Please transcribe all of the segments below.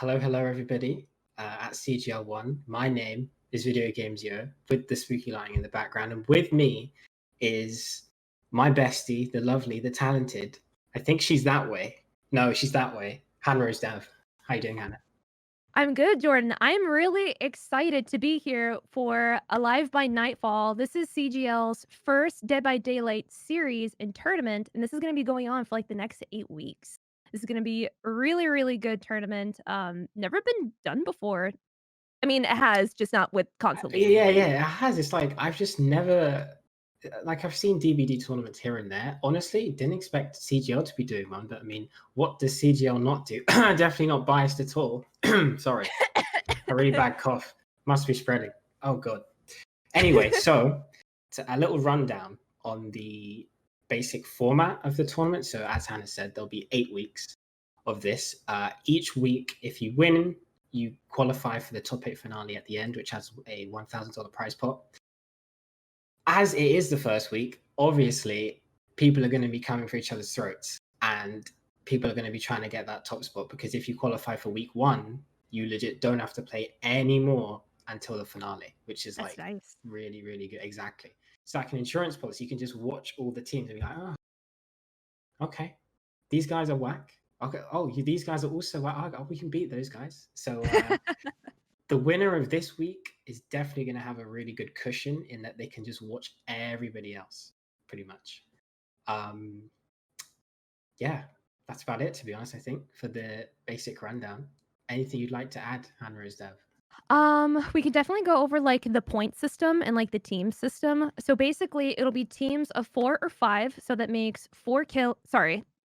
Hello, everybody. At CGL1, my name is Video Games Yo, with the spooky lighting in the background, and with me is my bestie, the lovely, the talented. I think she's that way. No, she's that way. Hannah Rose Dev. How you doing, Hannah? I'm good, Jordan. I'm really excited to be here for Alive by Nightfall. This is CGL's first Dead by Daylight series and tournament, and this is going to be going on for like the next 8 weeks. This is going to be a really, really good tournament. Never been done before. I mean, it has, just not with console gaming. Yeah, it has. It's like I've just never like I've seen DBD tournaments here and there. Honestly, didn't expect CGL to be doing one, but I mean, what does CGL not do? Definitely not biased at all. Sorry, a really bad cough. Must be spreading. Oh god. Anyway, so a little rundown on the basic format of the tournament. So as Hannah said, there'll be 8 weeks of this. Each week, if you win, you qualify for the top 8 finale at the end, which has a $1,000 prize pot. As it is the first week, obviously, people are going to be coming for each other's throats, and people are going to be trying to get that top spot, because if you qualify for week 1, you legit don't have to play any more until the finale, which is That's like nice. really, really good. Exactly. It's like an insurance policy. You can just watch all the teams and be like, oh, okay, these guys are whack. Okay, these guys are also whack. Oh, we can beat those guys. So the winner of this week is definitely going to have a really good cushion in that they can just watch everybody else, pretty much. Yeah, that's about it, to be honest, I think, for the basic rundown. Anything you'd like to add, Hannah or Dev? We can definitely go over like the point system and like the team system. So basically, it'll be teams of 4 or 5. So that makes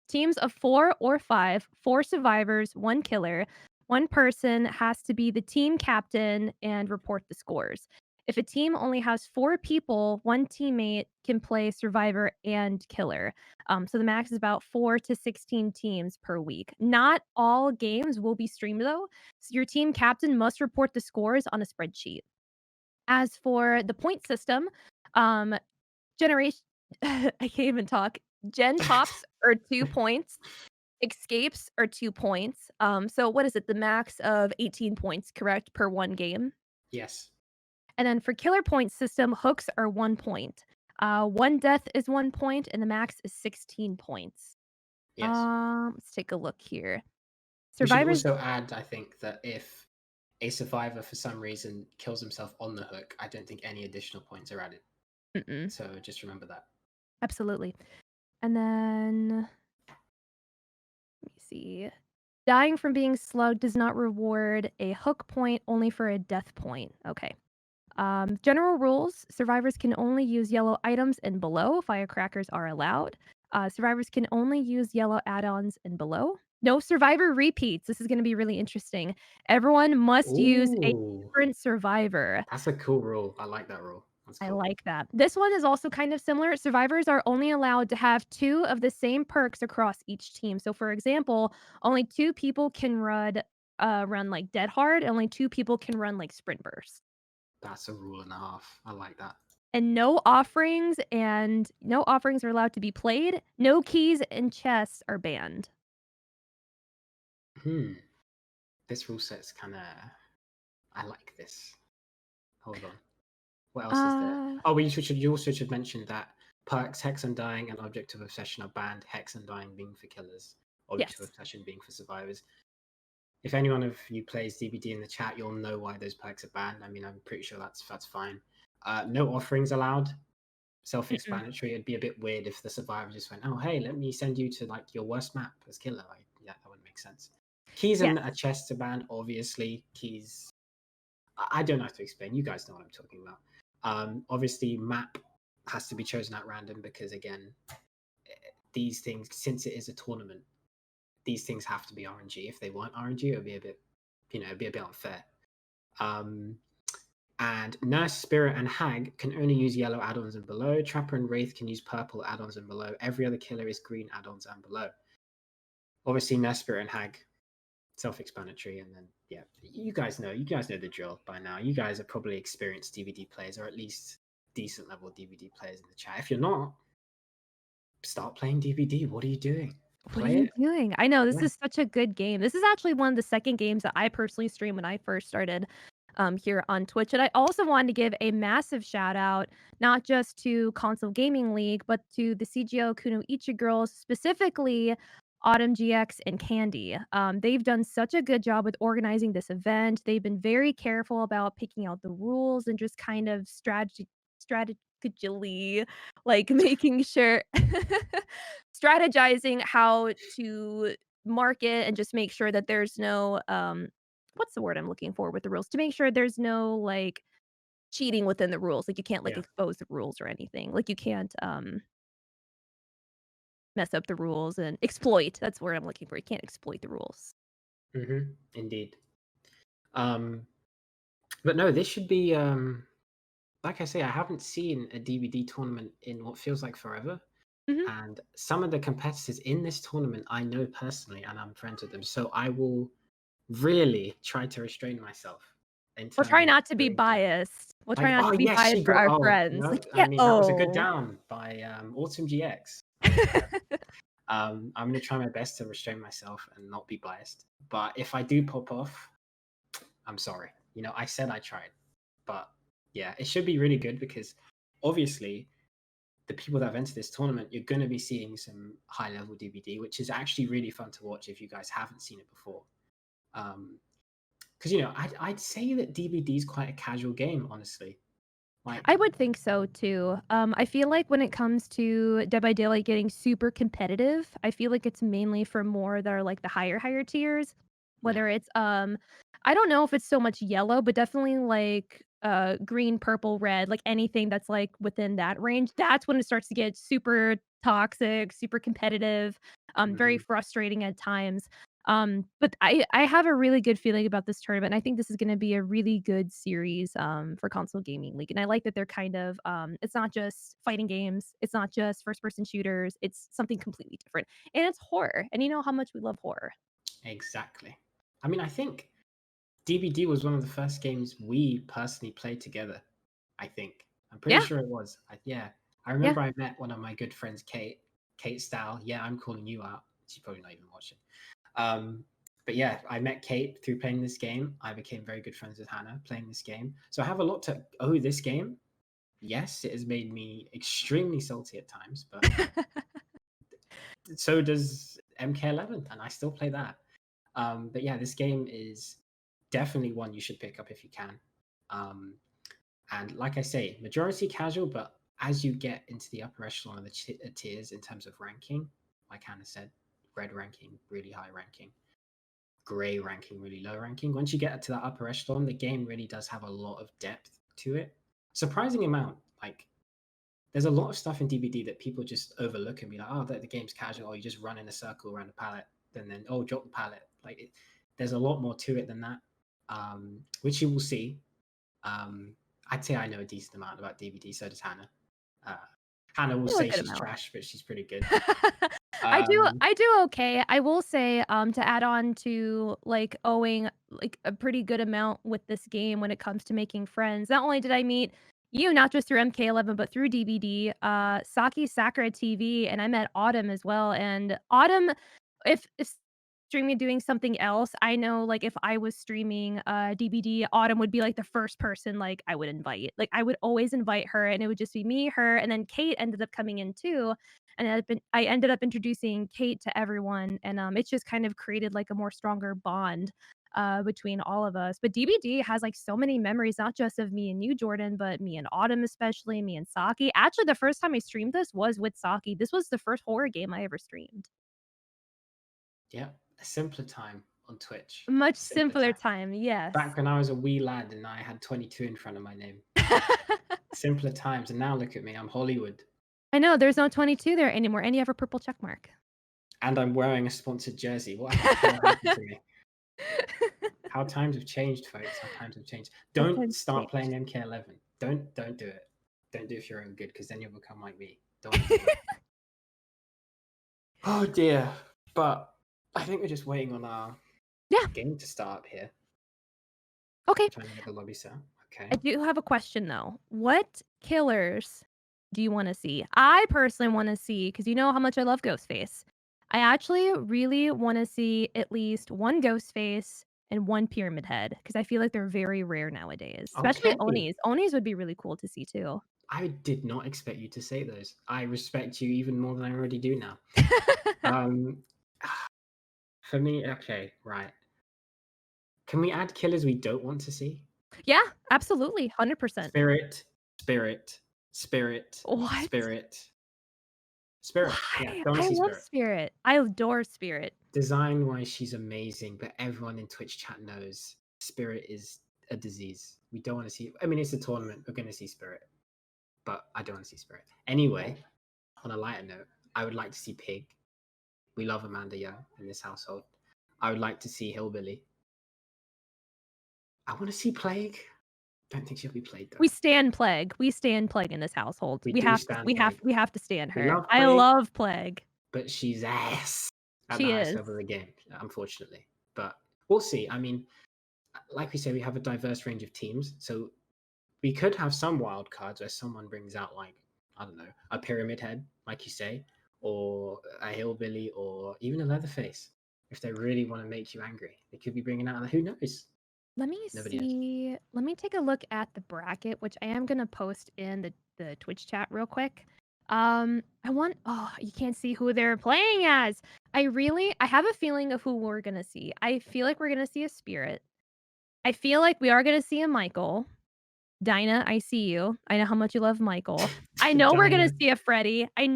teams of 4 or 5, 4 survivors, 1 killer. One person has to be the team captain and report the scores. If a team only has 4 people, one teammate can play survivor and killer. So the max is about 4 to 16 teams per week. Not all games will be streamed though. So your team captain must report the scores on a spreadsheet. As for the point system, um, generation I can't even talk. Gen tops are 2 points. Escapes are 2 points. So what is it? The max of 18 points, correct, per one game? Yes. And then for killer point system, hooks are 1 point. One death is 1 point, and the max is 16 points. Yes. Let's take a look here. We should Survivors. also add, I think, that if a survivor for some reason kills himself on the hook, I don't think any additional points are added. Mm-mm. So just remember that. Absolutely. And then let me see. Dying from being slugged does not reward a hook point, only for a death point. Okay. General rules: survivors can only use yellow items and below. Firecrackers are allowed. Survivors can only use yellow add-ons and below. No survivor repeats. This is going to be really interesting. Everyone must use a Ooh, different survivor. that's a cool rule. I like that rule. That's I cool. like that. This one is also kind of similar. Survivors are only allowed to have 2 of the same perks across each team. So, for example, only 2 people can run like Dead Hard, and only 2 people can run like Sprint Burst. That's a rule and a half. I like that. And no offerings are allowed to be played. No keys and chests are banned. This rule set's kind of. I like this. Hold on. What else is there? Uh, Oh, well, you also should mention that perks, Hex Undying, and Object of Obsession are banned. Hex Undying being for killers, Object of yes. Obsession being for survivors. If anyone of you plays DBD in the chat, you'll know why those perks are banned. I mean, I'm pretty sure that's fine. No offerings allowed. Mm-mm. Self-explanatory. It'd be a bit weird if the survivor just went, "Oh, hey, let me send you to like your worst map as killer." Like, yeah, that wouldn't make sense. Keys Yes. and a chest are banned. Obviously, keys. I don't have to explain. You guys know what I'm talking about. Obviously, map has to be chosen at random because, again, these things, since it is a tournament, these things have to be RNG. If they weren't RNG, it would be a bit, it'd be a bit unfair. And Nurse, Spirit, and Hag can only use yellow add-ons and below. Trapper and Wraith can use purple add-ons and below. Every other killer is green add-ons and below. Obviously, Nurse, Spirit, and Hag, self-explanatory. And then, yeah, you guys know the drill by now. You guys are probably experienced DVD players, or at least decent level DVD players in the chat. If you're not, start playing DVD. What are you doing? What are play you it. doing? I know, this Yeah. is such a good game. This is actually one of the second games that I personally streamed when I first started, here on Twitch, and I also wanted to give a massive shout out, not just to Console Gaming League, but to the CGO Kunoichi girls, specifically Autumn GX and Candy. They've done such a good job with organizing this event. They've been very careful about picking out the rules and just kind of strategically, like, making sure strategizing how to market and just make sure that there's no, what's the word I'm looking for with the rules? To make sure there's no, like, cheating within the rules, like, you can't, like, Yeah. expose the rules or anything, like, you can't, mess up the rules and exploit, that's the word I'm looking for, you can't exploit the rules. Indeed. Um, but no, this should be like I say, I haven't seen a DBD tournament in what feels like forever. Mhm. And some of the competitors in this tournament I know personally, and I'm friends with them. So I will really try to restrain myself in We'll terms try of not to be doing things. biased. We'll try Like, not oh to be yes, biased she for got. our Oh friends, no, like, I yeah, mean that was a good oh. down by Autumn GX. I'm gonna try my best to restrain myself and not be biased. But if I do pop off, I'm sorry. You know, I said I tried, but yeah, it should be really good because obviously the people that have entered this tournament, you're going to be seeing some high level DBD, which is actually really fun to watch if you guys haven't seen it before. Because you know, I'd say that DBD is quite a casual game, honestly. Like, I would think so too. I feel like when it comes to Dead by Daylight getting super competitive, I feel like it's mainly for more that are like the higher tiers. yeah, Whether it's I don't know if it's so much yellow, but definitely like green, purple, red, like anything that's like within that range. That's when it starts to get super toxic, super competitive, very hmm frustrating at times. But I have a really good feeling about this tournament. I think this is gonna be a really good series, for Console Gaming League, and I like that they're kind of, it's not just fighting games, it's not just first person shooters, it's something completely different, and it's horror, and you know how much we love horror. exactly. I mean, I think DBD was one of the first games we personally played together. I think I'm pretty Yeah, sure it was. Yeah, I yeah. remember I met one of my good friends, Kate Style. Yeah, I'm calling you out. She's probably not even watching. Um, but yeah, I met Kate through playing this game. I became very good friends with Hannah playing this game. So I have a lot to owe this game. Yes, it has made me extremely salty at times, but so does MK11, and I still play that. But yeah, this game is definitely one you should pick up if you can. Um, and like I say, majority casual, but as you get into the upper echelon of the tiers in terms of ranking, like Hannah said, red ranking, really high ranking, gray ranking, really low ranking. Once you get to that upper echelon, the game really does have a lot of depth to it. Surprising amount. Like, there's a lot of stuff in DBD that people just overlook and be like, oh, the game's casual, or you just run in a circle around the pallet, and then oh, drop the pallet. Like, there's a lot more to it than that, which you will see. I'd say I know a decent amount about DBD. So does Hannah. Uh, Hannah will I know a say good she's amount. trash, but she's pretty good. I do Um, I do okay. I will say, to add on to, like, owing, like, a pretty good amount with this game when it comes to making friends, not only did I meet you, not just through MK11, but through DBD, Saki Sakura TV, and I met Autumn as well, and Autumn, if streaming doing something else, I know, like, if I was streaming, DBD, Autumn would be, like, the first person, like, I would invite. Like, I would always invite her, and it would just be me, her, and then Kate ended up coming in too, and I ended up introducing Kate to everyone, and, it's just kind of created, like, a more stronger bond, between all of us. But DBD has, like, so many memories, not just of me and you, Jordan, but me and Autumn especially, me and Saki. Actually, the first time I streamed this was with Saki. This was the first horror game I ever streamed. yeah, a simpler time on Twitch. Much Simpler simpler time. time, yes. Back when I was a wee lad and I had 22 in front of my name. Simpler times, and now look at me, I'm Hollywood, I know, there's no 22 there anymore, and you have a purple check mark. and I'm wearing a sponsored jersey. What the hell happened to me? How times have changed, folks. How times have changed. How Don't times start change. playing MK11. Don't do it. Don't do it if you're own good, because then you'll become like me. Don't want to do that. Oh dear. But I think we're just waiting on our Yeah, game to start up here. okay. Trying to get the lobby set. I Okay. do have a question though. What killers do you wanna see? I personally wanna see, because you know how much I love Ghostface. I actually really wanna see at least 1 ghost face and 1 pyramid head because I feel like they're very rare nowadays, especially Okay. Onis. Onis would be really cool to see too. I did not expect you to say those. I respect you even more than I already do now. Um, for me, okay, right. Can we add killers we don't want to see? Yeah, absolutely, 100%. Spirit, spirit, spirit, What? spirit, spirit. Yeah, Why? don't I see love spirit. Spirit. I adore Spirit. Design wise, she's amazing, but everyone in Twitch chat knows spirit is a disease. We don't want to see. I mean, it's a tournament. We're going to see spirit, but I don't want to see spirit. Anyway, on a lighter note, I would like to see Pig. We love Amanda Young in this household. I would like to see Hillbilly. I want to see Plague. Don't think she'll be played though. We stand Plague. We stand Plague in this household. We We do have to stand we have Plague. we have to stand We her. love I Plague, love Plague. but she's ass at the She highest is. level of the game, unfortunately. But we'll see. I mean, like we say, we have a diverse range of teams, so we could have some wild cards where someone brings out, like, I don't know, a pyramid head, like you say, or a hillbilly, or even a leatherface. If they really want to make you angry, they could be bringing out. Who knows? Let me Nobody knows. see. Let me take a look at the bracket, which I am gonna post in the Twitch chat real quick. I want oh, you can't see who they're playing as. I have a feeling of who we're gonna see. I feel like we're gonna see a Spirit. I feel like we are gonna see a Michael. Dinah, I see you. I know how much you love Michael. I know we're gonna Dinah. see a Freddy. I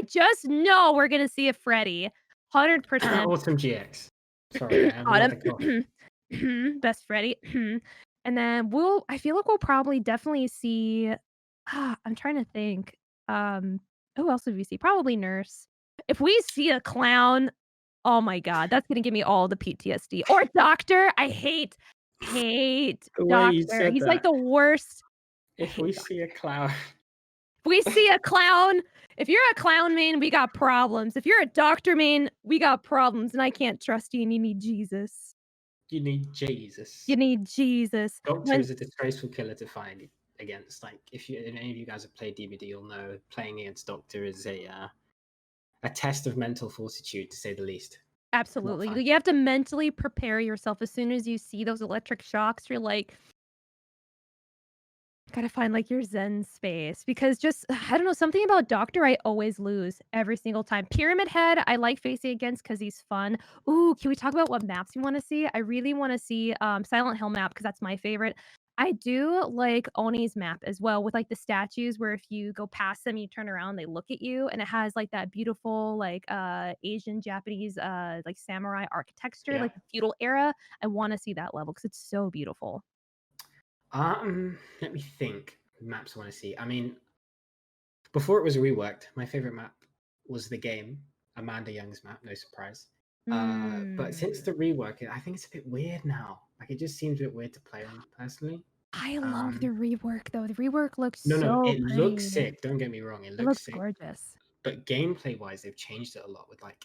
just know we're gonna see a Freddy. 100%. Autumn GX. Sorry, I have another cough. Best Freddy. And then I feel like we'll probably definitely see I'm trying to think. Who else would we see? Probably Nurse. If we see a clown, oh my god, that's gonna give me all the PTSD. Or Doctor. I hate The way you Doctor. said He's like that, the worst. I if hate we Doctor. see a clown, If we see a clown, if you're a clown main, we got problems. If you're a Doctor main, we got problems, and I can't trust you, and you need Jesus. you need Jesus. You need Jesus. Doctor When is a disgraceful killer to fight against. Like, if any of you guys have played DBD, you'll know playing against Doctor is a test of mental fortitude, to say the least. It's not absolutely. fun. You have to mentally prepare yourself as soon as you see those electric shocks, you're like, gotta find, like, your zen space because just I don't know, something about Doctor I always lose every single time. Pyramid Head, I like facing against because he's fun. Ooh, can we talk about what maps you wanna see? I really wanna see, Silent Hill map because that's my favorite. I do like Oni's map as well with, like, the statues where if you go past them, you turn around, they look at you, and it has, like, that beautiful, like, Asian, Japanese, like, samurai architecture, Yeah. like, the feudal era. I wanna see that level because it's so beautiful. Let me think. Maps I want to see. I mean, before it was reworked, my favorite map was the game, Amanda Young's map. No surprise. But since Mm. the rework, I think it's a bit weird now. Like, it just seems a bit weird to play on, personally. I love the Um, rework, though. The rework looks no, so it looks pretty. sick. Don't get me wrong, it It looks looks sick. gorgeous. But gameplay wise, they've changed it a lot with like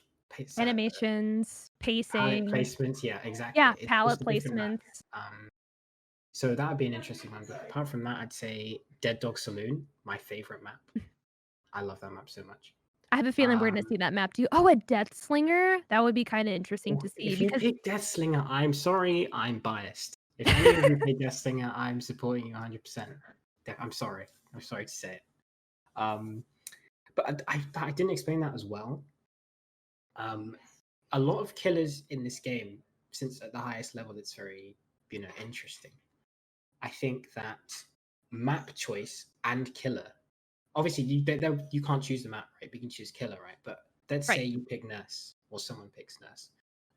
Animations, palette pacing. placements. Yeah, exactly. Yeah, It's palette just a different map. placements. So that would be an interesting one. But apart from that, I'd say Dead Dog Saloon, my favorite map. I love that map so much. I have a feeling we're gonna Um, see that map too. Oh, a Death Slinger? That would be kinda interesting to see if you because pick Death Slinger, I'm sorry, I'm biased. If any of you play Death Slinger, I'm supporting you 100%. I'm sorry. I'm sorry to say it. Um, but I didn't explain that as well. A lot of killers in this game, since at the highest level, it's very interesting. I think that map choice and killer. Obviously, you can't choose the map, right? We can choose killer, right? But let's right. say you pick nurse or someone picks nurse,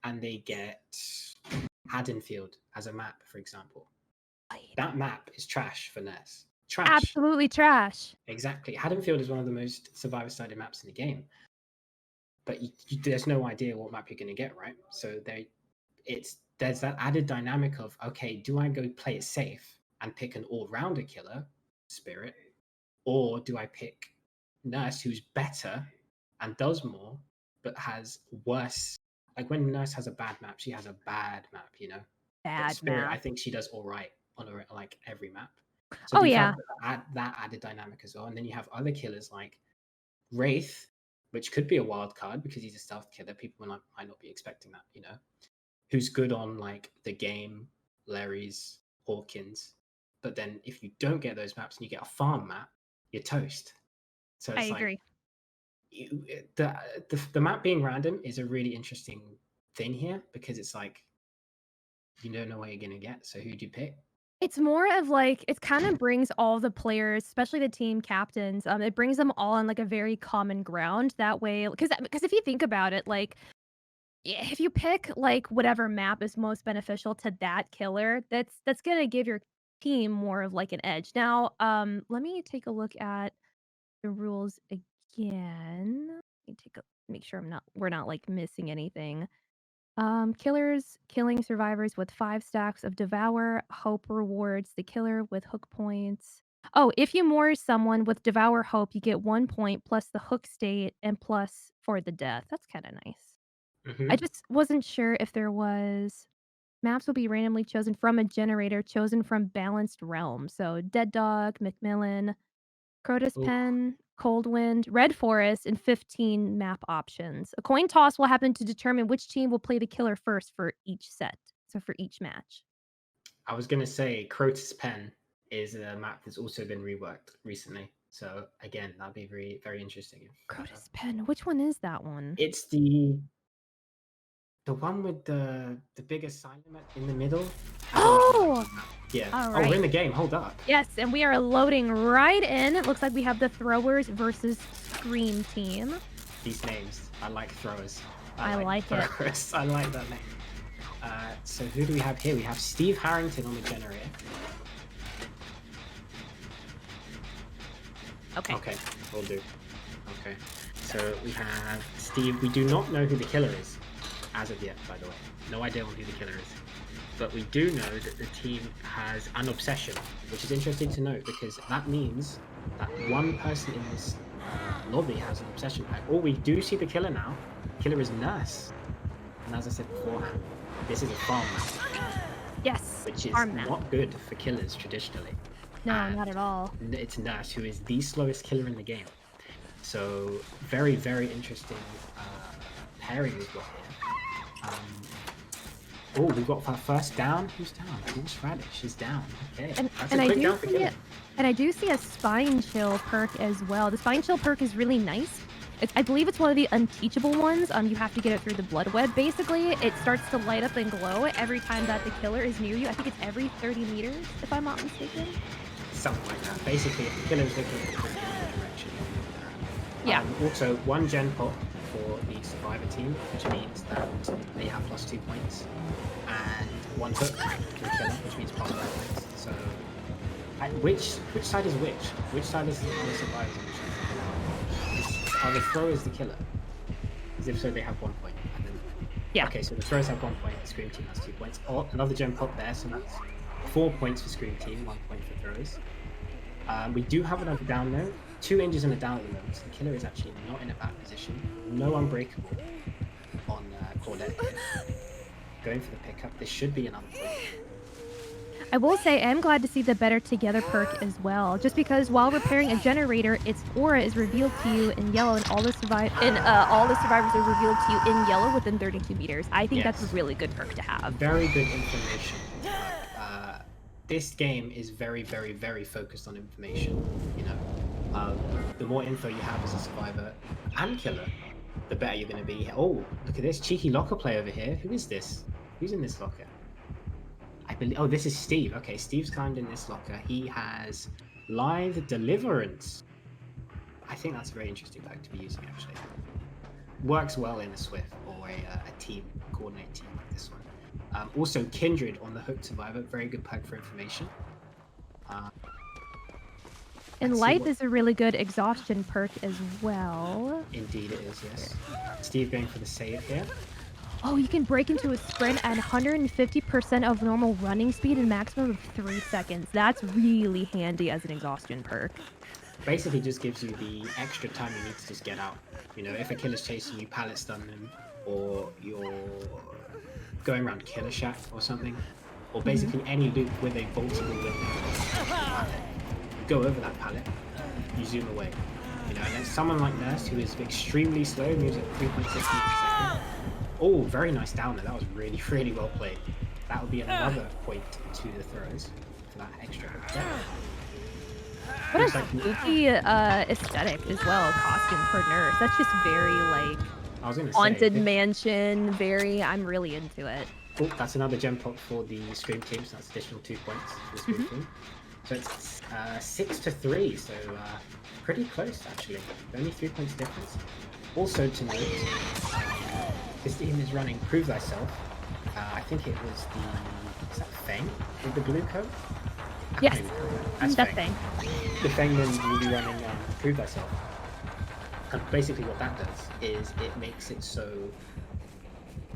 and they get Haddonfield as a map, for example. That map is trash for nurse. Trash. Absolutely trash. Exactly. Haddonfield is one of the most survivor-sided maps in the game, but there's no idea what map you're going to get, right? So there's that added dynamic of, okay, do I go play it safe and pick an all-rounder killer, Spirit, or do I pick Nurse who's better and does more, but has worse? Like, when Nurse has a bad map, she has a bad map. But Bad Spirit, I map. think she does all right on like every map. So Oh, you have yeah. that added dynamic as well, and then you have other killers like Wraith, which could be a wild card because he's a stealth killer. People might not be expecting that, you know. Who's good on like the game, Larry's, Hawkins. But then if you don't get those maps and you get a farm map, you're toast. So I it's like agree. the map being random is a really interesting thing here because it's like you don't know what you're gonna get. So who do you pick? It's more of like it kind of brings all the players, especially the team captains, it brings them all on like a very common ground. That way, because if you think about it, like if you pick like whatever map is most beneficial to that killer, that's gonna give your team more of like an edge. Now, let me take a look at the rules again. Let me make sure we're not like missing anything. Killers killing survivors with 5 stacks of Devour. Hope rewards the killer with hook points. Oh, if you moor someone with Devour Hope, you get 1 point plus the hook state and plus for the death. That's kind of nice. I just wasn't sure if there was maps will be randomly chosen from a generator chosen from balanced realm. So Dead Dog, Macmillan, Crotus Ooh, Pen, Cold Wind, Red Forest, and 15 map options. A coin toss will happen to determine which team will play the killer first for each set. So for each match. I was gonna say Crotus Pen is a map that's also been reworked recently. So again, that'd be very, very interesting. Crotus Pen. Which one is that one? It's the one with the biggest sign in the middle. Oh! Yeah. All Oh, we're in right. the game. Hold up. Yes, and we are loading right in. It looks like we have the Throwers versus Scream team. These names. I like throwers. I like it. throwers. I like that name. So who do we have here? We have Steve Harrington on the generator. Okay. Will do. Okay. So we have Steve. We do not know who the killer is as of yet, by the way. No idea who the killer is. But we do know that the team has an obsession, which is interesting to note because that means that one person in this lobby has an obsession pack. Or we do see the killer now. The killer is Nurse. And as I said beforehand, this is a farm map. Yes. Which is map. not good for killers traditionally. No, And not at all. it's Nurse, who is the slowest killer in the game. So very, very interesting pairing we've got here. Oh, we've got our first down. Who's down? Horse Radish is down. Okay. That's a quick down for killing. And I do see a Spine Chill perk as well. The Spine Chill perk is really nice. I believe it's one of the unteachable ones. You have to get it through the blood web. Basically, it starts to light up and glow every time that the killer is near you. I think it's every 30 meters, if I'm not mistaken. Something like that. Basically, if the killer is looking in the direction. Yeah. Also, one gen pop for the survivor team, which means that they have +2 points, and one hook for the killer, which means +5 points. So, which side is which? Which side is the survivors and which is the killer? Are the throwers the killer? Because if so, they have 1 point. And then, yeah. Okay, so the throwers have 1 point, the Scream team has 2 points. Oh, another gen pop there, so that's 4 points for Scream team, 1 point for throwers. We do have another down though. 2 injuries and a down at the moment. So the killer is actually not in a bad position. No unbreakable on Claudette here. Going for the pickup. This should be another point. I will say I'm glad to see the Better Together perk as well. Just because while repairing a generator, its aura is revealed to you in yellow, and all the survivors are revealed to you in yellow within 32 meters. I think that's a really good perk to have. Very good information. This game is very, very, very focused on information. You know, the more info you have as a survivor and killer, the better you're going to be. Oh, look at this cheeky locker play over here. Who is this? Who's in this locker? I believe. Oh, this is Steve. Okay, Steve's climbed in this locker. He has live deliverance. I think that's a very interesting perk to be using. Actually, works well in a Swift or a team coordinate team like this one. Also, Kindred on the Hooked Survivor, very good perk for information. And Life is a really good exhaustion perk as well. Indeed it is, yes. Steve going for the save here. Oh, you can break into a sprint at 150% of normal running speed and maximum of 3 seconds. That's really handy as an exhaustion perk. Basically just gives you the extra time you need to just get out. You know, if a killer's chasing you, pallet stun them, or you're going around Killer Shack or something, or basically any loop with a vaultable window. You go over that pallet, you zoom away, You know, and then someone like Nurse, who is extremely slow, moves at 3.6 meters per second. Oh, very nice downer. That was really, really well played. That would be another point to the throwers for that extra hook there. What Looks a like spooky aesthetic as well, costume for Nurse. That's just very like I was going to haunted say, mansion. Very, I'm really into it. oh, that's another gem pot for the Scream team. So that's additional 2 points for the Scream team. So it's 6-3. So pretty close actually. Only 3 points difference. Also to note, this team is running Prove Thyself. I think it was is that Feng with the blue coat? Yes, That's Feng. The Feng then will be running Prove Thyself. And basically what that does is it makes it so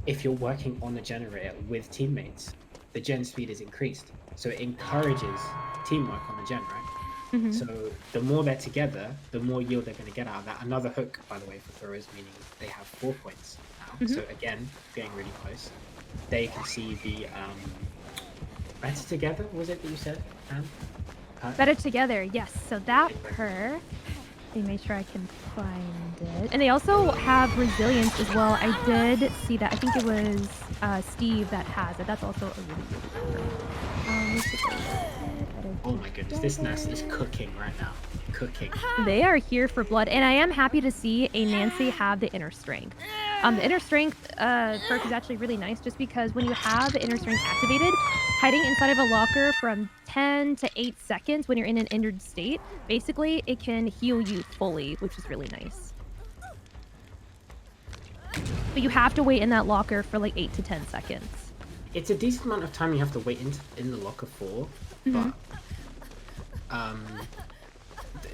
if you're working on a generator with teammates, the gen speed is increased. So it encourages teamwork on the gen, right? So the more they're together, the more yield they're going to get out of that. Another hook, by the way, for throwers, meaning they have 4 points now. So again, getting really close. They can see the better together, was it that you said, Anne? Better together, yes. So that perk, let me make sure I can find it. And they also have resilience as well. I did see that. I think it was Steve that has it. That's also a really, really good perk. Oh my goodness, this Nurse is cooking right now. Cooking. They are here for blood, and I am happy to see a Nancy have the inner strength. The inner strength perk is actually really nice just because when you have the inner strength activated, hiding inside of a locker from 10 to 8 seconds when you're in an injured state, basically it can heal you fully, which is really nice. But you have to wait in that locker for like 8 to 10 seconds. It's a decent amount of time you have to wait in the locker for, but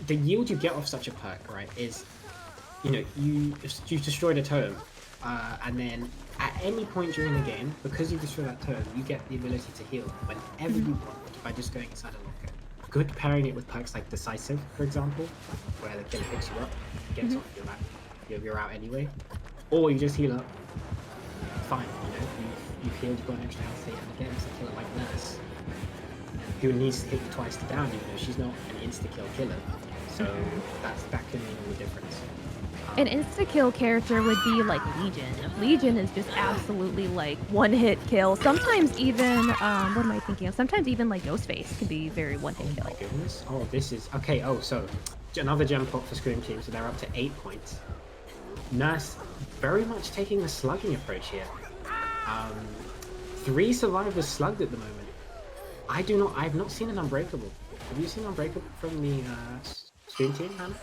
the yield you get off such a perk, right, is, you know, you destroyed a totem, and then at any point during the game, because you destroy that totem, you get the ability to heal whenever you want by just going inside a locker. Good pairing it with perks like Decisive, for example, where the killer picks you up, gets off your back, you're out anyway, or you just heal up. Fine, you know, you've healed, you've got an extra health state, and again, it's a killer like Nurse, who needs to hit you twice to down, even though she's not an insta-kill killer. So that can mean all the difference. An insta-kill character would be like Legion. Legion is just absolutely like one-hit kill. Sometimes even, what am I thinking of? Sometimes even like Ghostface can be very one-hit kill. Oh my goodness. Oh, this is, okay, oh, so another gem pot for Scream Team, so they're up to 8 points. Nurse very much taking the slugging approach here. 3 survivors slugged at the moment. I've not seen an Unbreakable. Have you seen Unbreakable from the Scream Team, Hannah?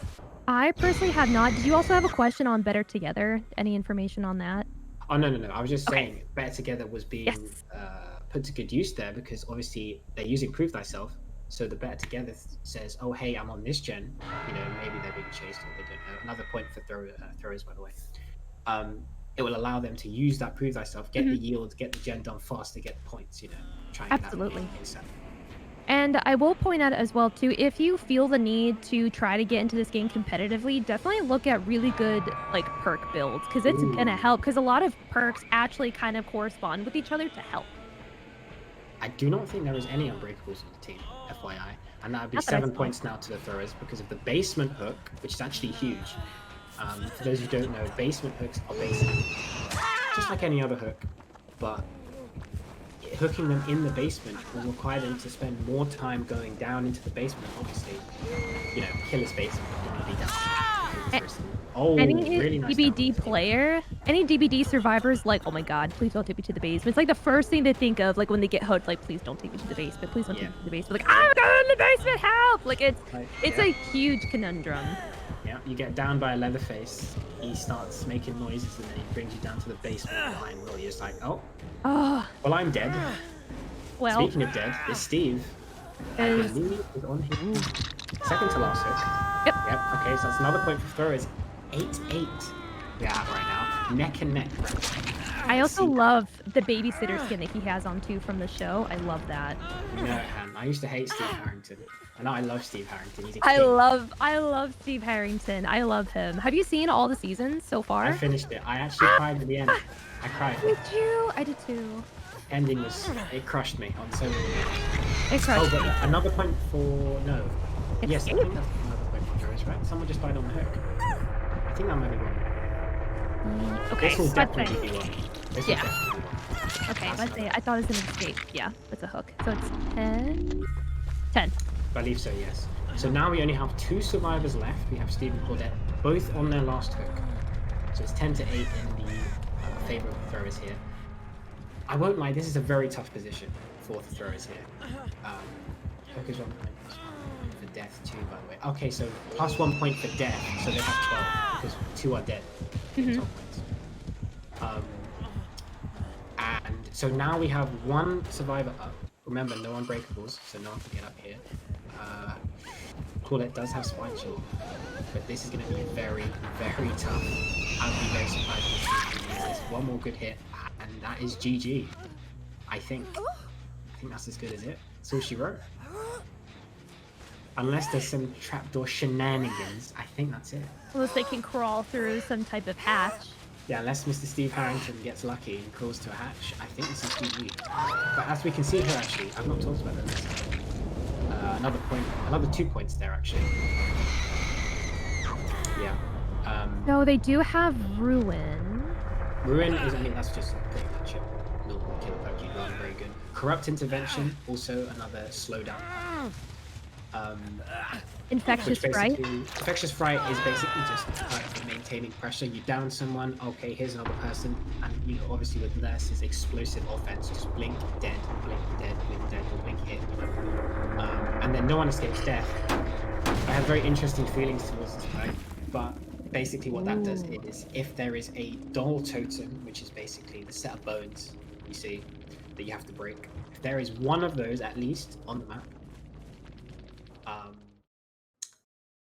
I personally have not. Did you also have a question on Better Together? Any information on that? Oh, no. I was just saying Better Together was being put to good use there because obviously they're using Prove Thyself. So the Better Together says, oh, hey, I'm on this gen. You know, maybe they're being chased or they don't know. Another point for throwers, by the way. It will allow them to use that Prove Thyself, get the yield, get the gen done fast to get points, you know. Try and Absolutely. Get And I will point out as well, too, if you feel the need to try to get into this game competitively, definitely look at really good, like, perk builds, because it's going to help, because a lot of perks actually kind of correspond with each other to help. I do not think there is any Unbreakables on the team, FYI, and that would be 7 points now to the throwers because of the basement hook, which is actually huge. For those who don't know, basement hooks are basically just like any other hook, but hooking them in the basement will require them to spend more time going down into the basement. Obviously, you know, killer's basement will be down. Oh, any really nice DBD player, any DBD survivors, like, oh my god, please don't take me to the basement. It's like the first thing they think of, like when they get hooked, like, please don't take me to the basement, please don't take me to the basement. Like, I'm going to the basement, help! Like, it's a huge conundrum. Yeah, you get down by a Leatherface, he starts making noises and then he brings you down to the basement behind Will. You're just like, oh, well, I'm dead. Well, speaking of dead, it's Steve. I believe is on him. Second to last hook. Yep. Okay, so that's another point for throwers. 8-8. We're at right now. Neck and neck. I also love the babysitter skin that he has on too from the show. I love that. You know, I used to hate Steve Harrington. And now I love Steve Harrington. He's a king. I love Steve Harrington. I love him. Have you seen all the seasons so far? I finished it. I actually cried at the end. I cried. Did you? I did too. Ending was, it crushed me on so many levels. It crushed me. Another point for, no. Yes, I think that's another point for Joe's, this, right? Someone just died on the hook. I think that might be wrong. Okay, This will let's definitely say. be wrong. This will Yeah. definitely be wrong. Okay, That's let's not say. right. I thought it was an escape. Yeah, it's a hook. So it's 10. 10. I believe so, yes. So now we only have 2 survivors left. We have Steve and Claudette, both on their last hook. So it's 10 to 8 in the favor of the throwers here. I won't lie, this is a very tough position for the throwers here. Hook is 1 point plus 1 point for death too, by the way. Okay, so plus 1 point for death, so they have 12 because 2 are dead. 12 points. And so now we have 1 survivor up. Remember, no unbreakables, so no one can get up here. Claudette does have spine shield, but this is going to be very, very tough. I'd be very surprised if there's one more good hit, and that is GG. I think that's as good as it. That's all she wrote. Unless there's some trapdoor shenanigans, I think that's it. Unless they can crawl through some type of hatch. Yeah, unless Mr. Steve Harrington gets lucky and crawls to a hatch, I think this is GG. But as we can see here, actually, I've not talked about this. Another point, another 2 points there, actually. Yeah. No, they do have Ruin. Ruin is, I mean, that's just pretty much a normal killer Pokemon, not very good. Corrupt Intervention, also another slowdown. Infectious Fright. Infectious Fright is basically just for maintaining pressure. You down someone, okay, here's another person, and you know, obviously with this is explosive offense. Just blink, dead, blink, dead, or blink hit. And then no one escapes death. I have very interesting feelings towards this fight, but basically what that does is if there is a doll totem, which is basically the set of bones you see that you have to break, if there is one of those at least on the map,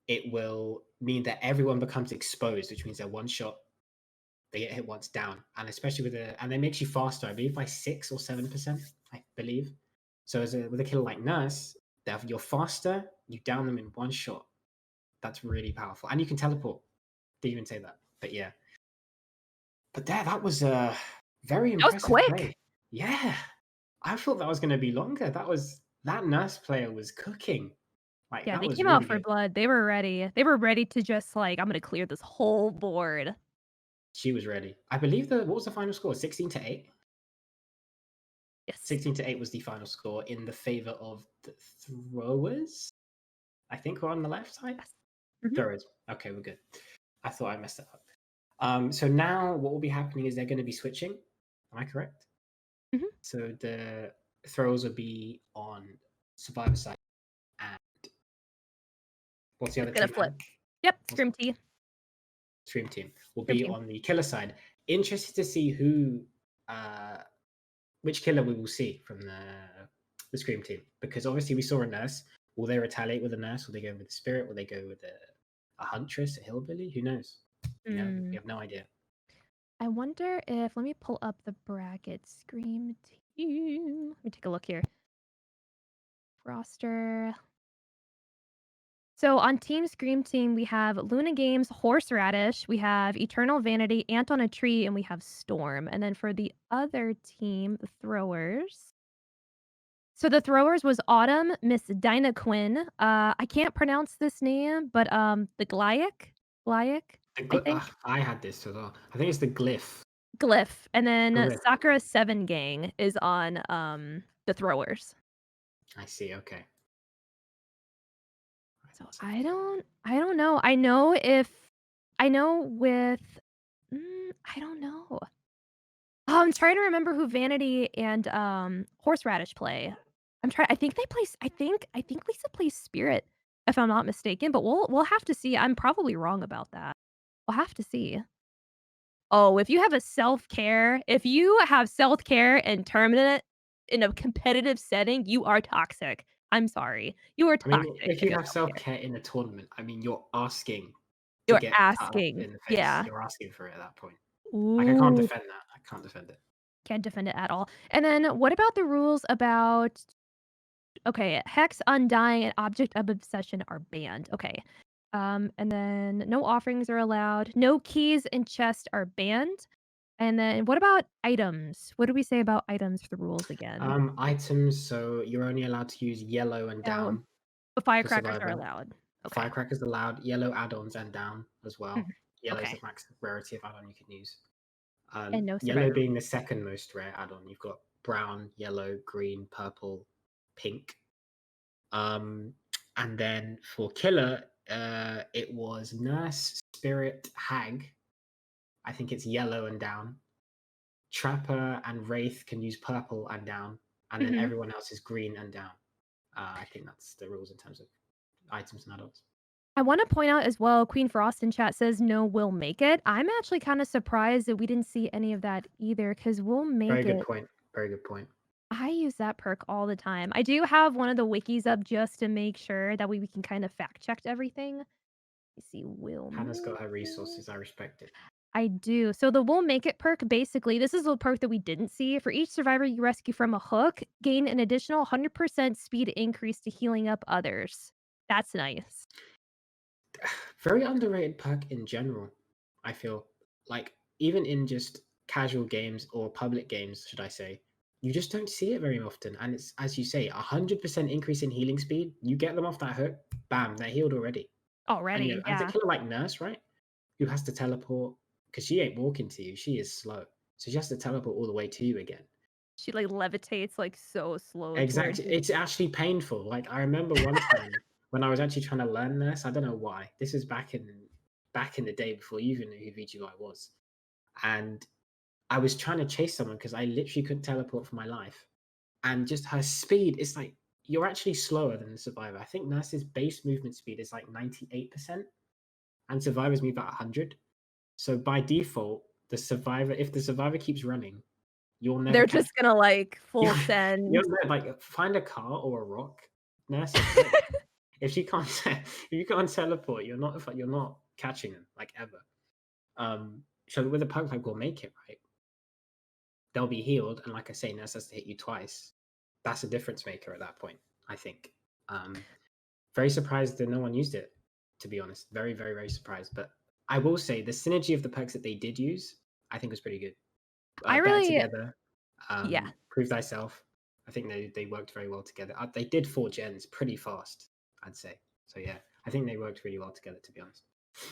it will mean that everyone becomes exposed, which means they're one shot, they get hit once down, and especially with and it makes you faster, I believe by 6 or 7%, I believe. So with a killer like Nurse, you're faster, you down them in one shot. That's really powerful, and you can teleport. Didn't even say that, but yeah. But that was a very impressive quick. play. Yeah, I thought that was going to be longer. That Nurse player was cooking. Like, Yeah, that they was came really out for good. blood. They were ready. They were ready to just like, I'm gonna clear this whole board. She was ready. I believe what was the final score? 16 to 8? Yes. 16 to 8 was the final score in the favor of the throwers. I think we're on the left side. Yes. Throwers. Okay, we're good. I thought I messed it up. So now what will be happening is they're going to be switching. Am I correct? So the throwers will be on Survivor side, and what's the other It's gonna team? flip. Yep, Scream T. Stream team will Scream be team. on the killer side. Interested to see which killer we will see from the Scream team, because obviously we saw a Nurse. Will they retaliate with a Nurse? Will they go with a Spirit? Will they go with a Huntress, a Hillbilly? Who knows? You know, we have no idea. I wonder if, let me pull up the bracket. Scream team. Let me take a look here. Roster. So on Team Scream Team, we have Luna Games, Horseradish, we have Eternal Vanity, Ant on a Tree, and we have Storm. And then for the other team, the Throwers. So the Throwers was Autumn, Miss Dinah Quinn. I can't pronounce this name, but the Glyac, I think. I had this as well. I think it's the Glyph. Glyph. And then Glyph. Sakura 7 Gang is on the Throwers. I see. Okay. So I don't know. I know with I don't know. Oh, I'm trying to remember who Vanity and Horseradish play. I think they play I think Lisa plays Spirit if I'm not mistaken, but we'll have to see. I'm probably wrong about that. We'll have to see. Oh, if you have self-care and terminate in a competitive setting, you are toxic. I'm sorry. You are I mean, toxic if if you you have have self-care. self-care in a tournament, I mean, you're asking to You're get cut up asking. in the face. Yeah. You're asking for it at that point. Like, I can't Ooh. defend that. I can't defend it. Can't defend it at all. And then what about the rules about okay, Hex, Undying, and Object of Obsession are banned. Okay. And then no offerings are allowed. No keys and chest are banned. And then what about items? What do we say about items for the rules again? Items, so you're only allowed to use yellow and No, down but for firecrackers are survivor. allowed. Okay. Firecrackers allowed, yellow add-ons and down as well. Mhm. Yellow's Okay. the max rarity of add-on you can use. And no Yellow survivor. being the second most rare add-on. You've got brown, yellow, green, purple, pink. And then for killer, it was Nurse, Spirit, Hag. I think it's yellow and down. Trapper and Wraith can use purple and down, and then Mhm. everyone else is green and down. I think that's the rules in terms of items and add-ons. I wanna point out as well, Queen Frost in chat says, "No, we'll make it." I'm actually kinda surprised that we didn't see any of that either, because 'cause we'll Very make good it. point. Very good point. I use that perk all the time. I do have one of the wikis up just to make sure that way we can kind of fact check everything. Let's see, will Hannah's got make her it. resources. I respect it. I do. So the will make it perk, basically, this is a perk that we didn't see. For each survivor you rescue from a hook, gain an additional 100% speed increase to healing up others. That's nice. Very underrated perk in general. I feel like even in just casual games or public games, should I say, you just don't see it very often. And it's as you say, 100% increase in healing speed. You get them off that hook, bam, they're healed already. And Already, as a yeah. killer like Nurse, right, who has to teleport because she ain't walking to you, she is slow, so she has to teleport all the way to you again. She, like, levitates, like, so slow towards Exactly. you. It's actually painful. Like I remember one time when I was actually trying to learn this. I don't know why. This was back in the day before you even knew who VGY was. And I was trying to chase someone because I literally couldn't teleport for my life. And just her speed is like you're actually slower than the survivor. I think Nurse's base movement speed is like 98%, and survivors move at 100. So by default, if the survivor keeps running, you'll never They're catch. just gonna, like, full You're, send. you're like find a car or a rock. Nurse is dead. If she can't, if you can't teleport, you're not catching them like ever. So with a perk like we'll make it right, they'll be healed, and like I say, Nurse has to hit you twice. That's a difference maker at that point. I think. Very surprised that no one used it. To be honest, very very very surprised. But I will say the synergy of the perks that they did use, I think was pretty good. I Better really together. yeah. Prove thyself. I think they worked very well together. They did 4 gens pretty fast, I'd say. So yeah, I think they worked really well together. To be honest.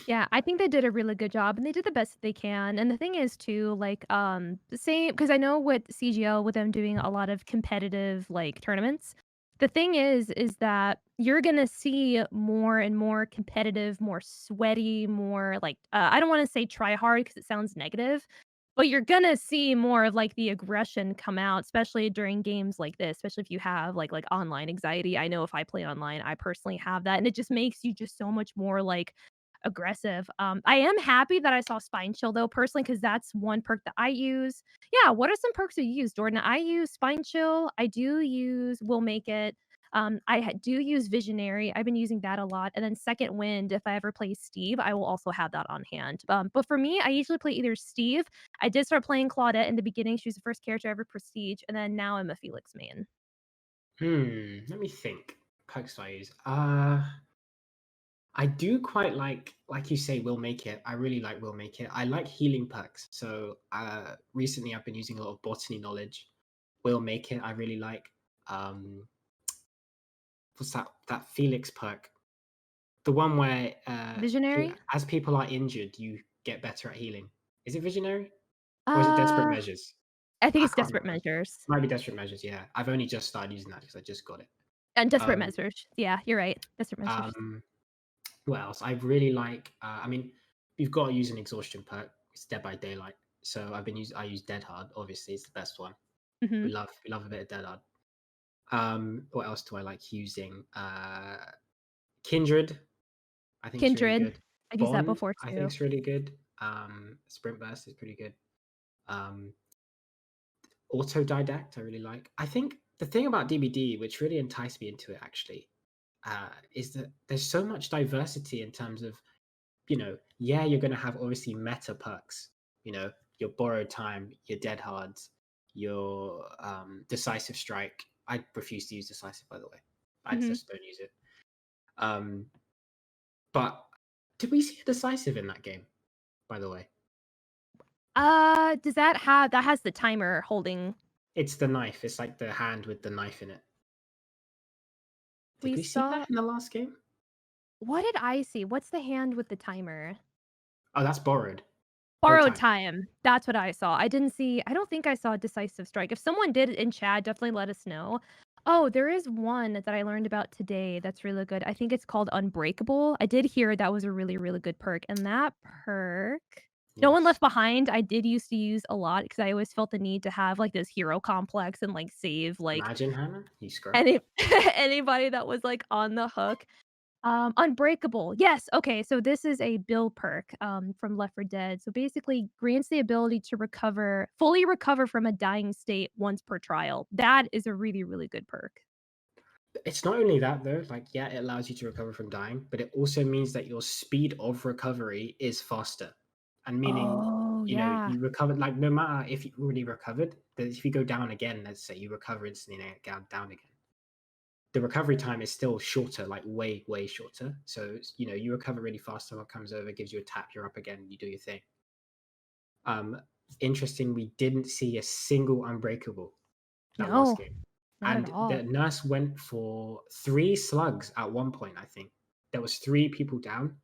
Yeah, I think they did a really good job, and they did the best that they can, and the thing is too, like, the same because I know with CGL, with them doing a lot of competitive, like, tournaments, the thing is that you're gonna see more and more competitive, more sweaty, more, like, I don't wanna say try hard because it sounds negative, but you're gonna see more of, like, the aggression come out, especially during games like this, especially if you have, like, online anxiety. I know if I play online, I personally have that, and it just makes you just so much more, like, aggressive. I am happy that I saw Spine Chill though, personally, because that's one perk that I use. Yeah, what are some perks you use, Jordan? I use Spine Chill. I do use Will Make It. Do use Visionary. I've been using that a lot. And then Second Wind, if I ever play Steve, I will also have that on hand. But for me, I usually play either Steve. I did start playing Claudette in the beginning. She was the first character I ever prestige. And then now I'm a Felix main. Let me think. Perks do I use? I do quite like you say, Will Make It. I really like Will Make It. I like healing perks. So recently I've been using a lot of botany knowledge. Will Make It. I really like. Um, what's that Felix perk? The one where Visionary? as people are injured, you get better at healing. Is it Visionary or is it Desperate Uh, Measures? I think I it's can't Desperate remember. Measures. Might be Desperate Measures. Yeah, I've only just started using that because I just got it. And Desperate Um, Measures. Yeah, you're right. Desperate Measures. um, what else? I really like. I mean, you've got to use an exhaustion perk. It's Dead by Daylight. So I use Dead Hard. Obviously, it's the best one. Mhm. We love a bit of Dead Hard. What else do I like using? Kindred. I think it's really Kindred. good. I've used that Bond. before I think too. it's really good. Sprint Burst is pretty good. Um, Autodidact. I really like. I think the thing about DBD, which really enticed me into it, actually, is that there's so much diversity in terms of yeah, you're going to have obviously meta perks, your borrowed time, your dead hards, your decisive strike. I refuse to use decisive, by the way. I Mhm. just don't use it. Um, but did we see a decisive in that game, by the way? Does that has the timer holding. It's the knife. It's like the hand with the knife in it. Did We we see saw that in the last game? What did I see? What's the hand with the timer? Oh, that's borrowed. Borrowed Borrowed time. time. That's what I saw. I don't think I saw Decisive Strike. If someone did in chat, definitely let us know. Oh, there is one that I learned about today that's really good. I think it's called Unbreakable. I did hear that was a really, really good perk, and that perk No One Yes. Left Behind, I did used to use a lot because I always felt the need to have, like, this hero complex and, like, save, like, Imagine, Hannah, you scrub. any anybody that was, like, on the hook. Unbreakable. Yes, okay, so this is a bill perk, from Left 4 Dead. So basically grants the ability to fully recover from a dying state once per trial. That is a really, really good perk. It's not only that though, like, yeah, it allows you to recover from dying, but it also means that your speed of recovery is faster. And meaning, Oh, yeah. you recovered, like, no matter if you already recovered, that if you go down again, let's say you recover instantly and get down again, the recovery time is still shorter, like way, way shorter. So, you recover really fast, someone comes over, gives you a tap, you're up again, you do your thing. Um, Interesting, we didn't see a single unbreakable that last No, game. not at And the all. nurse went for 3 slugs at one point, I think. There was 3 people down.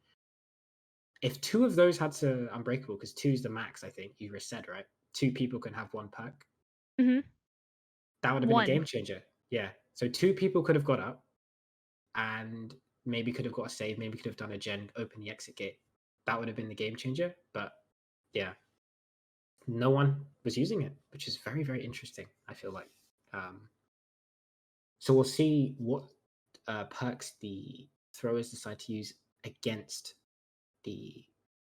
If 2 of those had to unbreakable, because 2 is the max, I think, you just said, right? 2 people can have 1 perk. Mhm. That would have been a 1. game changer. Yeah. So 2 people could have got up and maybe could have got a save, maybe could have done a gen, open the exit gate. That would have been the game changer. But yeah, no one was using it, which is very, very interesting, I feel like. Um, so we'll see what perks the throwers decide to use against the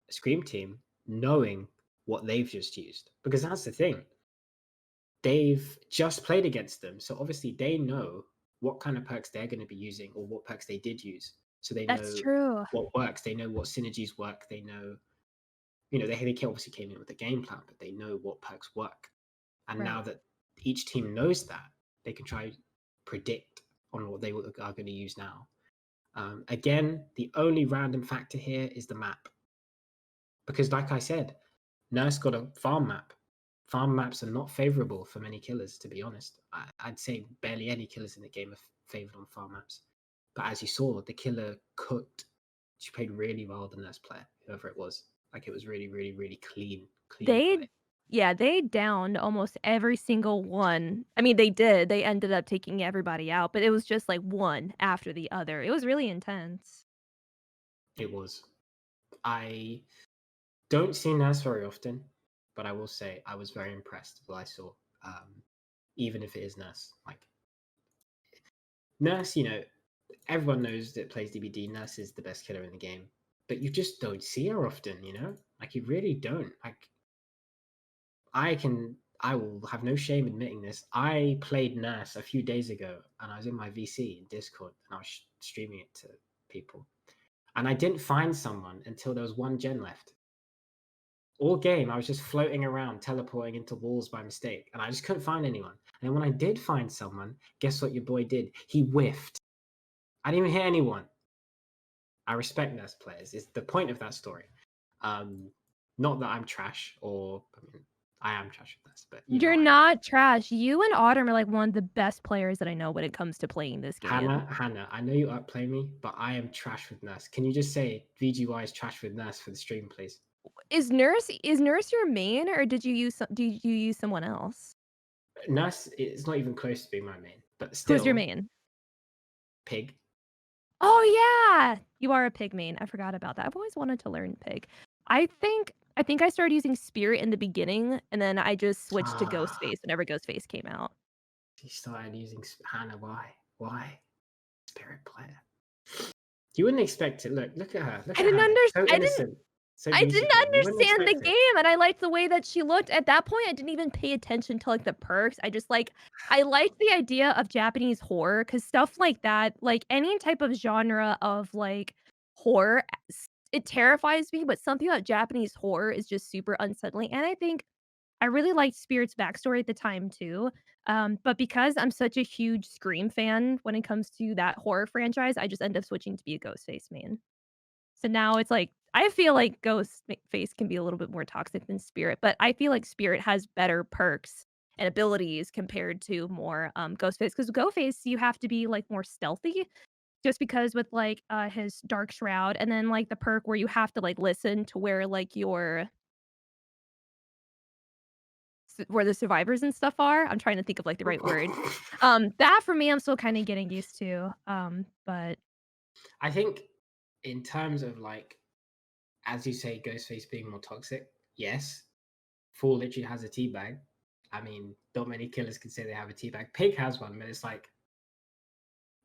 Scream team, knowing what they've just used. Because that's the thing. They've just played against them. So obviously they know what kind of perks they're going to be using or what perks they did use. So they That's know true. what works. They know what synergies work. They know, they obviously came in with a game plan, but they know what perks work. And now Right. that each team knows that, they can try predict on what they are going to use now. Again, the only random factor here is the map. Because, like I said, Nurse got a farm map. Farm maps are not favorable for many killers, to be honest. I'd say barely any killers in the game are favored on farm maps. But as you saw, the killer cooked. She played really well, the Nurse player, whoever it was. Like, it was really, really, really clean They play. Yeah, they downed almost every single one. I mean, they did. They ended up taking everybody out, but it was just, like, one after the other. It was really intense. It was. I don't see Nurse very often, but I will say I was very impressed with what I saw. Even if it is Nurse, like Nurse, everyone knows that plays DBD. Nurse is the best killer in the game, but you just don't see her often. Like you really don't. Like I will have no shame admitting this. I played Nurse a few days ago, and I was in my VC in Discord, and I was streaming it to people, and I didn't find someone until there was one gen left. All game, I was just floating around, teleporting into walls by mistake, and I just couldn't find anyone. And then when I did find someone, guess what your boy did? He whiffed. I didn't even hear anyone. I respect Nurse players. Is the point of that story. Not that I'm trash, or I mean, I am trash at this, but You're not trash. You and Autumn are, like, one of the best players that I know when it comes to playing this game. Hannah, I know you outplay me, but I am trash with Nurse. Can you just say VGY is trash with Nurse for the stream, please? Is Nurse your main, or did you use someone else? Nurse is not even close to being my main, but Who's your still, main? Pig. Oh, yeah! You are a pig main. I forgot about that. I've always wanted to learn pig. I think I started using Spirit in the beginning, and then I just switched to Ah, Ghostface whenever Ghostface came out. she started using Hannah. Why? Why? Spirit player. You wouldn't expect it. Look at her. Look I at didn't Hannah. under So I didn't innocent, so I didn't beautiful. You wouldn't understand the expect it. game, and I liked the way that she looked. At that point, I didn't even pay attention to, like, the perks. I liked the idea of Japanese horror, because stuff like that, like, any type of genre of, like, horror, it terrifies me, but something about Japanese horror is just super unsettling, and I think I really liked Spirit's backstory at the time too, but because I'm such a huge Scream fan when it comes to that horror franchise, I just end up switching to be a Ghostface main. So now it's like I feel like Face can be a little bit more toxic than Spirit, but I feel like Spirit has better perks and abilities compared to more, Ghostface. Because Ghostface, you have to be, like, more stealthy, just because with, like, his Dark Shroud and then, like, the perk where you have to, like, listen to where, like, where the survivors and stuff are. I'm trying to think of, like, the right word. That for me, I'm still kinda getting used to, but I think in terms of like, as you say, Ghostface being more toxic, yes. Fool literally has a teabag. I mean, not many killers can say they have a teabag. Pig has one, but it's like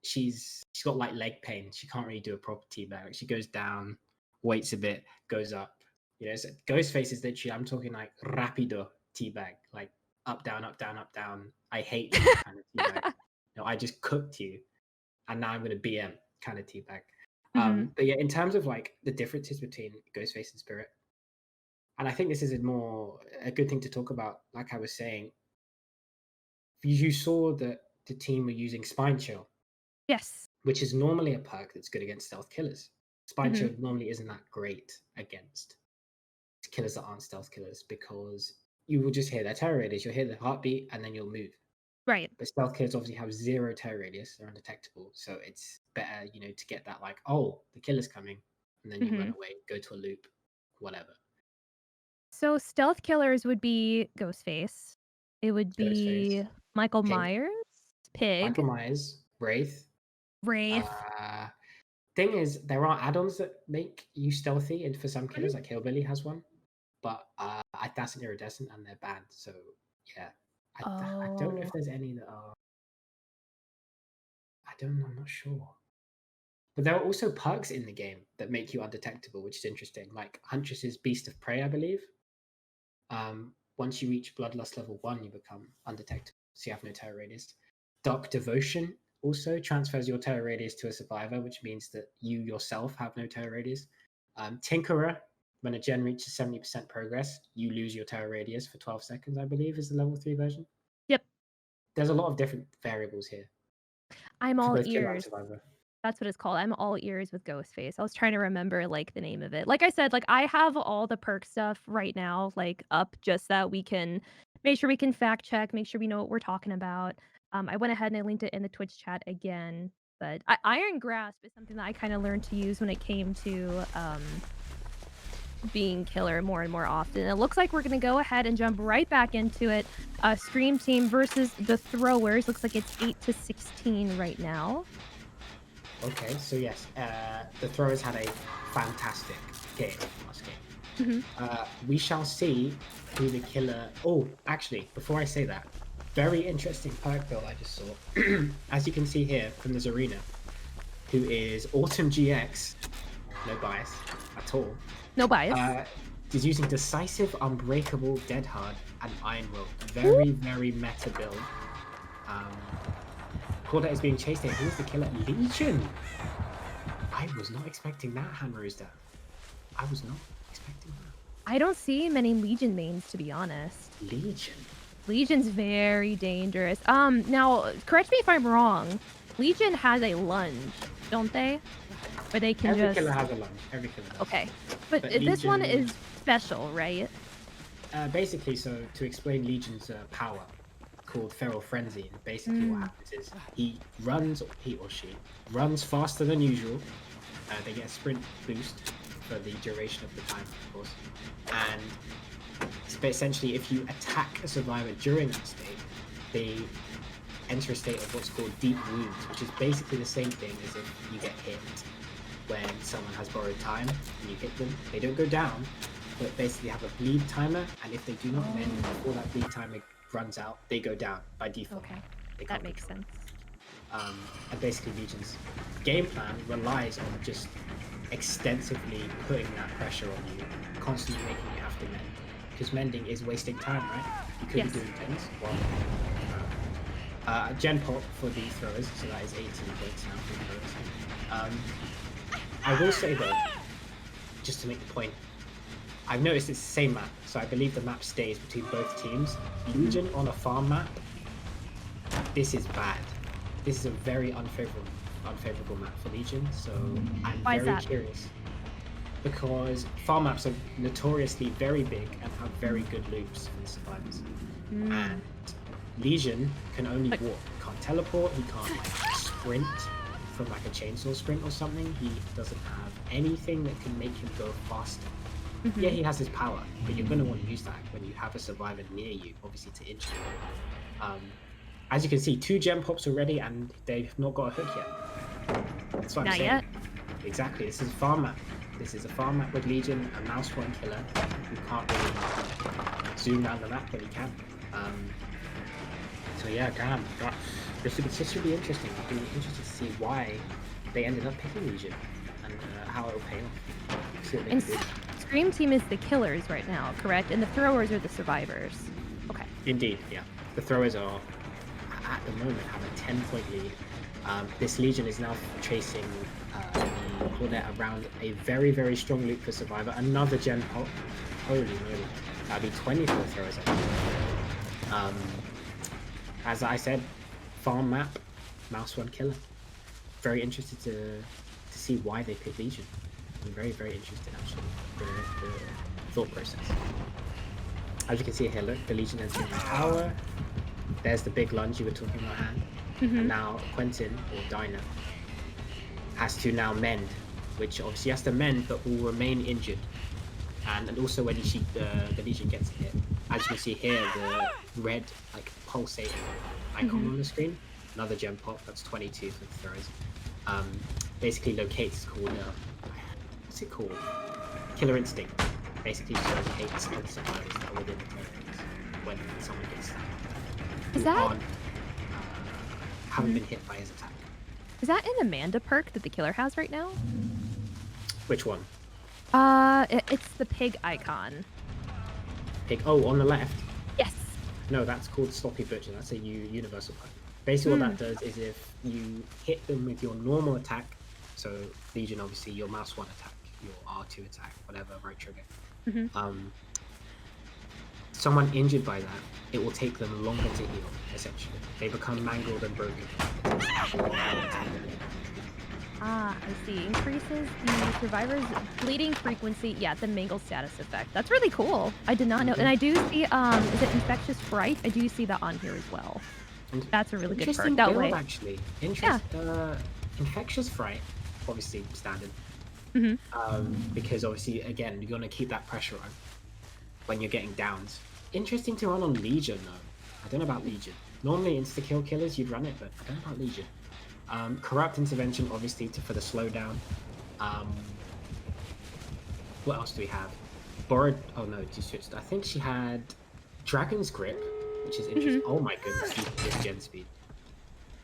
she's got like leg pain. She can't really do a proper teabag. Like, she goes down, waits a bit, goes up. You know, so Ghostface is literally, I'm talking like rapido teabag, like up, down, up, down, up, down. I hate you kind of teabag. No, I just cooked you, and now I'm gonna BM kind of teabag. Mhm. But yeah, in terms of like the differences between Ghostface and Spirit, and I think this is a good thing to talk about. Like I was saying, you saw that the team were using Spine Chill, Yes. which is normally a perk that's good against stealth killers. Spine Mhm. Chill normally isn't that great against killers that aren't stealth killers because you will just hear their terror radius. You'll hear the heartbeat and then you'll move. Right. But stealth killers obviously have 0 terror radius; they're undetectable. So it's better, to get that like, oh, the killer's coming, and then you run Mhm. away, go to a loop, whatever. So stealth killers would be Ghostface. It would be Ghostface, Michael Pig, Myers, Michael Pig, Myers, Wraith. Wraith. Uh, Thing is, there are add-ons that make you stealthy, and for some Mhm. killers, like Hillbilly has one, but that's an iridescent and they're banned. So yeah, I don't know if Oh. there's any that are. I don't know. I'm not sure. But there are also perks in the game that make you undetectable, which is interesting. Like Huntress's Beast of Prey, I believe. Once you reach Bloodlust level 1, you become undetectable, so you have no terror radius. Dark Devotion also transfers your terror radius to a survivor, which means that you yourself have no terror radius. Tinkerer, when a gen reaches 70% progress, you lose your terror radius for 12 seconds, I believe, is the level 3 version. Yep. There's a lot of different variables here I'm for all both killer and ears. survivor. That's what it's called. I'm all ears with Ghostface. I was trying to remember, like, the name of it. Like I said, like, I have all the perk stuff right now, like, up just so that we can make sure we can fact check, make sure we know what we're talking about. I went ahead and I linked it in the Twitch chat again, but Iron Grasp is something that I kinda learned to use when it came to, being killer more and more often. It looks like we're gonna go ahead and jump right back into it. Stream Team versus the Throwers. Looks like it's 8-16 right now. Okay, so yes, the Throwers had a fantastic game last game. Mhm. We shall see who the killer. Oh, actually, before I say that, very interesting perk build I just saw. As you can see here from this arena, who is Autumn GX, no bias at all, No bias. is using Decisive, Unbreakable, Dead Hard, and Iron Will. Very, very meta build. Claudette is being chased here. Who's the killer? Legion! I was not expecting that, Hand Rooster. I was not expecting that. I don't see many Legion mains, to be honest. Legion? Legion's very dangerous. Now, correct me if I'm wrong. Legion has a lunge, don't they? Where they can Every killer has a lunge. Every killer does. Okay. But But this one Legion- is special, right? Basically, so to explain Legion's power, called Feral Frenzy, and basically what happens is he or she runs faster than usual. They get a sprint boost for the duration of the time, of course. And essentially, if you attack a survivor during that state, they enter a state of what's called deep wounds, which is basically the same thing as if you get hit when someone has borrowed time and you hit them. They don't go down, but basically have a bleed timer, and if they do not mend before that bleed timer runs out, they go down by default. Okay. They That can't makes control sense. and basically Legion's game plan relies on just extensively putting that pressure on you, constantly making you have to mend. Because mending is wasting time, right? You could Yes. be doing things. Well, Gen Pop for the Throwers, so that is 18 points now for the Throwers. I will say though, just to make the point, I've noticed it's the same map, so I believe the map stays between both teams. Legion on a farm map, this is bad. This is a very unfavorable map for Legion, so I'm Why is very that? curious. Because farm maps are notoriously very big and have very good loops for the survivors. And Legion can only walk. He can't teleport, he can't like sprint. from like a chainsaw sprint or something. He doesn't have anything that can make him go faster. Yeah, he has his power, but you're going to want to use that when you have a survivor near you, obviously to injure him. As you can see, 2 gem pops already, and they've not got a hook yet. That's what I'm Not saying. yet. Exactly. This is a farm map. This is a farm map with Legion, a mouse one killer who can't really zoom around the map when he can. So yeah, damn. This should be interesting. I'd be interested to see why they ended up picking Legion and how it will pay off. See what they And can do. Scream Team is the killers right now, correct? And the throwers are the survivors. Okay. Indeed, yeah. The throwers are, at the moment, have a 10-point lead. This Legion is now chasing the Cornet around a very, very strong loop for Survivor. Another gen pop. Holy moly. That'd be 20 for the throwers, I think. As I said, farm map, mouse one killer. Very interested to see why they picked Legion. I'm very, very interested, actually, the thought process. As you can see here, look, the Legion entering in power. There's the big lunge you were talking about, Anne. And now Quentin, or Dinah, has to now mend, which obviously has to mend, but will remain injured. And also when the Legion gets hit, as you can see here, the red, like, pulsating icon on the screen. Another gem pop, that's 22 for the throwers. Basically locates called, what's it called? Killer Instinct. Basically just locates the survivors that are within the territories when someone gets stabbed. Is that haven't been hit by his attack. Is that an Amanda perk that the killer has right now? Which one? It's the pig icon. Pig. Oh, on the left. Yes. No, that's called Sloppy Butcher. That's a universal perk. Basically, what that does is if you hit them with your normal attack, so Legion, obviously, your mouse 1 attack, your R2 attack, whatever, right trigger. Someone injured by that, it will take them longer to heal, essentially. They become mangled and broken. Ah, I see. Increases the survivor's bleeding frequency. Yeah, the mangle status effect. That's really cool. I did not know. And I do see, is it Infectious Fright? I do see that on here as well. And that's a really good perk. interesting That build, way. actually. Infectious Fright, obviously standard. Because obviously, again, you're going to keep that pressure on when you're getting downs. Interesting to run on Legion, though. I don't know about Legion. Normally, insta-kill killers, you'd run it, but I don't know about Legion. Corrupt Intervention, obviously, for the slowdown. What else do we have? Borrowed... Oh, no, she switched. I think she had Dragon's Grip, which is interesting. Oh, my goodness, this gen speed.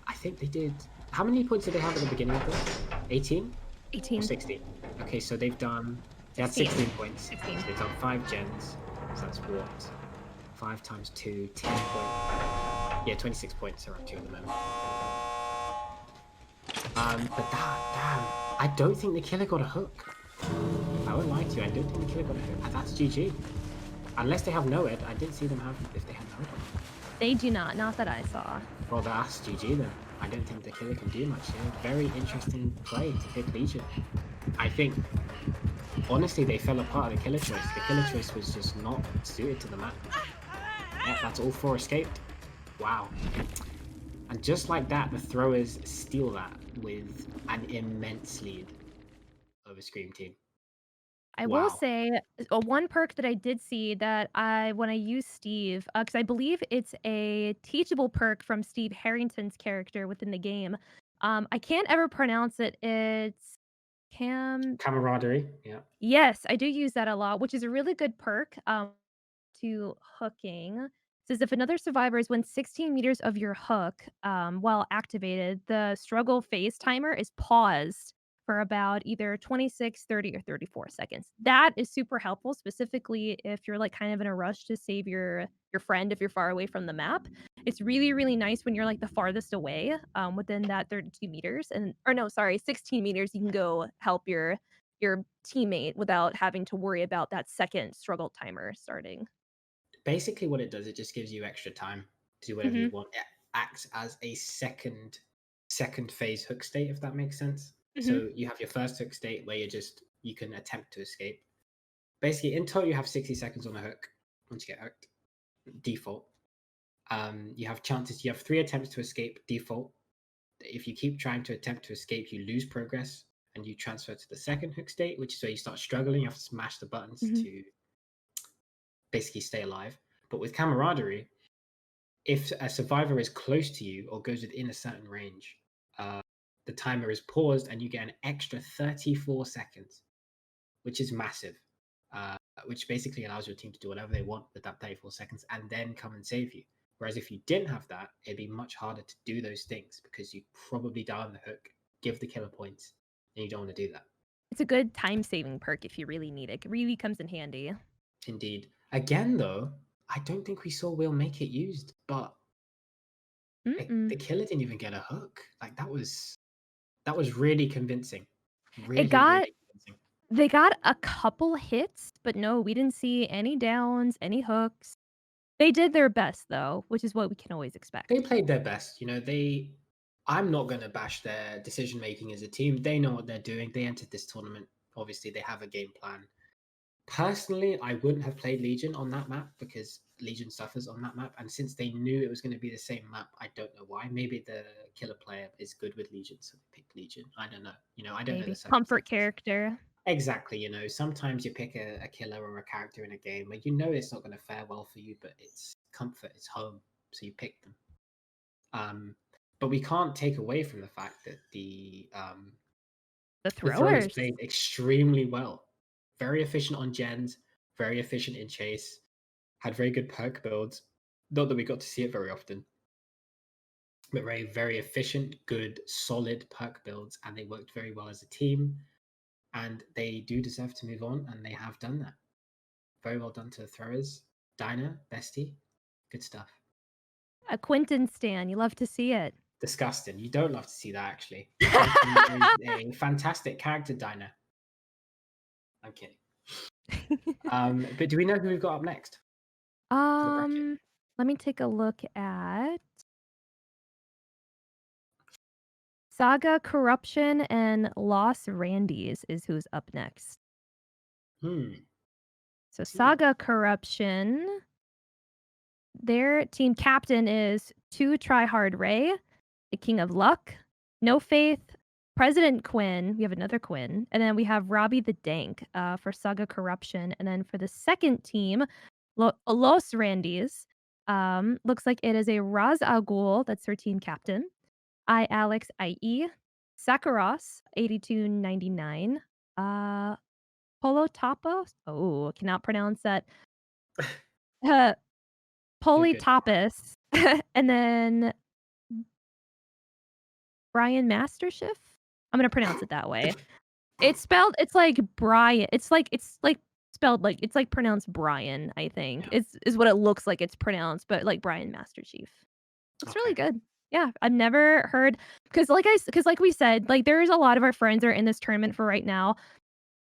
I think they did... How many points did they have at the beginning of this? 18? 18. Or 16. Okay, so they've done... They had 16 points. 16. So they've done 5 gens. So that's what? 5 times 2, 10 points. Yeah, 26 points are up to at the moment. But damn, I don't think the killer got a hook. I won't lie to you, I don't think the killer got a hook. That's GG. Unless they have no ed, I didn't see them have if they had no ed. They do not that I saw. Well, that's GG then. I don't think the killer can do much here. Very interesting play to pick Legion. I think, honestly, they fell apart at the killer choice. The killer choice was just not suited to the map. Yeah, that's all 4 escaped. Wow. And just like that, the throwers steal that with an immense lead over Scream Team. I will say one perk that I did see that when I use Steve, because I believe it's a teachable perk from Steve Harrington's character within the game. I can't ever pronounce it. It's Camaraderie, yeah. Yes, I do use that a lot, which is a really good perk to hooking. It says if another survivor is within 16 meters of your hook while activated, the struggle phase timer is paused for about either 26, 30, or 34 seconds. That is super helpful, specifically if you're like kind of in a rush to save your friend if you're far away from the map. It's really, really nice when you're like the farthest away within that 32 meters. 16 meters, you can go help your teammate without having to worry about that second struggle timer starting. Basically what it does, it just gives you extra time to do whatever you want. It acts as a second phase hook state, if that makes sense. So you have your first hook state where you can attempt to escape. Basically, in total, you have 60 seconds on a hook once you get hooked. Default. You have 3 attempts to escape default. if you keep trying to attempt to escape, you lose progress and you transfer to the second hook state, which is where you start struggling. You have to smash the buttons Mhm. to basically stay alive. But with camaraderie, if a survivor is close to you or goes within a certain range, uh, the timer is paused and you get an extra 34 seconds, which is massive, which basically allows your team to do whatever they want with that 34 seconds and then come and save you. Whereas if you didn't have that, it'd be much harder to do those things because you probably die on the hook, give the killer points, and you don't want to do that. It's a good time-saving perk if you really need it. It really comes in handy. Indeed. Again, though, I don't think we saw Will make it used, but the killer didn't even get a hook. Like that was really convincing. It Really, got really convincing. They got a couple hits, but no, we didn't see any downs, any hooks. They did their best though, which is what we can always expect. They played their best. You know, I'm not going to bash their decision making as a team. They know what they're doing. They entered this tournament. Obviously, they have a game plan. Personally, I wouldn't have played Legion on that map because Legion suffers on that map. And since they knew it was going to be the same map, I don't know why. Maybe the killer player is good with Legion, so they picked Legion. I don't know. You know, I don't know the Maybe. Comfort circumstances. character. Exactly. You know, sometimes you pick a killer or a character in a game where you know it's not going to fare well for you, but it's comfort, it's home. So you pick them. But we can't take away from the fact that The the throwers throwers. played extremely well. Very efficient on gens, very efficient in chase, had very good perk builds. Not that we got to see it very often, but very, very efficient, good, solid perk builds, and they worked very well as a team. And they do deserve to move on, and they have done that. Very well done to the throwers. Dinah, Bestie, good stuff. A Quentin stan. You love to see it. Disgusting. You don't love to see that, actually. Quentin is a fantastic character, Dinah. I'm kidding. But do we know who we've got up next? For the bracket? Let me take a look at Saga Corruption and Los Randys is who's up next. So Saga Corruption, their team captain is 2 Tryhard Ray, the King of Luck, No Faith, President Quinn. We have another Quinn, and then we have Robbie the Dank for Saga Corruption, and then for the second team, Los Randys. Looks like it is a Raz Al Ghul, that's her team captain. I Alex IE, Sakaros 8299, Polo Tapos. Oh, cannot pronounce that. Polytopus, and then Brian Mastershift? I'm gonna pronounce it that way. It's like Brian. It's like spelled like it's like pronounced Brian, I think. Yeah. Is what it looks like it's pronounced, but like Brian Masterchief. It's really Okay. good. Yeah, I've never heard because like we said, like there's a lot of our friends that are in this tournament for right now.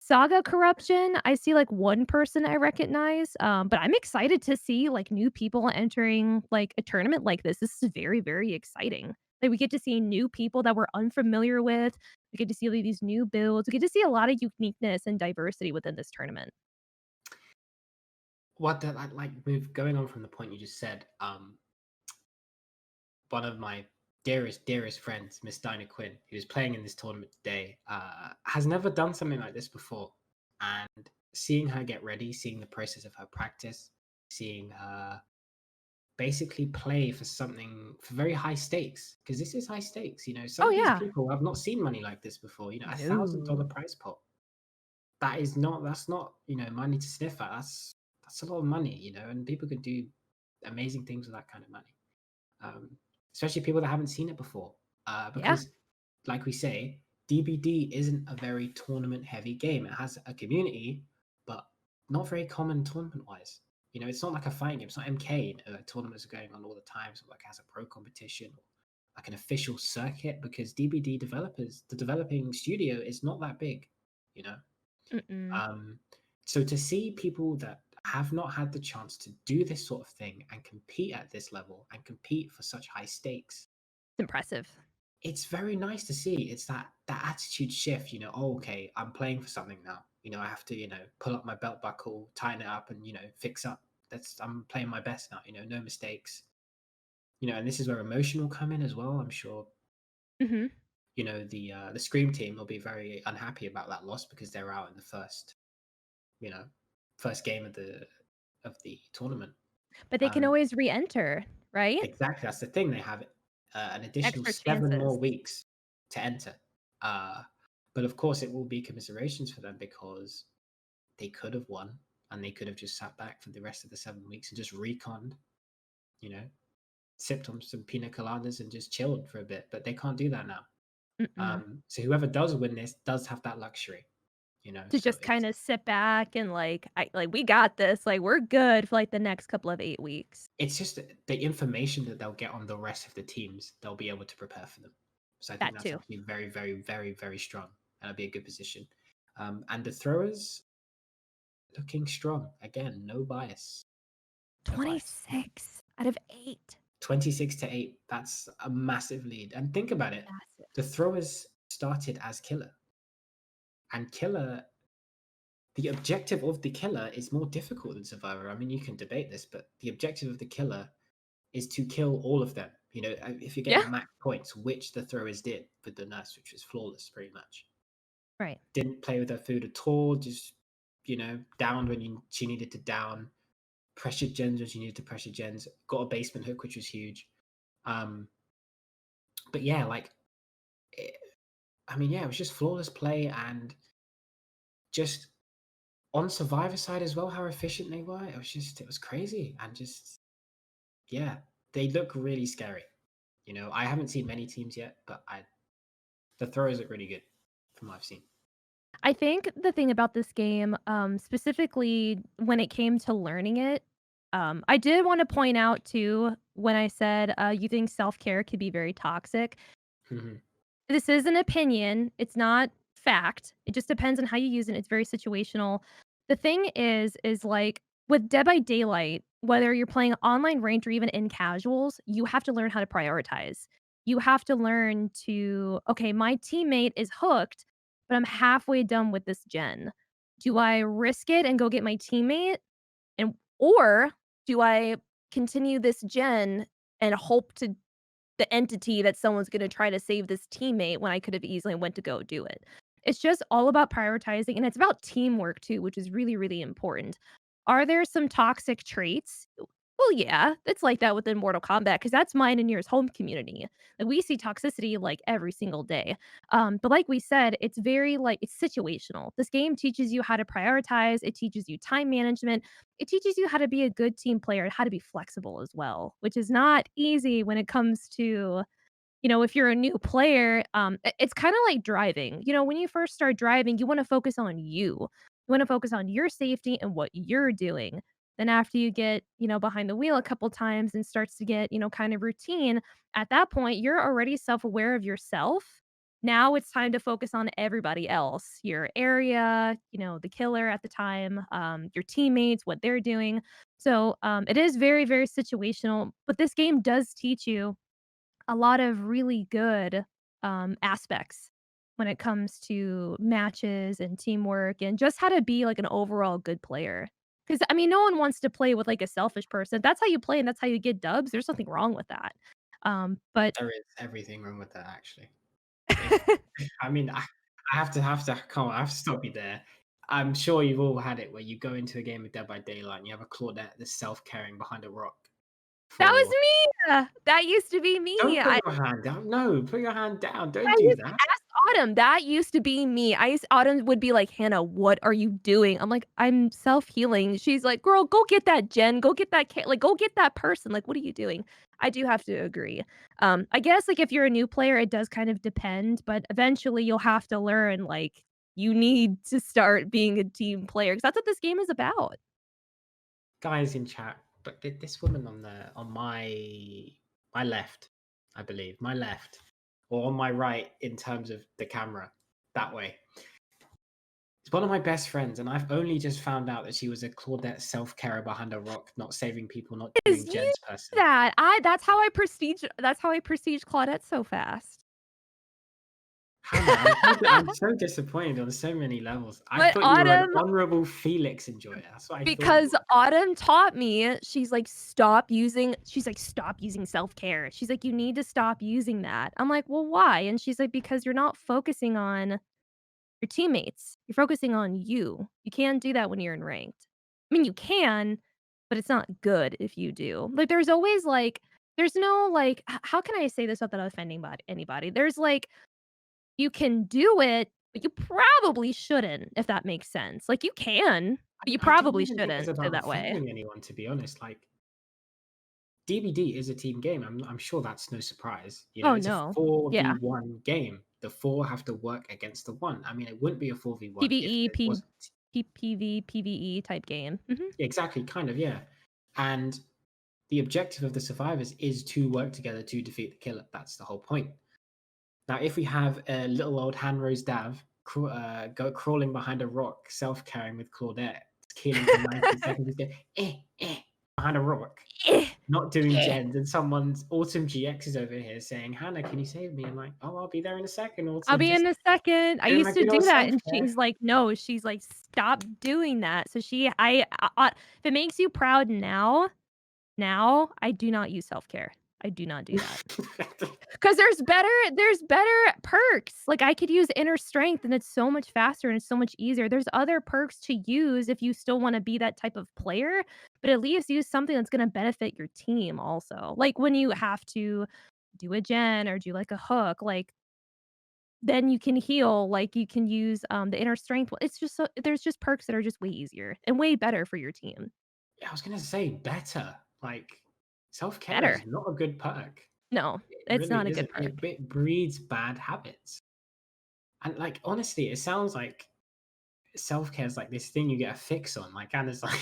Saga Corruption, I see, like, one person I recognize, but I'm excited to see, like, new people entering, like, a tournament like this. This is very, very exciting. Like, we get to see new people that we're unfamiliar with. We get to see, like, these new builds. We get to see a lot of uniqueness and diversity within this tournament. What the, like with going on from the point you just said, one of my dearest friends, Miss Dinah Quinn, who's playing in this tournament today, has never done something like this before. And seeing her get ready, seeing the process of her practice, seeing her basically play for something for very high stakes, because this is high stakes. You know, some Oh, of these yeah. people have not seen money like this before. You know, $1,000 No. prize pot. That's not money to sniff at. That's a lot of money. You know, and people can do amazing things with that kind of money. Um, Especially people that haven't seen it before. Yeah. Because, like we say, DBD isn't a very tournament heavy game. It has a community, but not very common tournament wise. You know, it's not like a fighting game. It's not MK. Tournaments are going on all the time. So like has a pro competition or like an official circuit because DBD developers, the developing studio is not that big. You know, Mm-mm. so to see people that have not had the chance to do this sort of thing and compete at this level and compete for such high stakes, It's impressive. it's very nice to see. It's that attitude shift, you know, oh, okay, I'm playing for something now. You know, I have to, pull up my belt buckle, tighten it up and, fix up. I'm playing my best now, no mistakes. And this is where emotion will come in as well. I'm sure Mhm. The Scream team will be very unhappy about that loss because they're out in the you know, first game of the tournament. But they can Um, always re-enter, right? exactly, that's the thing. They have an additional Extra 7 more chances. weeks to enter. Uh, but of course, it will be commiserations for them because they could have won and they could have just sat back for the rest of the 7 weeks and just reconned, you know, sipped on some pina coladas and just chilled for a bit. But they can't do that now. Mm-mm. So whoever does win this does have that luxury, To So just kinda sit back and, "We got this, like, we're good for, like, the next couple of 8 weeks." it's just the information that they'll get on the rest of the teams. They'll be able to prepare for them. So I think That that's too. actually very, very, very, very strong, and it'll be a good position. And the throwers looking strong again. No bias. No bias. 26 out of 8. 26-8. That's a massive lead. And think about it. Massive. The throwers started as killer, and killer. The objective of the killer is more difficult than survivor. I mean, you can debate this, but the objective of the killer is to kill all of them. If you're Yeah. getting max points, which the throwers did with the nurse, which was flawless, pretty much. Right. Didn't play with her food at all. Just downed when she needed to down. Pressured gens when she needed to pressure gens. Got a basement hook, which was huge. Um, but yeah, it, it was just flawless play and just on survivor side as well. How efficient they were. It was crazy and just yeah, they look really scary. I haven't seen many teams yet, but the throws look really good from what I've seen. I think the thing about this game, specifically when it came to learning it, I did wanna point out too, when I said, you think self-care could be very toxic. Mhm. This is an opinion, it's not fact. It just depends on how you use it, it's very situational. The thing is, like, with Dead by Daylight, whether you're playing online ranked or even in casuals, you have to learn how to prioritize. You have to learn to, "Okay, my teammate is hooked, but I'm halfway done with this gen. Do I risk it and go get my teammate? Or do I continue this gen and hope to the entity that someone's gonna try to save this teammate when I could have easily went to go do it?" It's just all about prioritizing, and it's about teamwork too, which is really, really important. Are there some toxic traits? Well, yeah, it's like that within Mortal Kombat because that's mine and yours home community. Like, we see toxicity, like, every single day. But like we said, it's very, it's situational. This game teaches you how to prioritize, it teaches you time management, it teaches you how to be a good team player, how to be flexible as well, which is not easy when it comes to, if you're a new player. It's kind of like driving. When you first start driving, you want to focus on you. You want to focus on your safety and what you're doing. Then after you get, behind the wheel a couple times and starts to get, kind of routine, at that point you're already self-aware of yourself. Now it's time to focus on everybody else, your area, the killer at the time, your teammates, what they're doing. So it is very, very situational, but this game does teach you a lot of really good, aspects when it comes to matches and teamwork and just how to be, like, an overall good player. Because I mean, no one wants to play with, like, a selfish person. That's how you play and that's how you get dubs, there's nothing wrong with that. But There is everything wrong with that, actually. If I mean, I have to come on, I have to stop you there. I'm sure you've all had it where you go into a game of Dead by Daylight and you have a Claudette that's self-carrying behind a rock that was for me! That used to be me. don't put your hand down. No, put your hand down. Don't I do used that. ask Autumn, that used to be me. Autumn would be like, "Hannah, what are you doing?" I'm like, "I'm self-healing." She's like, "Girl, go get that gen, go get that go get that person, like, what are you doing?" I do have to agree. I guess, like, if you're a new player, it does kind of depend, but eventually you'll have to learn, like, you need to start being a team player because that's what this game is about. Guys in chat, but this woman on my left, I believe, my left, or on my right in terms of the camera, that way. It's one of my best friends, and I've only just found out that she was a Claudette self-carer behind a rock, not saving people, not Is doing you gens person. that. I That's how I prestige Claudette so fast. Hannah, I'm so disappointed on so many levels. I But thought you were an Autumn honorable Felix enjoyer. That's what I thought you because were. Autumn taught me, she's like, "Stop using self-care." She's like, "You need to stop using that." I'm like, "Well, why?" And she's like, "Because you're not focusing on your teammates. You're focusing on you. You can't do that when you're in ranked." I mean, you can, but it's not good if you do. Like, there's always, like there's no, like how can I say this without offending anybody? There's, like you can do it, but you probably shouldn't, if that makes sense. Like, you can, but you I don't probably even think it's shouldn't say about that way. offending anyone, to be honest. Like DBD is a team game. I'm sure that's no surprise. You know, Oh, it's a no. Yeah. 4v1 game. The four have to work against the one. I mean, it wouldn't be a 4v1 if PvE, there wasn't. PvE type game. Mhm. Exactly, kind of, yeah. And the objective of the survivors is to work together to defeat the killer. That's the whole point. Now, if we have a little old Hanrose Dav go crawling behind a rock, self-carrying with Claudette, healing for 90 seconds, he's going, behind a rock, Eh, not doing eh. gens, and someone's Autumn GX is over here saying, Hannah, can you save me? I'm like, oh, I'll be there in a second, I'll Autumn. be in Just a second. I doing my used to good do old that, and self-care. she's like, "No." She's like, "Stop doing that." So if it makes you proud now, I do not use self-care. I do not do that. 'Cause there's better perks. Like, I could use inner strength, and it's so much faster, and it's so much easier. There's other perks to use if you still wanna be that type of player, but at least use something that's gonna benefit your team also. Like, when you have to do a gen or do, like, a hook, like, then you can heal, like, you can use, the inner strength it's just there's just perks that are just way easier and way better for your team. Yeah, I was gonna say better. Like self-care Better. is not a good perk. No, It it's not really a good isn't. perk. It breeds bad habits. And like honestly, it sounds like self-care is like this thing you get a fix on. Like Anna's like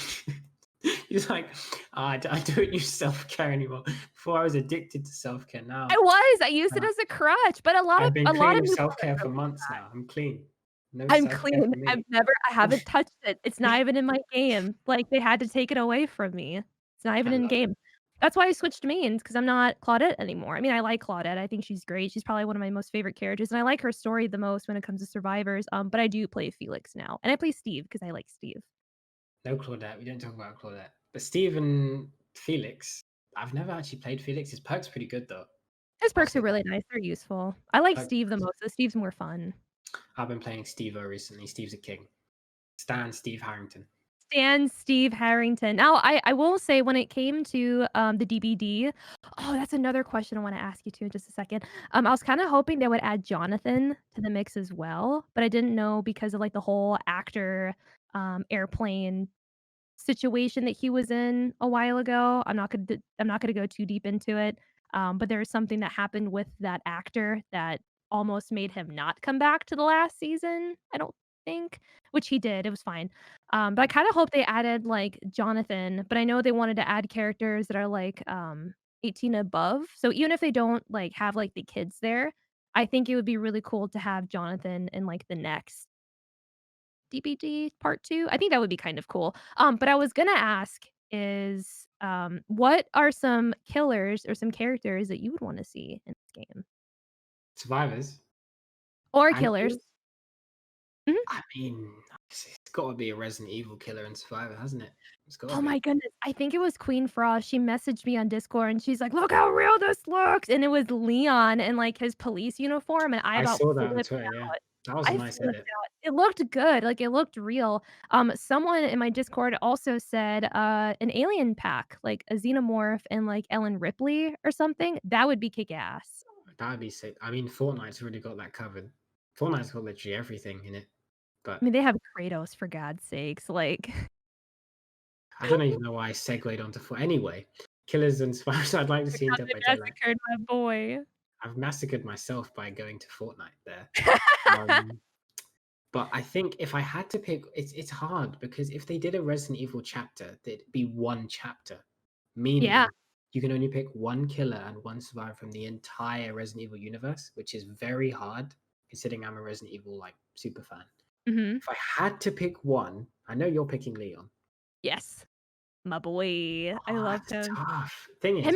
he's like, I don't use self-care anymore. Before I was addicted to self-care. Now I used it uh, as a crutch, but a lot I've of been a lot clean of of new players self-care are for like months now. I'm clean. No I'm self-care clean. for me. I haven't touched it. It's not even in my game. Like, they had to take it away from me. It's not I even in love it. game. That's why I switched mains because 'cause I'm not Claudette anymore. I mean, I like Claudette. I think she's great. She's probably one of my most favorite characters, and I like her story the most when it comes to survivors, but I do play Felix now, and I play Steve because I like Steve. No Claudette. We don't talk about Claudette. But Steve and Felix, I've never actually played Felix. His perk's pretty good though. His I'll perks say are that. really nice. They're useful. I like Perk's Steve the nice. most, so Steve's more fun. I've been playing Steve-O recently. Steve's a king. Stan Steve Harrington. Stan Steve Harrington. Now, I will say when it came to, the DBD that's another question I wanna ask you too in just a second. I was kinda hoping they would add Jonathan to the mix as well, but I didn't know because of, like, the whole actor, airplane situation that he was in a while ago. I'm not gonna go too deep into it, but there was something that happened with that actor that almost made him not come back to the last season, I don't think, which he did, it was fine. But I kinda hope they added, like, Jonathan, but I know they wanted to add characters that are, like, 18 above, so even if they don't, like, have, like, the kids there, I think it would be really cool to have Jonathan in, like, the next DBD part 2? I think that would be kind of cool. But I was gonna ask is, what are some killers or some characters that you would wanna see in this game? Survivors. Or And killers. Mhm. I mean, it's got to be a Resident Evil killer and Survivor, hasn't it? It's got to Oh my be. goodness, I think it was Queen Frost, she messaged me on Discord and she's like, "Look how real this looks," and it was Leon in, like, his police uniform, and I I about saw that on flipped Twitter. Yeah, out. that was a I nice flipped edit. out. It looked good, like, it looked real. Someone in my Discord also said, an alien pack, like a xenomorph and, like, Ellen Ripley or something, that would be kick-ass. That'd be sick. I mean, Fortnite's already got that covered. Fortnite's got literally everything in it. I But mean, they have Kratos for God's sakes, like I don't even know why I segued onto Fort. Anyway, killers and survivors. I'd like to see in how Dead they by Daylight. massacred my boy. I've massacred myself by going to Fortnite there. Um, But I think if I had to pick, it's hard because if they did a Resident Evil chapter, there'd be one chapter, Yeah, meaning you can only pick one killer and one survivor from the entire Resident Evil universe, which is very hard considering I'm a Resident Evil like super fan. mhm, If I had to pick one, I know you're picking Leon. yes, my boy, I Oh, love that's him. tough. Thing is, like,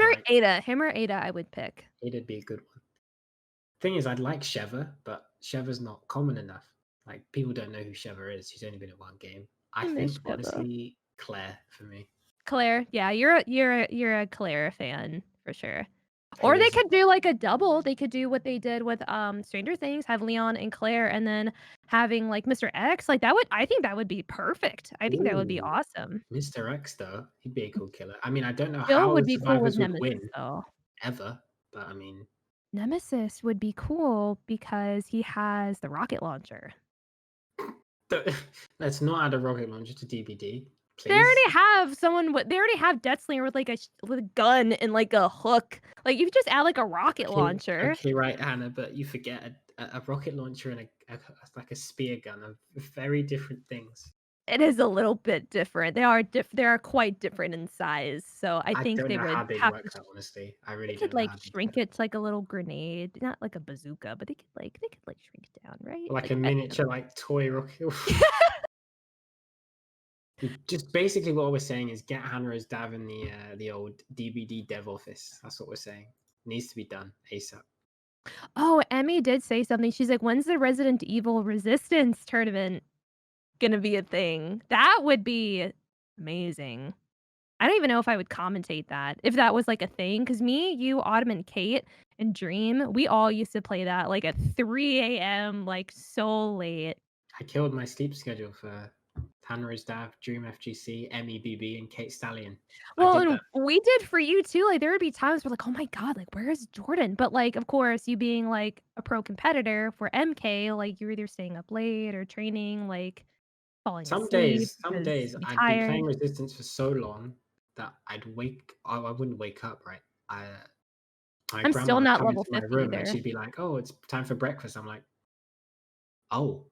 Him or Ada, I would pick. it'd be a good one. Thing is, I'd like Sheva, but Sheva's not common enough. Like people don't know who Sheva is. She's only been in one game. I I miss think Shiva. honestly, Claire for me. Claire, yeah, you're a Claire fan for sure. Or they is- could do like a double. They could do what they did with Stranger Things, have Leon and Claire, and then having like Mr. X. Like I think that would be perfect. I think that would be Ooh, awesome. Mr. X though, he'd be a cool killer. I mean, I don't know Bill how would the be cool with survivors would Nemesis win though. ever, but I mean, Nemesis would be cool because he has the rocket launcher. let's not add a rocket launcher to DBD, They please. already have someone with. They already have Death Slinger with like with a gun and like a hook. Like you just add like a rocket launcher. Okay, right, Hannah, but you forget a rocket launcher and like a spear gun are very different things. It is a little bit different. They are quite different in size. So I think don't they know would how they'd have work to. that, honestly. I They really could don't know like how they'd shrink it to like a little grenade, not like a bazooka, but they could like shrink it down, right? like a miniature like toy rocket. Just basically what we're saying is get Hanro's Dav in the old DBD dev office. That's what we're saying. Needs to be done ASAP. Oh, Emmy did say something. She's like, "When's the Resident Evil Resistance tournament gonna be a thing?" That would be amazing. I don't even know if I would commentate that, if that was, like, a thing. Cause me, you, Autumn, and Kate, and Dream, we all used to play that, like, at 3 AM, like, so late. I killed my sleep schedule for Hanro's Dav, Dream FGC, MEBB, and Kate Stallion. Well, I did and that. we did for you too, like, there would be times where, like, "Oh my god, like, where is Jordan?" But, like, of course, you being, like, a pro competitor for MK, like, you're either staying up late or training, like, falling Some asleep some because days you'd be I'd be tired. playing Resistance for so long that I wouldn't wake up, right? My I'm grandma still would not come level into my 50 room and either. she'd be like, "Oh, it's time for breakfast." I'm like, "Oh,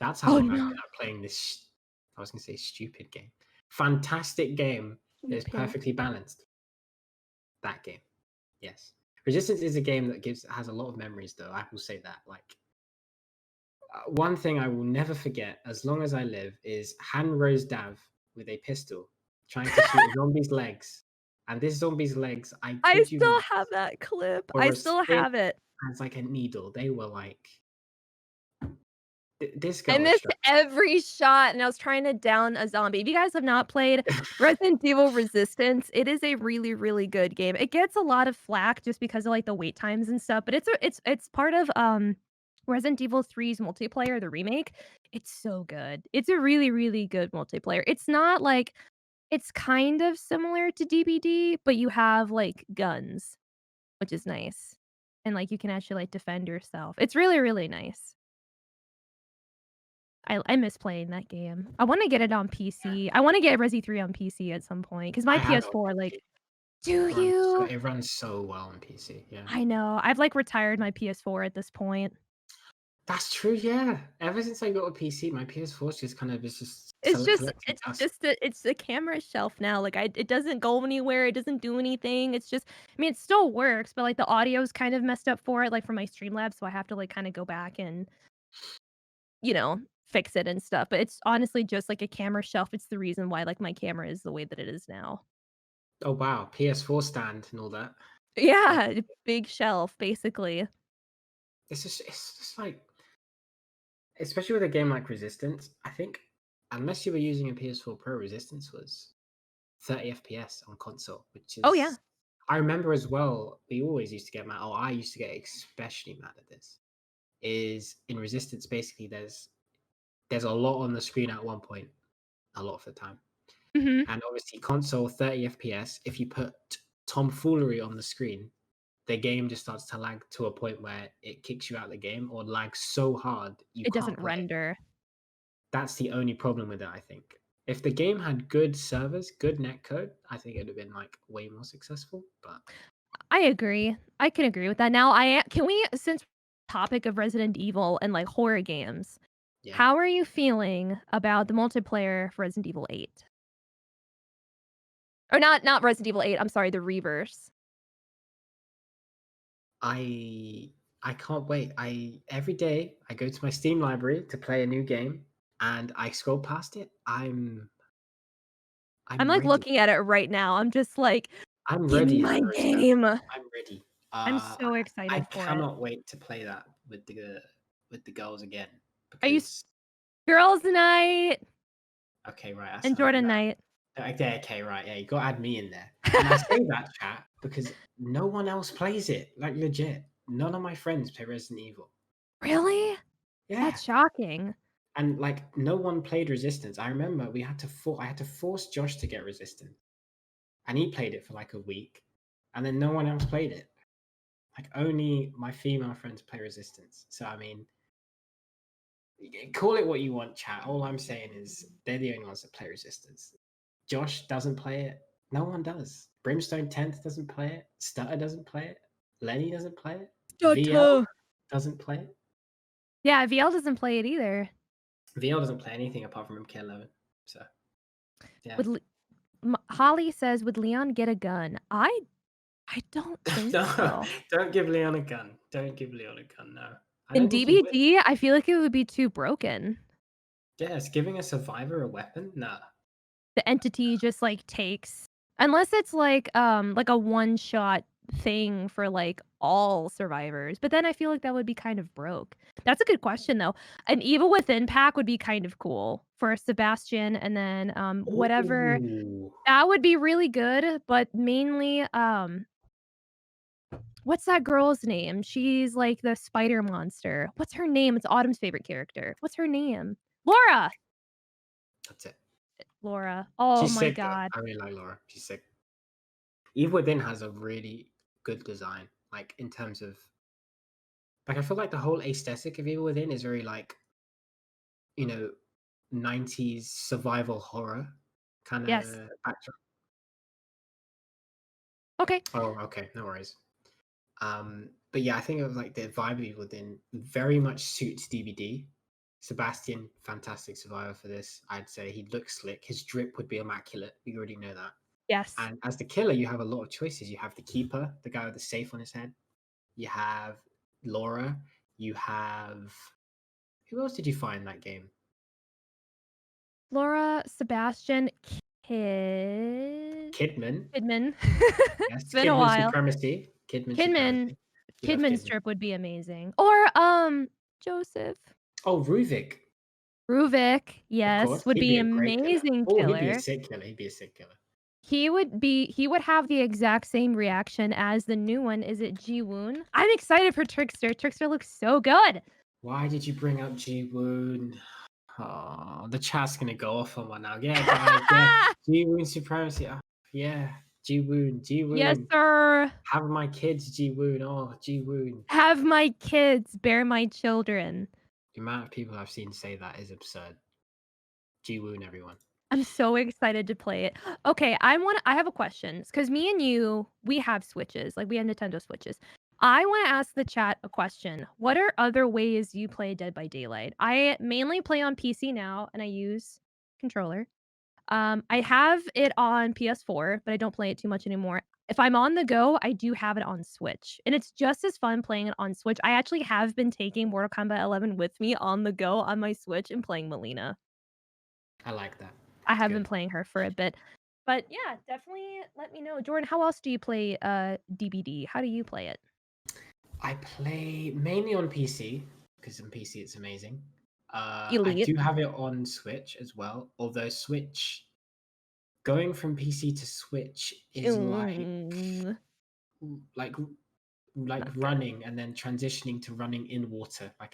that's how Oh, long I've no. been up playing this." I was gonna say stupid game. Fantastic game. It's Stupid. perfectly balanced. That game, yes. Resistance is a game that has a lot of memories, though. I will say that. Like one thing I will never forget, as long as I live, is Han Rose Dav with a pistol trying to shoot a zombie's legs, and this zombie's legs, I I kid you still not, have that clip. I were as still thin have it. as like a needle. They were like, this I girl is missed struck. every shot, and I was trying to down a zombie. If you guys have not played Resident Evil Resistance, it is a really, really good game. It gets a lot of flack just because of, like, the wait times and stuff, but it's part of, Resident Evil 3's multiplayer, the remake. It's so good. It's a really, really good multiplayer. It's not like it's kind of similar to DBD, but you have, like, guns, which is nice, and, like, you can actually, like, defend yourself. It's really, really nice. I miss playing that game. I wanna get it on PC. I wanna get Resi 3 on PC at some point because I my have it on PS4, PC. like. Do you? It runs so well on PC. Yeah, I know. I've, like, retired my PS4 at this point. that's true. Yeah, ever since I got a PC, my PS4 just kind of is just collecting dust. It's a camera shelf now, like, it doesn't go anywhere, it doesn't do anything, it's just I mean, it still works, but, like, the audio's kind of messed up for it, like, for my Streamlabs, so I have to, like, kinda go back and, fix it and stuff, but it's honestly just, like, a camera shelf. It's the reason why, like, my camera is the way that it is now. Oh wow, PS4 stand and all that. Like Yeah, big shelf, basically. it's just like, especially with a game like Resistance, I think unless you were using a PS4 Pro, Resistance was 30 FPS on console, which Oh, yeah. is I remember as well, we always used to get mad, I used to get especially mad at this, is in Resistance basically there's a lot on the screen at one point, a lot of the time. Mhm. And obviously console 30 FPS, if you put tomfoolery on the screen, the game just starts to lag to a point where it kicks you out of the game or lags so hard you It can't doesn't play it. render. That's the only problem with it, I think. If the game had good servers, good netcode, I think it would have been like way more successful. But I agree. I can agree with that. Now, can we since topic of Resident Evil and, like, horror games, yeah, how are you feeling about the multiplayer for Resident Evil 8? Or not Resident Evil 8, I'm sorry, the Reverse. I I can't wait. Every day I go to my Steam library to play a new game, and I scroll past it. I'm, I'm like, ready. looking at it right now. I'm just like, I'm "Give me ready, my Hannah Stuff. game." I'm ready. I'm Uh, so I excited for it. cannot wait to play that with the with the girls again Are you because girls' night okay, right, and that, Jordan night? okay, okay, right, yeah, you got to add me in there. And I say that chat because no one else plays it. Like legit, none of my friends play Resident Evil. Really? Yeah, That's shocking. and like no one played Resistance. I remember I had to force Josh to get Resistance, and he played it for like a week, and then no one else played it. Like only my female friends play Resistance. So I mean, call it what you want, chat. All I'm saying is they're the only ones that play Resistance. Josh doesn't play it. No one does. Brimstone 10th doesn't play it. Stutter doesn't play it. Lenny doesn't play it. VL Stutter. doesn't play it. Yeah, VL doesn't play it either. VL doesn't play anything apart from MK11. So yeah. With Holly says, "Would Leon get a gun?" I don't think No, so. don't give Leon a gun. Don't give Leon a gun. No, I In don't think he would. DBD, I feel like it would be too broken. Yes, giving a survivor a weapon? Nah. The entity just like takes, unless it's like a one shot thing for like all survivors. But then I feel like that would be kind of broke. That's a good question though. An Evil Within pack would be kind of cool for Sebastian, and then whatever, Ooh. that would be really good. But mainly what's that girl's name? She's like the spider monster. What's her name? It's Autumn's favorite character. What's her name? Laura. That's it. Laura. Oh She's my sick though. god. I really like Laura. She's sick. Evil Within has a really good design, like in terms of like I feel like the whole aesthetic of Evil Within is very like, you know, 90s survival horror kind Yes. of backdrop. Okay. Oh, okay, no worries. But yeah, I think of like the vibe of Evil Within very much suits DBD. Sebastian, fantastic survivor for this. I'd say he looks slick. His drip would be immaculate. We already know that. Yes. And as the killer, you have a lot of choices. You have the keeper, the guy with the safe on his head. You have Laura. You have who else did you find in that game? Laura, Sebastian, Kid Kidman. Kidman. Yes, It's been a Kidman while. supremacy. Kidman Kidman supremacy. We love Kidman's Kidman. strip would be amazing. Or, Joseph. Oh, Ruvik. Ruvik, Of course, yes, would he'd be be a great killer. amazing Oh, he'd be a killer. sick killer. He'd be a sick killer. He would have the exact same reaction as the new one. Is it Ji-woon? I'm excited for Trickster. Trickster looks so good. Why did you bring up Ji-woon? Oh, the chat's gonna go off on one now. Yeah, guys, yeah. Ji-woon supremacy. Oh, yeah, Ji-woon, Yes, Ji-woon. sir. Have my kids, Ji-woon. Oh, Ji-woon. Have my kids bear my children. The amount of people I've seen say that is absurd. Ji-woon, everyone. I'm so excited to play it. Okay, I have a question because me and you, we have Switches, like we have Nintendo Switches. I want to ask the chat a question. What are other ways you play Dead by Daylight? I mainly play on PC now and I use controller. I have it on PS4, but I don't play it too much anymore. If I'm on the go, I do have it on Switch, and it's just as fun playing it on Switch. I actually have been taking Mortal Kombat 11 with me on the go on my Switch and playing Melina. I like that. I It's have been good. playing her for a bit. But yeah, definitely let me know. Jordan, how else do you play DBD? How do you play it? I play mainly on PC because on PC it's amazing. I Elite. do have it on Switch as well, although Switch going from PC to Switch is Mm, like not good. running and then transitioning to running in water. Like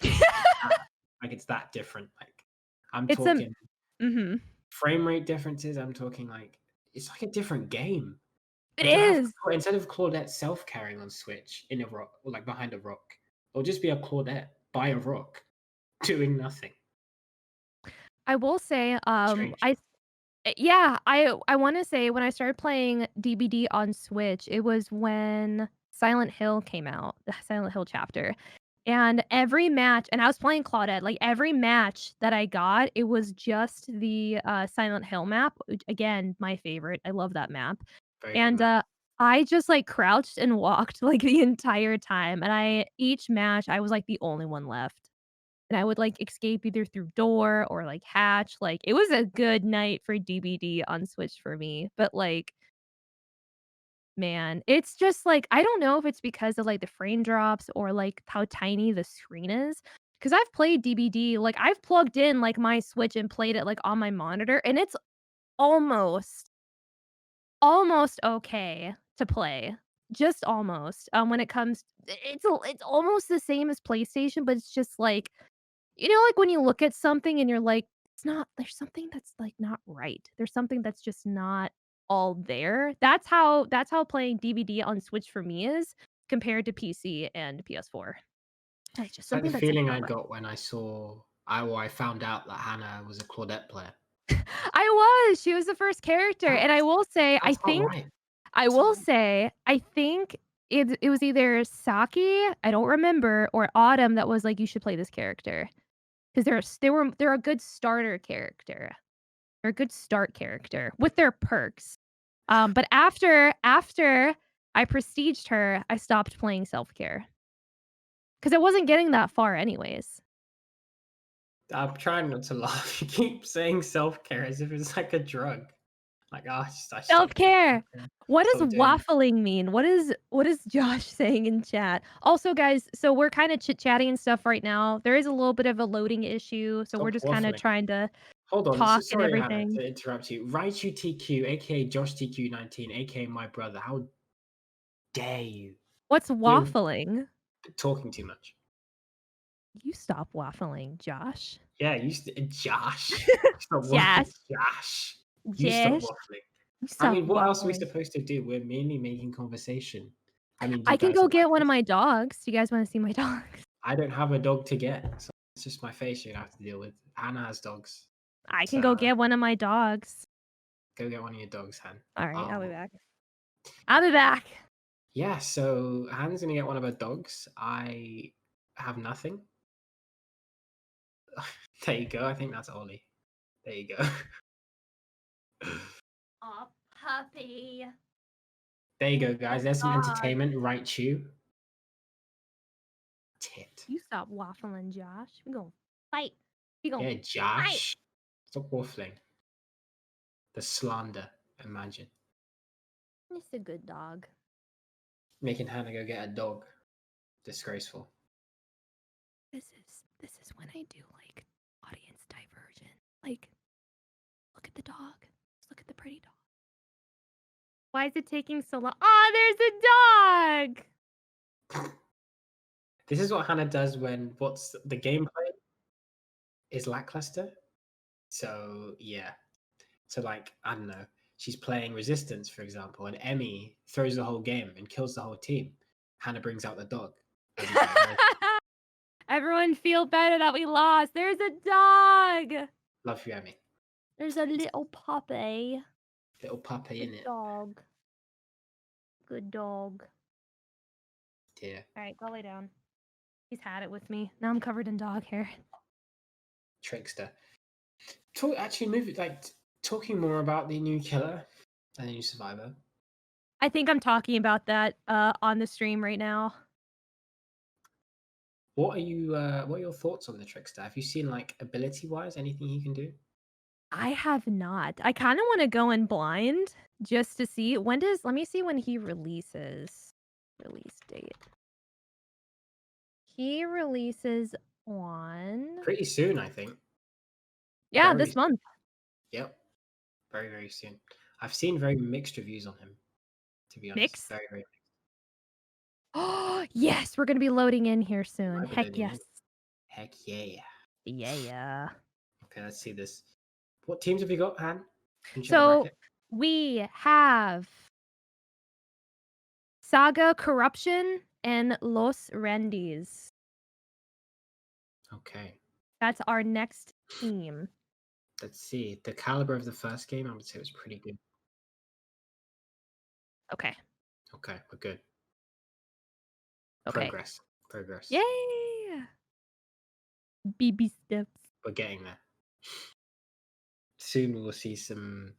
it's that different. Like I'm It's a talking mhm. frame rate differences. I'm talking like it's like a different game. It Like you'll have is. instead of Claudette self carrying on Switch in a rock or like behind a rock, it'll just be a Claudette by a rock doing nothing. I will say, Strange. yeah, I wanna say when I started playing DBD on Switch, it was when Silent Hill came out, the Silent Hill chapter, and every match, and I was playing Claudette, like, every match that I got, it was just the, Silent Hill map, which again, my favorite, I love that map, Very good and, map. I just, like, crouched and walked, like, the entire time, and each match, I was, like, the only one left. And I would, like, escape either through door or, like, hatch, like, it was a good night for DBD on Switch for me, but, like, man, it's just, like I don't know if it's because of, like, the frame drops or, like, how tiny the screen is, because I've played DBD, like, I've plugged in, like, my Switch and played it, like, on my monitor, and it's almost, almost okay to play. Just almost, when it comes it's almost the same as PlayStation, but it's just, like, like, when you look at something and you're like, "It's not there's something that's, like, not right. There's something that's just not all there." That's how playing DBD on Switch for me is compared to PC and PS4. It's just It's like the something that's, like, feeling not I right. got when I found out that Hannah was a Claudette player. She was the first character, and That's that's not right. I That's not will right. say, I think it was either Saki, I don't remember, or Autumn that was like, "You should play this character," 'cause they're a good starter character. They're a good start character with their perks. But after I prestiged her, I stopped playing Self-Care because I wasn't getting that far anyways. I'm trying not to laugh. You keep saying self-care as if it's like a drug. Like, oh, I stopped doing Self-care. self-care. What does Stop doing it. waffling mean? What is Josh saying in chat? Also, guys, so we're kinda chit-chatting and stuff right now. There is a little bit of a loading issue, so we're Stop just kinda waffling. trying to Hold on. So talk and sorry, Hannah, everything. to interrupt you. Raichu TQ, aka Josh TQ19, aka my brother. How dare you? What's You're waffling? talking too much. You stop waffling, Josh. Yeah, Josh. Stop Josh. waffling, Josh. You stop Josh. waffling. You I stop mean, what else are we waffling. supposed to do? We're merely making conversation. I mean, do I you can guys go not like get one of this? my dogs. Do you guys wanna see my dogs? I don't have a dog to get, so it's just my face you're gonna have to deal with. Hannah has dogs, I can go so get one of my dogs. go get one of your dogs, Han. Alright, I'll be Um, back. I'll be back. yeah, so Hannah's gonna get one of her dogs. I have nothing. There you go. I think that's Ollie. There you go. Aw, puppy. There you go, guys. Little There's some dog. entertainment. Right, you tit. You stop waffling, Josh. We gonna fight. We gonna Yeah, fight. Josh. Stop waffling. The slander. Imagine It's a good dog. making Hannah go get a dog. Disgraceful. This is when I do like audience diversion. Like, look at the dog. Just look at the pretty dog. Why is it taking so long? Oh, there's a dog. This is what Hannah does when what's the gameplay is lackluster. So yeah. So like I don't know, she's playing Resistance, for example, and Emmy throws the whole game and kills the whole team. Hannah brings out the dog as a diversion. Everyone feel better that we lost. There's a dog. Love you, Emmy. There's a little puppy. Little puppy in Good it. dog. Good dog. Dear. All right, go lay down. He's had it with me. Now I'm covered in dog hair. Trickster. Talking more about the new killer and the new survivor. I think I'm talking about that on the stream right now. What are your thoughts on the trickster? Have you seen like ability wise anything he can do? I have not. I kind of want to go in blind just to see let me see when he releases. Release date. He releases on Pretty soon, I think. yeah, Very this month. Yep. Very, very soon. I've seen very mixed reviews on him, to be honest. Mix. Very, very Oh, yes, we're going to be loading in here soon. might be Heck loading yes. in. Heck yeah. Yeah. Okay, let's see this. What teams have you got, Han? Can you check the So bracket? we have Saga Corruption and Los Rendis. Okay. That's our next team. Let's see. The caliber of the first game, I would say, was pretty good. Okay. Okay, we're good. Okay. Progress. Yay! BB steps. We're getting there. Soon we will see some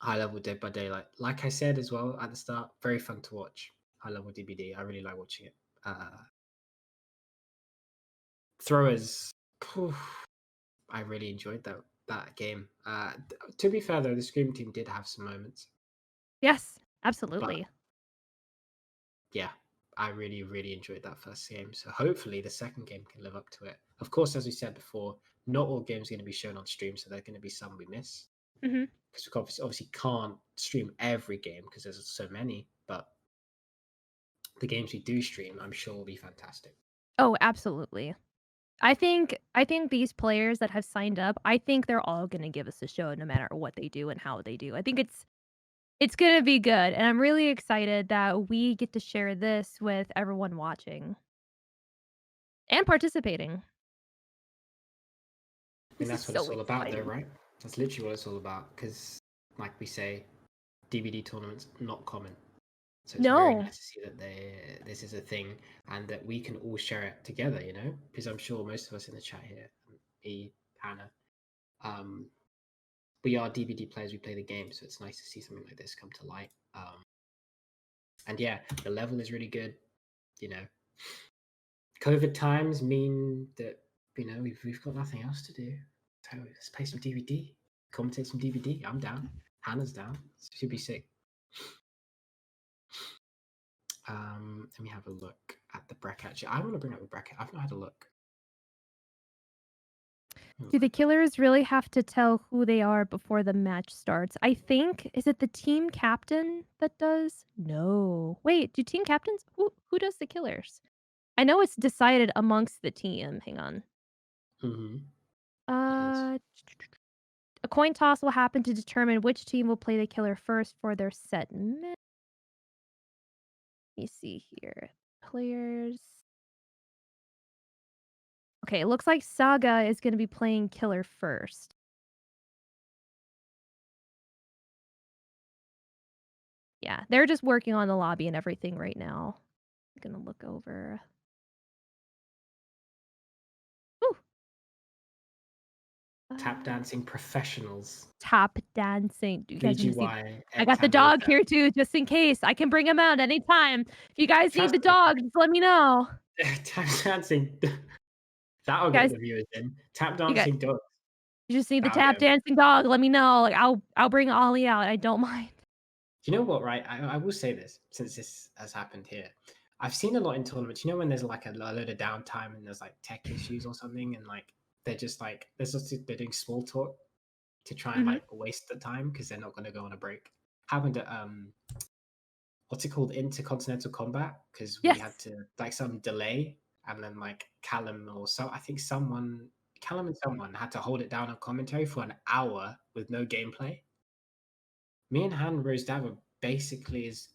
high level Dead by Daylight. Like I said as well at the start, very fun to watch. High level DBD. I really like watching it. Throwers. Phew, I really enjoyed that game. To be fair though, the Scream team did have some moments. Yes, absolutely. Yeah, I really, really enjoyed that first game. So hopefully the second game can live up to it. Of course, as we said before, not all games are going to be shown on stream, so there are going to be some we miss. Hmm. Because we obviously can't stream every game because there's so many, but the games we do stream, I'm sure will be fantastic. Oh, absolutely. I think these players that have signed up, I think they're all gonna give us a show no matter what they do and how they do. I think it's gonna be good, and I'm really excited that we get to share this with everyone watching and participating. I think This is that's what it's so all about, though, exciting. right? That's literally what it's all about. Because, like we say, DBD tournaments not common, so it's very No. nice to see that this is a thing and that we can all share it together. You know, because I'm sure most of us in the chat here, me, Hannah, um, we are DBD players. We play the game, so it's nice to see something like this come to light. And yeah, the level is really good. You know, COVID times mean that we've got nothing else to do. So let's play some DVD, commentate some DVD. I'm down. Hannah's down. Should be sick. Let me have a look at the bracket. Actually, I want to bring up the bracket. I've not had a look. Do the killers really have to tell who they are before the match starts? I think is it the team captain that does? No. Wait, do team captains who does the killers? I know it's decided amongst the team. Hang on. Mm-hmm. It is. Uh A coin toss will happen to determine which team will play the killer first for their set Let me see here. Players. Okay, it looks like Saga is going to be playing killer first. Yeah, they're just working on the lobby and everything right now. I'm going to look over. Ooh, Tap uh, dancing professionals. tap dancing. You guys need to see. VGY I got the Ectan dog Rosette. here too, just in case. I can bring him out anytime. If you guys need Trust the me. dog, just let me know. Tap dancing. That'll You get guys, the viewers in. Tap you got dancing dogs. you just need the That'll get tap 'em. dancing dog. Let me know. Like I'll bring Ollie out. I don't mind. You know what, right? I will say this since this has happened here. I've seen a lot in tournaments. You know when there's like a load of downtime and there's like tech issues or something, and like they're just like they're doing small talk to try and Mhm. like waste the time because they're not going to go on a break. Happened at what's it called, intercontinental combat, because we had Yes. to like some delay, and then like Callum or so I think someone Callum and someone had to hold it down on commentary for an hour with no gameplay. Me and Han Rose Dava basically as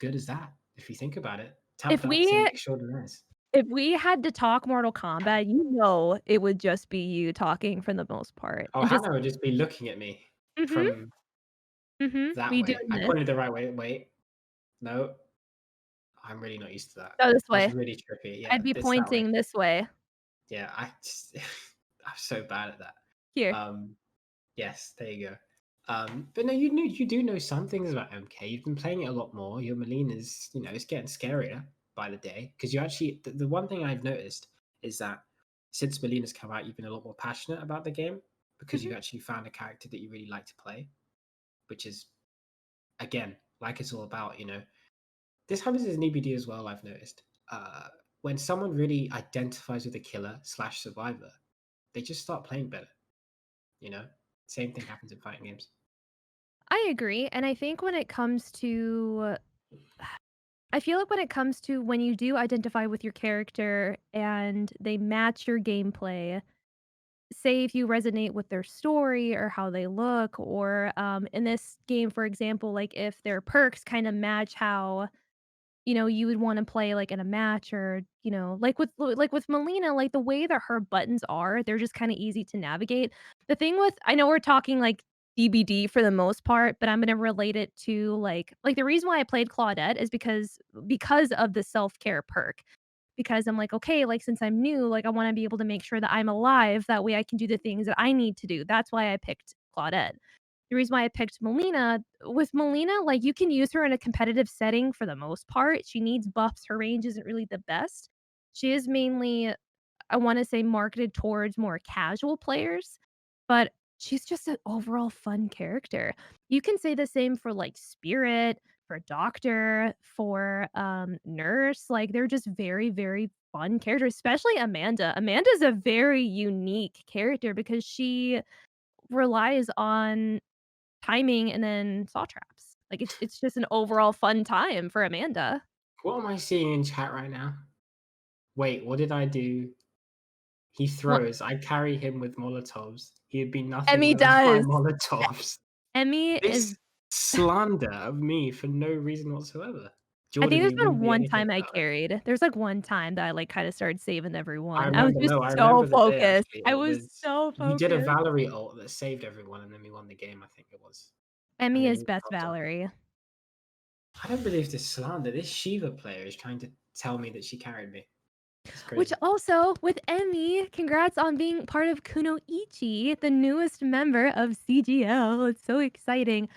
good as that, if you think about it. Tap If we dancing extraordinaires. if we had to talk Mortal Kombat, you know it would just be you talking for the most part, Oh, and just Hannah would just be looking at me mhm, from that me way. doing I this. pointed the right way. Wait, no, I'm really not used to that. Go this That's way. really trippy. Yeah, I'd be it's that way. pointing this way. Yeah, I just I'm so bad at that. Here. Um, yes, there you go. But no, you do know some things about MK. You've been playing it a lot more. Your Melina's, it's getting scarier by the day because you actually the one thing I've noticed is that since Melina's come out, you've been a lot more passionate about the game because Mhm. you actually found a character that you really like to play, which is again like it's all about. This happens in EBD as well. I've noticed when someone really identifies with a killer slash survivor, they just start playing better. You know, same thing happens in fighting games. I agree, and I think when it comes to I feel like when it comes to when you do identify with your character and they match your gameplay, say if you resonate with their story or how they look, or in this game, for example, like if their perks kind of match how you would want to play like in a match, or like with Melina, like the way that her buttons are, they're just kind of easy to navigate. The thing with I know we're talking like DBD for the most part, but I'm gonna relate it to like the reason why I played Claudette is because of the self-care perk. Because I'm like, okay, like since I'm new, like I want to be able to make sure that I'm alive. That way I can do the things that I need to do. That's why I picked Claudette. The reason why I picked Melina with Melina, like you can use her in a competitive setting for the most part. She needs buffs. Her range isn't really the best. She is mainly, I want to say, marketed towards more casual players, but she's just an overall fun character. You can say the same for like Spirit. for doctor, for nurse. Like they're just very, very fun characters, especially Amanda. Amanda's a very unique character because she relies on timing and then saw traps. Like it's just an overall fun time for Amanda. What am I seeing in chat right now? Wait, what did I do? He Well, throws. I carry him with Molotovs. He'd be nothing Emmy without my does. Molotovs. Emmy is This slander of me for no reason whatsoever. I think Jordan, there's you been wouldn't be one anything time I without it. carried. There's, like, one time that I, like, kinda started saving I everyone. I was remember, just no, I so remember the day focused. actually. I It was was so you did a focused. Valerie ult that saved everyone, and then we won the game, I think it was. And Emmy then is you best popped up. Valerie. I don't believe this slander. This Shiva player is trying to tell me that she carried me. It's Which crazy. also, with Emmy, congrats on being part of Kunoichi, the newest member of CGL. It's so exciting.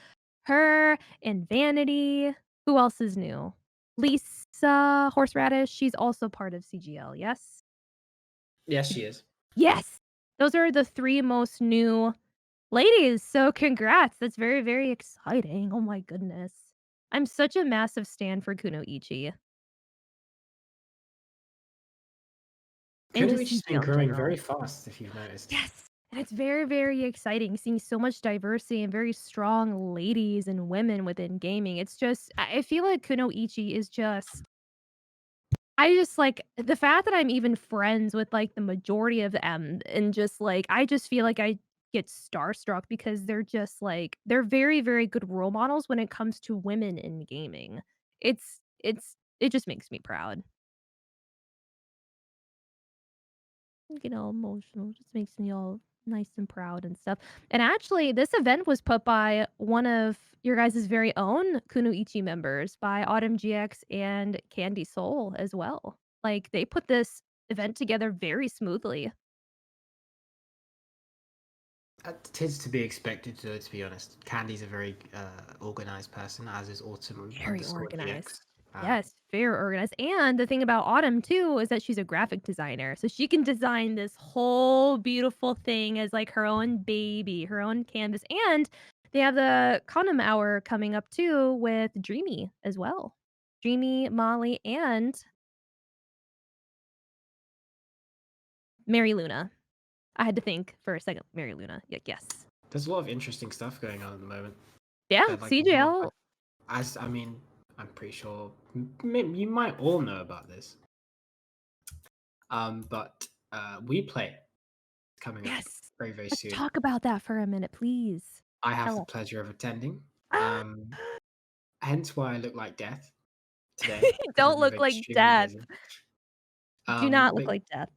Her and Vanity. Who else is new? Lisa Horseradish, she's also part of CGL, yes? Yes, she is. Yes! Those are the 3 most new ladies, so congrats. That's very, very exciting. Oh my goodness. I'm such a massive stan for Kunoichi and just Kunoichi's been CGL in growing general. very fast, if you've noticed. Yes, and it's very, very exciting seeing so much diversity and very strong ladies and women within gaming. It's just I feel like Kunoichi is just I just like the fact that I'm even friends with, like, the majority of them and just, like, I just feel like I get starstruck because they're just, like they're very, very good role models when it comes to women in gaming. It just makes me proud. Get all emotional, just makes me all nice and proud and stuff. And actually, this event was put by one of your guys' very own Kunoichi members, by Autumn GX and Candy Soul as well. Like, they put this event together very smoothly. It is to be expected, though, to be honest. Candy's a very organized person, as is Autumn Very underscore organized. GX. Um, Yes, very organized. And the thing about Autumn too is that she's a graphic designer. So she can design this whole beautiful thing as like her own baby, her own canvas. And they have the Condom Hour coming up too with Dreamy as well. Dreamy, Molly, and Mary Luna. I had to think for a second. Mary Luna. Yes. there's a lot of interesting stuff going on at the moment. Yeah, But like, CJL. as I mean, I'm pretty sure you might all know about this. But we play coming up Yes. very, very Let's soon. talk about that for a minute, please. I have Tell the us. pleasure of attending. Ah! Um, hence why I look like death today, because Don't I've been look like extremely death. busy. Do not look But like death.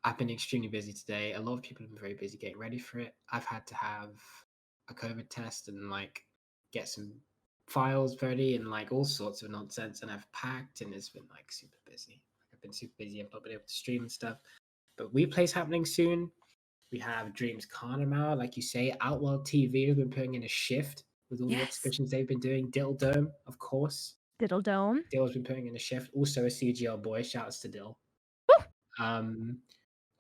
I've been extremely busy today. A lot of people have been very busy getting ready for it. I've had to have a COVID test and like get some files ready and like all sorts of nonsense. And I've packed and it's been like super busy. I've been super busy. I've not been able to stream and stuff. But WePlay's happening soon. We have Dreams Carnival, like you say. Outworld TV have been putting in a shift with all the Yes. exhibitions they've been doing. Dill Dome, of course. Diddle Dome. Dill's been putting in a shift. Also a CGL boy. Shouts to Dill. Woo! Um,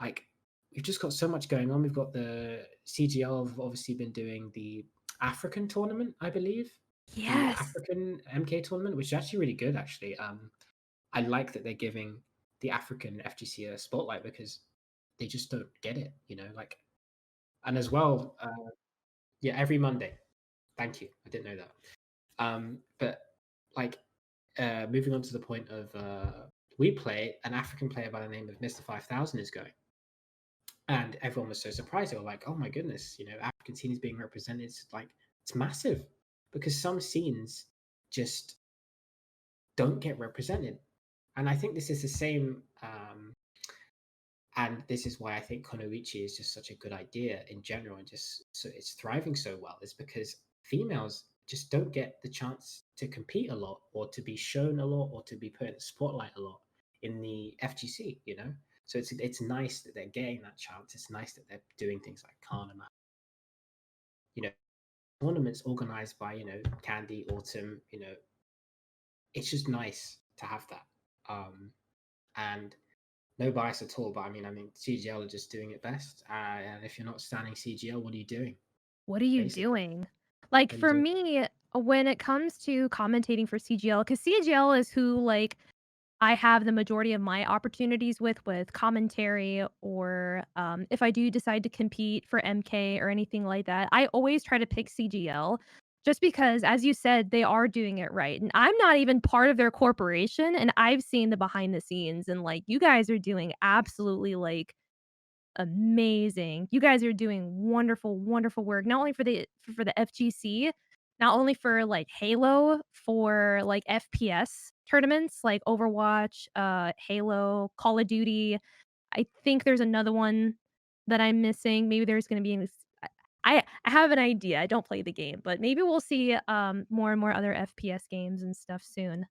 like we've just got so much going on. We've got the CGL have obviously been doing the African tournament, I believe, the Yes. African MK tournament, which is actually really good. Actually, I like that they're giving the African FGC a spotlight because they just don't get it, like, and as well, yeah, every Monday. Thank you. I didn't know that. But like, moving on to the point of we play an African player by the name of Mr. 5000 is going. And everyone was so surprised. They were like, "Oh my goodness, African scene is being represented." It's like it's massive because some scenes just don't get represented, and I think this is the same. And this is why I think Konoichi is just such a good idea in general, and just so it's thriving so well. Is because females just don't get the chance to compete a lot, or to be shown a lot, or to be put in the spotlight a lot in the FGC. So it's nice that they're getting that chance. It's nice that they're doing things like Carnival, you know, tournaments organized by Candy, Autumn. It's just nice to have that. And no bias at all, but I mean, CGL are just doing it best. And if you're not standing CGL, what are you doing? What are you Basically, doing? Like, what are you for doing? me, when it comes to commentating for CGL, because CGL is who, like, I have the majority of my opportunities with commentary or, if I do decide to compete for MK or anything like that, I always try to pick CGL just because, as you said, they are doing it right, and I'm not even part of their corporation, and I've seen the behind the scenes, and, like, you guys are doing absolutely, like, amazing. You guys are doing wonderful, wonderful work, not only for the FGC, not only for, like, Halo, for, like, FPS tournaments, like Overwatch, Halo, Call of Duty. I think there's another one that I'm missing. Maybe there's gonna be this I have an idea. I don't play the game, but maybe we'll see, more and more other FPS games and stuff soon.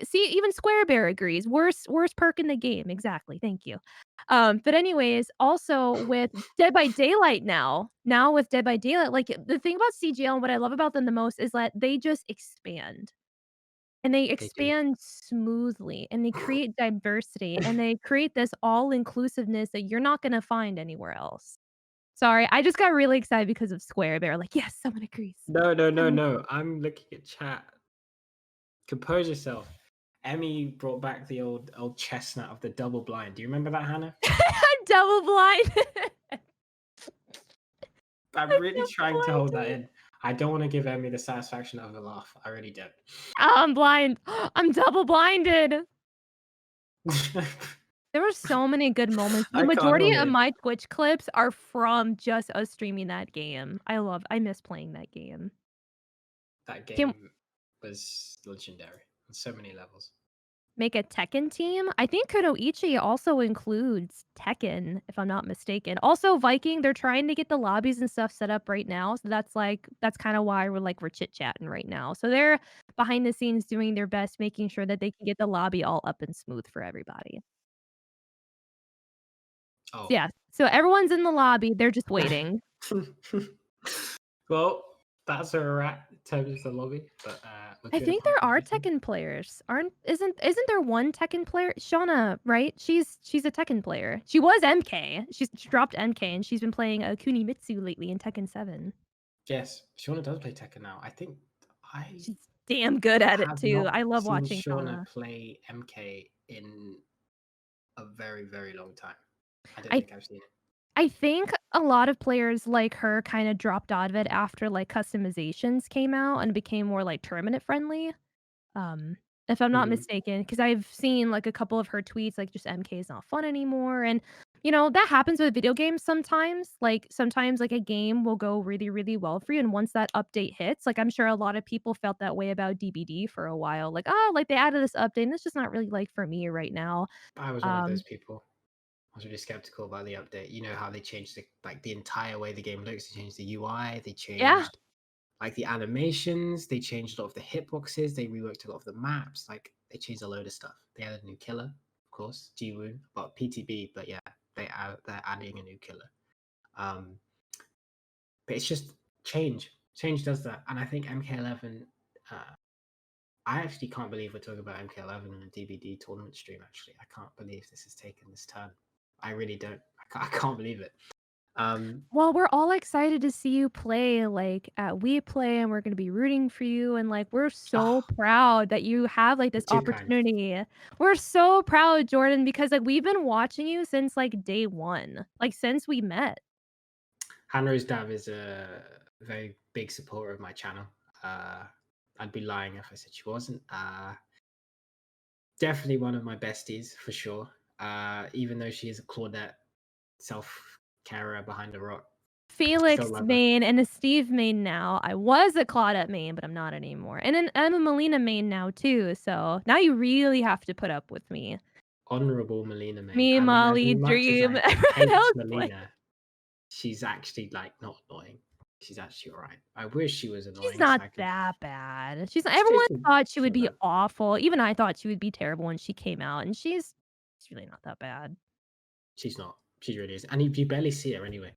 See, even Square Bear agrees. Worst perk in the game. Exactly, thank you. But anyways, also with Dead by Daylight now with Dead by Daylight, like, the thing about CGL and what I love about them the most is that they just expand, and they They do. expand smoothly, and they create diversity, and they create this all-inclusiveness that you're not gonna find anywhere else. Sorry, I just got really excited because of Square Bear, like, "Yes, someone agrees. No, no, no, Someone." no. I'm looking at chat. Compose yourself. Emmy brought back the old chestnut of the double blind. Do you remember that, Hannah? I'm double blind. I'm I'm really double trying to hold that blinded. in. I don't want to give Emmy the satisfaction of a laugh. I really don't. I'm blind. I'm double blinded. There were so many good moments. The I can't majority hold of it. my Twitch clips are from just us streaming that game. I miss playing that game. That Can game was legendary on so many levels. make a Tekken team? I think Kunoichi also includes Tekken, if I'm not mistaken. Also, Viking, they're trying to get the lobbies and stuff set up right now, so that's kinda why we're chit-chatting right now. So they're behind the scenes doing their best, making sure that they can get the lobby all up and smooth for everybody. Oh. Yeah, so everyone's in the lobby, they're just waiting. Well, that's where we're at in terms of the lobby, but we're I good think apart there from are everything. Tekken players. Aren't isn't there one Tekken player? Shauna, right? She's a Tekken player. She was MK. She dropped MK and she's been playing Kunimitsu lately in Tekken 7. Yes, Shauna does play Tekken now. I think I She's damn good at it have too. not I love seen watching Shauna Shauna. play MK in a very, very long time. I don't I think I've seen it. I think a lot of players like her kinda dropped out of it after, like, customizations came out and became more, like, tournament friendly. Um, if I'm not Mhm. mistaken, because 'cause I've seen, like, a couple of her tweets, like, just "MK is not fun anymore," and, that happens with video games sometimes. Like, sometimes, like, a game will go really, really well for you, and once that update hits, like, I'm sure a lot of people felt that way about DBD for a while, like, "Oh, like, they added this update, and it's just not really, like, for me right now." I was one of those Um people. I was really skeptical about the update. You know how they changed the entire way the game looks. They changed the UI. They Yeah. changed like the animations. They changed a lot of the hitboxes. They reworked a lot of the maps. Like they changed a load of stuff. They added a new killer, of course, Jiwoon, well PTB, but yeah, they're adding a new killer. Um, but it's just change. Change does that, and I think MK11. I actually can't believe we're talking about MK11 in a DBD tournament stream. Actually, I can't believe this has taken this turn. I really don't. I can't believe it. Um, Well, we're all excited to see you play, like, at We Play, and we're gonna be rooting for you, and, like, we're so oh, proud that you have, like, you're this too kind. opportunity. We're so proud, Jordan, because, like, we've been watching you since, like, day 1, like, since we met. Hanro's Dab is a very big supporter of my channel. Uh, I'd be lying if I said she wasn't. Definitely one of my besties for sure. Even though she is a Claudette self carer behind a rock, still Felix love her. main and a Steve main now. I was a Claudette main, but I'm not anymore, and then I'm a Melina main now too, so now you really have to put up with me. Honorable Melina main. Me, I mean, as Molly, much as Dream, I everyone hate else, like, Melina, she's actually like not annoying. She's actually alright. I wish she was she's annoying so not I could. that bad. She's not She's everyone thought she she's would not be bad. awful. Even I thought she would be terrible when she came out, and she's really not that bad. She's not. She really is, and you barely see her anyway.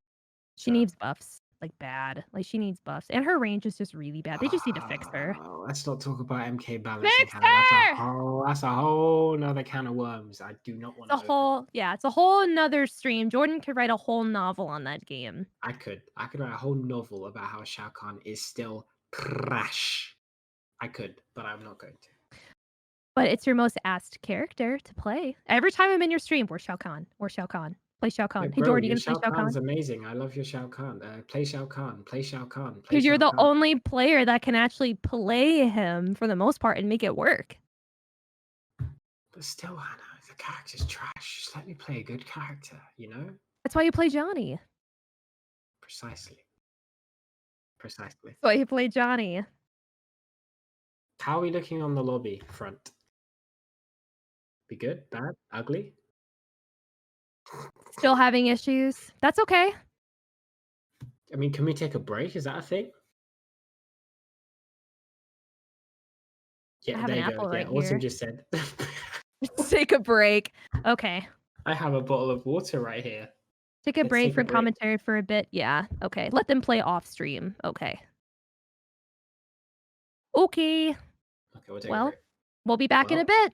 She So needs buffs, like, bad. Like, she needs buffs, and her range is just really bad. They just need to fix her. let's not talk about MK balancing, Fix Hannah. her! That's a whole nother can of worms. I do not want It's to a open. whole yeah, it's a whole whole 'nother stream. Jordan could write a whole novel on that game. I could write a whole novel about how Shao Kahn is still Crash. I could, but I'm not going to. But it's your most asked character to play. Every time I'm in your stream, we're Shao Kahn. Or Shao Kahn. Play Shao Kahn. Hey, Bro, Jordan, you your gonna play Shao Shao Kahn's Kahn? amazing. I love your Shao Kahn. Play Shao Kahn. Play Shao Kahn. Play Because you're Shao the Kahn. only player that can actually play him for the most part and make it work. But still, Hannah, the character's trash. Just let me play a good character, you know? That's why you play Johnny. Precisely. Precisely. That's why you play Johnny. How are we looking on the lobby front? Be good? Bad? Ugly? Still having issues. That's okay. I mean, can we take a break? Is that a thing? I Yeah, have there an you apple go. Yeah, right Autumn here. just said. Take a break. Okay. I have a bottle of water right here. Take a Let's break take a from break. commentary for a bit. Yeah. Okay. Let them play off stream. Okay. Okay. Okay, we'll take a Well, break. we'll be back in a Well, bit.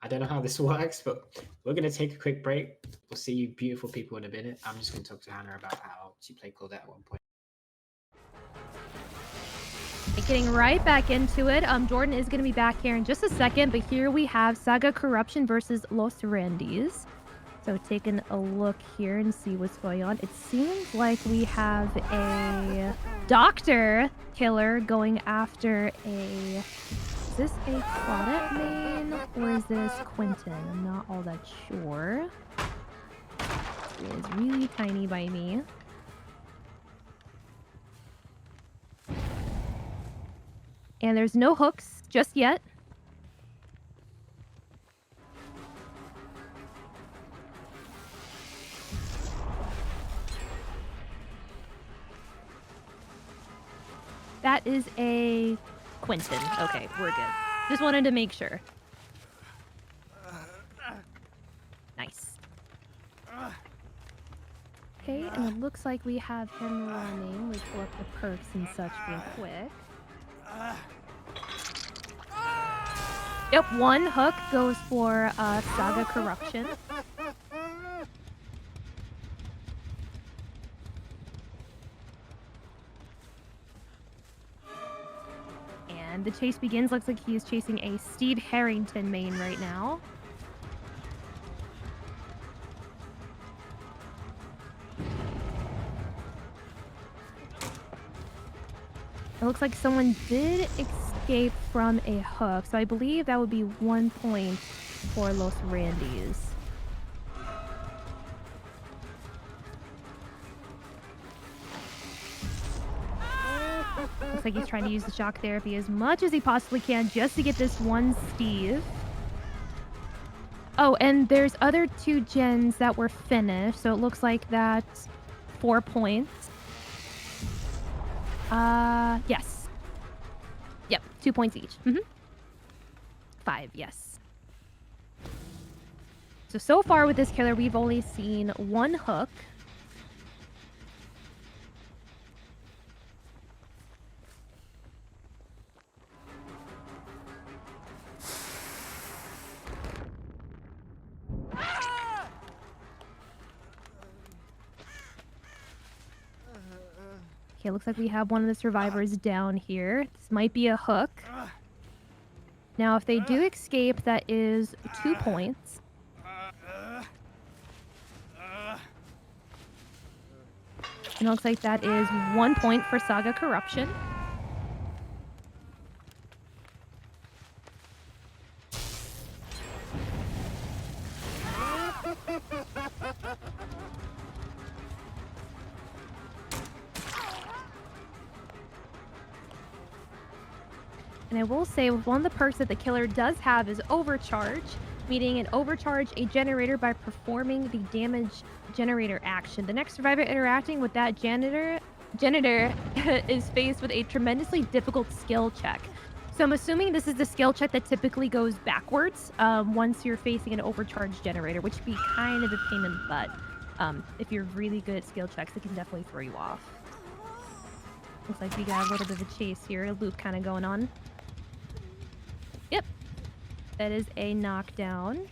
I don't know how this works, but we're going to take a quick break. We'll see you beautiful people in a minute. I'm just going to talk to Hannah about how she played Claudette at one point. Getting right back into it. Jordan is going to be back here in just a second, but here we have Saga Corruption versus Los Randis. So taking a look here and see what's going on. It seems like we have a doctor killer going after a... Is this a Claudette main or is this Quentin? I'm not all that sure. It is really tiny by me. And there's no hooks just yet. That is a Quentin. Okay, we're good. Just wanted to make sure. Nice. Okay, and it looks like we have him running. We pull up the perks and such real quick. Yep, one hook goes for Saga Corruption. And the chase begins. Looks like he is chasing a Steve Harrington main right now. It looks like someone did escape from a hook, so I believe that would be 1 point for Los Randis. Looks like he's trying to use the shock therapy as much as he possibly can just to get this one Steve. Oh, and there's other 2 gens that were finished, so it looks like that's 4 points. Yes. Yep, 2 points each. 5, yes. So far with this killer, we've only seen 1 hook. Okay, looks like we have one of the survivors down here. This might be a hook. Now, if they do escape, that is 2 points. And it looks like that is 1 point for Saga Corruption. And I will say, one of the perks that the killer does have is Overcharge, meaning it overcharge a generator by performing the damage generator action. The next survivor interacting with that janitor is faced with a tremendously difficult skill check. So I'm assuming this is the skill check that typically goes backwards once you're facing an overcharged generator, which would be kind of a pain in the butt. If you're really good at skill checks, it can definitely throw you off. Looks like we got a little bit of a chase here, a loop kind of going on. Yep. That is a knockdown.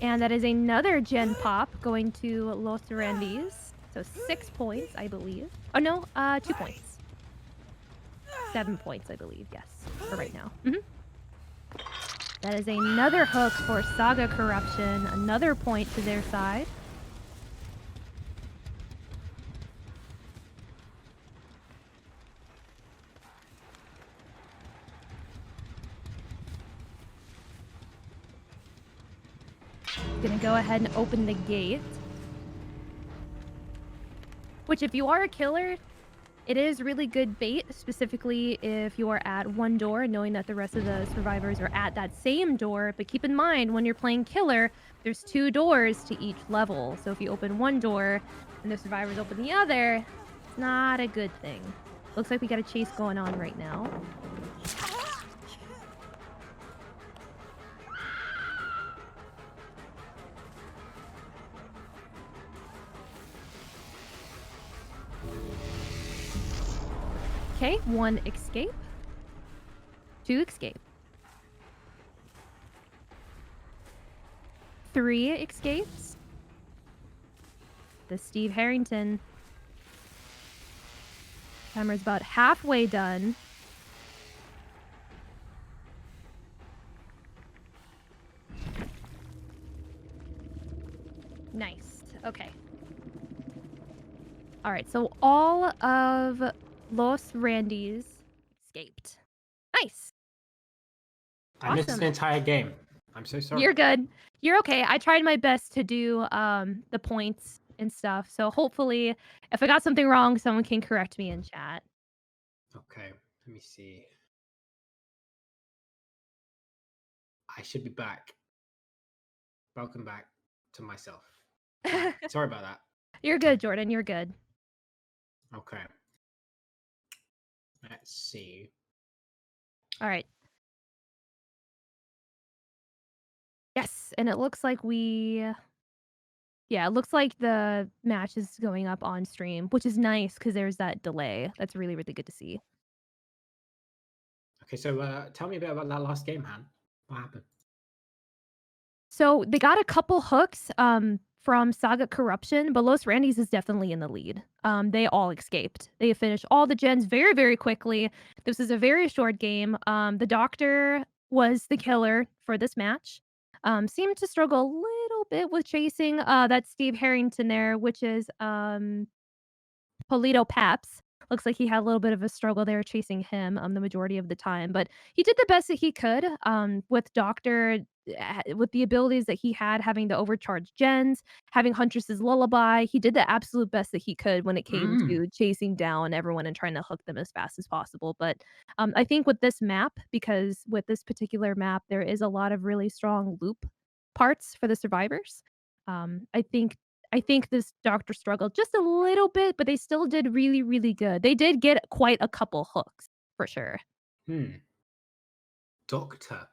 And that is another gen pop going to Los Randis. So 6 points, I believe. Oh no, 2 points. 7 points, I believe. Yes, for right now. That is another hook for Saga Corruption. Another point to their side. Gonna go ahead and open the gate. Which, if you are a killer, it is really good bait, specifically if you are at one door, knowing that the rest of the survivors are at that same door. But keep in mind, when you're playing killer, there's 2 doors to each level. So if you open one door and the survivors open the other, it's not a good thing. Looks like we got a chase going on right now. Okay, 1 escape. 2 escape. 3 escapes. The Steve Harrington. Timer's about halfway done. Nice. Okay. All right, so all of Los Randys escaped. Nice. I missed Awesome. an entire game. I'm so sorry. You're good. You're okay. I tried my best to do the points and stuff. So hopefully if I got something wrong, someone can correct me in chat. Okay, let me see. I should be back. Welcome back to myself. Sorry about that. You're good, Jordan. You're good. Okay. Let's see. All right. Yes, and it looks like it looks like the match is going up on stream, which is nice because there's that delay. That's really, really good to see. Okay, so tell me a bit about that last game, Han. What happened? So they got a couple hooks from Saga Corruption, but Los Randys is definitely in the lead. They all escaped. They finished all the gens very, very quickly. This is a very short game. The doctor was the killer for this match. Seemed to struggle a little bit with chasing that Steve Harrington there, which is Polito Paps. Looks like he had a little bit of a struggle there chasing him the majority of the time, but he did the best that he could with Doctor, with the abilities that he had, having the overcharged gens, having Huntress's lullaby. He did the absolute best that he could when it came to chasing down everyone and trying to hook them as fast as possible. But I think with this map, because with this particular map, there is a lot of really strong loop parts for the survivors. I think this doctor struggled just a little bit, but they still did really, really good. They did get quite a couple hooks, for sure. Doctor.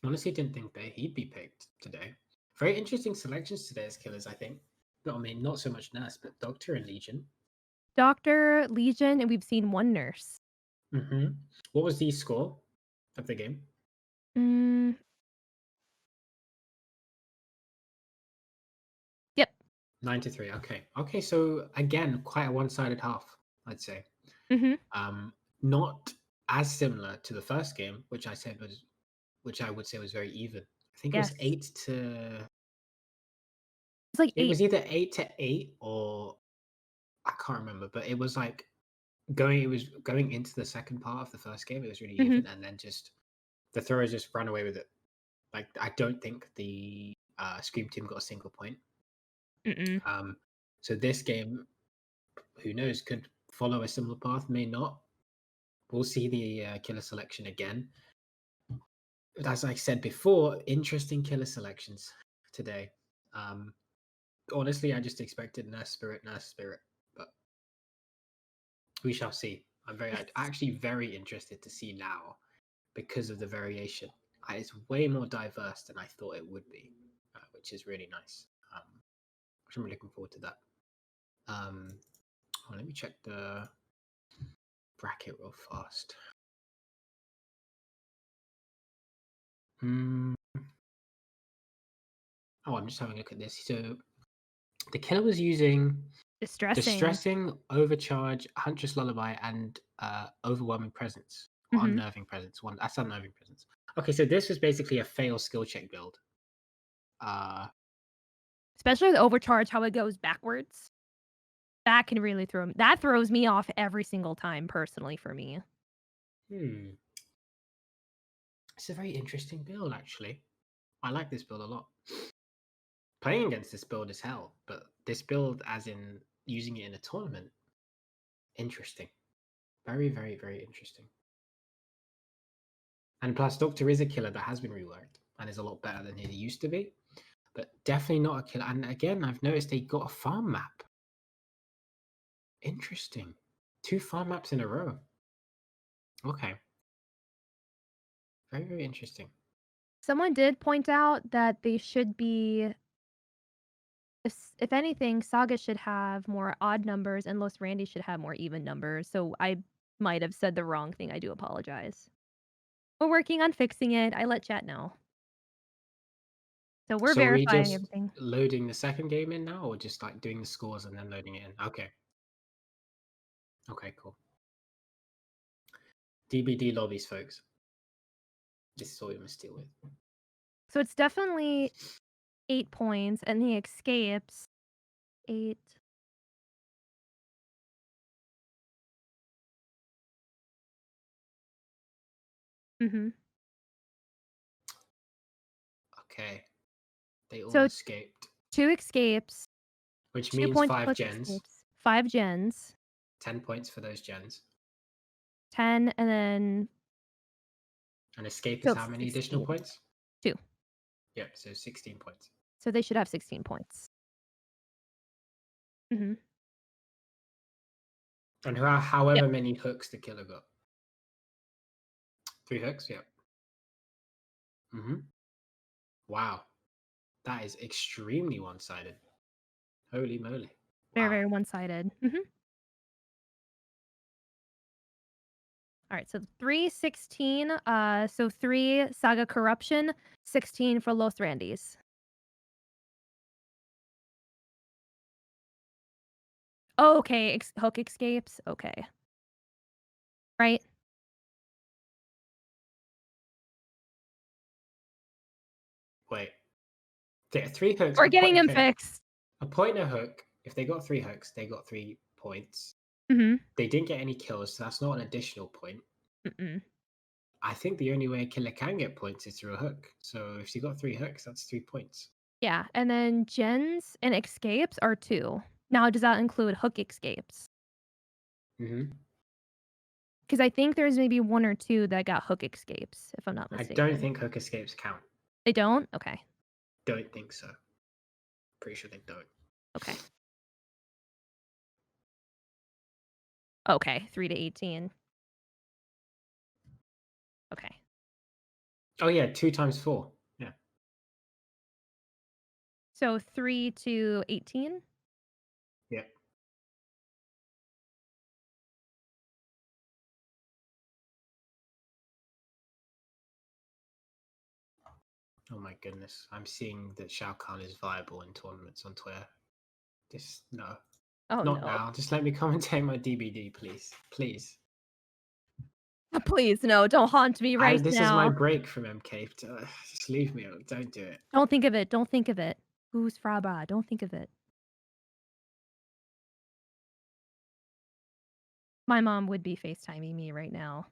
Honestly, didn't think that he'd be picked today. Very interesting selections today as killers, I think. But I mean, not so much Nurse, but Doctor and Legion. Doctor, Legion, and we've seen 1 nurse. What was the score of the game? Yep. 9-3. Okay. Okay, so again, quite a one-sided half, I'd say. Not as similar to the first game, which I would say was very even. I think it was Yes. 8 to. It's like It 8. was either 8-8 or I can't remember, but it was like going into the second part of the first game. It was really even, and then just the throwers just ran away with it. Like I don't think the Scream team got a single point. So this game, who knows, could follow a similar path, may not. We'll see the killer selection again. As I said before, interesting killer selections today. Honestly, I just expected Nurse Spirit, but we shall see. I'm actually very interested to see now because of the variation. It's way more diverse than I thought it would be, which is really nice. I'm really looking forward to that. Let me check the bracket real fast. Oh, I'm just having a look at this. So the killer was using Distressing, Overcharge, Huntress Lullaby, and Overwhelming Presence. Mhm. Unnerving Presence. That's Unnerving Presence. Okay, so this was basically a fail skill check build. Especially with Overcharge, how it goes backwards. That can really that throws me off every single time, personally, for me. It's a very interesting build, actually. I like this build a lot. Playing against this build is hell, but this build, as in using it in a tournament, interesting. Very, very, very interesting. And plus, Doctor is a killer that has been reworked and is a lot better than he used to be, but definitely not a killer. And again, I've noticed they got a farm map. Interesting. 2 farm maps in a row. Okay. Very, very interesting. Someone did point out that they should be, if anything, Saga should have more odd numbers and Los Randy should have more even numbers. So I might have said the wrong thing. I do apologize. We're working on fixing it. I let chat know. So we're So are we verifying just everything. loading the second game in now, or just like doing the scores and then loading it in? Okay. Okay, cool. DBD lobbies, folks. This is what we must deal with. So it's definitely 8 points, and the escapes 8. Mhm. Okay. They all So escaped. 2 escapes, Which 2 means points 5 plus gens. escapes, 5 gens, 10 points for those gens. 10, and then And escape is so how many additional 16. points? 2. Yep, so 16 points. So they should have 16 points. Mhm. And however Yep. many hooks the killer got. 3 hooks, yep. Wow. That is extremely one-sided. Holy moly. Very, Wow. very one-sided. Alright, so 3, 16, so 3 Saga Corruption, 16 for Los Randys. Oh, okay, hook escapes, okay. Right? Wait. 3 hooks. We're getting them fixed. A point and a hook. If they got 3 hooks, they got 3 points. Mhm. They didn't get any kills, so that's not an additional point. Mm-mm. I think the only way a killer can get points is through a hook. So if she got 3 hooks, that's 3 points. Yeah, and then gens and escapes are 2. Now, does that include hook escapes? Because I think there's maybe 1 or 2 that got hook escapes, if I'm not I mistaken. don't think hook escapes count. They don't? Okay. Don't think so. Pretty sure they don't. Okay. Okay, 3 to 18. Okay. Oh yeah, 2 times 4. Yeah. So 3 to 18? Yeah. Oh my goodness. I'm seeing that Shao Kahn is viable in tournaments on Twitter. Just no. Oh, Not no. now. Just let me commentate my DBD, please. Please. Please, no, don't haunt me right This is my now. break from MK. Just leave me. Don't do it. Don't think of it, don't think of it. Who's Fraba? Don't think of it. My mom would be FaceTiming me right now.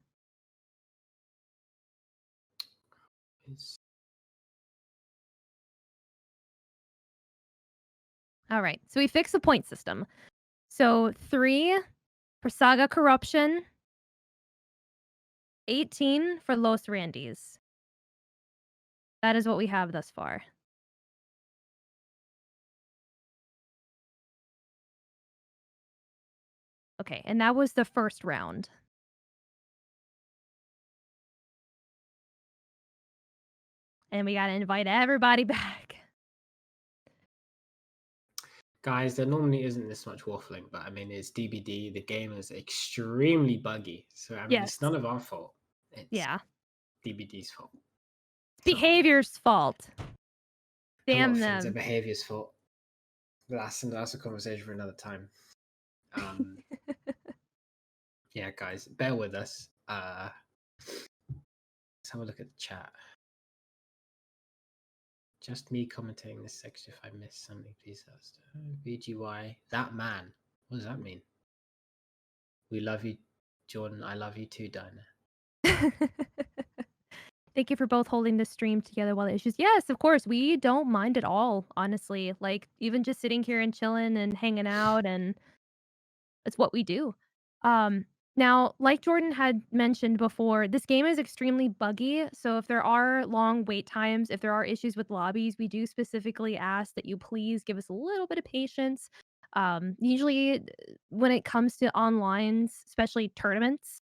Alright, so we fixed the point system. So 3 for Saga Corruption, 18 for Los Randys. That is what we have thus far. Okay, and that was the first round. And we gotta invite everybody back. Guys, there normally isn't this much waffling, but I mean, it's DBD. The game is extremely buggy. So, I mean, Yes. it's none of our fault. It's Yeah. DBD's fault. Behavior's fault. A lot Damn of things are them. behavior's fault. That's a conversation for another time. Yeah, guys, bear with us. Let's have a look at the chat. Just me commentating this section. If I missed something, please ask. VGY, that man. What does that mean? We love you, Jordan. I love you too, Dinah. Thank you for both holding the stream together while the issues. Yes, of course. We don't mind at all, honestly. Like, even just sitting here and chilling and hanging out, and it's what we do. Now, like Jordan had mentioned before, this game is extremely buggy. So if there are long wait times, if there are issues with lobbies, we do specifically ask that you please give us a little bit of patience. Usually, when it comes to online, especially tournaments,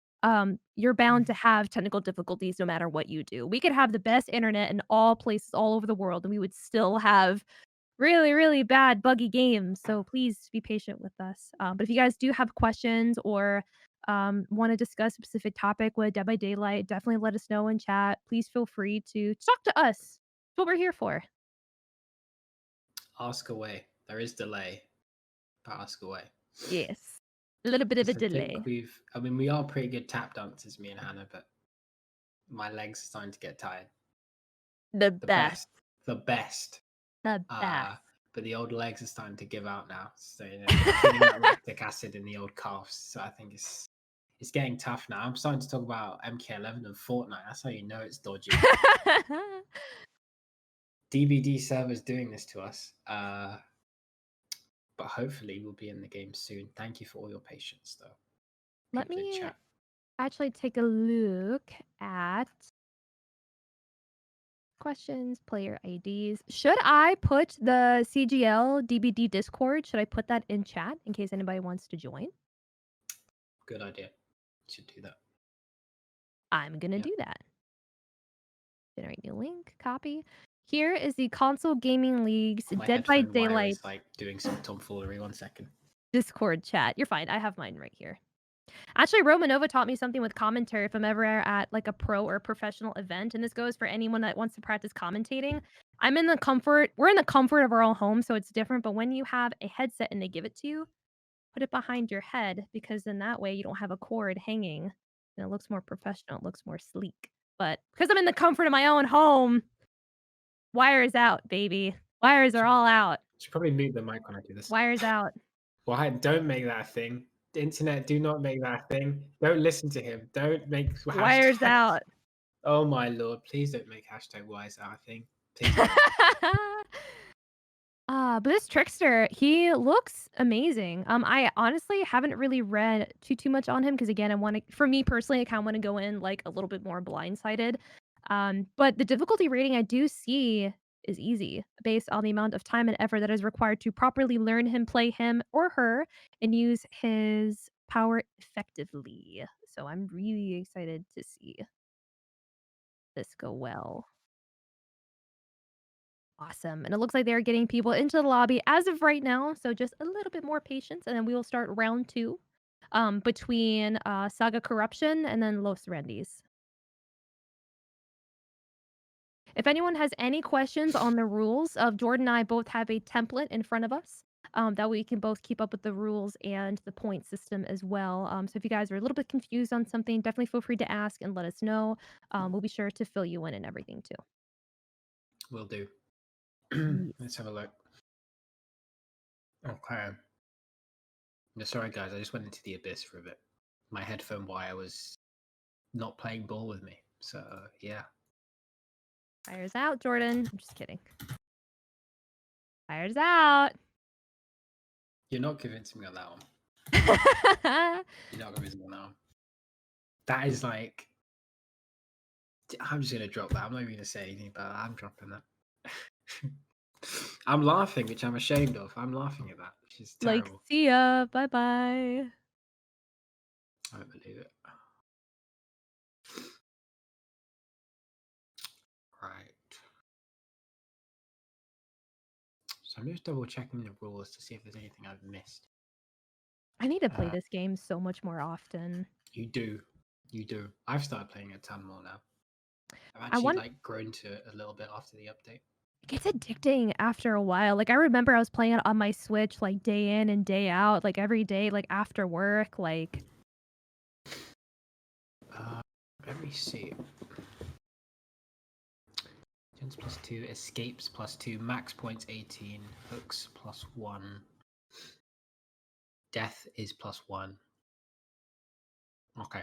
you're bound to have technical difficulties no matter what you do. We could have the best internet in all places all over the world, and we would still have really, really bad buggy games. So please be patient with us. But if you guys do have questions or want to discuss a specific topic with Dead by Daylight, definitely let us know in chat. Please feel free to talk to us. That's what we're here for. Ask away. There is delay, but ask away. Yes. A little bit of a delay. We are pretty good tap dancers, me and Hannah, but my legs are starting to get tired. The best. The best. The best. But the old legs are starting to give out now. So I'm feeling that lactic acid in the old calves. So I think it's getting tough now. I'm starting to talk about MK11 and Fortnite. That's how you know it's dodgy. DBD server's doing this to us. But hopefully we'll be in the game soon. Thank you for all your patience, though. Let me actually take a look at questions, player IDs. Should I put the CGL DBD Discord? Should I put that in chat in case anybody wants to join? Good idea. Should do that. I'm gonna do that. Generate new link, copy. Here is the Console Gaming League's Dead by Daylight. Is like doing some tomfoolery. 1 second. Discord chat. You're fine. I have mine right here. Actually, Romanova taught me something with commentary if I'm ever at like a pro or professional event, and this goes for anyone that wants to practice commentating. We're in the comfort of our own home, so it's different, but when you have a headset and they give it to you, put it behind your head, because then that way you don't have a cord hanging, and it looks more professional, it looks more sleek. But because I'm in the comfort of my own home, wires out, baby. Wires are all out. Should probably mute the mic when I do this. Wires out. Why? Don't make that a thing. The internet, do not make that a thing. Don't listen to him. Don't make wires out. Oh my lord! Please don't make #wires out a thing. Please don't. But this Trickster, he looks amazing. I honestly haven't really read too much on him because again, for me personally, I kind of want to go in like a little bit more blindsided. But the difficulty rating I do see is easy based on the amount of time and effort that is required to properly learn him, play him or her, and use his power effectively. So I'm really excited to see this go well. Awesome. And it looks like they're getting people into the lobby as of right now. So just a little bit more patience. And then we will start round 2 between Saga Corruption and then Los Rendis. If anyone has any questions on the rules, Jordan and I both have a template in front of us that we can both keep up with the rules and the point system as well. So if you guys are a little bit confused on something, definitely feel free to ask and let us know. We'll be sure to fill you in and everything too. Will do. Let's have a look. Okay. Sorry, guys. I just went into the abyss for a bit. My headphone wire was not playing ball with me. So, yeah. Fires out, Jordan. I'm just kidding. Fires out. You're not convincing me on that one. You're not convincing me on that one. That is like... I'm just going to drop that. I'm not even going to say anything about that. I'm dropping that. I'm laughing, which I'm ashamed of. I'm laughing at that, which is terrible. Like, see ya. Bye-bye. I don't believe it. Right. So I'm just double checking the rules to see if there's anything I've missed. I need to play this game so much more often. You do. You do. I've started playing a ton more now. I've actually grown to it a little bit after the update. It gets addicting after a while. Like, I remember I was playing it on my Switch, like, day in and day out, like, every day, like, after work, like Let me see. Gens +2, escapes +2, max points 18, hooks +1, death is +1. Okay,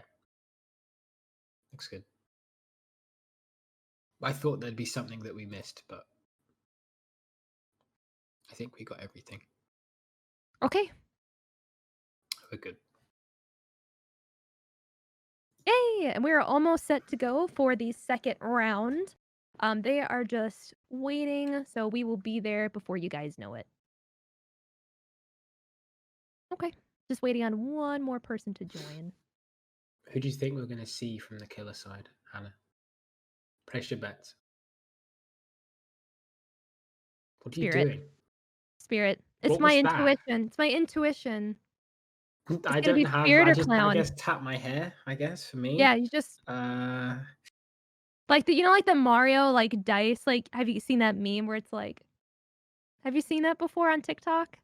looks good. I thought there'd be something that we missed, but I think we got everything. Okay. We're good. Yay! And we are almost set to go for the second round. They are just waiting, so we will be there before you guys know it. Okay. Just waiting on one more person to join. Who do you think we're going to see from the killer side, Hannah? Place your bets. What are you Spirit. doing? Spirit. It's What my was that? intuition. It's my intuition. I gonna be don't have. spirit I or just. I clown. guess tap my hair. I guess for me. Yeah, you just like like the Mario like dice. Like, have you seen that meme where it's like, have you seen that before on TikTok?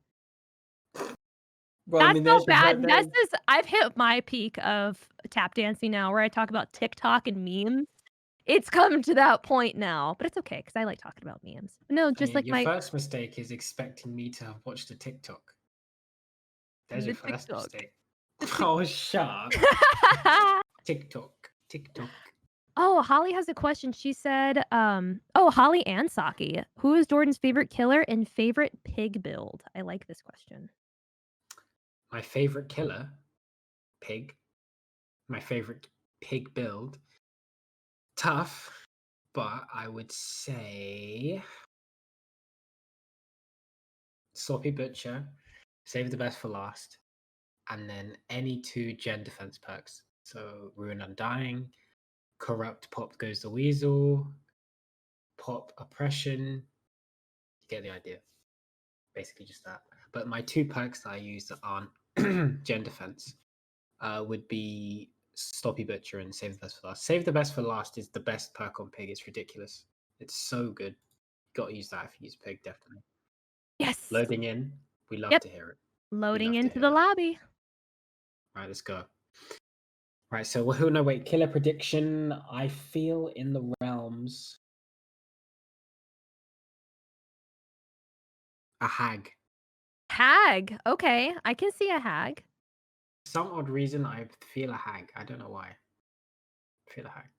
Well, I That's mean, so there's your bad. there. I've hit my peak of tap dancing now, where I talk about TikTok and memes. It's come to that point now, but it's okay because I like talking about memes. No, I just mean, like your my first mistake is expecting me to have watched a TikTok. There's the your first TikTok. mistake. Oh, shut up. TikTok. TikTok. Oh, Holly has a question. She said, oh, Holly and Saki, who is Jordan's favorite killer and favorite pig build? I like this question. My favorite killer, pig. My favorite pig build. Tough, but I would say Sloppy Butcher, save the best for last, and then any 2 gen defense perks. So Ruin Undying, Corrupt Pop Goes the Weasel, Pop Oppression. You get the idea. Basically just that. But my 2 perks that I use that aren't gen defense would be Sloppy Butcher and Save the Best for Last. Save the Best for Last is the best perk on Pig. It's ridiculous. It's so good. Got to use that if you use Pig, definitely. Yes. Loading in. We love Yep. to hear it. Loading love to into hear the it. lobby. Right, let's go. Right, so who? No, wait. Killer prediction. I feel in the realms. A hag. Hag. Okay, I can see a hag. Some odd reason, I feel a hag. I don't know why. I feel a hag.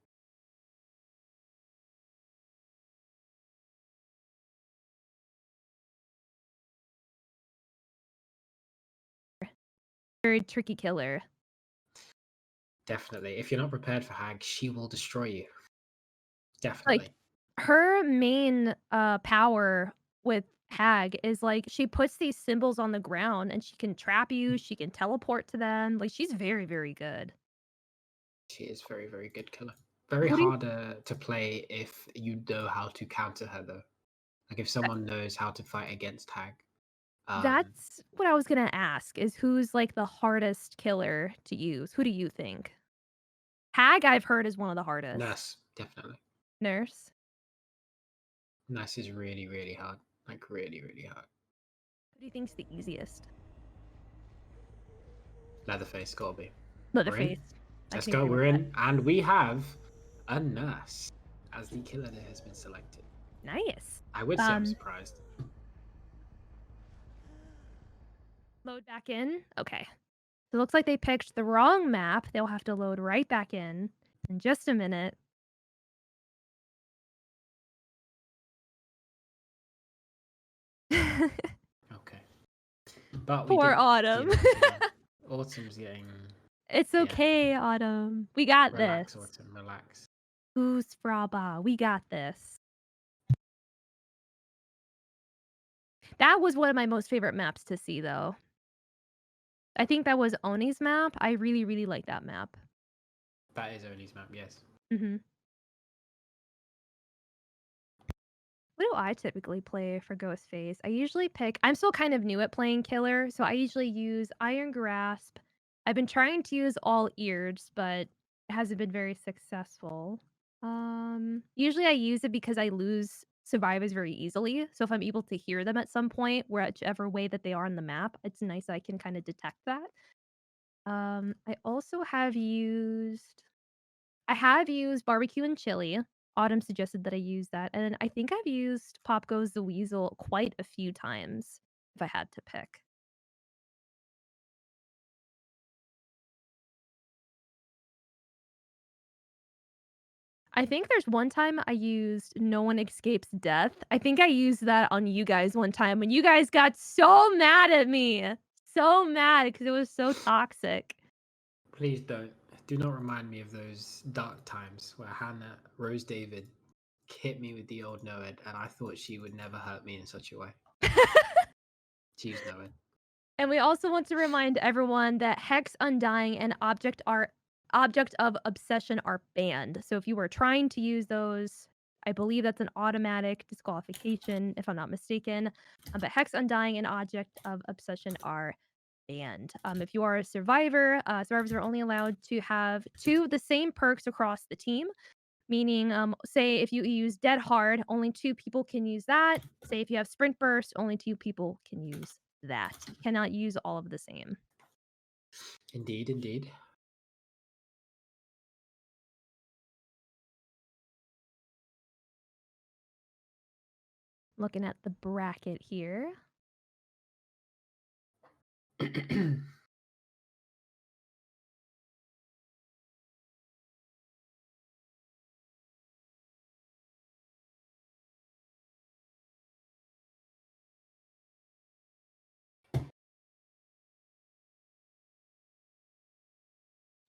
Very tricky killer. Definitely. If you're not prepared for hag, she will destroy you. Definitely. Like, her main power with hag is like she puts these symbols on the ground and she can trap you, she can teleport to them. Like, she's very, very good. She is very, very good killer. Very Who do you hard to play if you know how to counter her, though. Like if someone knows how to fight against hag. That's what I was gonna ask, is who's, like, the hardest killer to use? Who do you think? Hag, I've heard, is one of the hardest. Nurse, definitely. Nurse? Nurse is really, really hard. Like really, really hard. Who do you think's the easiest? Leatherface, gotta be. Leatherface. Let's can go. agree with We're that. in, and we have a nurse as the killer that has been selected. Nice. I would say I'm surprised. Load back in? Okay. So it looks like they picked the wrong map. They'll have to load right back in just a minute. Okay. But we Poor did, Autumn. Autumn's getting. It's okay, Autumn. We got Relax, this. Autumn, relax. Who's Fraba? We got this. That was one of my most favorite maps to see, though. I think that was Oni's map. I really, really like that map. That is Oni's map, yes. Mm-hmm. What do I typically play for Ghostface? I usually pick. I'm still kind of new at playing Killer, so I usually use Iron Grasp. I've been trying to use All Ears, but it hasn't been very successful. Usually I use it because I lose survivors very easily. So if I'm able to hear them at some point, whichever way that they are on the map, it's nice that I can kind of detect that. I also have used barbecue and chili. Autumn suggested that I use that, and I think I've used Pop Goes the Weasel quite a few times if I had to pick. I think there's one time I used No One Escapes Death. I think I used that on you guys one time when you guys got so mad at me. So mad because it was so toxic. Please don't. Do not remind me of those dark times where Hannah Rose David hit me with the old Noed, and I thought she would never hurt me in such a way. She's Noed. And we also want to remind everyone that Hex, Undying, and Object of Obsession are banned. So if you were trying to use those, I believe that's an automatic disqualification, if I'm not mistaken. But Hex, Undying, and Object of Obsession are banned. If you are a survivor, survivors are only allowed to have 2 of the same perks across the team. Meaning, say if you use Dead Hard, only 2 people can use that. Say if you have Sprint Burst, only 2 people can use that. You cannot use all of the same. Indeed, indeed. Looking at the bracket here.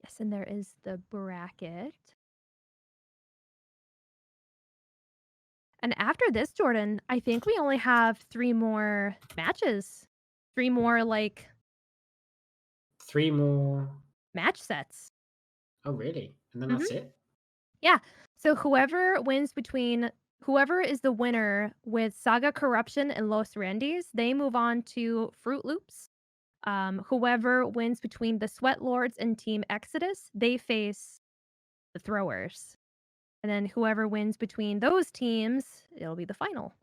Yes, and there is the bracket. And after this, Jordan, I think we only have 3 more matches. 3 more, 3 more. match sets. Oh, really? And then that's it? Yeah. So whoever is the winner with Saga Corruption and Los Randis, they move on to Fruit Loops. Whoever wins between the Sweat Lords and Team Exodus, they face the Throwers. And then whoever wins between those teams, it'll be the final.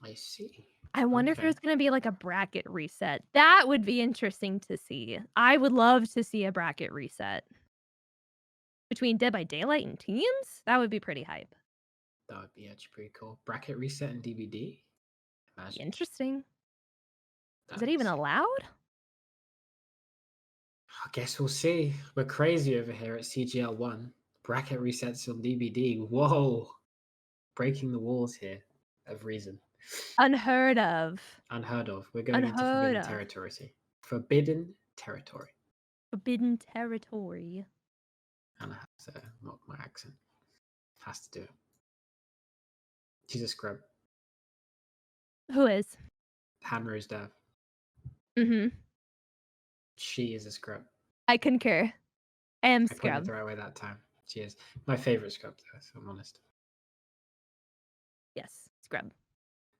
I see. I wonder if there's going to be like a bracket reset. That would be interesting to see. I would love to see a bracket reset. Between Dead by Daylight and teams? That would be pretty hype. That would be actually pretty cool. Bracket reset and DBD? Imagine. Interesting. Is That'd it even be sick. allowed? I guess we'll see. We're crazy over here at CGL1. Bracket resets on DBD. Whoa. Breaking the walls here of reason. Unheard of. Unheard of. We're going into forbidden territory. Forbidden territory. Forbidden territory. Anna has to mock my accent. Has to do it. She's a scrub. Who is? Hannah is deaf. Mm-hmm. She is a scrub. I concur. I am I put scrub. it the right way that time. She is my favorite scrub, though, if I'm honest. Yes, scrub.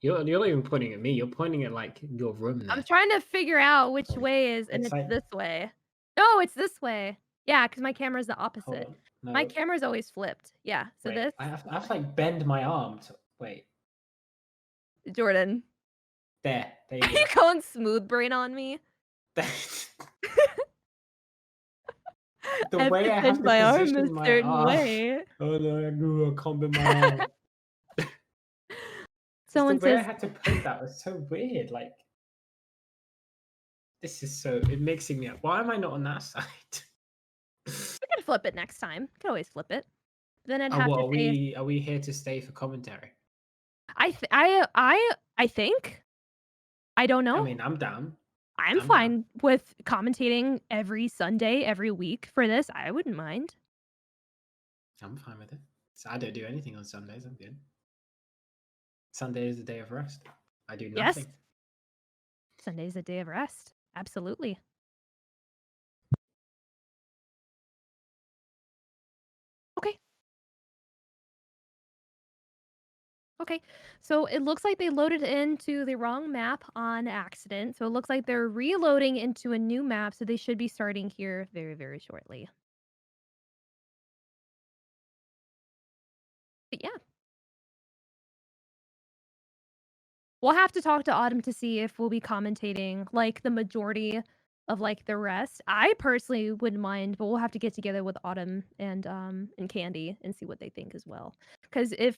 You're not even pointing at me. You're pointing at like your room there. I'm trying to figure out which way is, and it's like, this way. No, it's this way. Yeah, because my camera's the opposite. No. My camera's always flipped. Yeah, so wait, this. I have to like bend my arm to wait. Jordan. There you Are go. you going smooth brain on me? The way I have to my arm position a my certain arm. way. Oh no, I can't bend my arm. Someone the way says I had to put that was so weird. Like, this is so it mixing me up. Why am I not on that side? we can flip it next time. We can always flip it. Then I'd have What, to say, are we here to stay for commentary? I think. I don't know. I mean, I'm down. I'm fine with commentating every Sunday, every week for this. I wouldn't mind. I'm fine with it. So I don't do anything on Sundays. I'm good. Sunday is the day of rest. I do nothing. Yes. Sunday's a day of rest. Absolutely. Okay, so it looks like they loaded into the wrong map on accident. So it looks like they're reloading into a new map. So they should be starting here very, very shortly. But yeah. We'll have to talk to Autumn to see if we'll be commentating, like, the majority of, like, the rest. I personally wouldn't mind, but we'll have to get together with Autumn and Candy and see what they think as well. Because if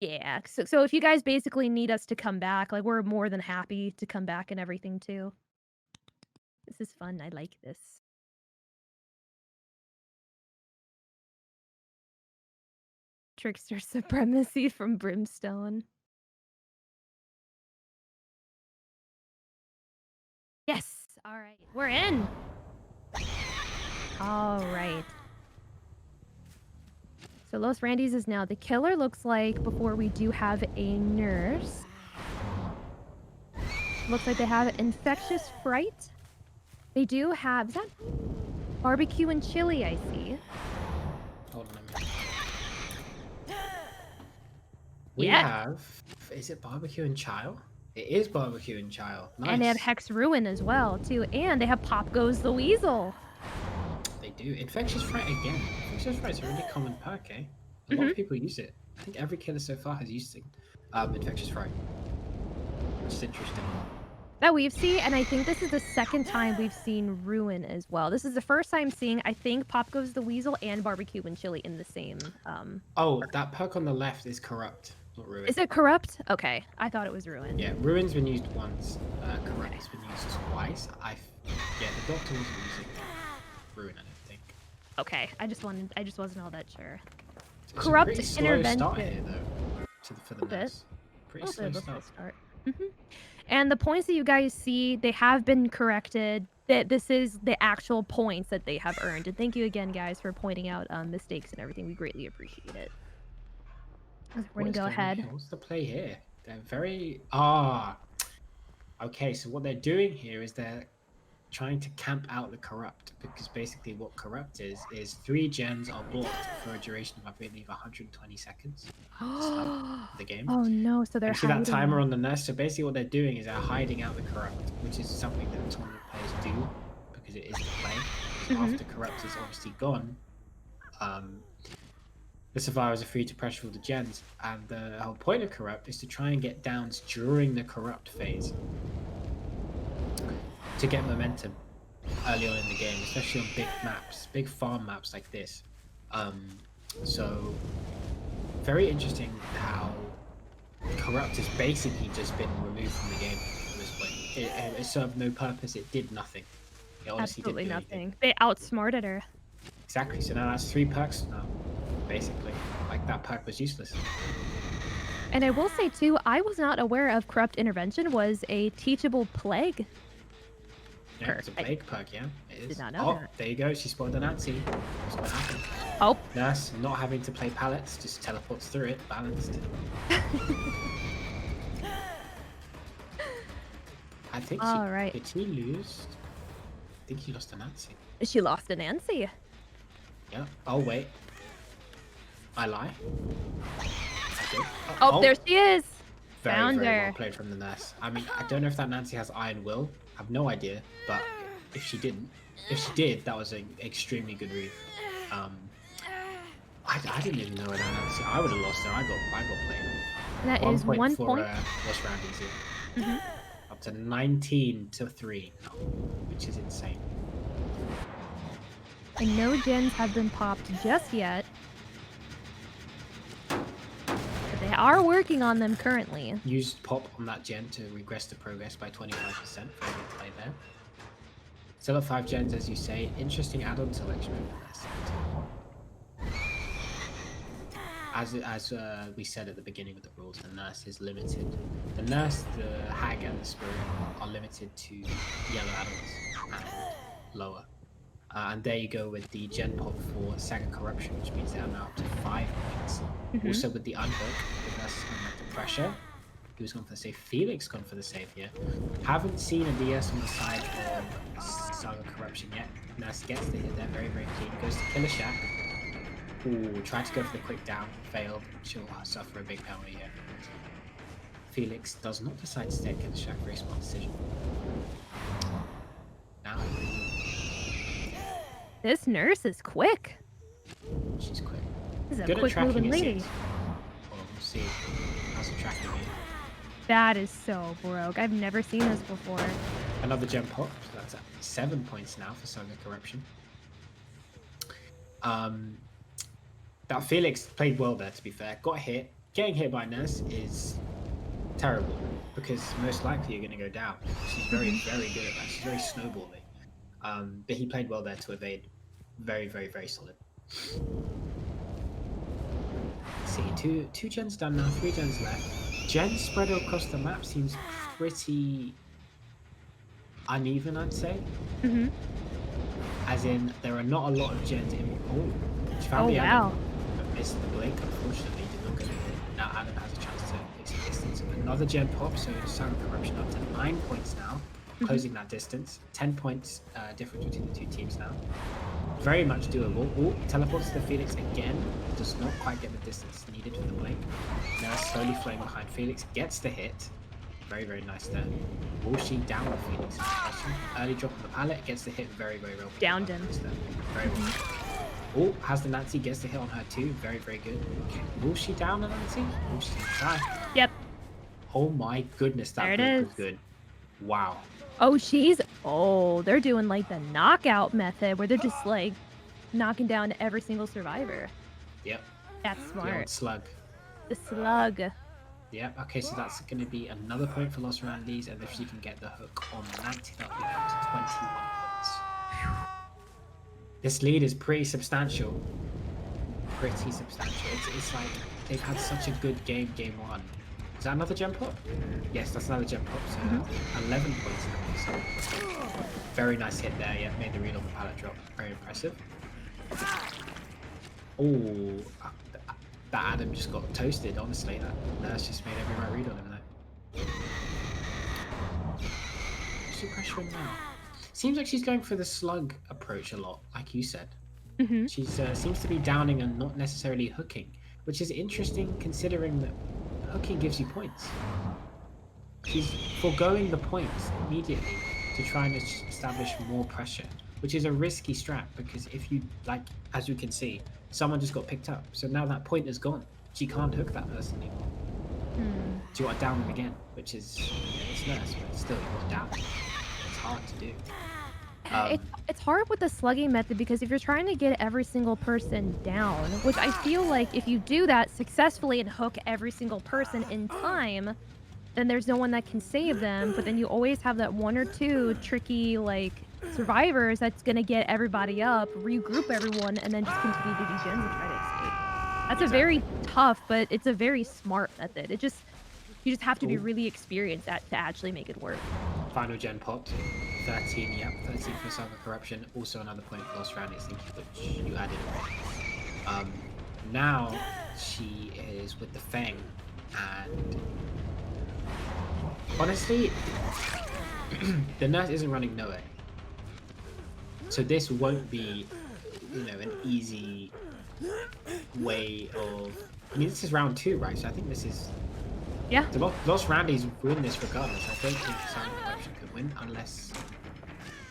yeah, so if you guys basically need us to come back, like, we're more than happy to come back and everything too. This is fun, I like this. Trickster supremacy from Brimstone. Yes! Alright, we're in! Alright. So Los Randys is now the killer, looks like, before we do have a nurse. Looks like they have infectious fright. They do have... Is that barbecue and chili, I see? Hold on a minute. We Yeah. have... Is it barbecue and chow? It is barbecue and chow. Nice. And they have Hex Ruin as well, too. And they have Pop Goes the Weasel. They do. Infectious fright again. Infectious fright's a really common perk, eh? A lot of people use it. I think every killer so far has used it. Infectious fright. Which is interesting. That we've seen, and I think this is the second time we've seen Ruin as well. This is the first time seeing, I think, Pop Goes the Weasel and Barbecue and Chili in the same Oh, that perk on the left is corrupt, not Ruin. Is it corrupt? Okay, I thought it was Ruin. Yeah, Ruin's been used once. Corrupt's been used twice. Yeah, the doctor wasn't using Ruin, I don't think. Okay, I just wasn't all that sure. It's Corrupt a pretty slow intervention. start here, though, for the nurse. Pretty slow start. And the points that you guys see, they have been corrected. That this is the actual points that they have earned. And thank you again, guys, for pointing out mistakes and everything. We greatly appreciate it. We're gonna go ahead. What's the play here? They're very okay, so what they're doing here is they're trying to camp out the corrupt, because basically what corrupt is 3 gens are blocked for a duration of, I believe, 120 seconds to start the game. Oh no, so they're you see that hiding. timer on the nurse? So basically what they're doing is they're hiding out the corrupt, which is something that tournament players do because it is the play. So after corrupt is obviously gone, the survivors are free to pressure all the gens, and the whole point of corrupt is to try and get downs during the corrupt phase to get momentum early on in the game, especially on big maps, big farm maps like this. So very interesting how corrupt has basically just been removed from the game at this point. It served no purpose. It did nothing. It honestly Absolutely didn't do nothing. anything. They outsmarted her. Exactly. So now that's 3 perks now, basically. Like, that perk was useless. And I will say too, I was not aware of corrupt intervention was a teachable plague. Yeah, it's a plague perk, yeah. It is. Did not know that. There you go. She spawned an Nancy. What's going to happen? Oh. Nurse, not having to play pallets, just teleports through it, balanced. I think did he lose? I think he lost a Nancy. She lost a Nancy. Yeah. Oh, wait. I lie. I did. Oh, there she is. Very, Found very her. well played from the nurse. I mean, I don't know if that Nancy has Iron Will. I have no idea. But if she didn't, if she did, that was an extremely good read. I didn't even know where that Nancy. I would have lost her. I got played. That is 1 point. For Lost Roundies here. Up to 19-3 now, which is insane. And no gens have been popped just yet. But they are working on them currently. Used pop on that gen to regress the progress by 25% for a good play there. Still at 5 gens, as you say. Interesting add-on selection over there. As we said at the beginning of the rules, the nurse is limited. The nurse, the hag, and the spirit are limited to yellow add-ons and lower. And there you go with the gen pop for Saga Corruption, which means they are now up to 5 points. Also with the unhook, the nurse is under pressure. He was gone for the save. Felix gone for the save here. Haven't seen a DS on the side of Saga Corruption yet. Nurse gets the hit there, very, very clean. Goes to Killer Shack. Ooh, tried to go for the quick down, failed. She'll suffer a big penalty here. Felix does not decide to stay at Killer Shack, very smart decision. Now, this nurse is quick. she's quick. This is Good a quick moving lady. Well, we'll see. How's tracking you. That is so broke. I've never seen this before. Another gem pop. So that's at 7 points now for Saga Corruption. That Felix played well there, to be fair. Got hit. Getting hit by Nurse is terrible because most likely you're going to go down. She's very, very good at that. She's very snowballing. But he played well there to evade. Very, very, very solid. Let's see, two gens done now, 3 gens left. Gens spread across the map seems pretty uneven, I'd say. As in, there are not a lot of gens in. Oh, she found the Adam, but missed the blink. Unfortunately, did not get it. Now Adam has a chance to fix the distance. Another gen pop, so Saga Corruption up to 9 points now, closing that distance. 10 points difference between the two teams now. Very much doable. Oh, teleports to the Felix again. Does not quite get the distance needed with the blink. Now slowly flowing behind Felix. Gets the hit. Very, very nice there. Will she down the Felix? Early drop on the pallet. Gets the hit very, very well. Downed him. Very well. Oh, has the Nancy. Gets the hit on her too. Very, very good. Okay. Will she down the Nancy? Will she try? Yep. Oh my goodness. That blink was good. Wow. Oh, they're doing like the knockout method where they're just like knocking down every single survivor. Yep. That's smart. The old slug. The slug. Yep. Okay, so that's going to be another point for Lost Randys, and if she can get the hook on 90, that'll be up to 21 points. This lead is pretty substantial. Pretty substantial. It's like they've had such a good game 1. Is that another gem pop? Yes, that's another gem pop. So 11 points now. So very nice hit there. Yeah, made the read on the pallet drop. Very impressive. Oh, that Adam just got toasted. Honestly, that Nurse just made every right read on him there. What's she pressuring now? Seems like she's going for the slug approach a lot, like you said. She seems to be downing and not necessarily hooking, which is interesting considering that hooking gives you points. She's foregoing the points immediately to try and establish more pressure, which is a risky strat because if you, like, as you can see, someone just got picked up. So now that point is gone. She can't hook that person anymore. Do you want to down them again? Which is, it's Nurse, but still, you want to down them. It's hard to do. It's hard with the slugging method because if you're trying to get every single person down, which I feel like if you do that successfully and hook every single person in time, then there's no one that can save them. But then you always have that 1 or 2 tricky like survivors that's gonna get everybody up, regroup everyone, and then just continue to do gens and try to escape. That's a very tough, but it's a very smart method. You just have to be really experienced to actually make it work. Final gen popped. 13, yep. 13 for Saga Corruption. Also another point for Lost Randys, which you added already. Now she is with the Fang, and honestly, the Nurse isn't running nowhere. So this won't be, an easy way of... I mean, this is round 2, right? So I think this is... Yeah. The Lost Randys win this regardless. I don't think Saga Corruption could win unless...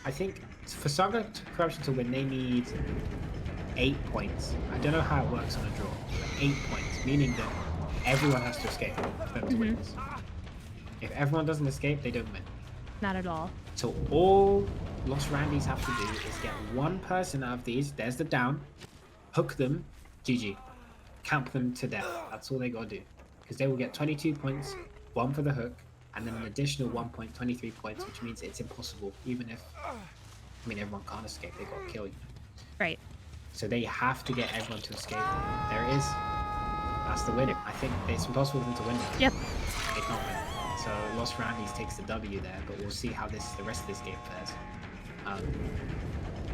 I think for Saga Corruption to win, they need 8 points. I don't know how it works on a draw, but 8 points, meaning that everyone has to escape for them to win this. If everyone doesn't escape, they don't win. Not at all. So all Lost Randys have to do is get one person out of these. There's the down. Hook them. GG. Camp them to death. That's all they got to do. Because they will get 22 points, 1 for the hook, and then an additional 1 point, 23 points, which means it's impossible, even if, everyone can't escape, they got killed. Right. So they have to get everyone to escape. There it is. That's the winner. I think it's impossible for them to win. Yep. They can't win. So Lost Randys takes the W there, but we'll see how the rest of this game fares.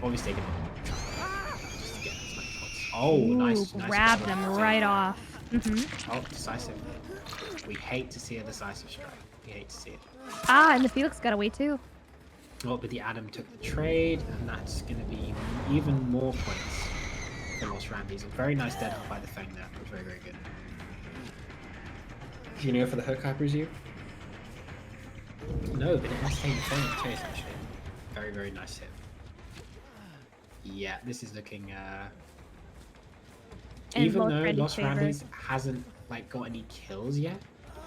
Obviously, they're going to try just to get as many points. Oh, nice. Grabbed them right off. Oh, decisive. We hate to see a decisive strike. We hate to see it. And the Felix got away too. Oh, but the Adam took the trade, and that's going to be even more points for Lost Randys. A very nice dead hunt by the Fang there. It was very, very good. Do you know for the hook, I presume? No, but it has taken the Fang chase, actually. Very, very nice hit. Yeah, this is looking... even though Lost Randys hasn't got any kills yet,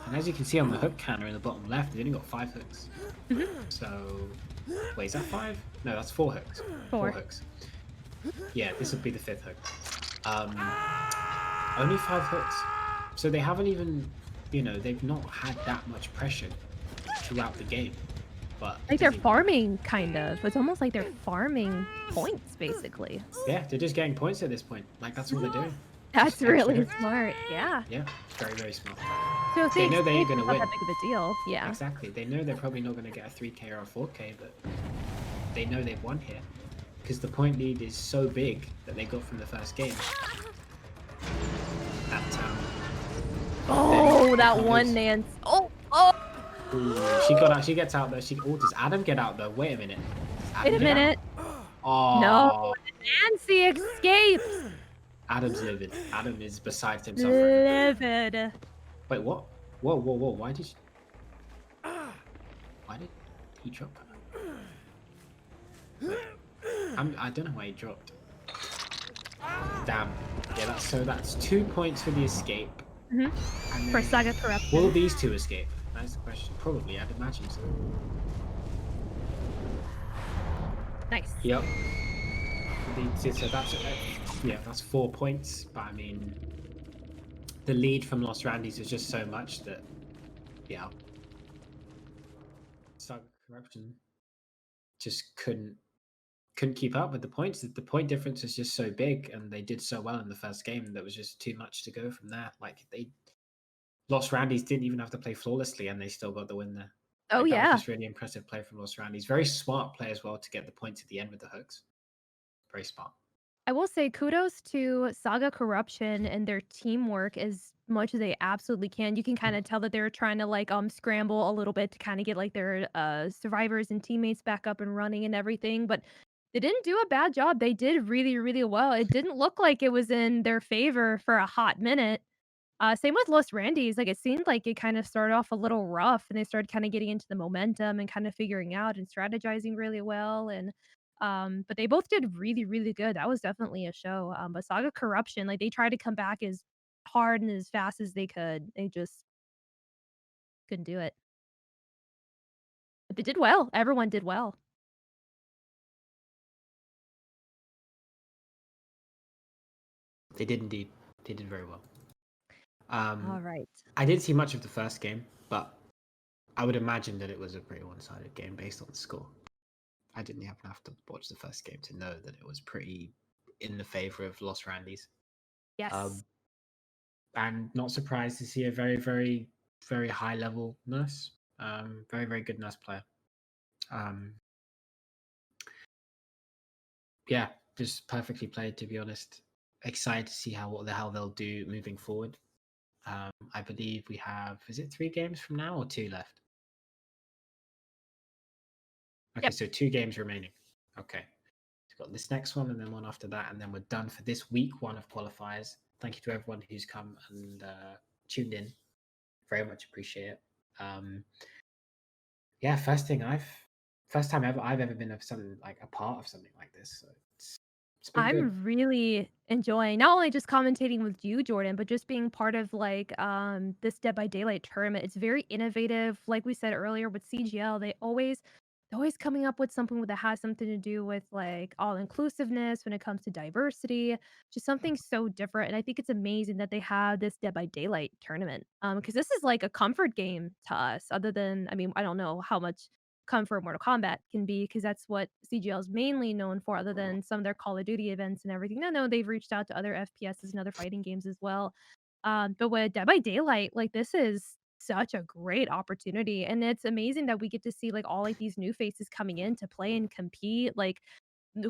And as you can see on the hook counter in the bottom left, they've only got 5 hooks. Mhm. So, wait, is that 5? No, that's 4 hooks. 4. 4 hooks. Yeah, this would be the 5th hook. Only 5 hooks. So they haven't even, they've not had that much pressure throughout the game. But Like they're farming, kind of. It's almost like they're farming points, basically. Yeah, they're just getting points at this point. Like, that's all they're doing. That's really smart. Yeah. Yeah, very, very smart. So if They know they ain't escape, gonna it's not win. that big of a deal. Yeah. Exactly. They know they're probably not going to get a 3K or a 4K, but they know they've won here. Because the point lead is so big that they got from the first game. Oh, that one Nance. Oh. Ooh, she gets out there. Does Adam get out there? Wait a minute. Wait a minute. Oh. No, Nancy escapes. Adam's livid. Adam is beside himself right Livid. now. Wait, what? Whoa. Why did he drop her? Wait, I don't know why he dropped. Damn. Yeah, that's 2 points for the escape. Mm-hmm. For Saga Corruption. Will these two escape? That's the question. Probably, I'd imagine so. Nice. Yep. So that's 4 points. But I mean, the lead from Lost Randy's was just so much that, yeah, Saga Corruption just couldn't keep up with the points. The point difference was just so big, and they did so well in the first game that was just too much to go from there. Like Lost Randy's didn't even have to play flawlessly, and they still got the win there. Oh, That yeah. was just really impressive play from Lost Randy's. Very smart play as well to get the points at the end with the hooks. Very smart. I will say kudos to Saga Corruption and their teamwork as much as they absolutely can. You can kind of tell that they're trying to like scramble a little bit to kind of get like their survivors and teammates back up and running and everything, but they didn't do a bad job. They did really, really well. It didn't look like it was in their favor for a hot minute. Same with Los Randy's. Like it seemed like it kind of started off a little rough, and they started kind of getting into the momentum and kind of figuring out and strategizing really well. And but they both did really, really good. That was definitely a show. But Saga Corruption, like they tried to come back as hard and as fast as they could. They just couldn't do it. But they did well. Everyone did well. They did indeed. They did very well. All right. I didn't see much of the first game, but I would imagine that it was a pretty one-sided game based on the score. I didn't even have to watch the first game to know that it was pretty in the favor of Lost Randy's. Yes. And not surprised to see a very, very, very high level nurse. Very, very good nurse player. Yeah, just perfectly played, to be honest. Excited to see what the hell they'll do moving forward. I believe we have, is it 3 games from now or 2 left? Okay, Yep. so 2 games remaining. Okay. We've got this next one and then one after that, and then we're done for this week 1 of qualifiers. Thank you to everyone who's come and tuned in. Very much appreciate it. Yeah, first time ever I've ever been of something like a part of something like this. So it's been good. I'm really enjoying not only just commentating with you, Jordan, but just being part of like this Dead by Daylight tournament. It's very innovative. Like we said earlier with CGL, they're always coming up with something that has something to do with like all inclusiveness when it comes to diversity, just something so different. And I think it's amazing that they have this Dead by Daylight tournament. Because this is like a comfort game to us, other than, I mean, I don't know how much comfort Mortal Kombat can be, because that's what CGL is mainly known for, other than some of their Call of Duty events and everything. No, they've reached out to other FPSs and other fighting games as well. But with Dead by Daylight, like this is such a great opportunity, and it's amazing that we get to see like all like these new faces coming in to play and compete. Like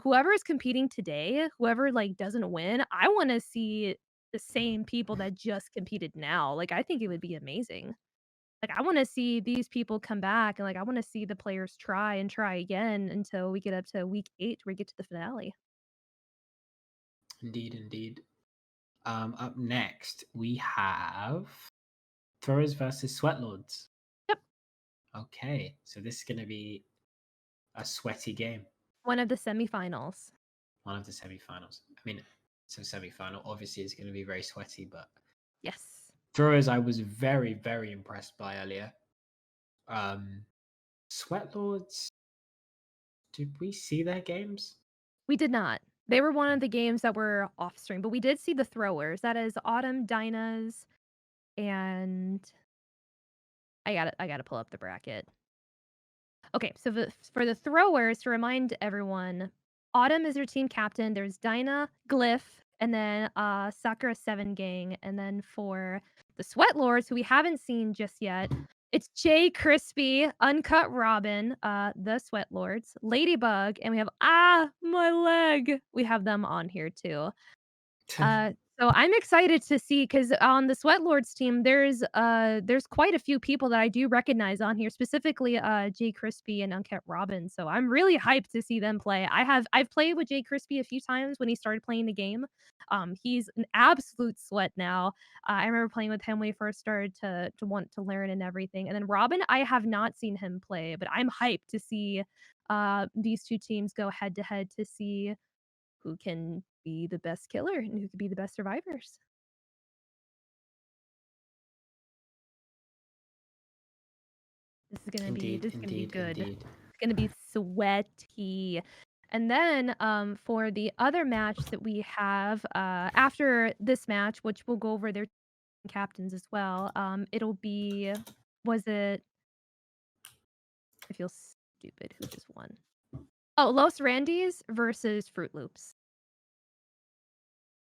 whoever is competing today, whoever like doesn't win, I want to see the same people that just competed now. Like I think it would be amazing. Like, I wanna see these people come back, and, like, I wanna see the players try and try again until we get up to week 8 where we get to the finale. Indeed, indeed. Up next we have Throwers versus Sweatlords. Yep. Okay, so this is gonna be a sweaty game. One of the semifinals. One of the semifinals. I mean, it's a semifinal. Obviously, it's going to be very sweaty, but Yes. Throwers, I was very, very impressed by earlier. Sweat Lords, did we see their games? We did not. They were one of the games that were off stream, but we did see the throwers. That is Autumn, Dinah's, and I gotta pull up the bracket. Okay, so for the throwers, to remind everyone, Autumn is your team captain. There's Dinah, Glyph, and then Sakura 7 Gang. And then for the Sweat Lords, who we haven't seen just yet, it's Jay Crispy, Uncut Robin, the Sweat Lords, Ladybug, and we have my leg. We have them on here too. So I'm excited to see because on the Sweat Lords team, there's quite a few people that I do recognize on here, specifically Jay Crispy and Unkept Robin. So I'm really hyped to see them play. I've played with Jay Crispy a few times when he started playing the game. He's an absolute sweat now. I remember playing with him when he first started to want to learn and everything. And then Robin, I have not seen him play, but I'm hyped to see these two teams go head to head to see who can be the best killer and who could be the best survivors. This is gonna be good. Indeed. It's gonna be sweaty. And then for the other match that we have after this match, which we'll go over their captains as well, it'll be I feel stupid. Who just won? Oh, Los Randys versus Fruit Loops.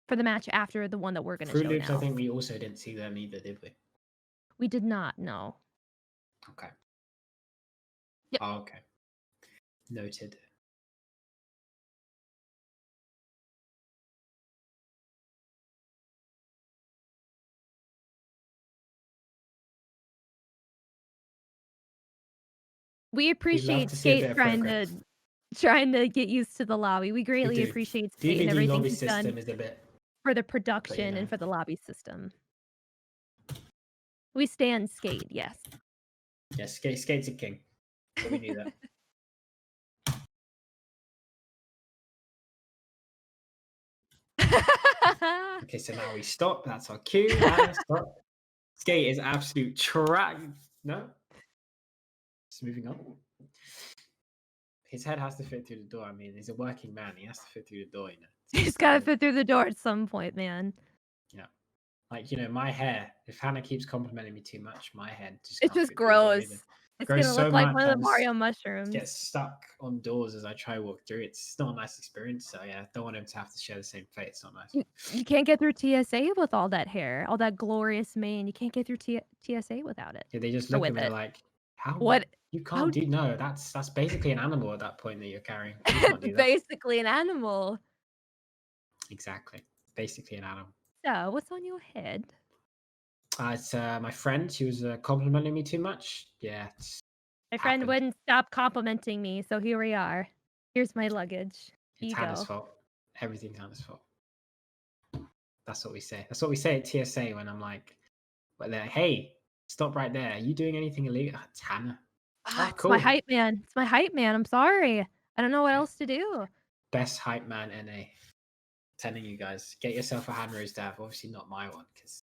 For the match after the one that we're gonna show Fruit Loops, now. I think we also didn't see them either, did we? We did not, no. Okay. Yep. Oh, okay. Noted. We appreciate Skate trying to get used to the lobby. We greatly appreciate Skate and DBD everything lobby he's system done is a bit, for the production and for the lobby system. We stand Skate, yes. Yeah, Skate's a king. So we knew that. Okay, so now we stop. That's our cue. And stop. Skate is absolute trash. No? Just moving on. His head has to fit through the door. I mean, he's a working man. He has to fit through the door, you know. He's got to fit through the door at some point, man. Yeah. Like, you know, my hair, if Hannah keeps complimenting me too much, my head just It's just gross. It's going to look like one of the Mario mushrooms. Get stuck on doors as I try to walk through. It's not a nice experience. So, yeah, don't want him to have to share the same plate. It's not nice. You can't get through TSA with all that hair, all that glorious mane. You can't get through TSA without it. Yeah, they just look at me like, how? What? You can't do no. That's basically an animal at that point that you're carrying. You can't do that. Basically an animal. Exactly. Basically an animal. So, what's on your head? It's my friend. She was complimenting me too much. Yeah. My friend wouldn't stop complimenting me, so here we are. Here's my luggage. It's Hannah's fault. Everything's Hannah's fault. That's what we say. That's what we say at TSA when I'm like, well, they're like, hey, stop right there. Are you doing anything illegal? It's Hannah. It's my hype man. It's my hype man. I'm sorry. I don't know what else to do. Best hype man NA. Telling you guys, get yourself a hand raised dab. Obviously not my one, because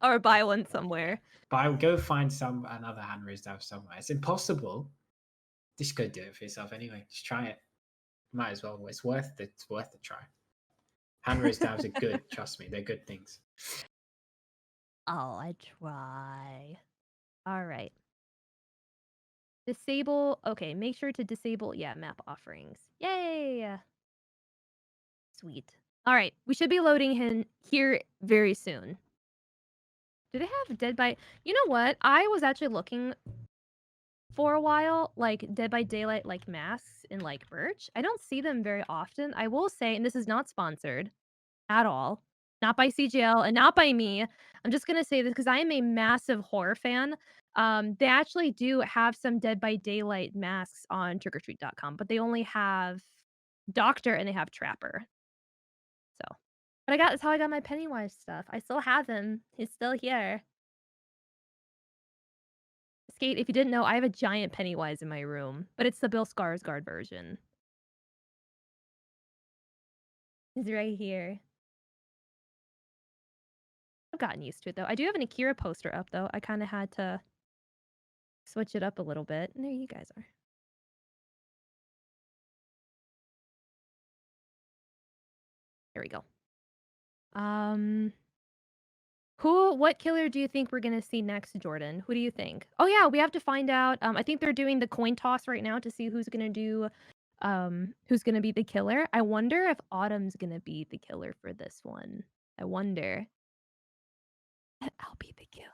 or buy one somewhere. Go find another hand raised dab somewhere. It's impossible. Just go do it for yourself anyway. Just try it. Might as well. It's worth the try. Hand raised dabs are good. Trust me, they're good things. Oh, I try. All right. Disable. Okay, make sure to disable. Yeah, map offerings. Yay! Sweet. All right, we should be loading him here very soon. Do they have Dead by... You know what? I was actually looking for a while, like Dead by Daylight, like masks and like merch. I don't see them very often. I will say, and this is not sponsored at all, not by CGL and not by me. I'm just gonna say this because I am a massive horror fan. They actually do have some Dead by Daylight masks on trickortreat.com, but they only have Doctor and they have Trapper. So, but that's how I got my Pennywise stuff. I still have him. He's still here. Skate, if you didn't know, I have a giant Pennywise in my room, but it's the Bill Skarsgård version. He's right here. I've gotten used to it, though. I do have an Akira poster up, though. I kinda had to switch it up a little bit. And there you guys are. There we go. Um, what killer do you think we're gonna see next, Jordan? Who do you think? Oh, yeah, we have to find out, I think they're doing the coin toss right now to see who's gonna be the killer. I wonder if Autumn's gonna be the killer for this one. I wonder. I'll be the killer.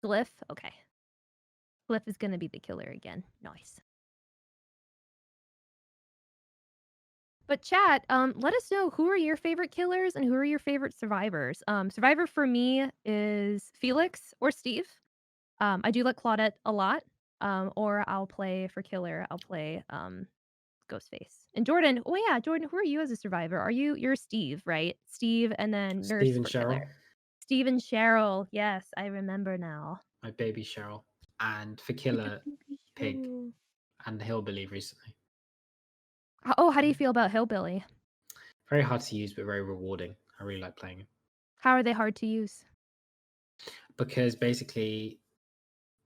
Glyph? Okay. Glyph is gonna be the killer again. Nice. But chat, let us know who are your favorite killers and who are your favorite survivors. Survivor for me is Felix or Steve. I do like Claudette a lot. Or I'll play for killer. I'll play Ghostface. And Jordan, oh yeah, Jordan, who are you as a survivor? You're Steve, right? Steve and then nurse Steve and for Cheryl, killer. Steve and Cheryl. Yes, I remember now. my baby Cheryl, and for killer, Pig, and Hillbilly recently. Oh, how do you feel about Hillbilly? Very hard to use, but very rewarding. I really like playing him. How are they hard to use? Because basically,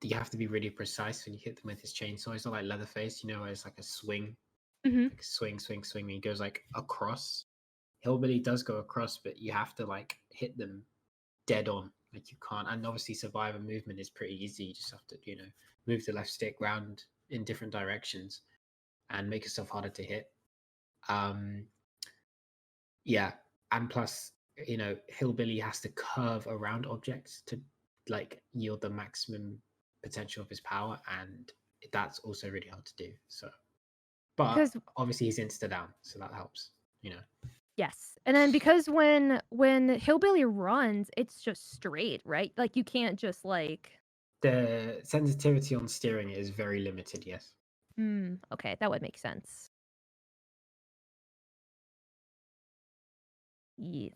you have to be really precise when you hit them with his chainsaw. It's not like Leatherface, you know, where it's like a swing, like swing, and he goes like across. Hillbilly does go across, but you have to like hit them dead on. Like you can't. And obviously, survivor movement is pretty easy. You just have to, you know, move the left stick round in different directions and make yourself harder to hit. Yeah, and plus, you know, Hillbilly has to curve around objects to like yield the maximum potential of his power, and that's also really hard to do. So, but Because obviously he's insta down, so that helps, you know. yes, and then because when Hillbilly runs, it's just straight, right? Like you can't just like. The sensitivity on steering is very limited. Yes. Okay, that would make sense. Yes.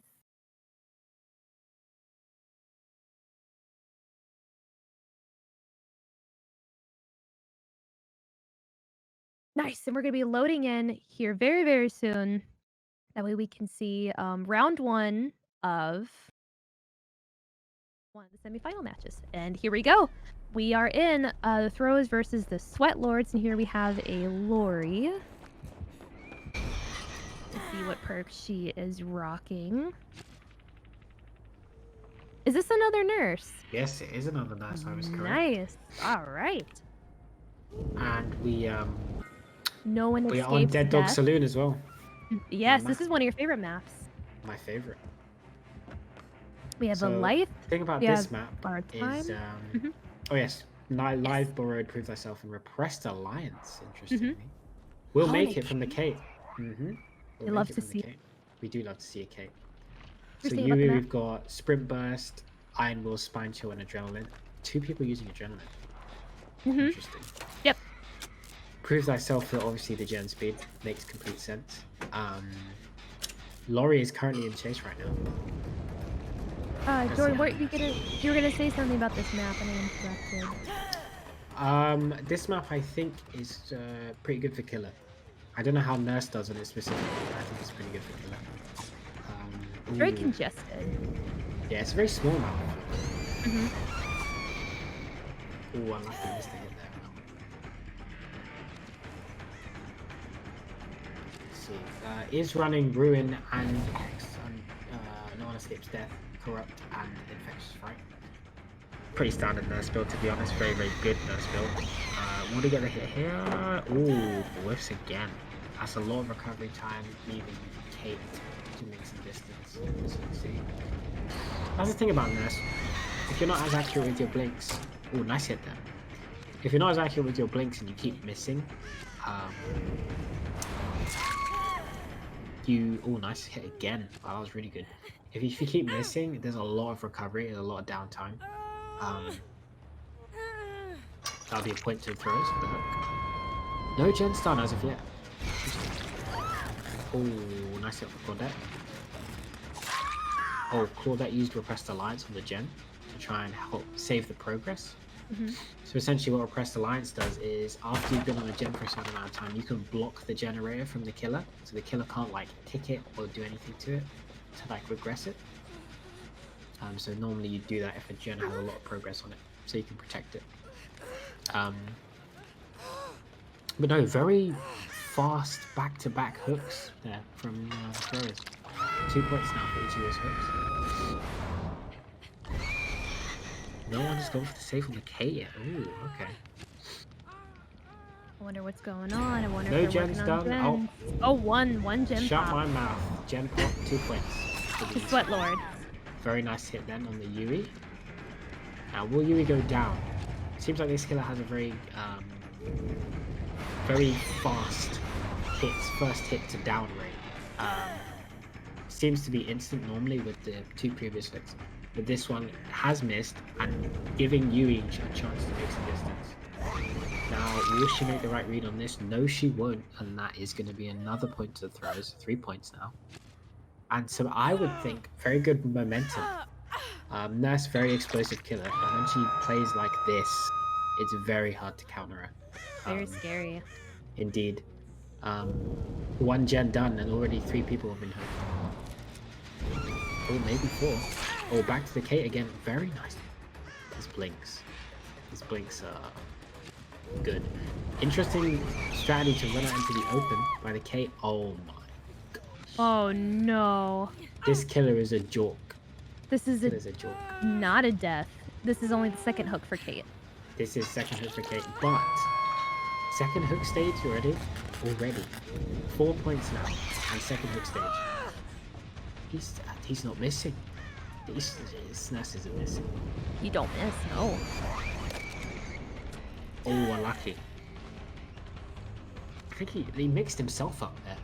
Nice, and we're gonna be loading in here very, very soon. That way we can see round one of one of the semifinal matches. And here we go. We are in the Throws versus the Sweat Lords, and here we have a Lori. Let's see what perk she is rocking. Is this another nurse? Yes, it is another nurse. I was correct. Nice. All right. And we No one we escapes are on Dead Dog death. Saloon as well. Yes, this is one of your favorite maps. My favorite. We have a So, life. The thing about we this have map our time. is, oh yes, live borrowed, prove thyself, and repressed alliance. Interestingly, we'll Oh, make and it from the cape. I love to see. We do love to see a cape. So Interesting about the map. we've got sprint burst, iron will, spine chill, and adrenaline. 2 people using adrenaline. Interesting. Yep. Prove thyself for obviously the gen speed makes complete sense. Laurie is currently in chase right now. Jordan, you were gonna say something about this map, and I interrupted. This map I think is pretty good for killer. I don't know how nurse does on it specifically, but I think it's pretty good for killer. Very congested. Yeah, it's a very small map. Ooh, I like the missed hit there. Let's see. Is running Ruin and X, and no one escapes death, corrupt, and infectious fright. Pretty standard nurse build, to be honest. Very, very good nurse build. Want to get the hit here? Ooh, whiffs again. That's a lot of recovery time, leaving Kate to make some distance. As you can see. That's the thing about nurse. If you're not as accurate with your blinks, ooh, nice hit there. If you're not as accurate with your blinks and you keep missing, oh, nice hit again. Wow, that was really good. If you keep missing, there's a lot of recovery, there's a lot of downtime. That'll be a point to throws for the hook. No gen stun as of yet. Oh, nice hit for Claudette. Oh, Claudette used Repressed Alliance on the gen to try and help save the progress. So essentially what Repressed Alliance does is after you've been on a gen for a certain amount of time, you can block the generator from the killer, so the killer can't like kick it or do anything to it to like regress it. So normally you do that if a gen has a lot of progress on it, so you can protect it. But no, very fast back-to-back hooks there from the throwers. 2 points now for each of those hooks. No one has gone for the save on the K yet. Ooh, okay. I wonder what's going on. I wonder No if they're gen's working on done. gens. Oh, one gen Shut pop. my mouth. Gen pop, 2 points. The Sweat Lord. Very nice hit then on the Yui. Now, will Yui go down? Seems like this killer has a very fast hits, first hit to down rate. Seems to be instant normally with the 2 previous hits. But this one has missed and giving Yui a chance to make some distance. Now, will she make the right read on this? No, she won't. And that is going to be another point to the throws. 3 points now. And so I would think very good momentum. Nurse, very explosive killer. And when she plays like this, it's very hard to counter her. Very scary. Indeed. 1 gen done and already 3 people have been hurt. Oh, maybe 4. Oh, back to the K again. Very nice. His blinks. His blinks are good. Interesting strategy to run out into the open by the K. Oh my gosh. Oh no. This killer is a joke. This is a joke. Not a death. This is only the second hook for Kate. This is second hook for Kate, but second hook stage already. 4 points now, and second hook stage. He's not missing. His nurse isn't missing. You don't miss, no. Oh, unlucky. I think he mixed himself up there.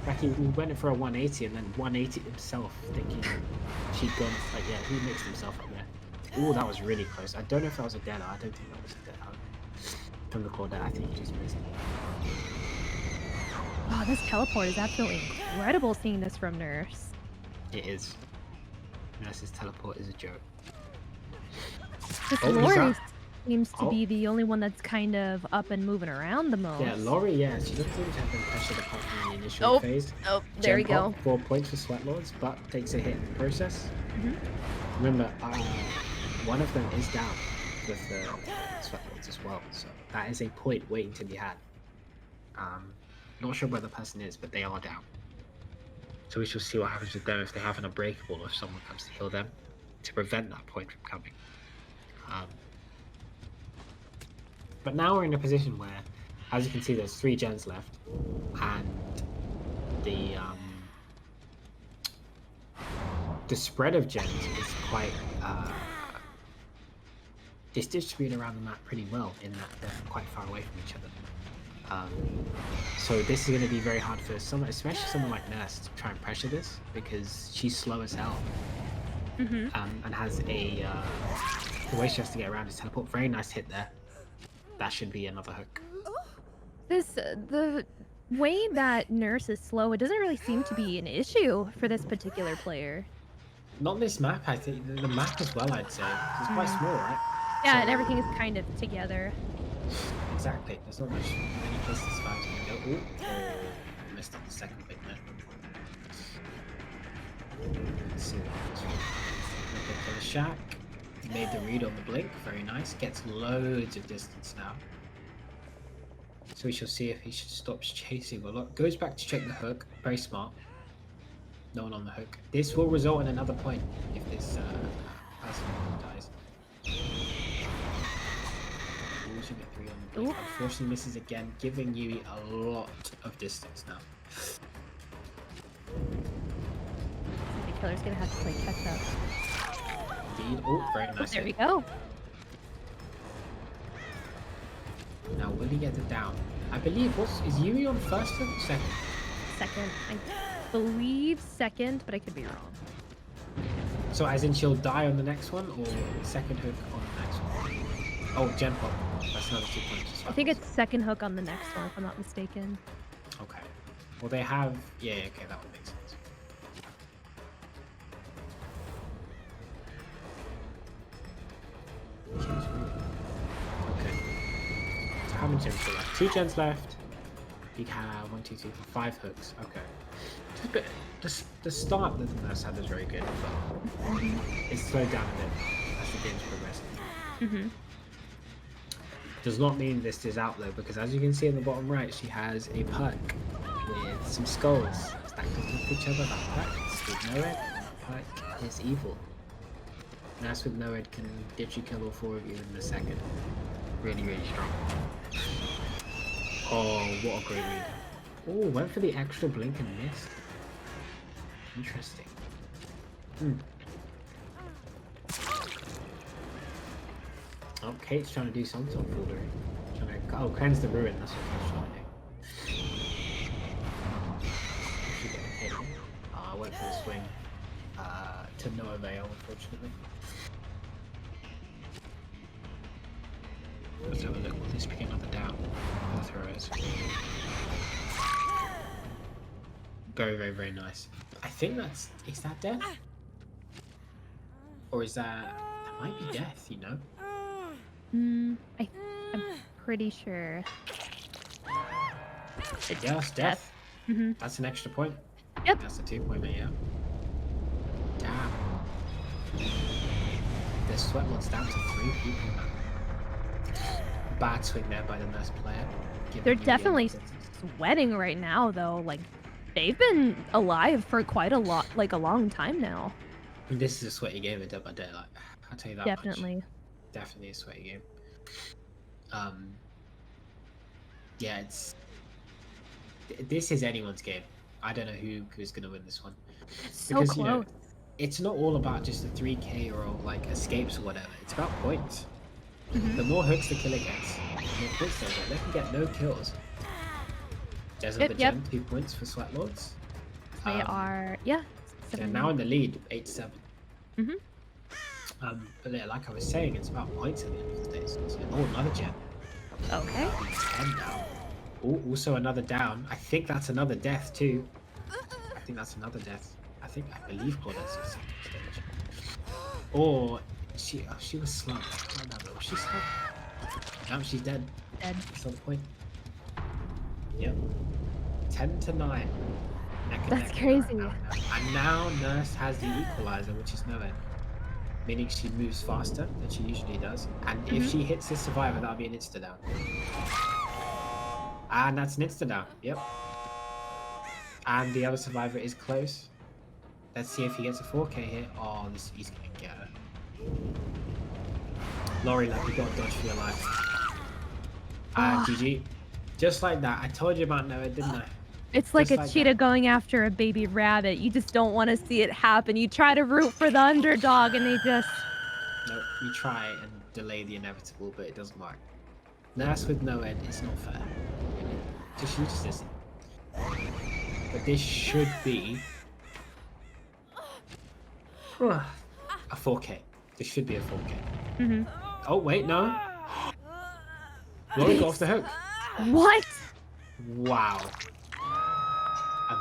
Like he went for a 180 and then 180 himself, thinking she'd gone. Like, yeah, he mixed himself up there. Oh, that was really close. I don't know if that was a dead. I don't think that was a dead. From the corner, I think he just missed it. Oh, this teleport is absolutely incredible seeing this from Nurse. It is. Nurse's teleport is a joke. This Lori seems to be the only one that's kind of up and moving around the most. Yeah, Lori, yeah, she doesn't seem to have been pressured apart from the initial phase. Oh, there we go. 4 points for Sweat Lords, but takes a hit in the process. Remember, one of them is down with the Sweat Lords as well, so that is a point waiting to be had. Not sure where the person is, but they are down. So we shall see what happens with them if they have an unbreakable or if someone comes to heal them to prevent that point from coming. But now we're in a position where, as you can see, there's 3 gens left, and the spread of gens is quite it's distributed around the map pretty well in that they're quite far away from each other. So this is going to be very hard for someone, especially someone like Nurse, to try and pressure this because she's slow as hell. And has the way she has to get around is teleport. Very nice hit there. That should be another hook. The way that Nurse is slow, it doesn't really seem to be an issue for this particular player. Not this map, I think. The map as well, I'd say. It's quite small, right? Yeah, so, and everything is kind of together. Exactly. There's not many places fans can go. Oh, missed up the second bit there. Let's see what happens. Okay, for the Shack. Made the read on the blink. Very nice. Gets loads of distance now. So we shall see if he stops chasing or not. Goes back to check the hook. Very smart. No one on the hook. This will result in another point if this person dies. Ooh, should get 3 on the blink. Unfortunately misses again, giving Yui a lot of distance now. The killer's gonna have to play catch up. Indeed. Oh, very nice. There we go. Now, will he get it down? I believe, is Yui on first hook or second? Second. I believe second, but I could be wrong. So as in she'll die on the next one, or second hook on the next one? Oh, Gen Pop. That's another 2 points as well. I think it's second hook on the next one, if I'm not mistaken. Okay. Well, they have... Yeah, okay, that would make sense. Okay. So how many gens are left? 2 gens left. You have 1, 2, 3, 4, 5 hooks. Okay. Just a bit, the start that the nurse had was very good, but it slowed down a bit as the game's progressed. Mm-hmm. Does not mean this is out though, because as you can see in the bottom right, she has a perk with some skulls stacked on top of each other. That perk with no ed. That perk is evil. Nurse with no ed can literally kill all 4 of you in a second. Really, really strong. Oh, what a great read. Oh, went for the extra blink and missed. Interesting. Oh, Kate's trying to do some sort of foolery. Oh, cleanse the ruin. That's what she's trying to do. She got hit. I went for the swing. To no avail, unfortunately. Let's have a look. Will this pick another down? The throw is. Very, very, very nice. I think that's... Is that death? Or is that... That might be death, you know? I'm pretty sure. Yeah, that's death. Mm-hmm. That's an extra point. Yep. That's a 2-pointer, yeah. Damn. The sweat one's down to 3 people now. Bad swing there by the nurse player. They're definitely sweating right now, though. Like, they've been alive for quite a lot, like a long time now. This is a sweaty game at Dead by Daylight. I'll tell you that Definitely. much. Definitely a sweaty game. Yeah, this is anyone's game. I don't know who's gonna win this one. So close. You know, it's not all about just the 3k or like escapes or whatever. It's about points. The more hooks the killer gets, the more points they get. They can get no kills. Desert the Gem, 2 points for Sweat Lords. They are, yeah. They're now in the lead, 8-7. But yeah, like I was saying, it's about points at the end of the day. So, oh, another gem. Okay. 10 down. Oh, also another down. I think that's another death too. I think that's another death. I believe Claudette's at second stage. Or she was slumped. I don't know. Was she slumped? No, she's dead. Dead. At some point. Yep. 10-9. That's crazy. And now Nurse has the equalizer, which is no end. Meaning she moves faster than she usually does. And if she hits this survivor, that'll be an insta-down. And that's an insta-down, yep. And the other survivor is close. Let's see if he gets a 4k hit. Oh, he's gonna get her. Laurie, like, you gotta dodge for your life. And GG. Just like that. I told you about Noah, didn't I? It's like a cheetah going after a baby rabbit. You just don't want to see it happen. You try to root for the underdog and they just... No, you try and delay the inevitable, but it doesn't work. Nurse with no end is not fair. Really. Just listen. But this should be... a 4k. This should be a 4k. Oh, wait, no. Laurie got off the hook. What? Wow.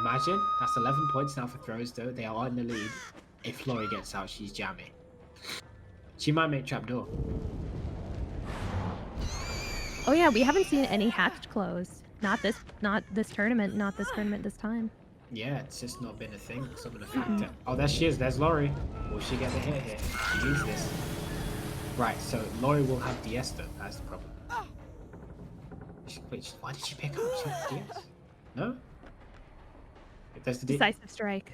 Imagine, that's 11 points now for throws though. They are in the lead. If Laurie gets out, she's jamming. She might make trapdoor. Oh yeah, we haven't seen any hatched closed. Not this tournament, not this tournament this time. Yeah, it's just not been a thing. It's not been a factor. Oh, there she is. There's Laurie. Will she get the hit here? She needs this. Right, so Laurie will have DS though. That's the problem. Wait, why did she pick up? She had DS? No? If there's the Decisive strike.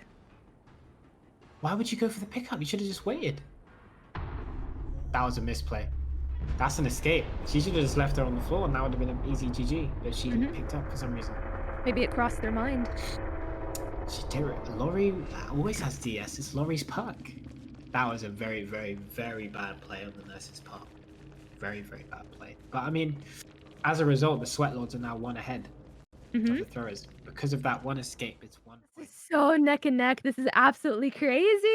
Why would you go for the pickup? You should have just waited. That was a misplay. That's an escape. She should have just left her on the floor and that would have been an easy GG. But she picked up for some reason. Maybe it crossed their mind. She did it. Laurie always has DS. It's Laurie's perk. That was a very, very, very bad play on the nurse's part. Very, very bad play. But I mean, as a result, the Sweat Lords are now 1 ahead of the throwers. Because of that one escape, it's 1 point. So neck and neck. This is absolutely crazy.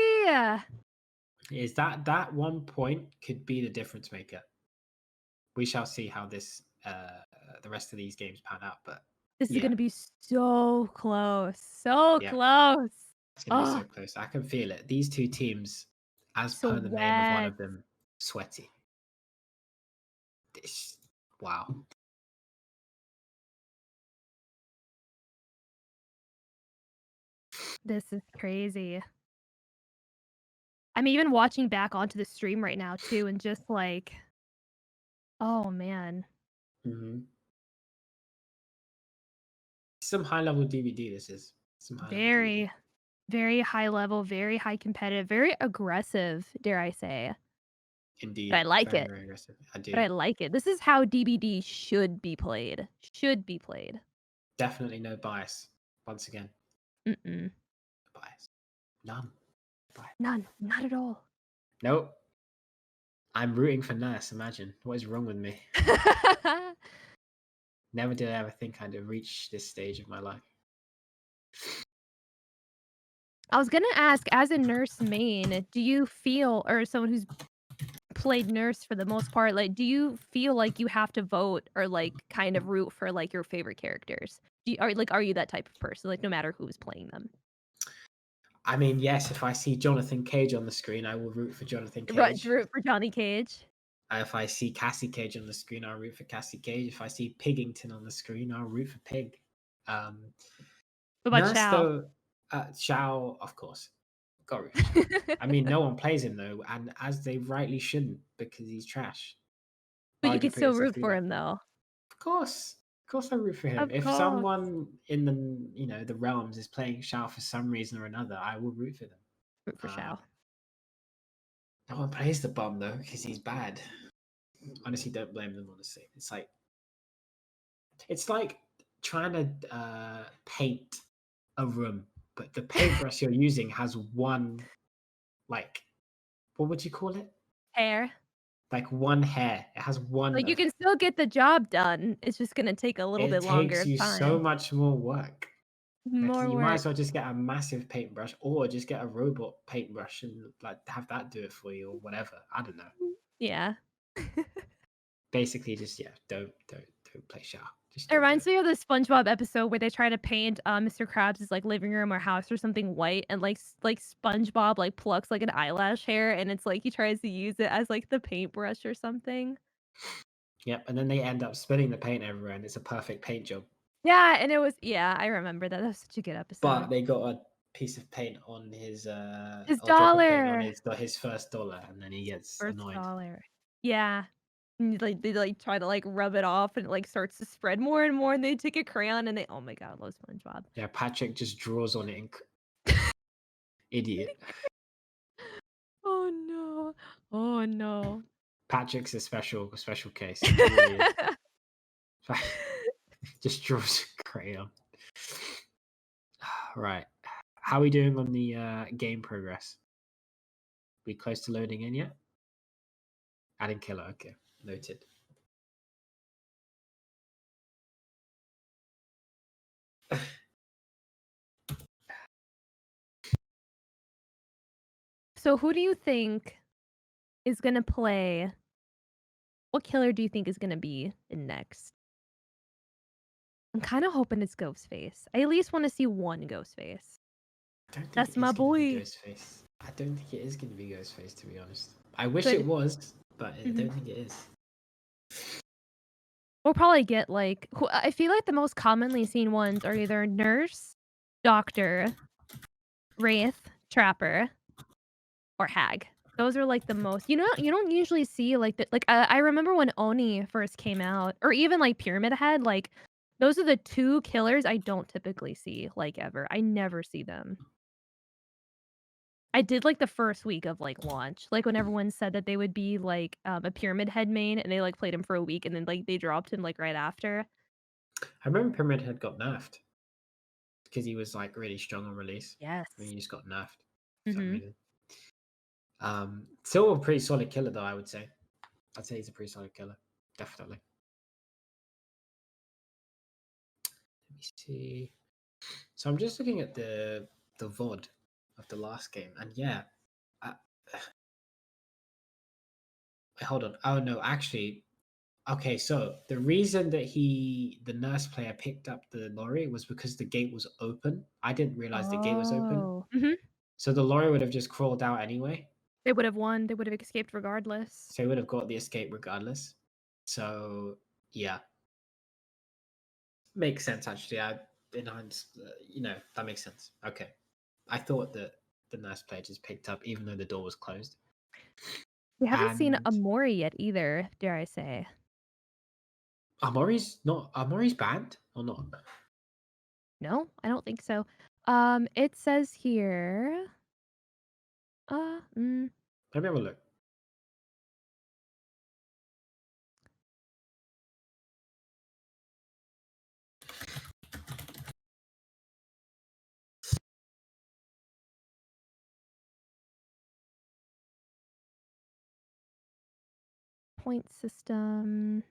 Is that 1 point could be the difference maker. We shall see how this the rest of these games pan out. But this is gonna be so close. So close. It's gonna be so close. I can feel it. These two teams, as per the name of one of them, sweaty. Wow. This is crazy. I'm even watching back onto the stream right now too, and just like, oh man, Hmm. Some high level DVD. This is some high level DVD. very, very high level, very high competitive, very aggressive, dare I say. Indeed, But I like very it. very aggressive. I But do. I like it. This is how DBD should be played. Should be played. Definitely no bias. Once again, Mm-mm. no bias. None. Bias. None. Not at all. Nope. I'm rooting for Nurse. Imagine what is wrong with me. Never did I ever think I'd have reached this stage of my life. I was gonna ask, as a nurse main, do you feel, or someone who's played nurse for the most part, like, do you feel like you have to vote or like kind of root for like your favorite characters? Are you that type of person? Like, no matter who's playing them, I mean, yes, if I see Jonathan Cage on the screen, I will root for Jonathan right? Cage. Root for Johnny Cage. If I see Cassie Cage on the screen, I'll root for Cassie Cage. If I see Piggington on the screen, I'll root for Pig. Um, What about Nurse, Shao? though, Shao, of course. Got to root for Shao. I mean, no one plays him, though, and as they rightly shouldn't, because he's trash. But Why you would you can put still yourself root through for that? him though. Of course, I root for him. Of If course. someone in the realms is playing Shao for some reason or another, I will root for them. Root for Shao. No one plays the bomb though because he's bad. Honestly, don't blame them. Honestly, it's like trying to paint a room, but the paintbrush you're using has one, like, what would you call it? Hair. Like one hair. It has one Like, you of. can still get the job done. It's just gonna take a little It bit longer takes of you so time. much more work. Like More you might work. as well just get a massive paintbrush, or just get a robot paintbrush and like have that do it for you, or whatever. I don't know. Yeah. Basically, just yeah, don't play Shark. Just It don't do reminds it. me of the SpongeBob episode where they try to paint, Mr. Krabs' like living room or house or something white, and like SpongeBob like plucks like an eyelash hair, and it's like he tries to use it as like the paintbrush or something. Yep, and then they end up spilling the paint everywhere, and it's a perfect paint job. Yeah, and it was, yeah, I remember that. That was such a good episode. But they got a piece of paint on his His or drop of paint on dollar. his first dollar, and then he gets First annoyed. dollar. Yeah. And like they like try to like rub it off and it like starts to spread more and more and they take a crayon and they, oh my god, I love SpongeBob. Yeah, Patrick just draws on ink. Idiot. Oh no. Oh no. Patrick's a special case. He really is. Just draws crayon. Right. How are we doing on the game progress? We close to loading in yet? Adding killer. Okay, noted. So who do you think is gonna play? What killer do you think is gonna be in next? I'm kind of hoping it's Ghostface. I at least want to see one Ghostface. I don't think That's it my is going to be boy. Ghostface. I don't think it is going to be Ghostface, to be honest. I wish Could it was, but I mhm. don't think it is. We'll probably get like I feel like the most commonly seen ones are either Nurse, Doctor, Wraith, Trapper, or Hag. Those are like the most. You don't usually see like the like I remember when Oni first came out, or even like Pyramid Head. Like those are the two killers I don't typically see like ever. I never see them. I did like the first week of like launch, like when everyone said that they would be like a Pyramid Head main, and they like played him for a week, and then like they dropped him like right after. I remember Pyramid Head got nerfed because he was like really strong on release. Yes. I mean, he just got nerfed for some Mm-hmm. reason. Still a pretty solid killer, though, I would say. I'd say he's a pretty solid killer. Definitely. Let me see. So I'm just looking at the VOD of the last game, and yeah. Hold on. Oh no, actually, okay. So the reason that the nurse player picked up the lorry was because the gate was open. I didn't realize the gate was open, Oh. Mm-hmm. so the lorry would have just crawled out anyway. They would have won. They would have escaped regardless. So he would have got the escape regardless. So yeah, makes sense actually. That makes sense. Okay. I thought that the nurse player just picked up, even though the door was closed. We haven't seen And Amori yet either, dare I say. Amori's banned or not? No, I don't think so. It says here. Let me have a look. Point system.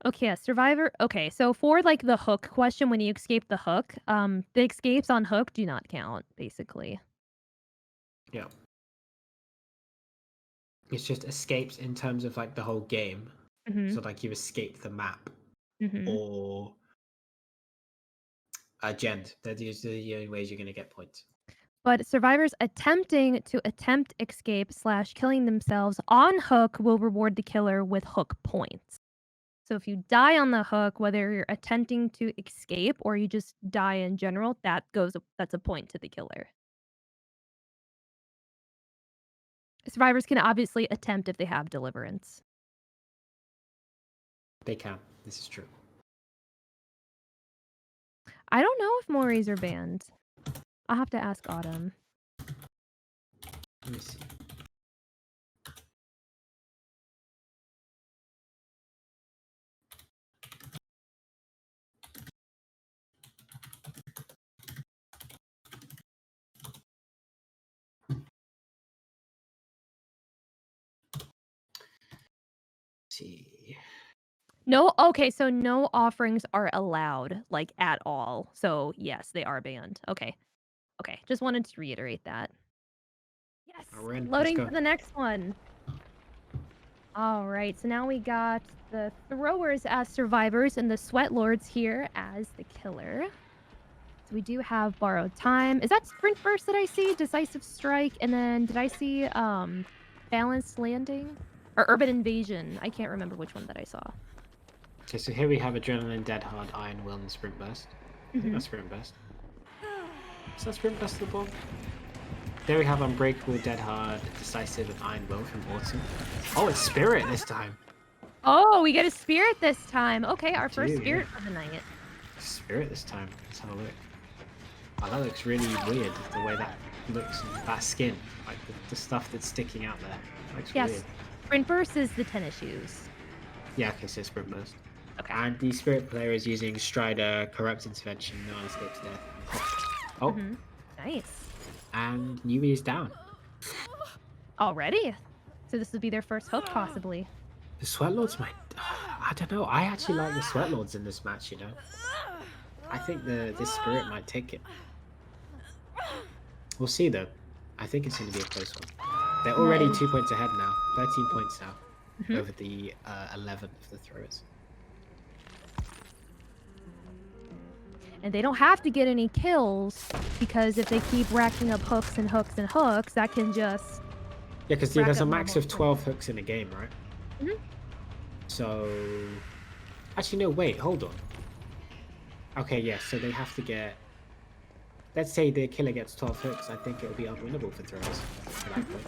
Okay, yeah, survivor. Okay, so for like the hook question, when you escape the hook, the escapes on hook do not count, basically. Yeah. It's just escapes in terms of like the whole game. Mm-hmm. So like you escape the map Mm-hmm. or gent. They're the only ways you're gonna get points. But survivors attempting to escape / killing themselves on hook will reward the killer with hook points. So if you die on the hook, whether you're attempting to escape or you just die in general, that's a point to the killer. Survivors can obviously attempt if they have deliverance. They can. This is true. I don't know if Moris are banned. I'll have to ask Autumn. Let me see. See. No, okay, so no offerings are allowed, like, at all. So, yes, they are banned. Okay. Okay, just wanted to reiterate that. Yes, We're in. Let's loading go. to the next one. Alright, so now we got the throwers as survivors and the sweat lords here as the killer. So we do have borrowed time. Is that sprint burst that I see? Decisive strike, and then did I see balanced landing? Or urban invasion? I can't remember which one that I saw. Okay, so here we have Adrenaline, Dead Hard, Iron Will, and Sprint Burst. I think that's Sprint Burst. Is that Sprint Burst at the bottom? There we have Unbreakable, Dead Hard, Decisive, and Iron Will from Autumn. Oh, it's Spirit this time. Oh, we get a spirit this time. Okay, our first Dude, spirit yeah. for the night. Spirit this time. Let's have a look. Oh, that looks really weird, the way that looks, that skin. Like the stuff that's sticking out there. Looks weird. Sprint burst is the tennis shoes. Yeah, okay, so Sprint Burst. Okay. And the Spirit player is using Strider, Corrupt Intervention, no one escapes death. Oh. Nice. And Yui is down. Already? So this would be their first hook, possibly. The Sweat Lords might... I don't know. I actually like the Sweat Lords in this match, you know. I think this Spirit might take it. We'll see, though. I think it's going to be a close one. They're already 2 points ahead now. 13 points now over the 11 of the throwers. And they don't have to get any kills, because if they keep racking up hooks and hooks and hooks, that can just... Yeah, because there's a max of 12 hooks in a game, right? So... Actually, no, wait, hold on. Okay, yeah, so they have to get... Let's say the killer gets 12 hooks, I think it'll be unwinnable for throwers at that point.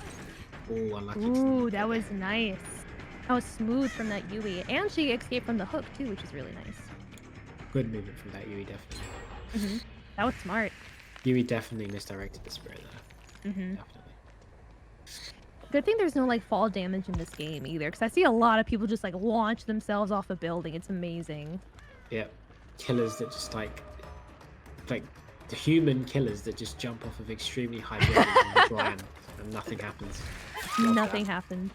Oh, unlucky. Ooh, that was nice. That was smooth from that Yui. And she escaped from the hook, too, which is really nice. Good movement from that Yui, definitely. That was smart. Yui definitely misdirected the Spirit there. Definitely. Good thing there's no, like, fall damage in this game, either, because I see a lot of people just, like, launch themselves off a building. It's amazing. Yeah. Killers that just, like the human killers that just jump off of extremely high buildings and land, and nothing happens. Nothing happens.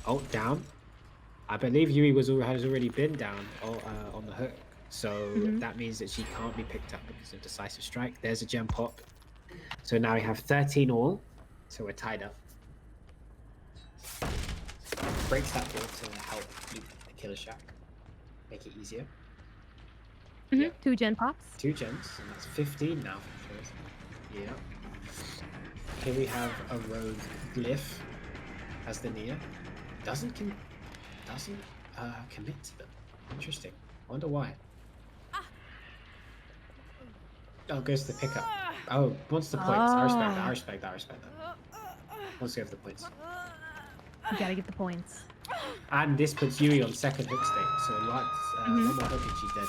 Oh, down. I believe Yui has already been down on the hook. So that means that she can't be picked up because of Decisive Strike. There's a gem pop. So now we have 13 all. So we're tied up. Breaks that ball to help keep the killer shack. Make it easier. Yep. 2 gen pops. 2 gens, and that's 15 now for the first. Yeah. Here we have a rogue glyph as the Nia. Doesn't commit to them. Interesting. Wonder why. Oh, goes to the pickup. Oh, wants the points. I respect that. I Oh. respect that. I respect that. Wants to go for the points. You gotta get the points. And this puts Yui on second hook state. So one more hook and she's dead.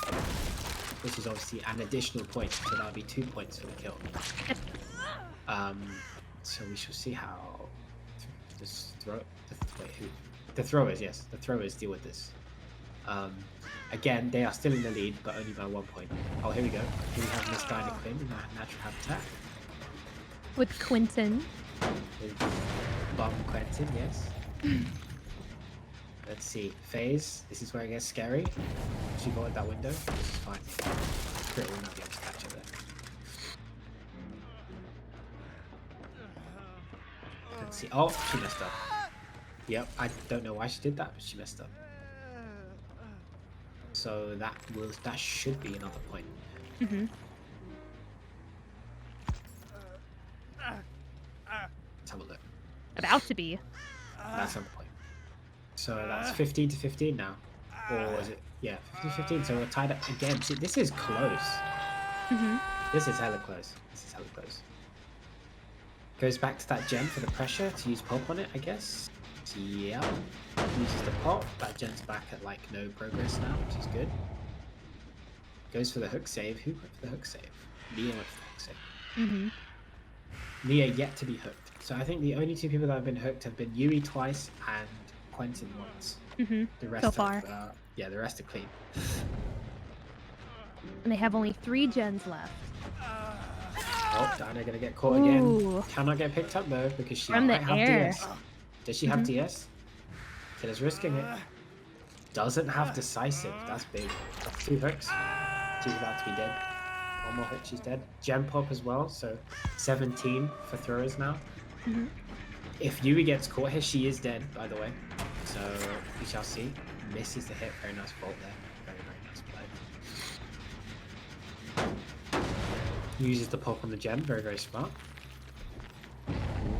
Which is obviously an additional point. So that'll be 2 points for the kill. So we shall see how this the throwers, yes, the throwers deal with this. Again, they are still in the lead, but only by 1 point. Oh, here we go. Here we have Miss Dinah Quinn in that natural habitat. With Quentin. With Bomb Quentin, yes. Let's see. Phase. This is where it gets scary. She got at that window, which is fine. Crit will not be able to catch her there. Let's see. Oh, she messed up. Yep, I don't know why she did that, but she messed up. So that should be another point. Let's have a look. About to be. That's another point. So that's 15 to 15 now. Or is it? Yeah, 15-15. So we're tied up again. See, this is close. This is hella close. This is hella close. Goes back to that gem for the pressure to use pulp on it, I guess. Yeah. Uses the pop. That gem's back at like no progress now, which is good. Goes for the hook save. Who went for the hook save? Mia went for the hook save. Mia yet to be hooked. So I think the only two people that have been hooked have been Yui twice and Quentin once. The rest so far. The rest are clean. And they have only 3 gens left. Oh, Dinah gonna get caught again. Cannot get picked up though because she might have DS. Does she have DS? Killer's risking it. Doesn't have decisive. That's big. That's 2 hooks. She's about to be dead. 1 more hook, she's dead. Gem pop as well, so 17 for throwers now. If Yui gets caught here, she is dead, by the way. So we shall see. Misses the hit. Very nice vault there. Very, very nice play. Uses the pop on the gem. Very, very smart. Ooh,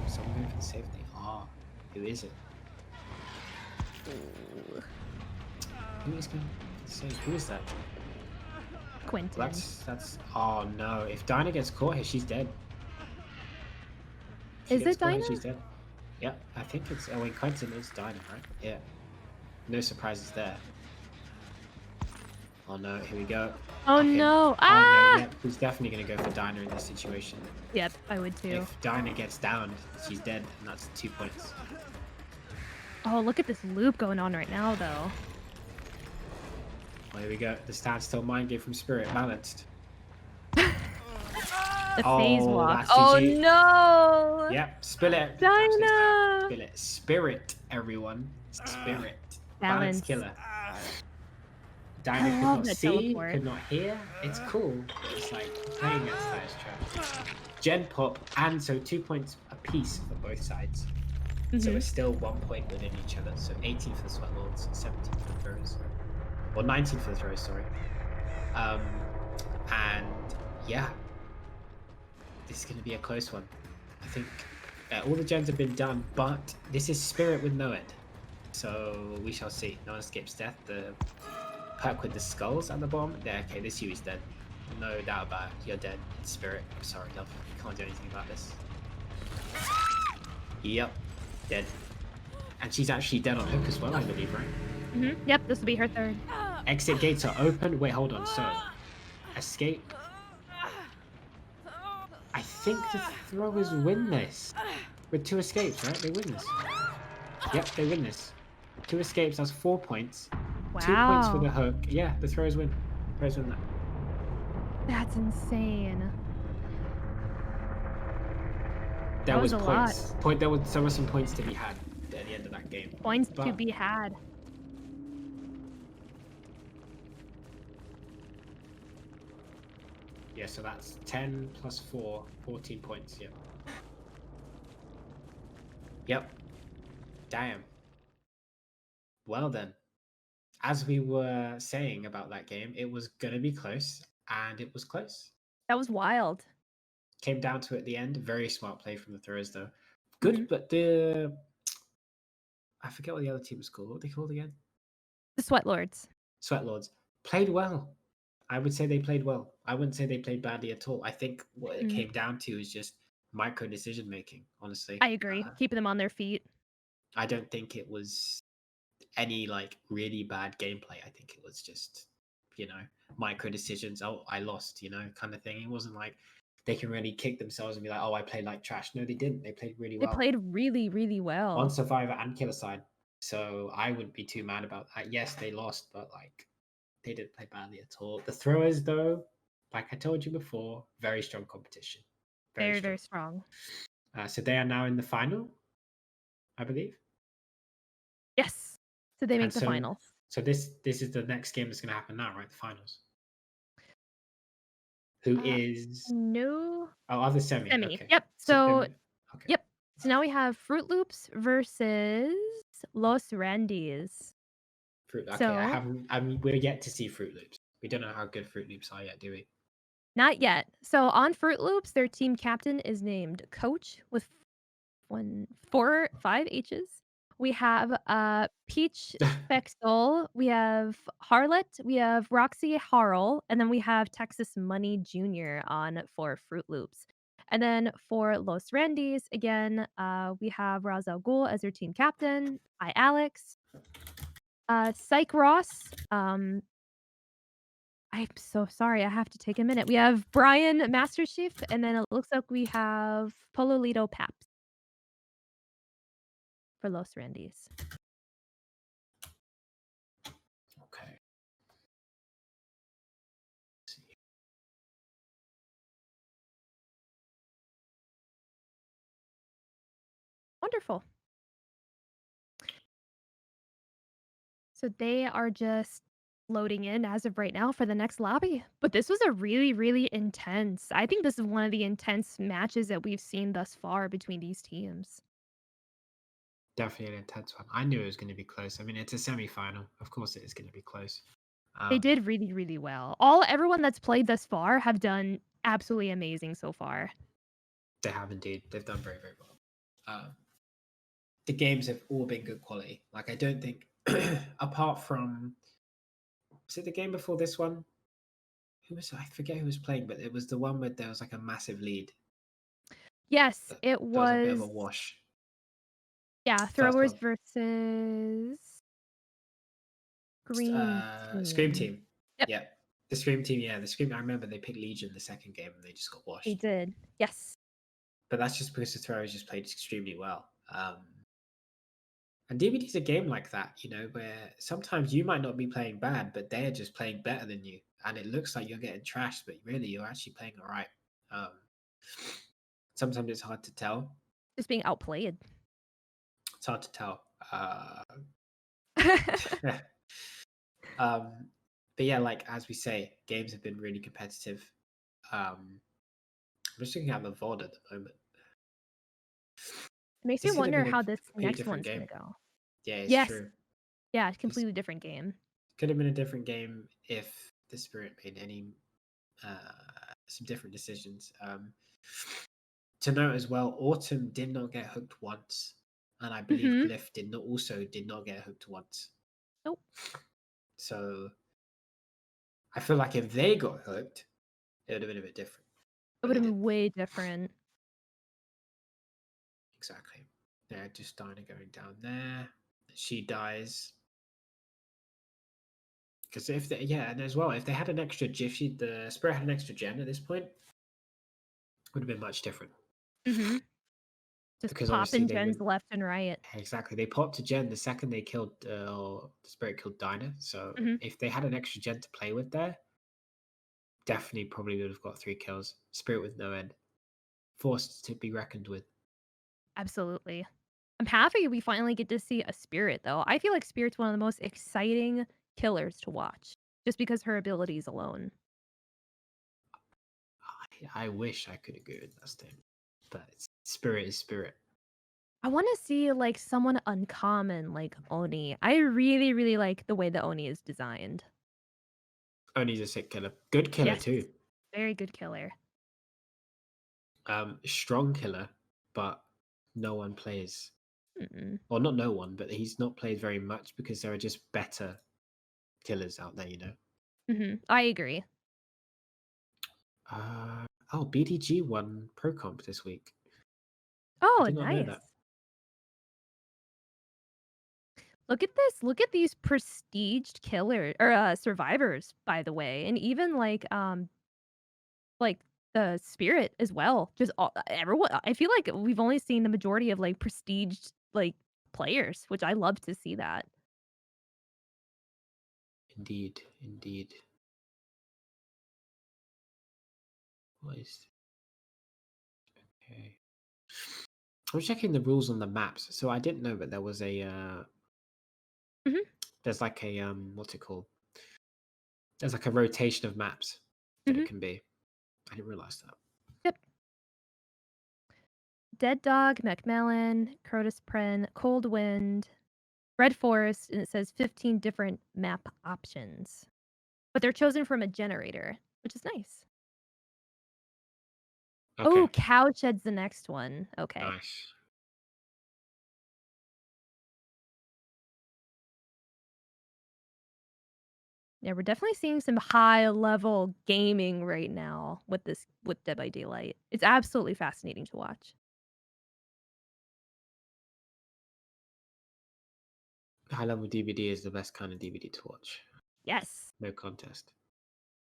someone going for the safety. Ah, who is it? Who is going to save? Who is that? Quentin. That's. Oh no! If Dinah gets caught here, she's dead. Is it Dinah? She's dead. Yeah, I think it's. Oh wait, Quentin is Dinah, right? Yeah. No surprises there. Oh no! Here we go. Oh no! Ah! Oh no! Yep, who's definitely gonna go for Dinah in this situation? Yep, I would too. If Dinah gets down, she's dead, and that's 2 points. Oh, look at this loop going on right now, though. Oh, here we go. The standstill mind game from Spirit balanced. The phase walk. That's Oh GG. no! Yep, spill it. Dinah! Spill it. Spirit, everyone. Spirit. Balance. Balance killer. Dinah could not see, teleport. could not hear. It's cool. It's like playing against that is trash. Gen pop, and so 2 points apiece for both sides. So it's still 1 point within each other. So 18 for the Sweat Lords, 17 for the throwers. Or 19 for the throwers, sorry. And yeah, this is going to be a close one. I think all the gens have been done, but this is Spirit with no end. So we shall see. No one escapes death. The perk with the skulls at the bottom. There, okay, this Yui's dead. No doubt about it. You're dead. It's Spirit. I'm sorry, love. You can't do anything about this. Yep. Dead. And she's actually dead on hook as well, I believe, right? Yep, this will be her 3rd. Exit gates are open. Wait, hold on. So, escape. I think the throwers win this. With 2 escapes, right? They win this. Yep, they win this. 2 escapes, that's 4 points. Wow. 2 points for the hook. Yeah, the throwers win. Throwers win that. That's insane. There That was was a points. There were some points to be had at the end of that game. Points to be had. Yeah, so that's 10 plus 4, 14 points. Yep. Yep. Damn. Well then, as we were saying about that game, it was going to be close, and it was close. That was wild. Came down to it at the end. Very smart play from the throwers, though. Good, but I forget what the other team was called. What were they called again? The Sweat Lords. Sweat Lords. Played well. I would say they played well. I wouldn't say they played badly at all. I think what it Mm, came down to is just micro decision making. Honestly, I agree. Keeping them on their feet. I don't think it was any like really bad gameplay. I think it was just, you know, micro decisions. Oh, I lost, you know, kind of thing. It wasn't like they can really kick themselves and be like, oh, I played like trash. No, they didn't. They played really They well played really, really on well. survivor and killer side. So I wouldn't be too mad about that. Yes, they lost, but like they didn't play badly at all. The throwers, though, like I told you before, very strong competition. Very Very, strong. very strong. So they are now in the final, I believe. Yes. So they And make the finals. so this is the next game that's going to happen now, right? The finals. Who Uh, is no other semi? semi. Okay, Yep. so So then okay, yep. So now we have Fruit Loops versus Los Randys. Fruit. Okay, I So haven't. I mean, we're yet to see Fruit Loops. We don't know how good Fruit Loops are yet, do we? not yet. So on Fruit Loops, their team captain is named Coach with 5 H's. We have Peach Bexel, we have Harlot, we have Roxy Harrell, and then we have Texas Money Jr. on for Fruit Loops. And then for Los Randys, again, we have Ra's al Ghul as their team captain. I Alex. Psych Ross. I'm so sorry. I have to take a minute. We have Brian Master Chief, and then it looks like we have Pololito Paps for Los Randys. Okay. Let's see. Wonderful. So they are just loading in as of right now for the next lobby. But this was a really, really intense. I think this is one of the intense matches that we've seen thus far between these teams. Definitely an intense one. I knew it was going to be close. I mean, it's a semi-final. Of course, it is going to be close. They did really, really well. Everyone that's played thus far have done absolutely amazing so far. They have indeed. They've done very, very well. The games have all been good quality. Like I don't think, apart from, was it the game before this one? Who was I forget who was playing, but it was the one where there was like a massive lead. Yes, That, it that was a bit of a was. wash. Yeah, First throwers one, versus green Scream team. Team. Yep, Yeah, the Scream Team. Yeah, the Scream. I remember they picked Legion the second game and they just got they washed. did. Yes. But that's just because the throwers just played extremely well. And DBD's a game like that, you know, where sometimes you might not be playing bad, but they're just playing better than you, and it looks like you're getting trashed, but really you're actually playing all right. Um, Sometimes it's hard to tell. Just being outplayed. It's hard to tell. Um, but yeah, like as we say, games have been really competitive. I'm just looking at the VOD at the moment. It makes me This could have wonder been how a this completely next different one's game. gonna go. Yeah, it's Yes. true. Yeah, This completely different game. could have been a different game if the Spirit made any some different decisions. To note as well, Autumn did not get hooked once, and I believe Mhm. Glyph did not get hooked once. Nope. So I feel like if they got hooked, it would have been a bit different. It But would they have didn't. been way different. Exactly. Yeah, just Dinah going down there. She dies. Because if they, yeah, and as well, if they had an extra the Spirit had an extra gen at this point, would have been much different. Mhm. Just Because obviously popping they gens wouldn't. left and right. Exactly. They popped a gen the second they killed, or the Spirit killed Dinah. So Mhm. if they had an extra gen to play with there, definitely probably would have got 3 kills. Spirit with no end. Forced to be reckoned with. Absolutely. I'm happy we finally get to see a Spirit, though. I feel like Spirit's one of the most exciting killers to watch, just because her abilities alone. I wish I could agree with that statement. But Spirit is Spirit. I want to see like someone uncommon like Oni. I really, really like the way the Oni is designed. Only's a sick killer. Good killer Yes, too. very good killer. Strong killer, but no one plays. Mm-mm. Or not no one, but he's not played very much because there are just better killers out there, you know. I agree. Oh, BDG won Pro Comp this week. I Oh, did not know nice. that. Look at this. Look at these prestiged killer or survivors, by the way. And even like the spirit as well. Just all everyone I feel like we've only seen the majority of like prestiged like players, which I love to see that. Indeed, indeed. What is okay? I'm checking the rules on the maps. So I didn't know, but there was a Mhm. there's like a what's it called? There's like a rotation of maps that it Mhm. can be. I didn't realize that. Yep. Dead Dog, Macmillan, Crotus Pren, Cold Wind, Red Forest, and it says 15 different map options. But they're chosen from a generator, which is nice. Oh, Okay, Cowshed's the next one. Okay. nice. Yeah, we're definitely seeing some high level gaming right now with Dead by Daylight. It's absolutely fascinating to watch. High level DVD is the best kind of DVD to watch. Yes. No contest.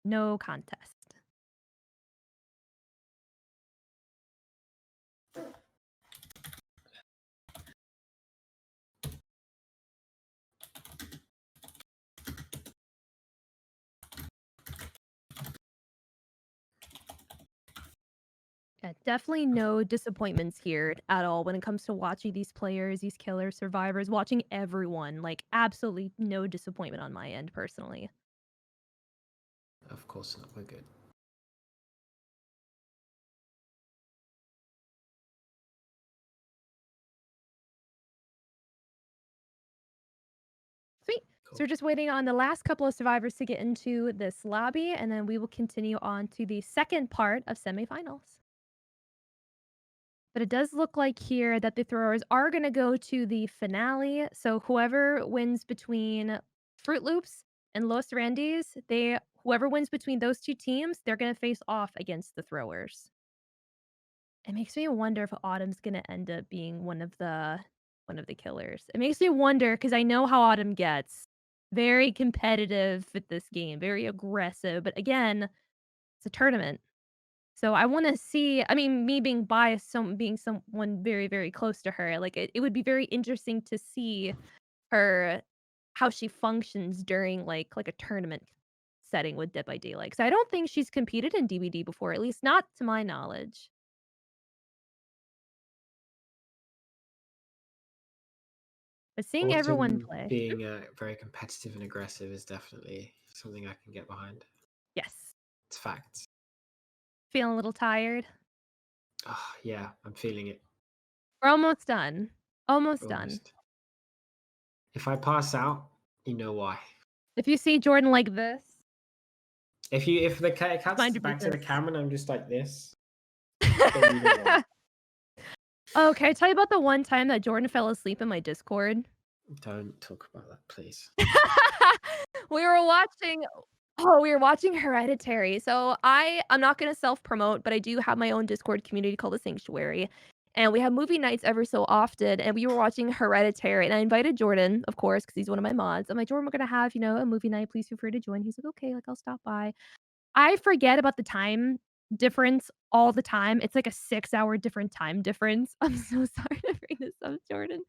No contest. Yeah, definitely no disappointments here at all when it comes to watching these players, these killers, survivors, watching everyone. Like, absolutely no disappointment on my end, personally. Of course not. We're good. Sweet. Cool. So we're just waiting on the last couple of survivors to get into this lobby, and then we will continue on to the second part of semifinals. But it does look like here that the throwers are going to go to the finale. So whoever wins between Fruit Loops and Los Randies, whoever wins between those two teams, they're going to face off against the throwers. It makes me wonder if Autumn's going to end up being one of the killers. It makes me wonder because I know how Autumn gets. Very competitive with this game, very aggressive. But again, it's a tournament. So I wanna see I mean, me being biased, being someone very, very close to her, like, it would be very interesting to see her how she functions during, like a tournament setting with Dead by Daylight, 'cause I don't think she's competed in DBD before, at least not to my knowledge. But seeing everyone Autumn play being very competitive and aggressive is definitely something I can get behind. yes. It's facts. Feeling a little tired? Oh, yeah, I'm feeling it. We're almost done. Almost done. Almost. If I pass out, you know why. If you see Jordan like this, If the cat just cuts mind your back to the business. camera and I'm just like this, then you know why. Oh, can I tell you about the one time that Jordan fell asleep in my Discord? Don't talk about that, please. We were watching we were watching Hereditary. So I'm not gonna self-promote, but I do have my own Discord community called The Sanctuary, and we have movie nights ever so often, and we were watching Hereditary, and I invited Jordan, of course, because he's one of my mods. I'm like, "Jordan, we're gonna have, a movie night. Please feel free to join." He's like, "Okay, like, I'll stop by." I forget about the time difference all the time. It's like a 6-hour different time difference. I'm so sorry to bring this up, Jordan.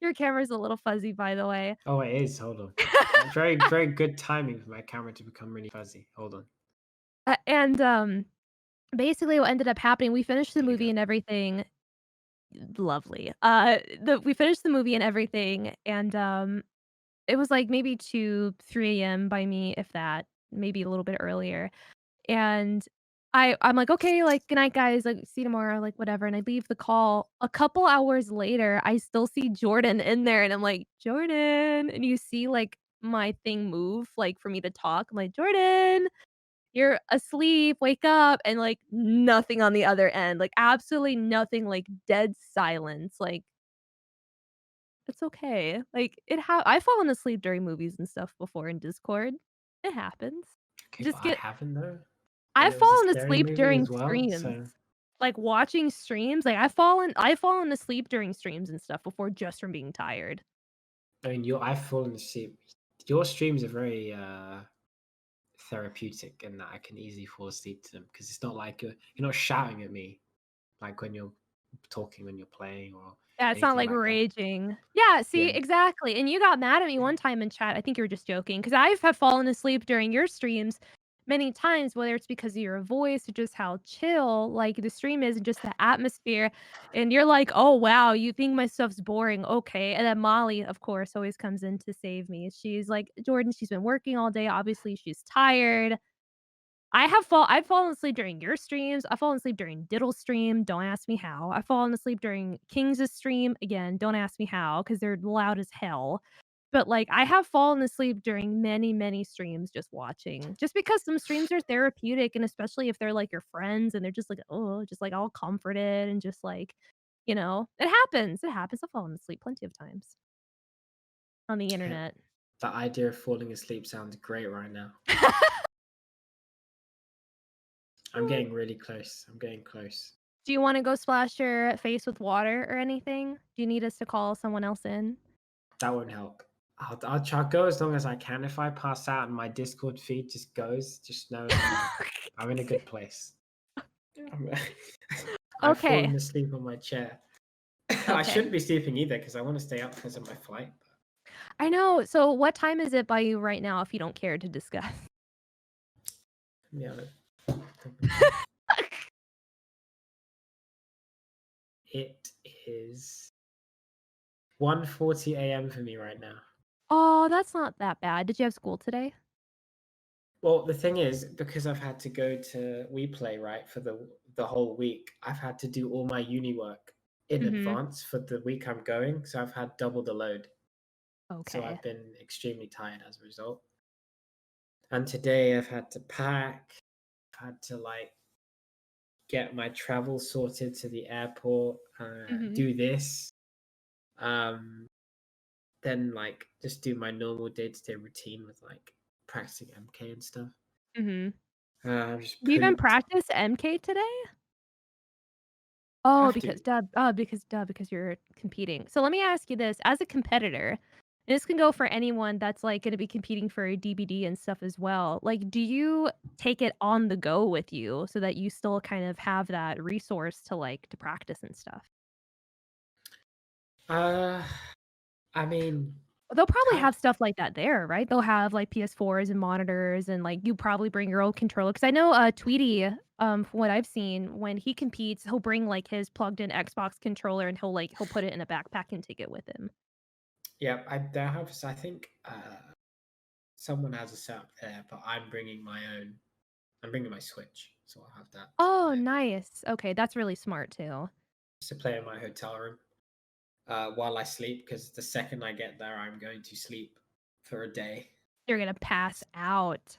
Your camera's a little fuzzy, by the way. Oh, it is. Hold on. Very, very good timing for my camera to become really fuzzy. Hold on. And basically what ended up happening, we finished the There you go. movie and everything. Lovely. We finished the movie and everything, and, it was, like, maybe 2, 3 AM by me, if that, maybe a little bit earlier. And I'm like, "Okay, like, good night, guys, like, see you tomorrow," like, whatever, and I leave the call. A couple hours later, I still see Jordan in there, and I'm like, "Jordan," and you see, like, my thing move, like, for me to talk. I'm like, "Jordan, you're asleep, wake up," and, like, nothing on the other end, like, absolutely nothing, like, dead silence, like, "It's okay." Like, I've fallen asleep during movies and stuff before in Discord. It happens. Okay, but Just I get haven't though. and I've it was a fallen scary asleep movie during as well. streams. So, Like, watching streams, like, I've fallen asleep during streams and stuff before just from being tired. I mean, I've fallen asleep. Your streams are very therapeutic, and that I can easily fall asleep to them because it's not like you're not shouting at me like when you're talking, when you're playing, or Yeah, it's not, anything like, like that. raging. Yeah, see, Yeah, exactly, and you got mad at me yeah, one time in chat, I think you were just joking, 'cause I have fallen asleep during your streams many times, whether it's because of your voice or just how chill, like, the stream is and just the atmosphere, and you're like, "Oh, wow, you think my stuff's boring, okay," and then Molly, of course, always comes in to save me. She's like, "Jordan, she's been working all day, obviously she's tired." I've fallen asleep during your streams, I've fallen asleep during Diddle's stream, don't ask me how. I've fallen asleep during King's stream, again, don't ask me how, because 'cause they're loud as hell. But, like, I have fallen asleep during many, many streams just watching, just because some streams are therapeutic, and especially if they're, like, your friends and they're just like, "Oh," just, like, all comforted and just, like, it happens. I've fallen asleep plenty of times on the yeah. internet. The idea of falling asleep sounds great right now. I'm getting really close. I'm getting close. Do you wanna go splash your face with water or anything? Do you need us to call someone else in? That won't help. I'll try go as long as I can. If I pass out and my Discord feed just goes, just know I'm in a good place. I'm, I've Okay, fallen asleep on my chair. I okay. shouldn't be sleeping either because I want to stay up because of my flight. I know, so what time is it by you right now if you don't care to discuss? Yeah, double check. It is 1:40 a.m. for me right now. Oh, that's not that bad. Did you have school today? Well, the thing is, because I've had to go to WePlay, right, for the whole week, I've had to do all my uni work in Mhm. advance for the week I'm going, so I've had double the load. So Okay. I've been extremely tired as a result. And today I've had to pack, I've had to like get my travel sorted to the airport, Mhm. do this, um, then like just do my normal day-to-day routine with like practicing MK and stuff. Mhm. I've just You even pooped. practice MK today? I Oh, have because to. duh, because you're competing. So let me ask you this, as a competitor, and this can go for anyone that's, like, gonna be competing for a DBD and stuff as well, like, do you take it on the go with you so that you still kind of have that resource to, like, to practice and stuff? Uh, I mean, They'll probably how? have stuff like that there, right? They'll have, like, PS4s and monitors and, like, you probably bring your own controller. Because I know, Tweety, from what I've seen, when he competes, he'll bring, like, his plugged-in Xbox controller and he'll put it in a backpack and take it with him. Yeah, I there have. I think someone has a setup there, but I'm bringing my own. I'm bringing my Switch, so I'll have that to Oh, play. nice. Okay, that's really smart too. Just to play in my hotel room while I sleep, because the second I get there, I'm going to sleep for a day. You're gonna pass out.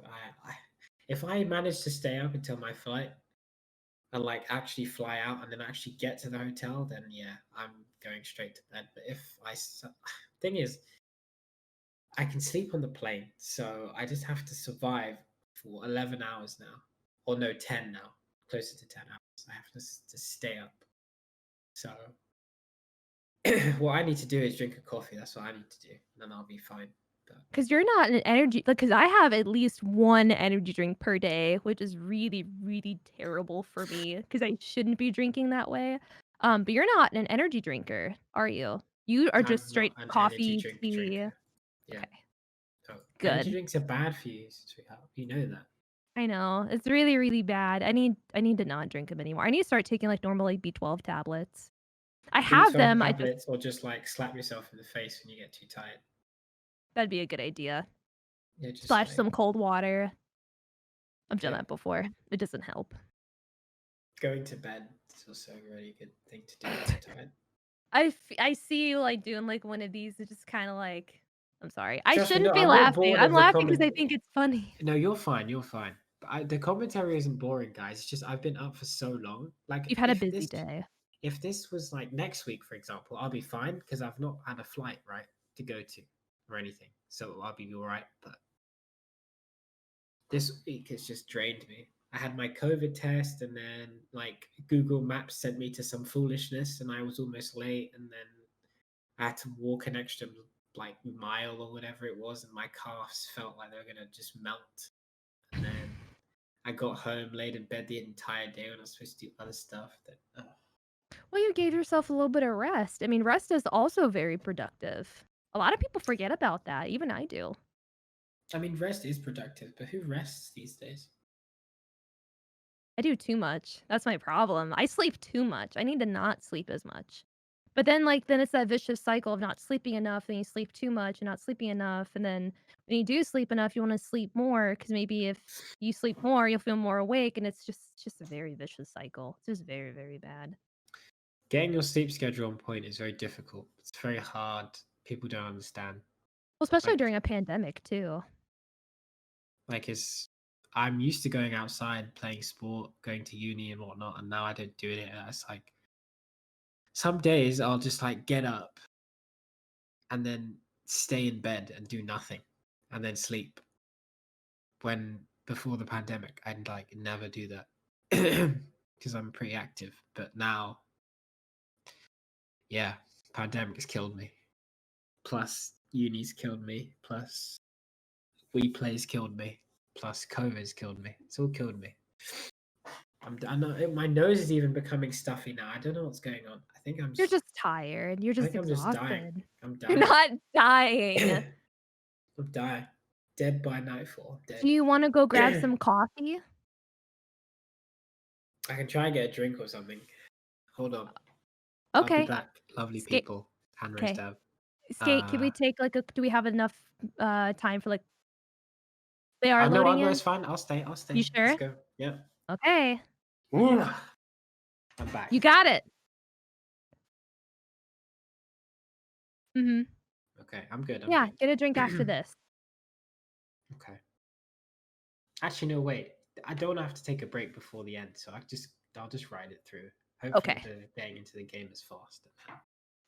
I, if I manage to stay up until my flight and like actually fly out and then actually get to the hotel, then yeah, I'm going straight to bed. But if thing is, I can sleep on the plane, so I just have to survive for 11 hours now, or no, 10 now, closer to 10 hours. I have to stay up. So what I need to do is drink a coffee. That's what I need to do, and then I'll be fine. But 'Cause you're not an energy like, 'cause I have at least 1 energy drink per day, which is really, really terrible for me, 'cause I shouldn't be drinking that way. But you're not an energy drinker, are you? You are I'm just not straight an energy coffee, drink tea. drinker. Yeah, Okay, no, energy good. drinks are bad for you, sweetheart. You know that. I know, it's really, really bad. I need to not drink them anymore. I need to start taking, like, normal, like, B12 tablets. I have B12 them, I just tablets, or just like slap yourself in the face when you get too tired. that'd be a good idea. Yeah, just Splash like some cold water. I've done yeah, that before. It doesn't help. going to bed is also a really good thing to do when you're tired. I see you, like, doing, like, one of these, it's just kinda like I'm sorry. I Trust me, no, shouldn't be I'm not laughing. bored I'm of the laughing because comment. I think it's funny. No, you're fine. You're fine. But the commentary isn't boring, guys. It's just I've been up for so long. Like You've had a busy day. if this was like next week, for example, I'll be fine because I've not had a flight right to go to or anything, so I'll be all right. But This week has just drained me. I had my COVID test, and then like Google Maps sent me to some foolishness, and I was almost late, and then I had to walk an extra like mile or whatever it was, and my calves felt like they were gonna just melt. And then I got home, laid in bed the entire day when I was supposed to do other stuff. Well, you gave yourself a little bit of rest. I mean, rest is also very productive. A lot of people forget about that. Even I do. I mean, rest is productive, but who rests these days? I do too much. That's my problem. I sleep too much. I need to not sleep as much. But then, then it's that vicious cycle of not sleeping enough, then you sleep too much and not sleeping enough, and then when you do sleep enough, you wanna sleep more because maybe if you sleep more, you'll feel more awake, and it's just a very vicious cycle. It's just very, very bad. Getting your sleep schedule on point is very difficult. It's very hard. People don't understand. Well, especially Like, during a pandemic too. it's I'm used to going outside, playing sport, going to uni and whatnot, and now I don't do it. It's like some days I'll just like get up and then stay in bed and do nothing and then sleep. When before the pandemic, I'd like never do that because I'm pretty active. But now, yeah, pandemic's killed me. Plus, uni's killed me. Plus, we plays killed me. Plus, COVID's killed me. It's all killed me. I know my nose is even becoming stuffy now. I don't know what's going on. I think You're just tired. You're I just think I'm just dying. exhausted. I'm You're dying. not dying. I'm dying. Dead by nightfall. Dead. Do you wanna go grab some coffee? I can try and get a drink or something. Hold on. I'll be Okay. back. Lovely Skate. people. Hand raised Okay. up. Skate, can we take do we have enough time for they are No, loading in? it's fine. I'll stay. You Let's sure? go. Yeah. Okay. I'm back. You got it. Mhm. Okay, I'm good. I'm Yeah, good. get a drink after this. Okay. Actually, no, wait. I don't have to take a break before the end, so I'll just ride it through. Hopefully, Okay. the getting into the game is fast.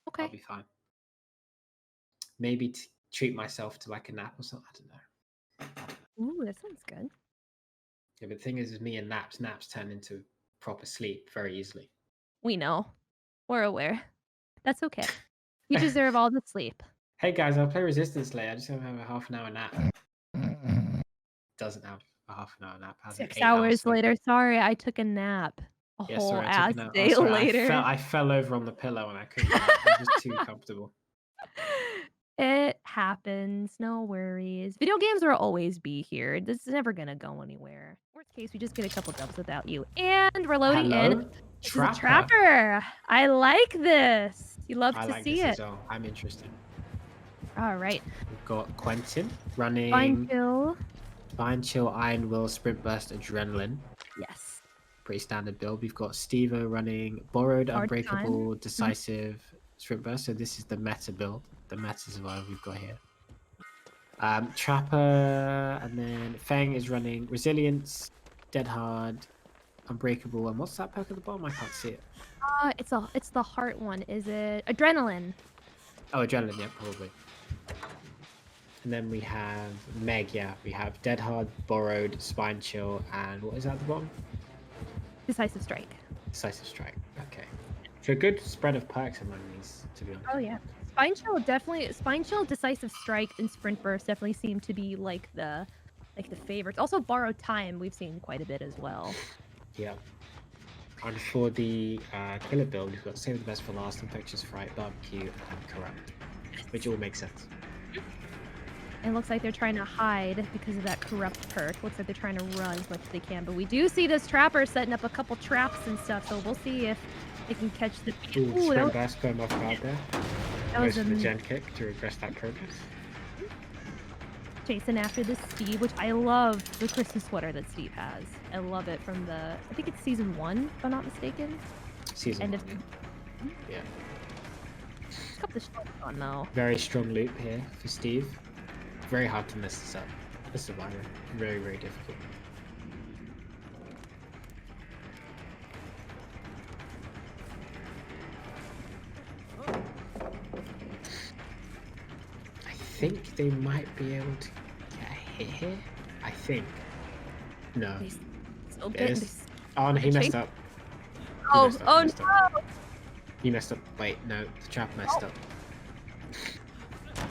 Okay. I'll be fine. Maybe treat myself to like a nap or something. I don't know. Ooh, that sounds good. Yeah, but the thing is, with me and naps turn into proper sleep very easily. We know. We're aware. That's okay. You deserve all the sleep. Hey guys, I'll play Resistance later. I just have a half an hour nap. Doesn't have a half an hour nap. Has 6 8 hours hours sleep. later. Sorry, I took a nap. A Yeah, whole sorry, I ass took a nap. day Sorry, later. I fell over on the pillow and I couldn't. I was just too comfortable. It happens. No worries. Video games will always be here. This is never gonna go anywhere. Worst case, we just get a couple dubs without you. And we're loading in. This is a trapper. I like this. You love I to like see this it. as well. I'm interested. All right. We've got Quentin running. Fine chill, Iron Will, Sprint Burst, Adrenaline. Yes. Pretty standard build. We've got Stevo running Borrowed, Hard Unbreakable, Decisive, Sprint Burst. So this is the meta build. The meta survival we've got here. Trapper, and then Fang is running Resilience, Dead Hard, Unbreakable, and what's that perk at the bottom? I can't see it. It's the heart one. Is it Adrenaline? Oh, Adrenaline, yeah, probably. And then we have Meg, yeah. We have Dead Hard, Borrowed, Spine Chill, and what is that at the bottom? Decisive Strike. Decisive Strike, okay. So a good spread of perks among these, to be honest. Oh yeah. Spine Chill, Decisive Strike, and Sprint Burst definitely seem to be like the favorites. Also Borrowed Time we've seen quite a bit as well. Yeah. And for the killer build, we've got Save the Best for Last, Infectious Fright, Barbecue, and Corrupt, which all makes sense. It looks like they're trying to hide because of that Corrupt perk. Looks like they're trying to run as much as they can, but we do see this trapper setting up a couple traps and stuff, so we'll see if they can catch the... Ooh, Sprint Burst going off guard there. That was the gen kick to regress that progress. Chasing after the Steve, which I love the Christmas sweater that Steve has. I love it from I think it's season 1, if I'm not mistaken. Season 1, yeah. It's got the short on though. Very strong loop here for Steve. Very hard to mess this up. The survivor. Very, very difficult. I think they might be able to get a hit here. I think. No. They still It get. is. Oh, no, he Chase- messed up. Oh, messed up, oh he messed up. no! He messed up. Wait, no, the trap messed up.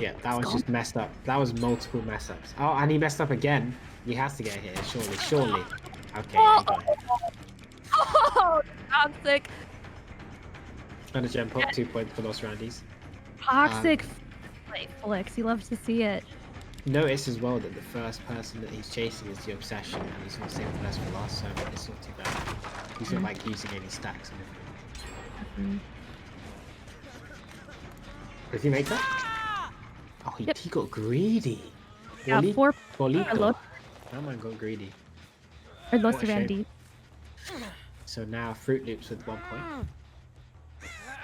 Yeah, that was just messed up. That was multiple mess ups. Oh, and he messed up again. He has to get here, surely. Okay, yeah, he got it. Oh, toxic. And a gem pop, 2 points for Lost Randies. Toxic flicks. He loves to see it. Notice as well that the first person that he's chasing is the Obsession, and he's not saving the best for last, so it's not too bad. He's not like using any stacks and everything. Did he make that? Oh, he got greedy. Yeah, 4 Bolito. That man got greedy. or Lost Randy. So now Fruit Loops with 1 point.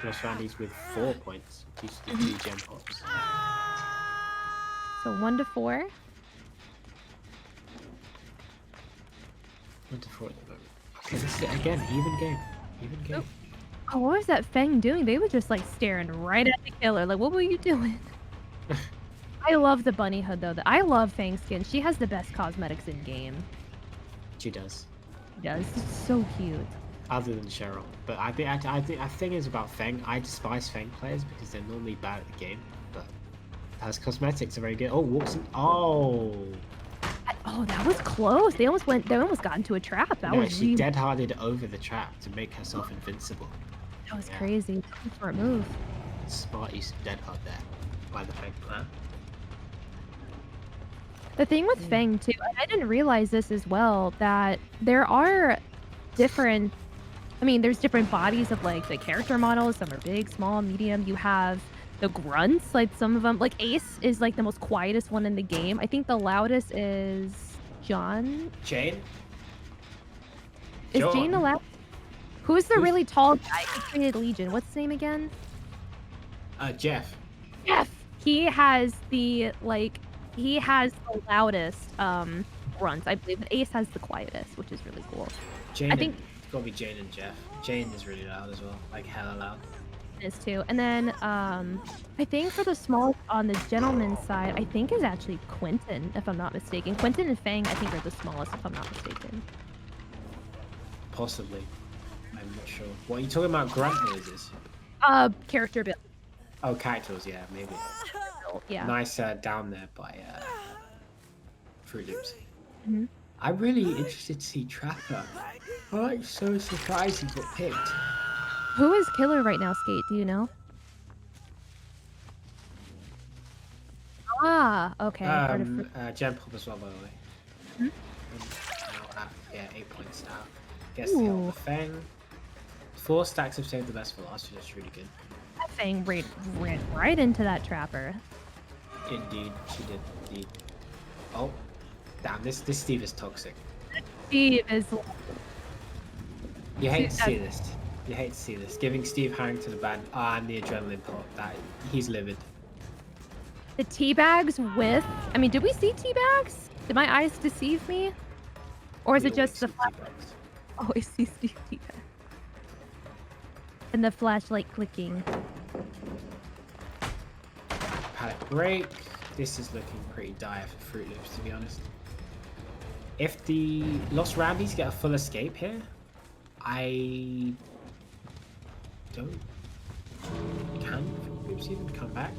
Lost Randies with 4 points. Used to do 2 gem pops. So 1 to 4. 1 to 4 at the moment. Okay, this is it again. Even game. Oh, what was that Fang doing? They were just like staring right at the killer. Like, what were you doing? I love the bunny hood though. I love Fang's skin. She has the best cosmetics in game. She does. She does. It's so cute. Other than Cheryl, but I think it's about Feng. I despise Feng players because they're normally bad at the game, but as cosmetics are very good. Oh, walks in. Oh. Oh, that was close. They almost got into a trap. That was she dead-harded over the trap to make herself invincible. That was crazy. Smart move. Smart use of dead hard there by the Feng player. The thing with Fang too, and I didn't realize this as well, that there are different. I mean, there's different bodies of like the character models. Some are big, small, medium. You have the grunts, like some of them. Like Ace is like the most quietest one in the game. I think the loudest is Jane. Jane? Is Jane the loudest? Who's the really tall guy who created Legion? What's his name again? Jeff. Jeff. He has the loudest grunts, I believe. But Ace has the quietest, which is really cool. Jane, I think it's gotta be Jane and Jeff. Jane is really loud as well, like hella loud. Is too. And then I think for the smallest on the gentleman's side, I think is actually Quentin, if I'm not mistaken. Quentin and Fang, I think, are the smallest, if I'm not mistaken. Possibly. I'm not sure. What are you talking about? Grunt noises? Character build. Oh, characters, yeah, maybe. Yeah. Nice down there by Fruit Loops. Mm-hmm. I'm really interested to see Trapper. I'm so surprised he got picked. Who is killer right now, Skate? Do you know? Ah, okay. Gem Pop as well, by the way. Yeah, 8 points now. Gets the hit on the Fang. 4 stacks have saved the best for last, so that's really good. That Fang ran right into that Trapper. Indeed, she did. Indeed. Oh, damn! This Steve is toxic. Steve is. You hate to see this. You hate to see this. Giving Steve Harrington a ban and the adrenaline pop. That he's livid. The teabags with. I mean, did we see teabags? Did my eyes deceive me? Or is it just the flashlight? Oh, I see Steve teabag. And the flashlight clicking. Paddock break. This is looking pretty dire for Fruit Loops, to be honest. If the Lost Randies get a full escape here, I don't. Can Fruit Loops even come back?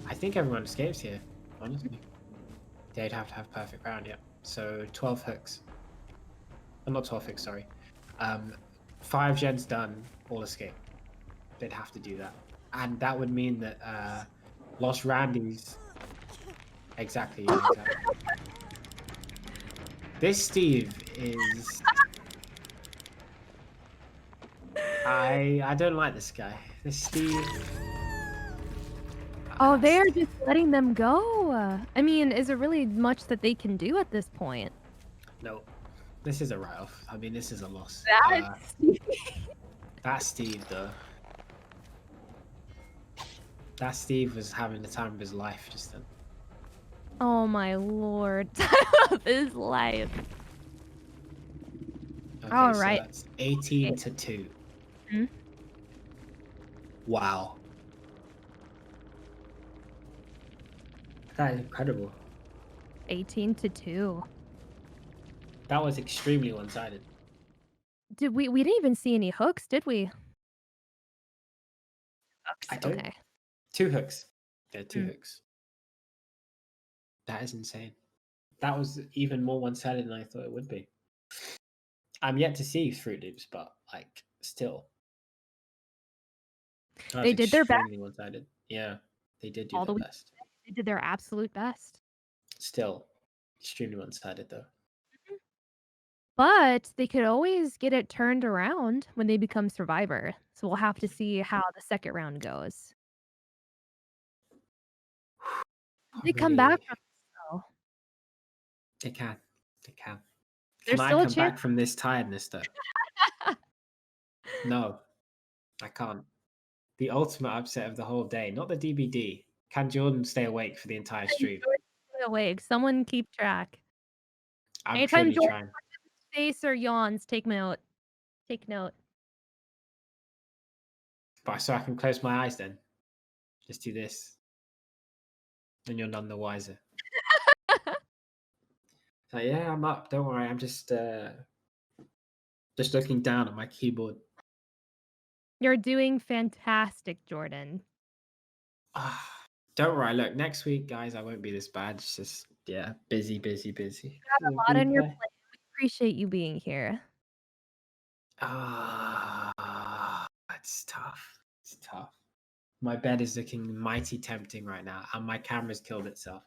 I think everyone escapes here, honestly. They'd have to have perfect round, yeah. So 12 hooks. Not 12 hooks, sorry. 5 gens done, all escape. They'd have to do that. And that would mean that Lost Randies. Exactly, yeah, exactly. This Steve is. I don't like this guy. This Steve. Oh, they're just letting them go. I mean, is there really much that they can do at this point? No, this is a write-off. I mean, this is a loss. That Steve, though. That Steve was having the time of his life just then. Oh my lord, time of his life. Okay, all so right. that's 18 to 2. Hmm? Wow. That is incredible. 18 to 2. That was extremely one-sided. Did we didn't even see any hooks, did we? Hooks, I don't. okay. 2 hooks. There are 2 Mm. hooks. That is insane. That was even more one-sided than I thought it would be. I'm yet to see Fruit Loops, but like still, that was They did their best extremely one-sided. Yeah, they did do all the their way. best. They did their absolute best. Still, extremely one-sided though. Mhm. But they could always get it turned around when they become Survivor. So we'll have to see how the second round goes. They I'm come back really. from this though. They can. They can. Can There's I still a come chance. back from this tiredness though? No, I can't. The ultimate upset of the whole day, not the DBD. Can Jordan stay awake for the entire stream? Stay awake. Someone keep track. I'm Anytime truly Jordan trying. face or yawns, take note. Take note. But so I can close my eyes then. Just do this. And you're none the wiser. So yeah, I'm up. Don't worry. I'm just looking down at my keyboard. You're doing fantastic, Jordan. Ah, don't worry. Look, next week, guys, I won't be this bad. It's just yeah, busy. You have With a lot on your replay. plate. We appreciate you being here. Ah, it's tough. It's tough. My bed is looking mighty tempting right now, and my camera's killed itself.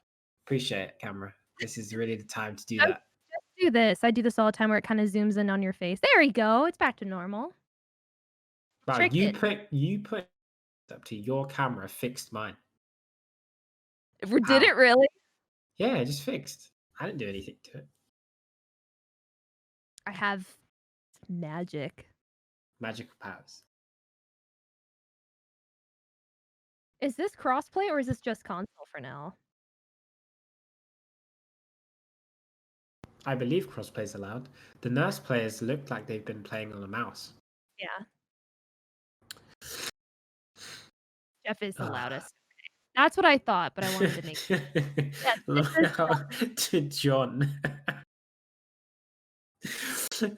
Appreciate it, camera. This is really the time to do that. Just do this. I do this all the time where it kinda zooms in on your face. There we go. It's back to normal. Wow, Trick it. you put up to your camera fixed mine. Did How? it really? Yeah, just fixed. I didn't do anything to it. I have magic. Magical powers. Is this crossplay or is this just console for now? I believe crossplay is allowed. The nurse players look like they've been playing on a mouse. Yeah. Jeff is the Ah. loudest. That's what I thought, but I wanted to make yes, Look this is how to John.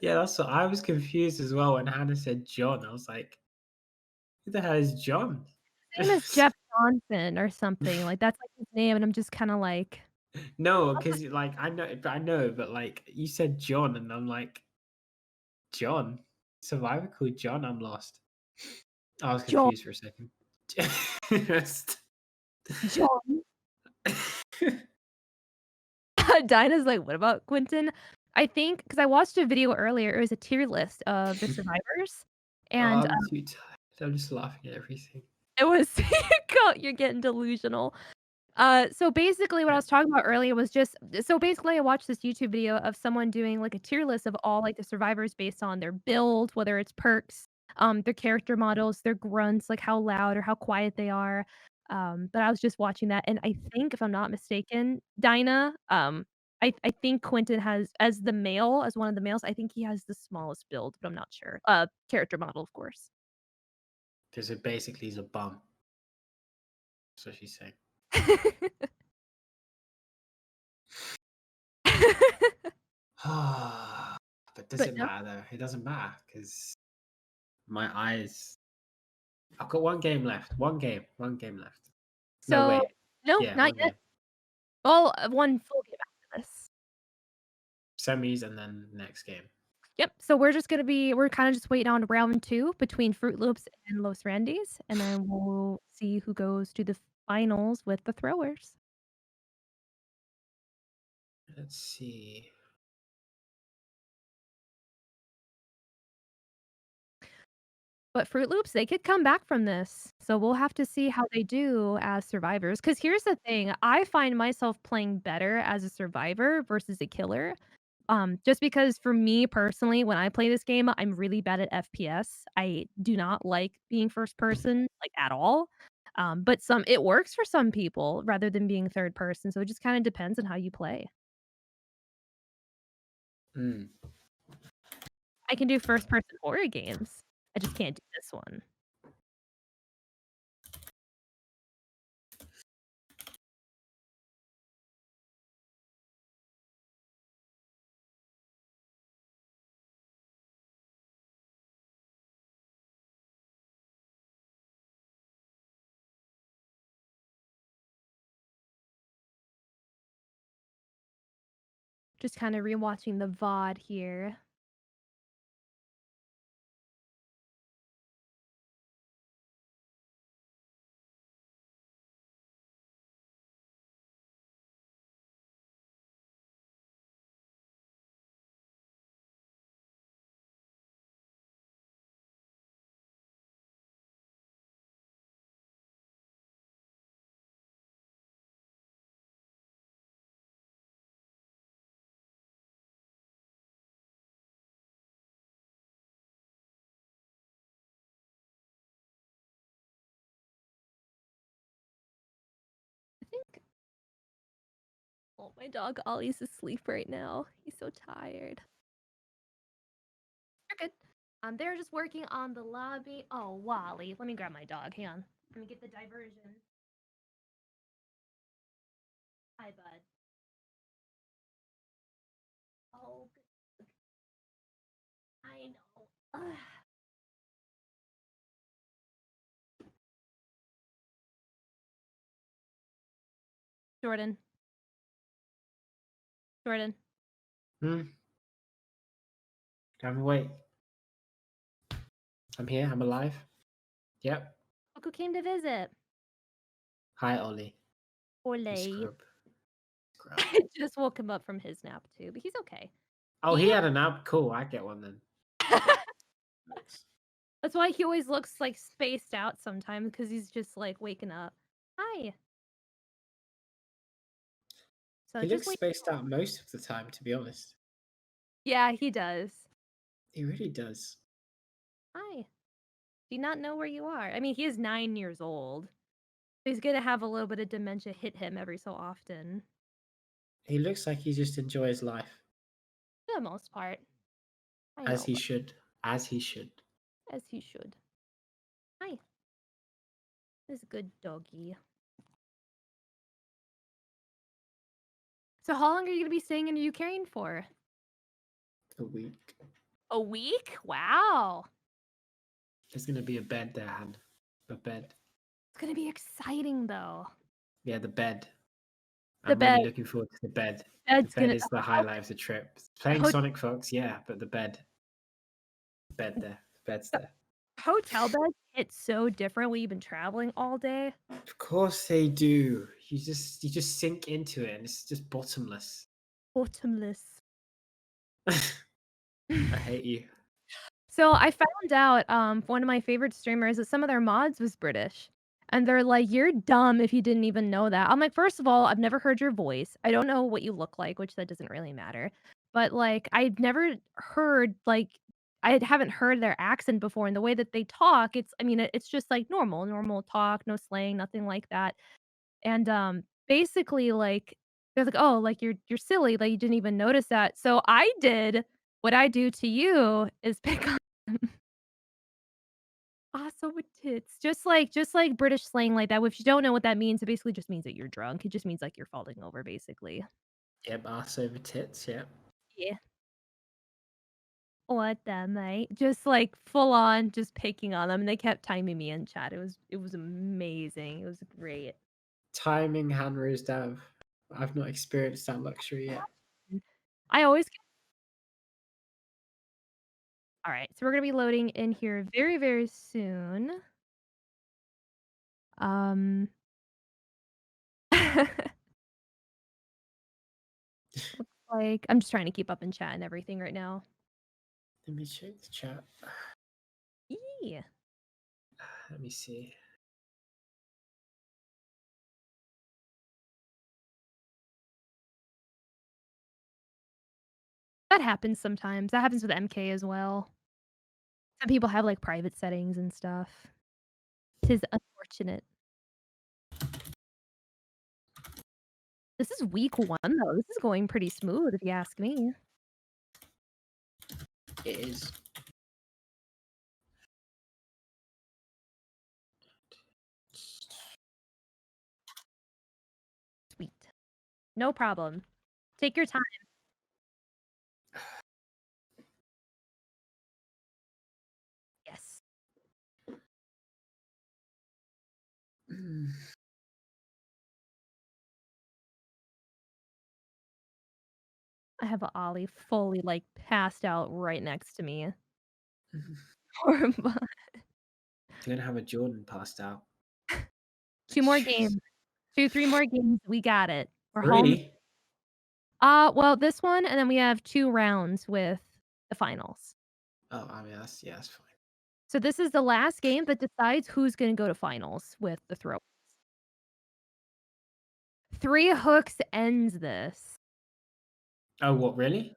Yeah, that's what I was confused as well when Hannah said John. I was like, who the hell is John? his name is Jeff Johnson or something, like, that's, like, his name, and I'm just kinda like, No, because like I know, but like you said John, and I'm like, John? Survivor called John? I'm lost. I was "John, confused for a second. Just- John." Dinah's like, "What about Quentin?" I think because I watched a video earlier, it was a tier list of the survivors, Oh, and, I'm too tired. I'm just laughing at everything. it was you're getting delusional. So basically what I was talking about earlier was just so basically I watched this YouTube video of someone doing, like, a tier list of all, like, the survivors based on their build, whether it's perks, their character models, their grunts, like, how loud or how quiet they are. But I was just watching that, and I think, if I'm not mistaken, Dinah, I think Quentin has as the male, as one of the males, I think he has the smallest build, but I'm not sure. Character model, of course. Because it basically is a bum. That's what she's saying. But does But it no. matter though? It doesn't matter because my eyes. I've got one game left. One game. One game left. No, So wait. no, Yeah, not one yet. game. Well, 1 full game after this. Semis and then next game. Yep, so we're kinda just waiting on round 2 between Fruit Loops and Los Randies, and then we'll see who goes to the finals with the throwers. Let's see. But Fruit Loops, they could come back from this, so we'll have to see how they do as survivors. Because here's the thing, I find myself playing better as a survivor versus a killer. Just because for me personally, when I play this game, I'm really bad at FPS. I do not like being first person, like, at all. But some it works for some people rather than being third person, so it just kinda depends on how you play. Mm. I can do first person horror games. I just can't do this one. Just kind of rewatching the VOD here. I think. Oh, my dog Ollie's asleep right now. He's so tired. You're good. They're just working on the lobby. Oh, Wally. Let me grab my dog. Hang on. Let me get the diversion. Hi, bud. Oh, good. I know. Ugh. Jordan. Jordan. Hmm. I'm awake. I'm here. I'm alive. Yep. Look who came to visit. Hi, Ollie. You Olay. scrub. Scrub. I just woke him up from his nap too, but he's okay. Oh, he He- had a nap. Cool. I get one then. Thanks. That's why he always looks like spaced out sometimes because he's just like waking up. Hi. So He just looks wait. spaced out most of the time, to be honest. Yeah, he does. He really does. Hi. Do you not know where you are? I mean, he is 9 years old. He's gonna have a little bit of dementia hit him every so often. He looks like he just enjoys life, For the most part. I as know, he but should. As he should. as he should. Hi. This good doggy. So how long are you gonna be staying in Ukraine for? A week. A week? Wow. There's gonna be a bed there, Han. A bed. It's gonna be exciting though. Yeah, the bed. The I'm bed. really looking forward to the bed. The Bed's bed gonna is the highlight of the trip. Playing ho- Sonic Fox, yeah, but the bed. Bed there. The bed's there. hotel beds hit so different when you've been traveling all day. Of course they do. You just sink into it and it's just bottomless. Bottomless. I hate you. So I found out one of my favorite streamers that some of their mods was British. And they're like, "You're dumb if you didn't even know that." I'm like, "First of all, I've never heard your voice. I don't know what you look like," which that doesn't really matter. But like I've never heard like haven't heard their accent before and the way that they talk, it's I mean, it's just like normal talk, no slang, nothing like that. And basically like they're like, "Oh, like you're silly, like you didn't even notice that." So I did what I do to you is pick on awesome with tits. Just like British slang like that. If you don't know what that means, it basically just means that you're drunk. It just means like you're falling over basically. Yep, ass over tits, yep. Yeah. What the mate? Just like full on just picking on them. And they kept timing me in chat. It was amazing. It was great. Timing hand raised down. I've not experienced that luxury yet. I always all right, so we're gonna be loading in here very, very soon. Um looks like I'm just trying to keep up in chat and everything right now. Let me check the chat. Yeah. Let me see. That happens sometimes. That happens with MK as well. Some people have, like, private settings and stuff. 'Tis unfortunate. This is week 1, though. This is going pretty smooth if you ask me. It is. Sweet. No problem. Take your time. Yes. I have a Ollie fully, like, passed out right next to me. Poor bu 'Gonna have a Jordan passed out. 2 more games. 2, 3 more games, we got it. We're home. 3? Well, this one, and then we have 2 rounds with the finals. Oh, I mean, that's yeah, that's fine. So this is the last game that decides who's gonna go to finals with the throw. 3 hooks ends this. Oh, what, really?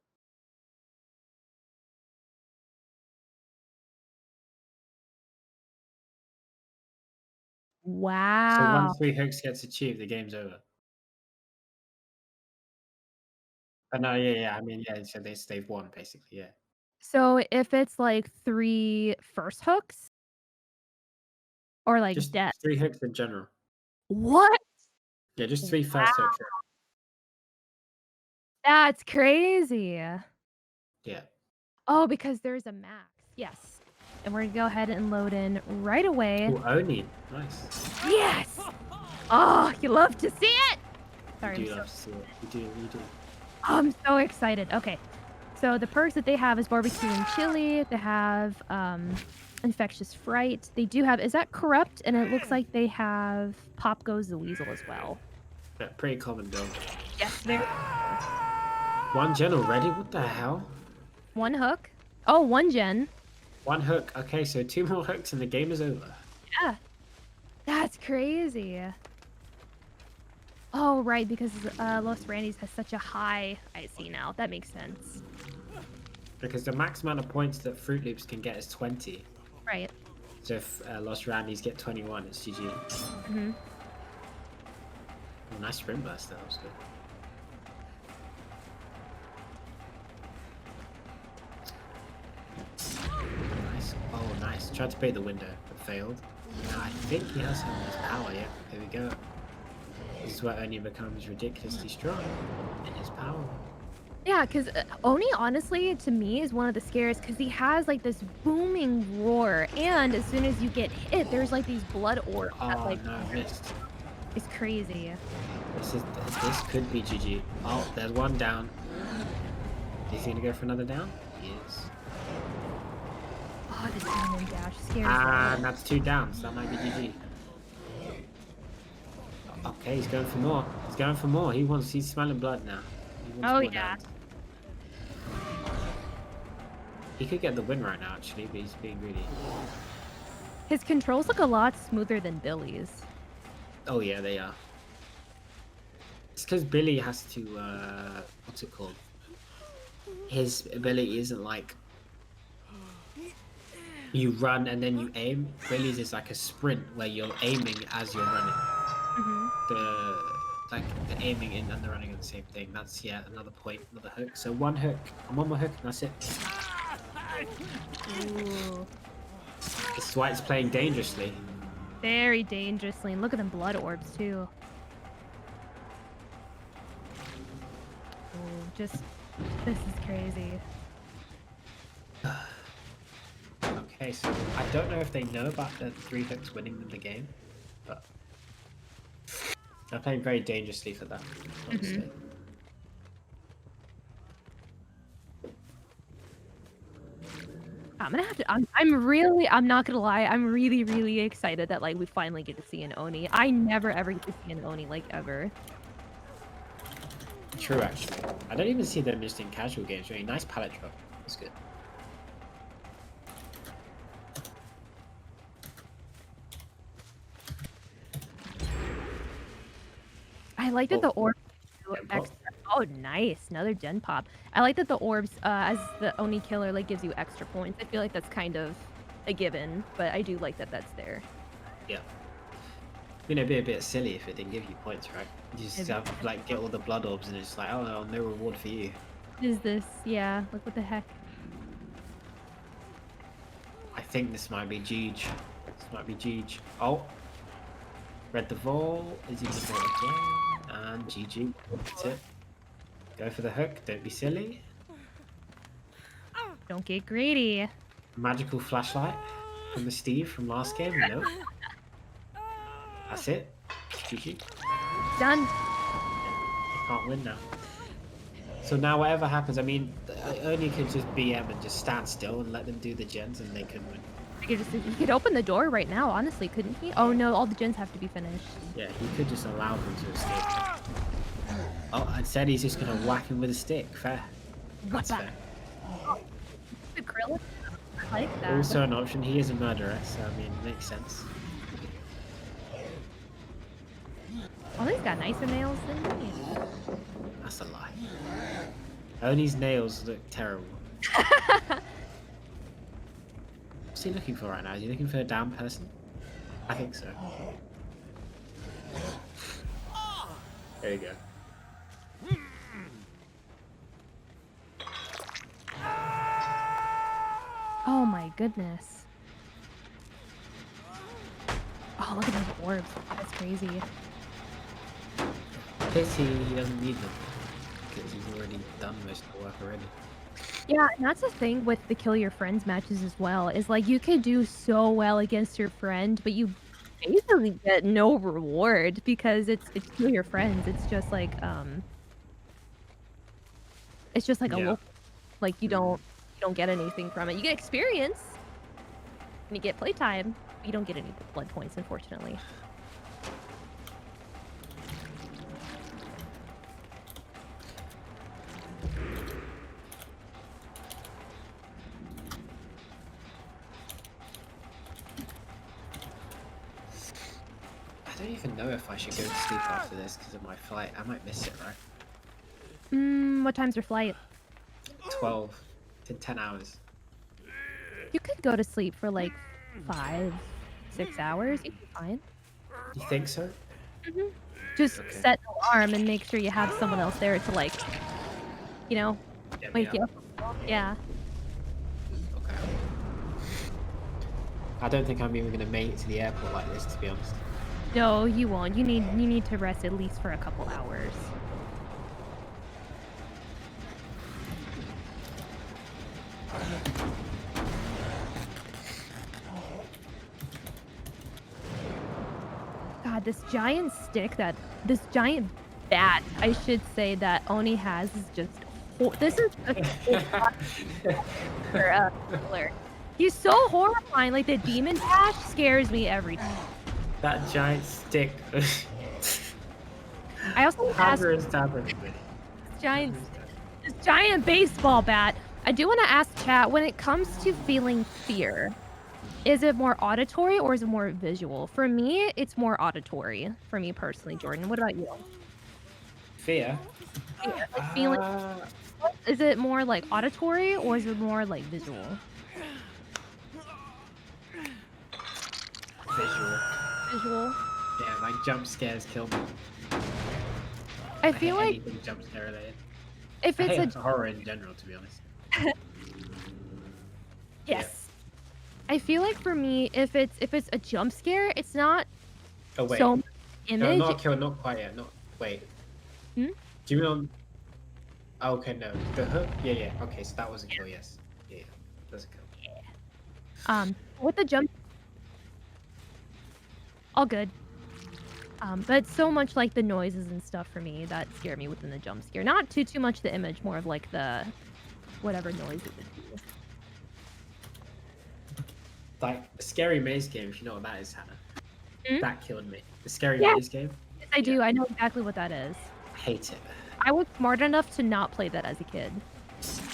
So Wow. once 3 hooks gets achieved, the game's over. Oh, no, yeah, yeah, I mean, yeah, so they've won, basically, yeah. So if it's, like, 3 first hooks or, like, Just death? 3 hooks in general. What? Yeah, just 3 first Wow, hooks, yeah. that's crazy. Yeah. Oh, because there's a max. Yes. And we're gonna go ahead and load in right away. Oh, Oni, nice. Yes! Oh, you love to see it! Sorry, You do love to see it. You do. I'm so excited. Okay. So the perks that they have is barbecue and chili. They have infectious fright. They do have, is that corrupt? And it looks like they have Pop Goes the Weasel as well. Yeah, pretty common build. Yes, there. 1 gen already? What the hell? 1 hook. Oh, 1 gen. 1 hook. Okay, so 2 more hooks and the game is over. Yeah. That's crazy. Oh, right, because Los Randy's has such a high. I see now. That makes sense. Because the max amount of points that Fruit Loops can get is 20. Right. So if Los Randy's get 21, it's GG. Mm-hmm. Oh, nice sprint burst, that was good. Nice. Oh, nice. Tried to bait the window, but failed. Now I think he has some of his power, yeah. Here we go. This is where Oni becomes ridiculously strong in his power. Yeah, because Oni, honestly, to me, is one of the scariest because he has like this booming roar, and as soon as you get hit, there's like these blood orbs. Oh, That, like, no, missed. it's crazy. This could be GG. Oh, there's 1 down. Is he gonna go for another down? He is. Oh, this demon dash scares And me. that's 2 down, so that might be GG. Okay, he's going for more. He's going for more. He's smelling blood now. He wants Oh, more yeah. downs. He could get the win right now, actually, but he's being greedy. His controls look a lot smoother than Billy's. Oh yeah, they are. It's because Billy has to, what's it called? His ability isn't like you run and then you aim. Billy's is like a sprint where you're aiming as you're running. Mm-hmm. The aiming in and the running are the same thing. That's, yeah, another point, another hook. So 1 hook, and 1 more hook, and that's it. Ooh. This is why it's playing dangerously. Very dangerously. And look at them blood orbs, too. Oh, this is crazy. Okay, so I don't know if they know about the 3 hooks winning them the game, but they're playing very dangerously for that, honestly. Mm-hmm. I'm gonna have to. I'm not gonna lie. I'm really, really excited that like we finally get to see an Oni. I never ever get to see an Oni like ever. True, actually. I don't even see them just in casual games. Really nice pallet drop. That's good. I like that the orbs do Gen pop. extra. Oh, nice, another gen pop. I like that the orbs, as the Oni killer, like gives you extra points. I feel like that's kind of a given, but I do like that that's there. Yeah. You know, it'd be a bit silly if it didn't give you points, right? You just have to, like, get all the blood orbs and it's like, oh, no, no reward for you. What is this? Yeah, like what the heck? I think this might be Jeej. This might be Jeej. Oh. Read the Vol. Is he the Vol again? And GG. That's it. Go for the hook. Don't be silly. Don't get greedy. Magical flashlight from the Steve from last game. Nope. That's it. GG. Done. You can't win now. So now whatever happens, I mean, Ernie could just BM and just stand still and let them do the gens, and they could win. He could open the door right now, honestly, couldn't he? Oh no, all the gens have to be finished. Yeah, he could just allow them to escape. Oh, instead he's just gonna whack him with a stick. Fair. What's That's that? fair. The grill? I like that. Also an option. He is a murderer, so I mean, it makes sense. Oh, he's got nicer nails than me. That's a lie. Ernie's nails look terrible. What's he looking for right now? Is he looking for a down person? I think so. There you go. Oh my goodness. Oh, look at those orbs. That's crazy. Pity he doesn't need them, because he's already done most of the work already. Yeah, and that's the thing with the kill your friends matches as well, is like you could do so well against your friend, but you basically get no reward because it's kill your friends. It's just like a Yeah. wolf. Like you don't get anything from it. You get experience and you get playtime, but you don't get any blood points, unfortunately. I don't even know if I should go to sleep after this because of my flight. I might miss it, right? What time's your flight? 12 to 10 hours. You could go to sleep for like 5, 6 hours. You'd be fine. You think so? Just Okay. set an alarm and make sure you have someone else there to like, you know, Get me wake you up. up. Yeah. Okay. I don't think I'm even going to make it to the airport like this, to be honest. No, you won't. You need to rest at least for a couple hours. God, this giant bat, I should say, that Oni has is just. This is a killer. He's so horrifying. Like the demon dash scares me every time. That giant stick. I also want to ask Tabber is tabber. this giant baseball bat. I do want to ask chat, when it comes to feeling fear, is it more auditory or is it more visual? For me, it's more auditory. For me personally, Jordan. What about you? Fear? Like feeling. Is it more like auditory or is it more like visual? Visual. Visual. Yeah, like jump scares kill me. I feel hate like anything jump scare related. if I it's hate a horror in general, to be honest. yes, I feel like for me, if it's a jump scare, it's not Oh wait. so No, image. not a kill, not quite yet. Not wait. Hmm? Do you know? Oh, okay, no. The hook? Yeah. Okay, so that was a kill, yes. Yeah, that's a kill. With the jump, all good. But so much like the noises and stuff for me that scare me within the jump scare. Not too much the image, more of like the whatever noise it would be. Like a scary maze game, if you know what that is, Hannah. Hmm? That killed me. The scary Yeah. maze game. Yes, I do. I know exactly what that is. I hate it. I was smart enough to not play that as a kid.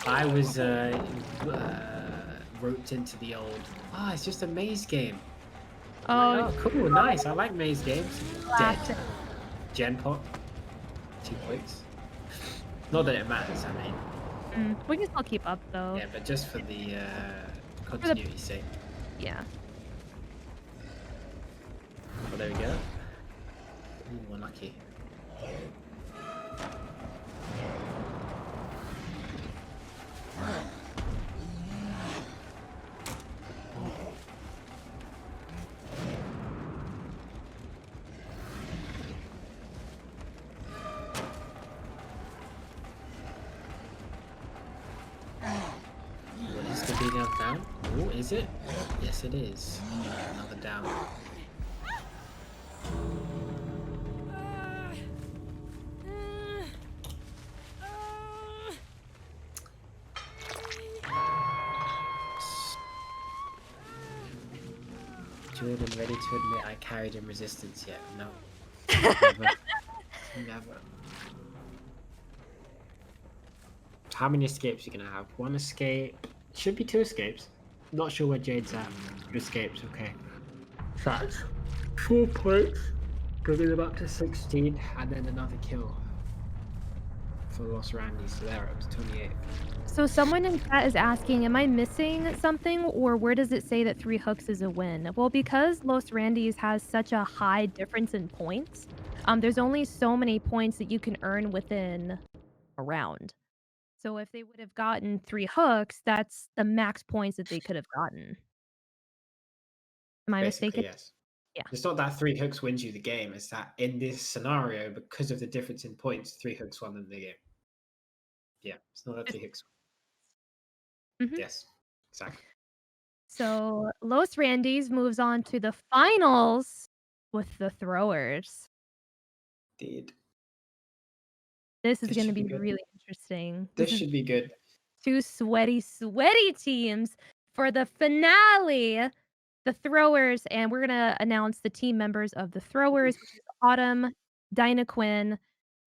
I was roped into the old. It's just a maze game. Oh, Oh, cool, nice. I like maze games. Dead. classic. Gen pot. 2 clicks. Not that it matters. I mean, We can still keep up though. yeah, but just for the continuity's sake. Yeah. Well, there we go. Ooh, unlucky. What is the big up down? Oh, is it? Yes, it is. Another down. Jordan ready to admit I carried in resistance yet? No. Never. Never. How many escapes are you gonna have? One escape. Should be 2 escapes. Not sure where Jade's at. 2 escapes, okay. That's 4 points. Bringing them up to 16, and then another kill for Lost Randy, so they're up to 28. So someone in chat is asking, am I missing something or where does it say that 3 hooks is a win? Well, because Los Randy's has such a high difference in points, there's only so many points that you can earn within a round. So if they would have gotten 3 hooks, that's the max points that they could have gotten. Am I Basically, mistaken? yes. Yeah. It's not that 3 hooks wins you the game, it's that in this scenario, because of the difference in points, 3 hooks won them the game. Yeah, it's not that 3 hooks. Mhm. Yes, exactly. So Los Randy's moves on to the finals with the throwers. Indeed. This is This gonna should be be good. really interesting. This This is should be good. 2 sweaty teams for the finale. The throwers, and we're gonna announce the team members of the throwers, which is Autumn, Dinah Quinn,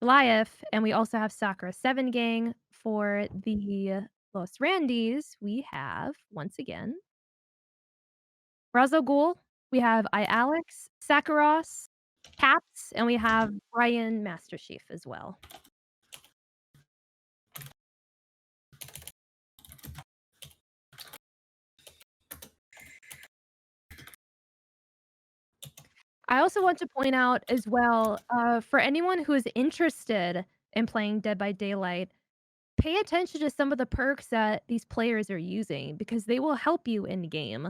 Goliath, and we also have Sakura 7 Gang. For the Los Randys, we have, once again, Razogul, we have Alex, Sakaros, Caps, and we have Brian Master Chief as well. I also want to point out as well, for anyone who is interested in playing Dead by Daylight, pay attention to some of the perks that these players are using because they will help you in game.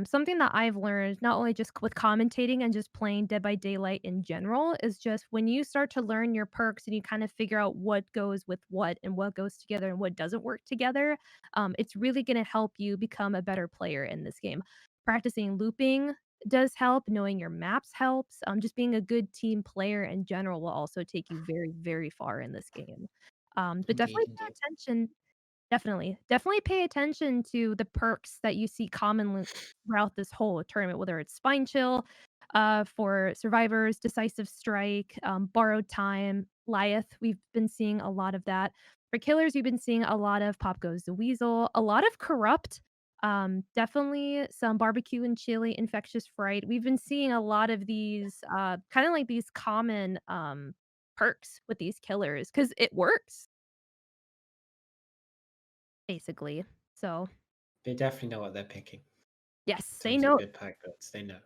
Something that I've learned, not only just with commentating and just playing Dead by Daylight in general, is just when you start to learn your perks and you kind of figure out what goes with what and what goes together and what doesn't work together, it's really going to help you become a better player in this game. Practicing looping does help, knowing your maps helps. Just being a good team player in general will also take you very, very far in this game. But Indeed, definitely pay indeed. attention. Definitely pay attention to the perks that you see commonly throughout this whole tournament, whether it's Spine Chill, for survivors, Decisive Strike, Borrowed Time, Liath, we've been seeing a lot of that. For killers, we've been seeing a lot of Pop Goes the Weasel, a lot of Corrupt, definitely some Barbecue and Chili, Infectious Fright. We've been seeing a lot of these, kinda like these common, perks with these killers because it works. Basically. So, They definitely know what they're picking yes, in they terms of know. good pack builds. They know.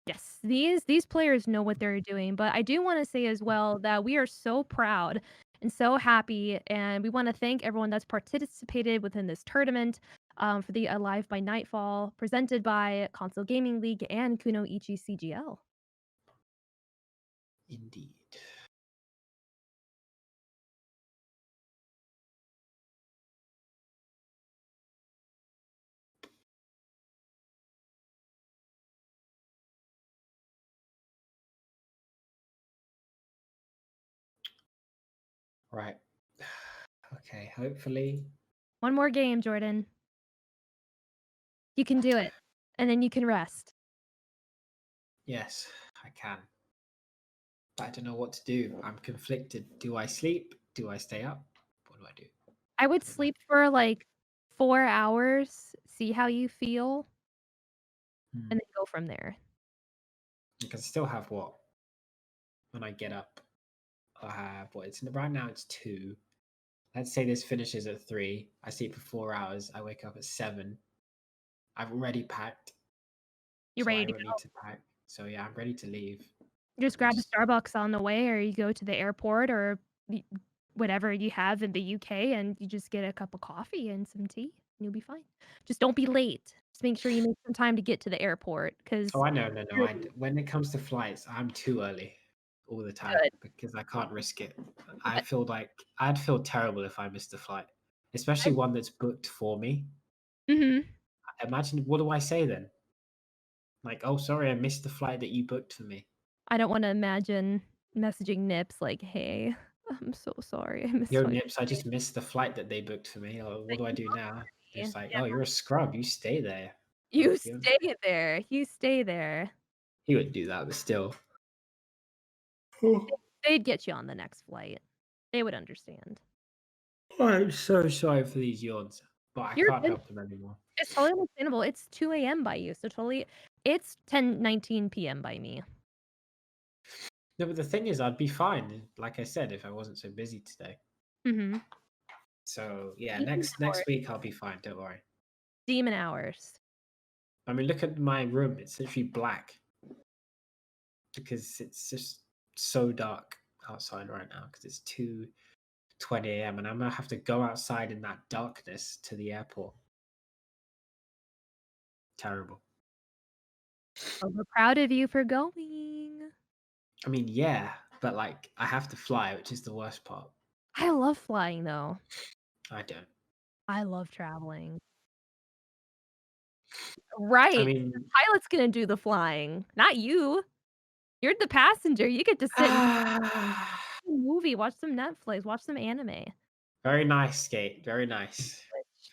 Yes, these players know what they're doing, but I do wanna say as well that we are so proud and so happy, and we wanna thank everyone that's participated within this tournament, for the Alive by Nightfall presented by Console Gaming League and Kunoichi CGL. Indeed. Right. Okay, hopefully. One more game, Jordan. You can do it, and then you can rest. Yes, I can. But I don't know what to do. I'm conflicted. Do I sleep? Do I stay up? What do I do? I would I don't know. sleep for, like, 4 hours, see how you feel, Hmm. and then go from there. I can still have what? When I get up, I have what? It's right now. It's 2. Let's say this finishes at 3. I sleep for 4 hours. I wake up at 7. I've already packed, You're so I ready to don't need go. to pack. So yeah, I'm ready to leave. You just I'm grab a just Starbucks on the way, or you go to the airport, or y whatever you have in the UK, and you just get a cup of coffee and some tea, and you'll be fine. Just don't be late. Just make sure you make some time to get to the airport, Oh, 'cause I know, no, no. you're When it comes to flights, I'm too early all the time good. because I can't risk it. I But feel like I'd feel terrible if I missed a flight, especially I one that's booked for me. Mhm. Imagine, what do I say then? Like, oh, sorry, I missed the flight that you booked for me. I don't wanna imagine messaging Nips like, "Hey, I'm so sorry. I missed Yo, my Nips, I flight." just missed the flight that they booked for me. Oh, what Like, do I you do booked now? me. Just like, Yeah, oh, you're a scrub. You stay there. You Yeah. stay there. You stay there. He would do that, but still. They'd get you on the next flight. They would understand. I'm so sorry for these yawns, but I You're can't good. help them anymore. It's totally understandable. It's 2 AM by you, so totally it's 10:19 PM by me. No, but the thing is, I'd be fine, like I said, if I wasn't so busy today. Mhm. So yeah, Demon hours. next week I'll be fine. Don't worry. Demon hours. I mean, look at my room; it's literally black because it's just so dark outside right now because it's 2:20 a.m. and I'm gonna have to go outside in that darkness to the airport. Terrible. Oh, we're proud of you for going. I mean, yeah, but like I have to fly, which is the worst part. I love flying though. I don't. I love traveling. I Right. The mean, pilot's gonna do the flying, not you. You're the passenger. You get to sit and watch a movie, watch some Netflix, watch some anime. very nice skate. Very nice.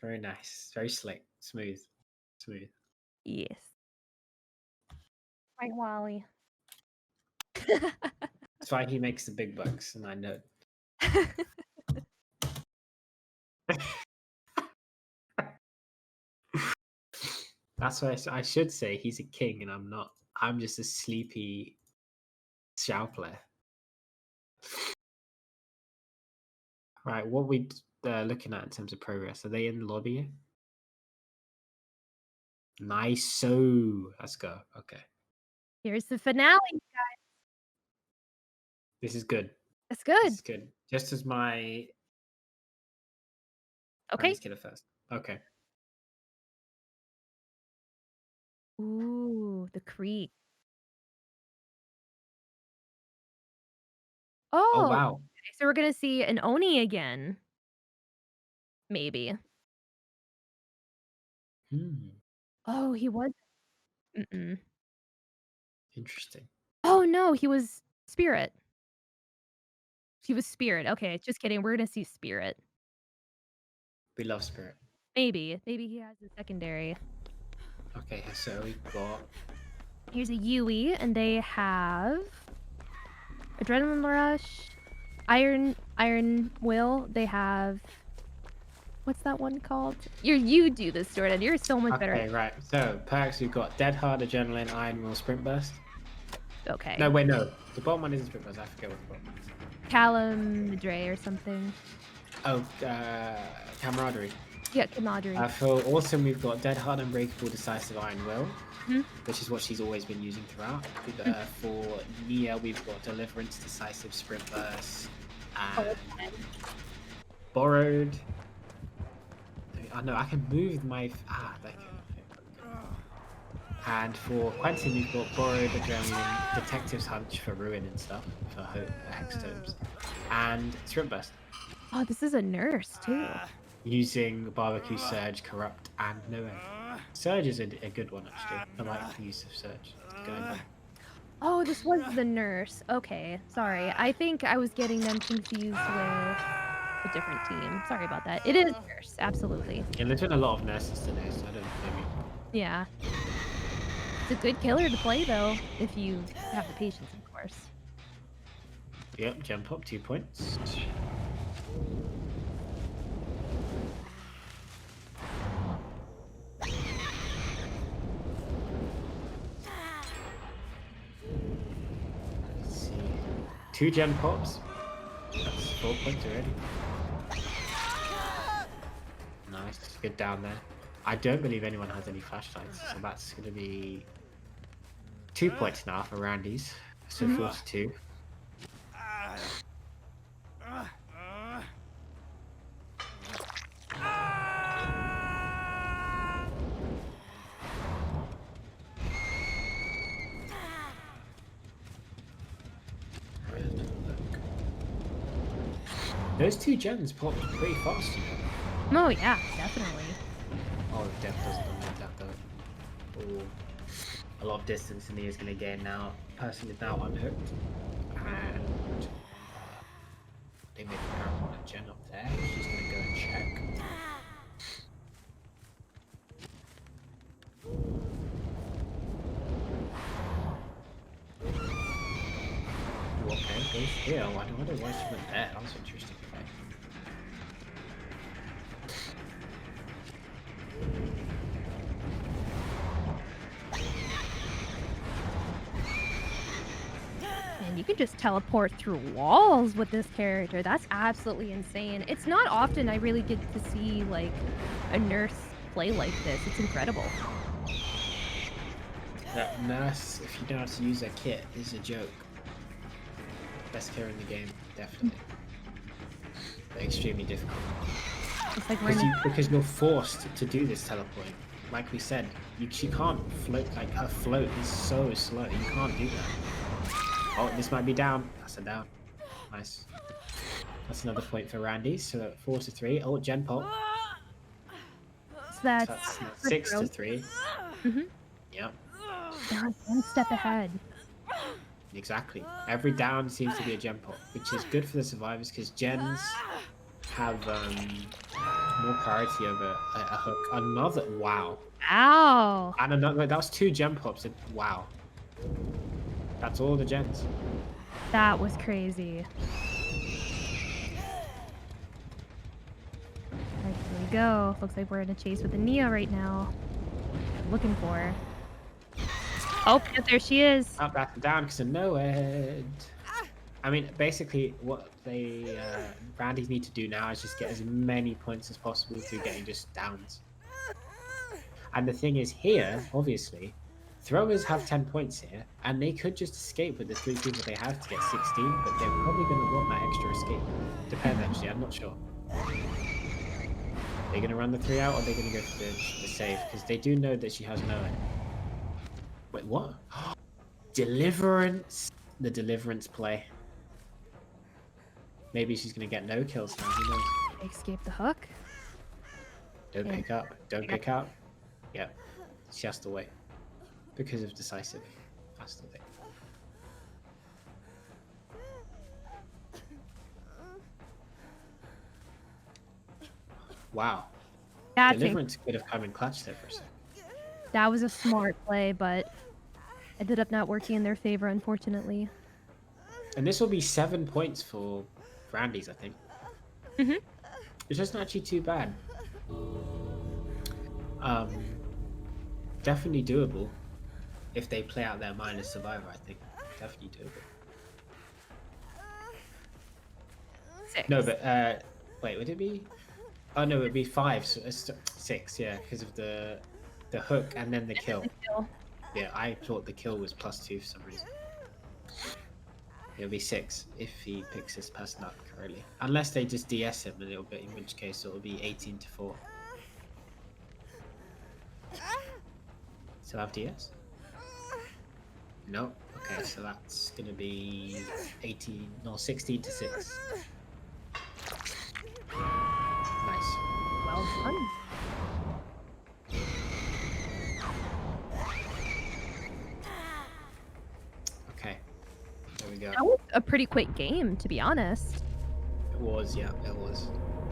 Very nice. Very slick. Smooth. Smooth. Yes. Right, Wally. That's why he makes the big bucks, and I know. That's why I should say he's a king, and I'm not. I'm just a sleepy Xiao player. Right, what we looking at in terms of progress? Are they in the lobby? Nice. So let's go. Okay, Here's the finale. this is good. That's This good. is good. Just as my Okay. Chinese killer first. Okay. Ooh, the creek. Oh Oh, wow. okay, so we're gonna see an Oni again. Maybe. Hmm. Oh, he was mm-mm. Interesting. Oh, no, he was Spirit. He was Spirit. Okay, just kidding. We're gonna see Spirit. We love Spirit. Maybe. Maybe he has a secondary. Okay, so we got Here's a Yui, and they have Adrenaline Rush, Iron Will. They have what's that one called? You do this, Jordan. You're so much better. okay, right. So perks we've got Dead Hard, Adrenaline, Iron Will, Sprint Burst. Okay. No, wait, no. The bottom one isn't Sprint Burst. I forget what the bottom one is. Calamidre or something. Oh, Camaraderie. Yeah, Camaraderie. For Autumn, we've got Dead Hard, Unbreakable, Decisive, Iron Will, Mhm. which is what she's always been using throughout. For Nia, we've got Deliverance, Decisive, Sprint Burst, and Okay. Borrowed. I know I can move my there you go. And for Quentin, we've got Borrowed, Adrenaline, Detective's Hunch for Ruin and stuff, for Hex Tomes, and Sprint Burst. Oh, this is a nurse too. Using Barbecue, Surge, Corrupt, and No End. Surge is a good one, actually. I like the use of Surge. Going on. Oh, this was the nurse. Okay, sorry. I think I was getting them confused with a different team. Sorry about that. It is nurse, absolutely. Yeah, there's been a lot of nurses today, so I don't blame you. Yeah. It's a good killer to play though, if you have the patience, of course. Yep, jump up 2 points. Let's see. 2 gem pops. That's 4 points already. Nice, good down there. I don't believe anyone has any flashlights, so that's going to be 2 points now for Randy's. So 42. Those 2 gems popped pretty fast, you know. Oh yeah, definitely. Oh, Death doesn't need that though. Ooh. A lot of distance in the is going to gain now. Person is now unhooked. And they made a Paramount gen up there. She's going to go and check. Both here. I wonder why she went there. That was interesting. Okay. And you can just teleport through walls with this character. That's absolutely insane. It's not often I really get to see like a nurse play like this. It's incredible. That nurse, if you know how to use her kit, is a joke. Best killer in the game, definitely. But extremely difficult. It's like because you're forced to do this teleporting. Like we said, she can't float. Like her float is so slow. You can't do that. Oh, this might be down. That's a down. Nice. That's another point for Randy. So 4-3. Oh, Gen pop. So that's 6-3. Mm-hmm. Yep. They're one step ahead. Exactly. Every down seems to be a gen pop, which is good for the survivors because gens have more priority over a hook. Another wow. Ow. And another that was 2 gen pops. And, wow. That's all the gens. That was crazy. Alright, here we go. Looks like we're in a chase with the Nia right now. Looking for her. Oh, yeah, there she is. Up, back, and down because of no ed. I mean, basically, what they Randy's need to do now is just get as many points as possible through getting just downs. And the thing is, here, obviously, throwers have 10 points here, and they could just escape with the 3 people they have to get 16, but they're probably going to want that extra escape. Depends, actually, I'm not sure. They're going to run the 3 out, or they're going to go for the save, because they do know that she has no ed. Wait, what? Deliverance. The Deliverance play. Maybe she's going to get no kills now. Who knows? Escape the hook. Don't pick up. Don't pick up. Yep. She has to wait. Because of decisive. Has to wait. Wow. That's Deliverance could have come in clutch there for a second. That was a smart play, but ended up not working in their favor, unfortunately. And this will be 7 points for Randy's, I think. Mm-hmm. Which isn't actually too bad. Definitely doable if they play out their mind as Survivor, I think. Definitely doable. 6. No, but wait, would it be? Oh no, it'd be 5. So it's 6, yeah, because of the hook and then the kill. Yeah, I thought the kill was +2 for some reason. It'll be 6 if he picks this person up correctly. Unless they just DS him a little bit, in which case it'll be 18-4. Still have DS? No. Okay, so that's gonna be 16-6. Nice. Well done. Okay. There we go. That was a pretty quick game, to be honest. It was, yeah, it was.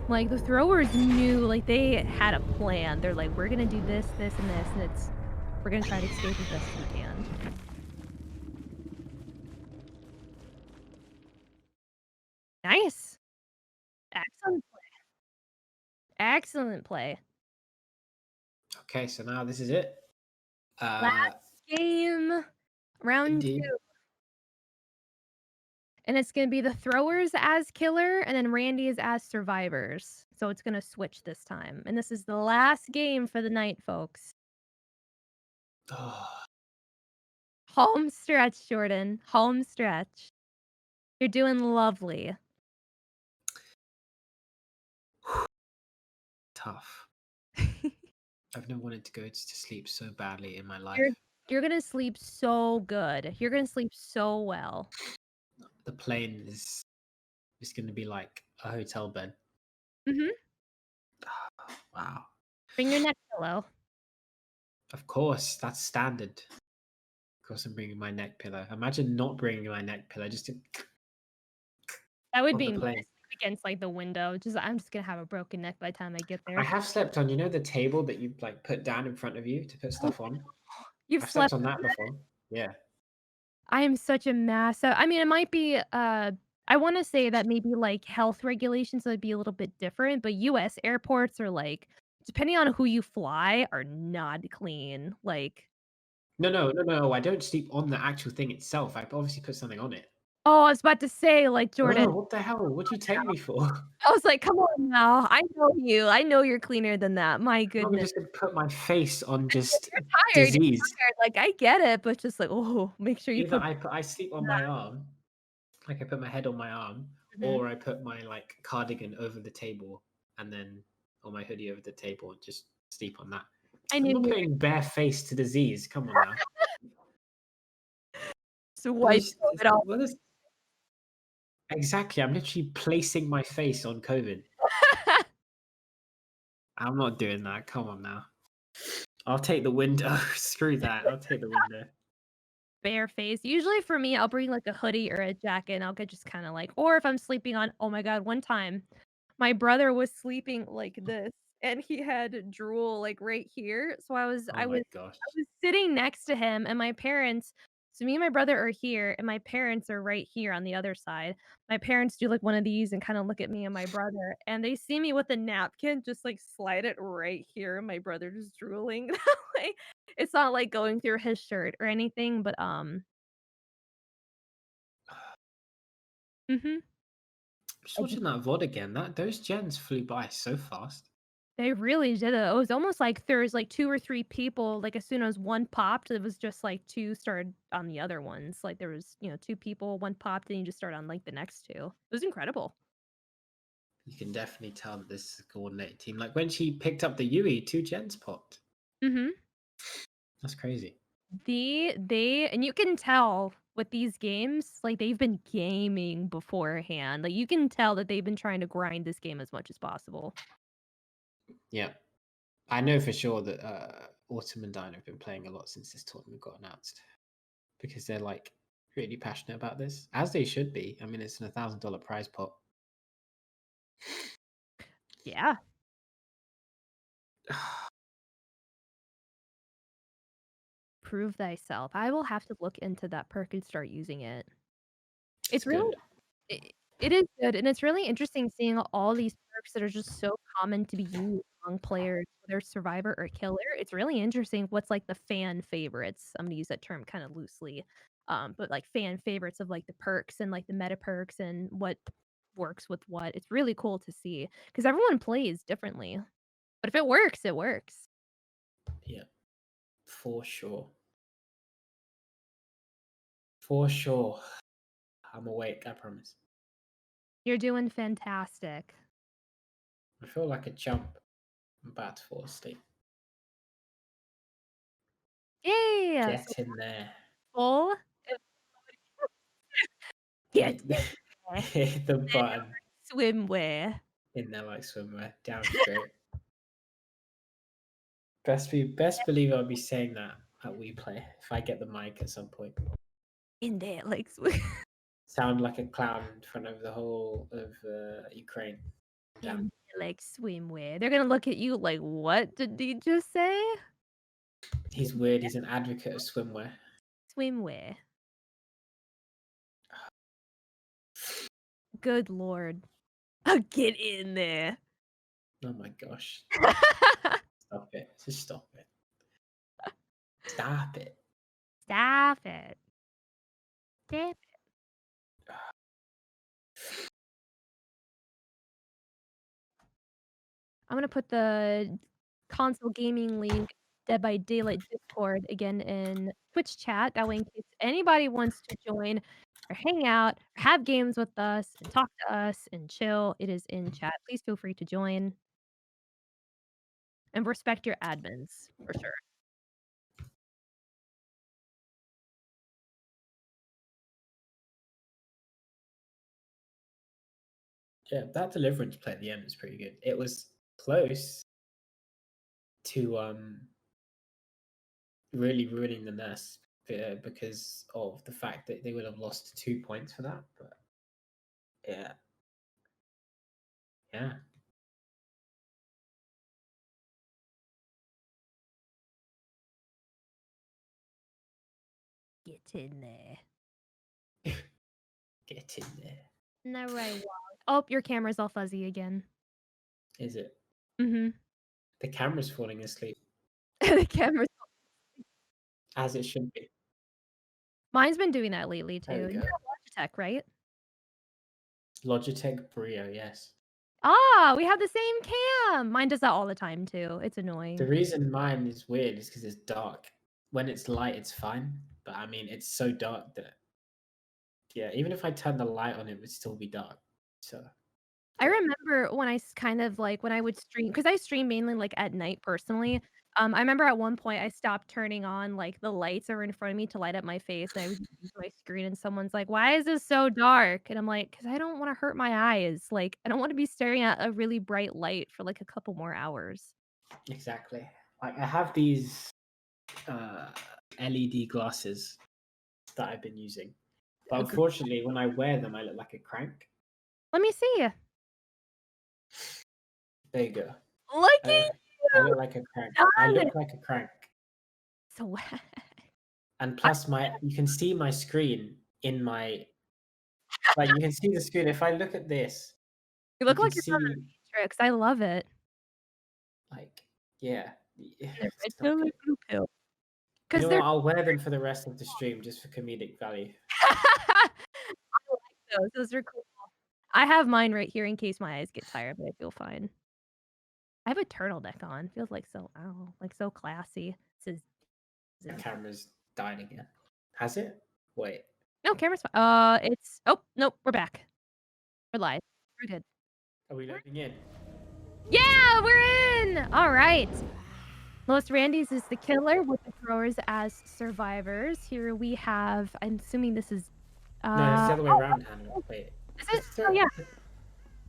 Like, the throwers knew, like, they had a plan. They're like, we're gonna do this, this, and this, and we're gonna try to escape as best we can. Nice. Excellent play. Excellent play. Okay, so now this is it. Last game, round Indeed. 2. And it's gonna be the throwers as killer, and then Randy's as survivors. So it's gonna switch this time. And this is the last game for the night, folks. Oh, Home stretch, Jordan. Home stretch. You're doing lovely. tough. I've never wanted to go to sleep so badly in my life. You're gonna sleep so good. You're gonna sleep so well. The plane is going to be like a hotel bed. Mm-hmm. Wow. Bring your neck pillow. Of course, that's standard. Of course, I'm bringing my neck pillow. Imagine not bringing my neck pillow. Just to... That would on be the plane. against like the window. I'm just gonna have a broken neck by the time I get there. I have slept on, you know, the table that you like put down in front of you to put stuff on. You've I've slept slept on that before. Yeah. I am such a mess. So, I mean, it might be, I wanna say that maybe, like, health regulations would be a little bit different, but US airports are, like, depending on who you fly, are not clean, like No, no, no, no, I don't sleep on the actual thing itself. I obviously put something on it. oh, I was about to say, like, Jordan, Oh, what the hell? What do you take me for? I was like, "Come on now, I know you, I know you're cleaner than that, my I'm not goodness." just gonna put my face on If just you're disease. tired, like, I get it, but just like, "Oh, make sure you Either put" I sleep on my arm, like I put my head on my arm, Mhm. or I put my like cardigan over the table and then or my hoodie over the table and just sleep on that. I I'm knew not you putting bare face to disease. Come on now. so What wipe is it off. what is exactly? I'm literally placing my face on COVID. I'm not doing that. Come on now. I'll take the window. Screw that. I'll take the window. Bare face. Usually for me, I'll bring, like, a hoodie or a jacket, and I'll get just kinda like or if I'm sleeping on oh my god, one time, my brother was sleeping like this, and he had drool, like, right here, so I was Oh I my was gosh. I was sitting next to him, and my parents so me and my brother are here, and my parents are right here on the other side. My parents do, like, one of these and kinda look at me and my brother, and they see me with a napkin, just, like, slide it right here, and my brother just drooling that way. It's not, like, going through his shirt or anything, but, mhm. Just watching that VOD again. Those gens flew by so fast. They really did it. It was almost like there's, like, 2 or 3 people, like, as soon as one popped, it was just, like, 2 started on the other ones. Like, there was, 2 people, 1 popped, and you just start on, like, the next 2. It was incredible. You can definitely tell that this is a coordinated team. Like when she picked up the Yui, 2 gens popped. Mhm. That's crazy. They and you can tell with these games, like, they've been gaming beforehand. Like, you can tell that they've been trying to grind this game as much as possible. Yeah. I know for sure that Autumn and Dino have been playing a lot since this tournament got announced because they're like really passionate about this, as they should be. I mean, it's an $1,000 prize pot. Yeah. Prove thyself. I will have to look into that perk and start using it. It's It's really good. it is good, and it's really interesting seeing all these perks that are just so common to be used among players, whether survivor or killer. It's really interesting what's, like, the fan favorites. I'm gonna use that term kinda loosely, but, like, fan favorites of, like, the perks and, like, the meta perks and what works with what. It's really cool to see because everyone plays differently, but if it works, it works. Yeah, for sure. For sure. I'm awake, I promise. You're doing fantastic. I feel like a chump. I'm about to fall asleep. Yeah, so Get in there. full get Hit, in there hit the button swimwear. in there like swimwear. Down straight. Best believe I'll be saying that at We Play if I get the mic at some point. In there like Sound like a clown in front of the whole of Ukraine. Down. in like swimwear. They're gonna look at you like, "What did he just say?" He's weird. He's an advocate of swimwear. Swimwear. Good lord. Get in there. Oh my gosh. Stop it. Just stop it. Stop it. Stop it. Stop I'm gonna put the console gaming league Dead by Daylight Discord again in Twitch chat. That way, in case anybody wants to join or hang out, or have games with us, and talk to us and chill, it is in chat. Please feel free to join and respect your admins for sure. Yeah, that deliverance play at the end was pretty good. It was close to really ruining the nest because of the fact that they would have lost 2 points for that. But yeah, yeah. Get in there. Get in there. No, I won't. Oh, your camera's all fuzzy again. Is it? Mm-hmm. The camera's falling asleep, The camera's. as it should be. Mine's been doing that lately too. There we You go. have Logitech, right? Logitech Brio, yes. Ah, we have the same cam. Mine does that all the time too. It's The annoying. reason mine is weird is because it's dark. When it's light, it's fine. But I mean, it's so dark that, yeah, even if I turn the light on, it would still be dark. So I remember when I kind of like when I would stream because I stream mainly like at night personally. I remember at one point I stopped turning on like the lights that were in front of me to light up my face, and I would use my screen, and someone's like, "Why is this so dark?" And I'm like, "Cause I don't want to hurt my eyes. Like, I don't want to be staring at a really bright light for like a couple more hours." exactly. Like I have these LED glasses that I've been using, but Agreed. unfortunately, when I wear them, I look like a crank. Let me see. There you go. Look I look, at I you. look like a crank. Got I it. look like a crank. So And plus, you can see my screen in my, like you can see the screen. If I look at this, you look you can like you're from see, the Matrix. I love it. like, yeah, The it's red so pill and good. blue pill. You Because know they're what? I'll wear them for the rest of the stream just for comedic value. I like those. Those are cool. I have mine right here in case my eyes get tired, but I feel fine. I have a turtleneck on. Feels like so like so classy. It The says camera's dying again. Has it? Wait. no, camera's fine. It's oh nope, we're back. We're live. We're good. Are we loading in? Yeah, we're in. All right. Los Randys is the killer with the throwers as survivors. Here we have. I'm assuming this is. No, it's the other way around, Hannah. Wait. Is it? Oh yeah.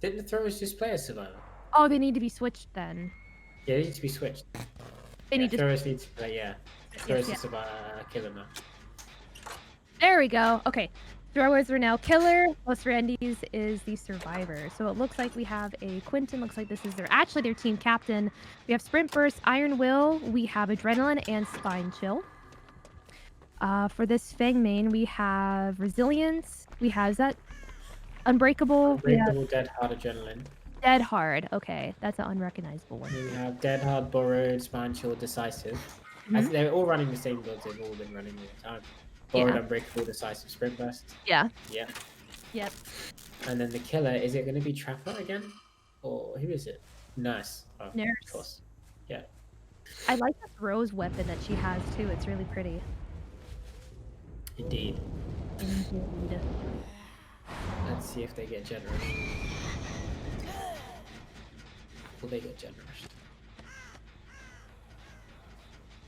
Didn't the throwers just play as survivor? Oh, they need to be switched then. Yeah, they need to be switched. They need to. Throwers need to play, yeah. Throwers yeah. is survivor, killer now. There we go. Okay. Throwers are now killer. Los Randys is the survivor. So it looks like we have a Quentin. Looks like this is their team captain. We have Sprint Burst, Iron Will. We have Adrenaline and Spine Chill. For this Fang main, we have Resilience. We have Unbreakable. Unbreakable, Dead Hard, Adrenaline. Dead Hard. Okay, that's an unrecognizable one. We have Dead Hard, Borrowed, Spine Chill, Decisive. I think they're all running the same builds. They've all been running all the time. Borrowed, Unbreakable, Decisive, Sprint Burst. Yeah. Yeah. Yep. And then the killer, is it going to be Trapper again? Or who is it? Nurse. Oh, Nurse. Of course. Yeah. I like the throws weapon that she has too. It's really pretty. Indeed. Indeed. Let's see if they get generous. Will they get gen rushed?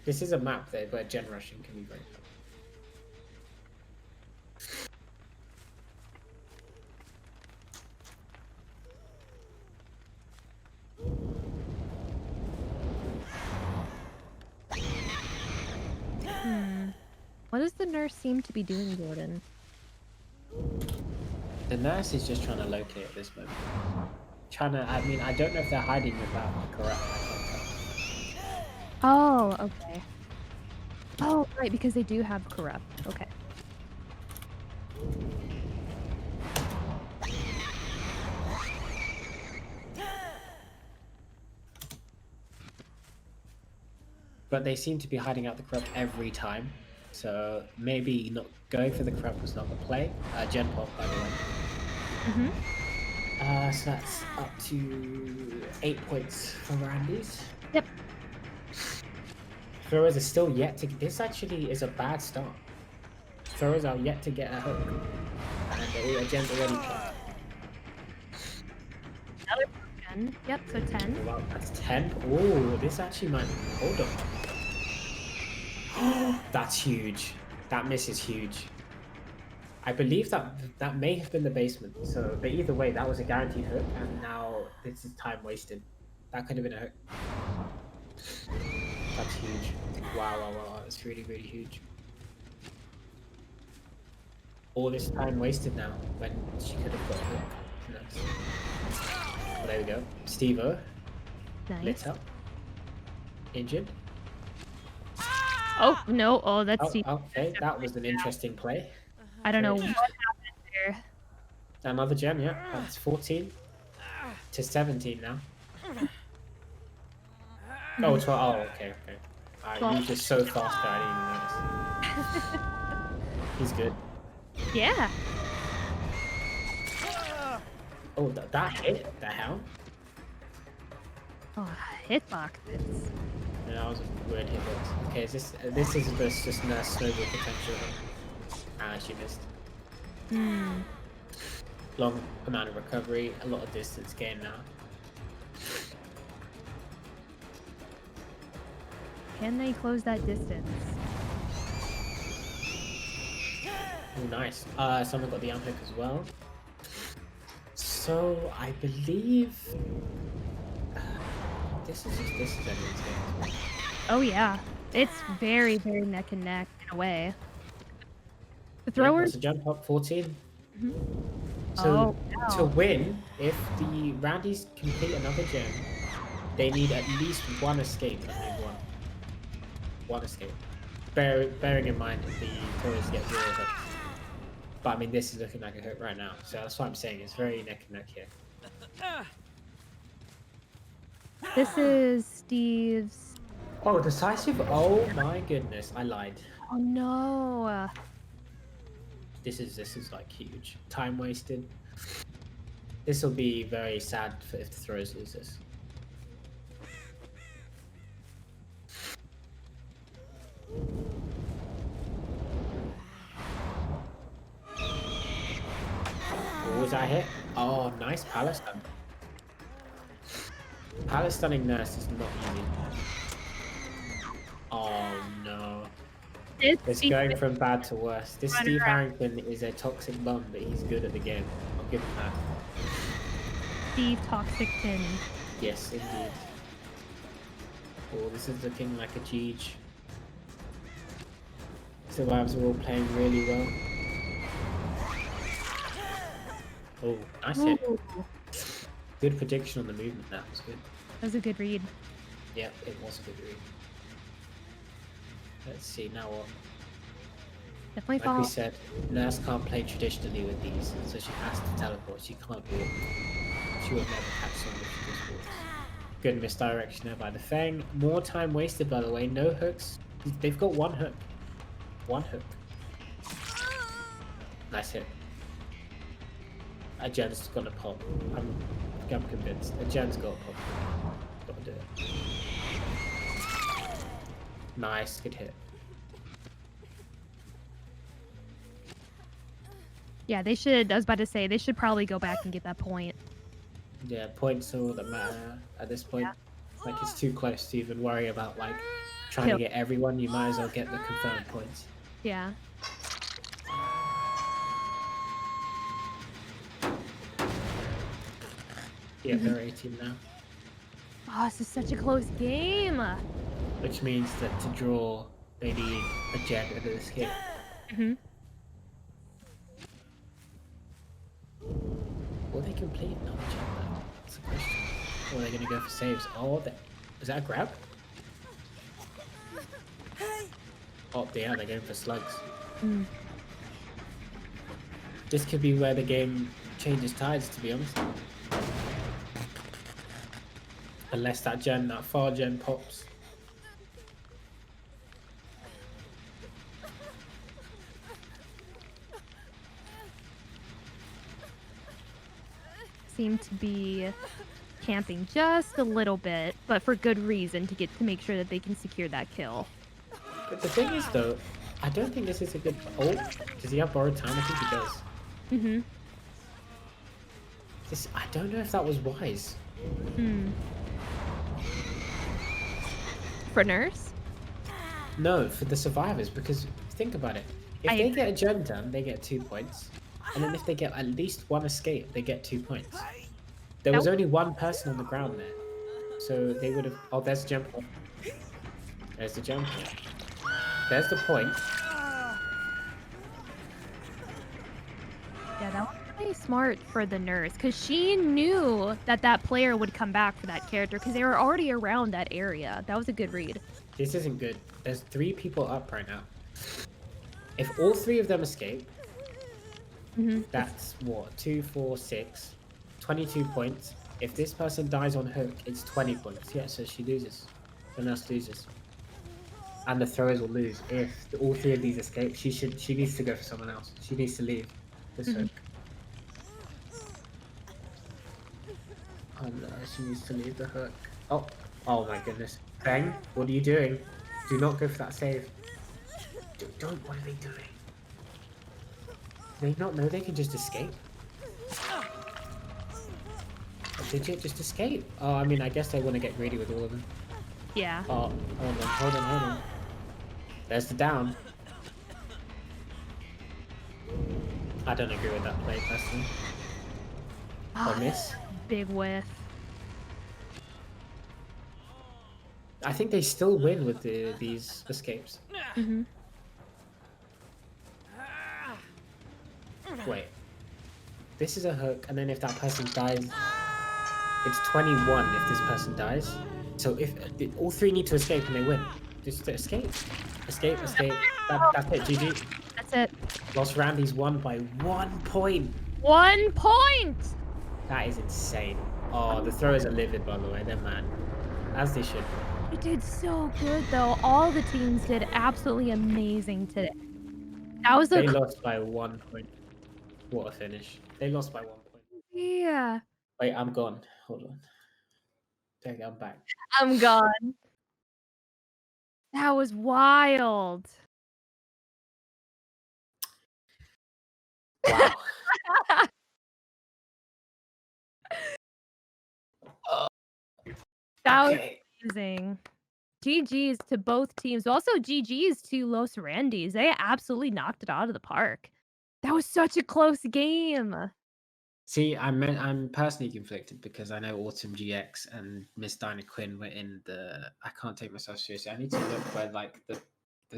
This is a map though where gen rushing can be very fun. What does the nurse seem to be doing, Jordan? The nurse is just trying to locate at this moment. I mean, I don't know if they're hiding without the corrupt. Oh, okay. Oh, right, because they do have corrupt. Okay. But they seem to be hiding out the corrupt every time. So maybe not going for the corrupt was not the play. Gen pop, by the way. So that's up to 8 points for Randy's. Yep. Throwers are still yet to. This actually is a bad start. Throwers are yet to get a hook. And Gen's already played. Another 10. Yep, so 10. Oh, wow, that's 10. Oh, this actually might. Hold on. That's huge. That miss is huge. I believe that may have been the basement. So, but either way, that was a guaranteed hook, and now this is time wasted. That could have been a hook. That's huge. Wow. That's really, really huge. All this time wasted now when she could have got a hook. Nice. Well, there we go. Steve-O. Nice. Lit up. Injured. Oh, no. Oh, that's... Okay, that was an interesting play. I don't know what happened there. Another gem, yeah. That's 14 to 17 now. Oh, 12. Oh, okay, okay. He was just so fast that I didn't even notice. He's good. Yeah. Oh, that hit? The hell? Oh, hitboxes. Yeah, that was a weird hitbox. Okay, this is just nurse snowball potential. Ah, she missed. Hmm. Long amount of recovery, a lot of distance gain now. Can they close that distance? Oh, nice. Someone got the unhook as well. So I believe this is everyone's game. Oh yeah, it's very neck and neck in a way. The Yeah, throwers. that's a jump up 14. Mhm. So wow. to win, if the roundies complete another gem, they need at least one escape. I mean one escape. Bearing in mind that the throwers get 0 hooks. But I mean, this is looking like a hook right now. So that's what I'm saying. It's very neck and neck here. This is Steve's. Oh, decisive! Oh my goodness, I lied. Oh no. This is like huge. Time wasted. This will be very sad if the throwers lose this. What was that hit? Oh, nice palace stun. Palace stunning nurse is not easy. Oh no. It's going from bad to worse. This Steve Harrington is a toxic bum, but he's good at the game. I'll give him that. Steve Toxic Pin. Yes, indeed. Oh, this is looking like a Jeej. Survivors are all playing really well. Oh, nice hit. Good prediction on the movement. That was good. That was a good read. Yeah, it was a good read. Let's see, now what? Definitely Like follow. we said, Nurse can't play traditionally with these, so she has to teleport. She can't walk. She will never catch someone if she just walks. Good misdirection there by the Fang. More time wasted, by the way. No hooks. They've got one hook. One hook. Nice hit. A gem's gonna pop. I'm convinced. A gem's got to pop. Gotta do it. Nice, good hit. Yeah, they should. I was about to say they should probably go back and get that point. Yeah, points are all that matter at this point. Yeah. Like, it's too close to even worry about, like, trying to get everyone. You might as well get the confirmed points. Yeah. Yeah, they're 18 now. Oh, this is such a close game. Which means that to draw, they need a jet at this game. Will they complete another jet though? That's the question. Or are they going to go for saves? Oh, is that a grab? Oh, yeah, they're going for slugs. This could be where the game changes tides, to be honest. Unless that far gen pops. Seem to be camping just a little bit, but for good reason to make sure that they can secure that kill. But the thing is, though, I don't think this is a good. Oh, does he have borrowed time? I think he does. I don't know if that was wise. For Nurse? No, for the survivors, because think about it. If they get a gem done, they get 2 points. And then if they get at least one escape, they get 2 points. There was only one person on the ground there. So they would have... Oh, there's the gem point. There's the gem point. There's the point. Yeah, that was really smart for the Nurse, because she knew that that player would come back for that character, because they were already around that area. That was a good read. This isn't good. There's 3 people up right now. If all 3 of them escape, That's what? 2, 4, 6. 22 points. If this person dies on hook, it's 20 points. Yeah, so she loses. Someone else loses. And the throwers will lose. If all three of these escape, she needs to go for someone else. She needs to leave this hook. Oh no, she needs to leave the hook. Oh, oh my goodness. Bang, what are you doing? Do not go for that save. Don't, what are they doing? Do they not know they can just escape? Legit just escape. Oh, I mean, I guess they want to get greedy with all of them. Yeah. Oh, hold on. There's the down. I don't agree with that play, personally. Or miss. Big whiff. I think they still win with these escapes. Wait. This is a hook, and then if that person dies, it's 21 if this person dies. So if all three need to escape and they win. Just escape. Escape. That's it, GG. That's it. Lost Randy's won by 1 point. 1 point! That is insane. Oh, the throwers are livid, by the way. They're mad. As they should. We did so good, though. All the teams did absolutely amazing today. That was They lost by 1 point. What a finish. They lost by 1 point. Yeah. Wait, I'm gone. Hold on. Dang, I'm back. I'm gone. That was wild. Wow. That Okay. was amazing. GG's to both teams. Also, GG's to Los Randys. They absolutely knocked it out of the park. That was such a close game. See, I'm personally conflicted because I know Autumn GX and Miss Dinah Quinn were in the. I can't take myself seriously. I need to look where like the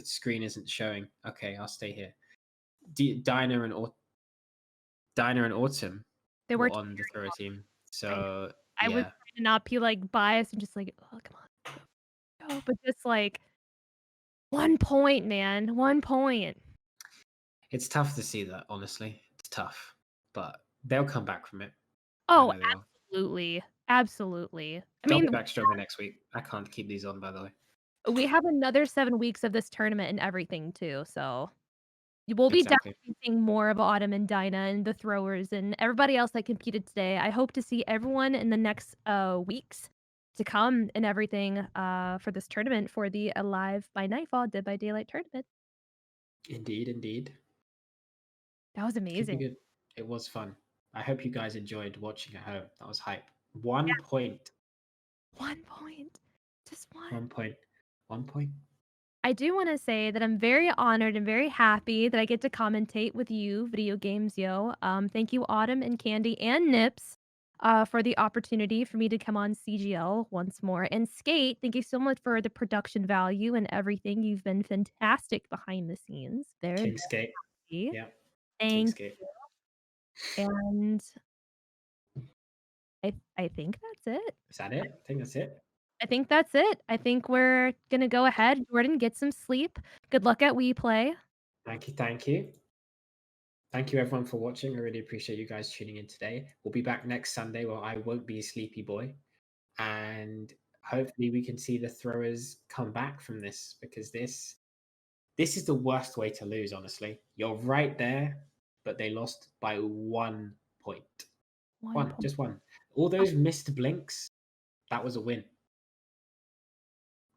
screen isn't showing. Okay, I'll stay here. Dinah and Autumn They were were on the thrower team. So I was yeah, trying to not be like biased and just like, oh come on. Go. But just like 1 point, man. 1 point. it's tough to see that. Honestly, it's tough, but they'll come back from it. Oh, I know they will. absolutely. Absolutely. I They'll mean, be back stronger next week. I can't keep these on, by the way. we have another 7 weeks of this tournament and everything too, so we'll be Exactly. definitely seeing more of Autumn and Dinah and the throwers and everybody else that competed today. I hope to see everyone in the next weeks to come and everything for this tournament for the Alive by Nightfall Dead by Daylight tournament. Indeed. That was Could be amazing. good. It was fun. I hope you guys enjoyed watching at home. That was hype. 1 point. 1 point. Just 1. 1 point. 1 point. I do want to say that I'm very honored and very happy that I get to commentate with you, Video Games Yo. Thank you, Autumn and Candy and Nips, for the opportunity for me to come on CGL once more. And Skate, thank you so much for the production value and everything. You've been fantastic behind the scenes. Very, King Skate. very Yeah. King Thank Skate. and I think that's it. Is that it? I think that's it. I think that's it. I think we're gonna go ahead, Jordan, get some sleep. Good luck at We Play. Thank you. Thank you everyone for watching. I really appreciate you guys tuning in today. We'll be back next Sunday where I won't be a sleepy boy. And hopefully we can see the throwers come back from this because this is the worst way to lose, honestly. You're right there, but they lost by 1 point. One, point. just one. All those missed blinks, that was a win.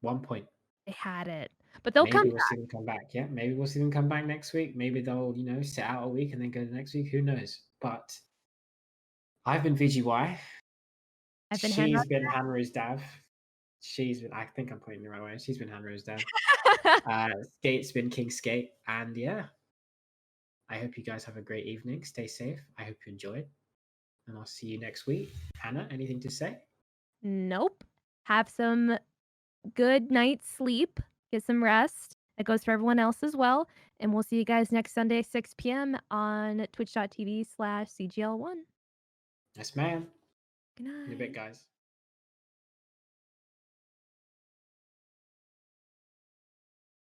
1 point. They had it. But they'll come Maybe we'll back. see them come back. Yeah, maybe we'll see them come back next week. Maybe they'll, sit out a week and then go the next week. Who knows? But I've been VGY. I've been She's been Hanrose Dav. I think I'm pointing the right way. She's been Hanrose Dav. Skate's been King Skate. And yeah, I hope you guys have a great evening. Stay safe. I hope you enjoyed. And I'll see you next week. Hannah, anything to say? Nope. Have some good night's sleep. Get some rest. That goes for everyone else as well. And we'll see you guys next Sunday, 6 p.m. on twitch.tv/CGL1. Yes, ma'am. Good night. In a bit, guys.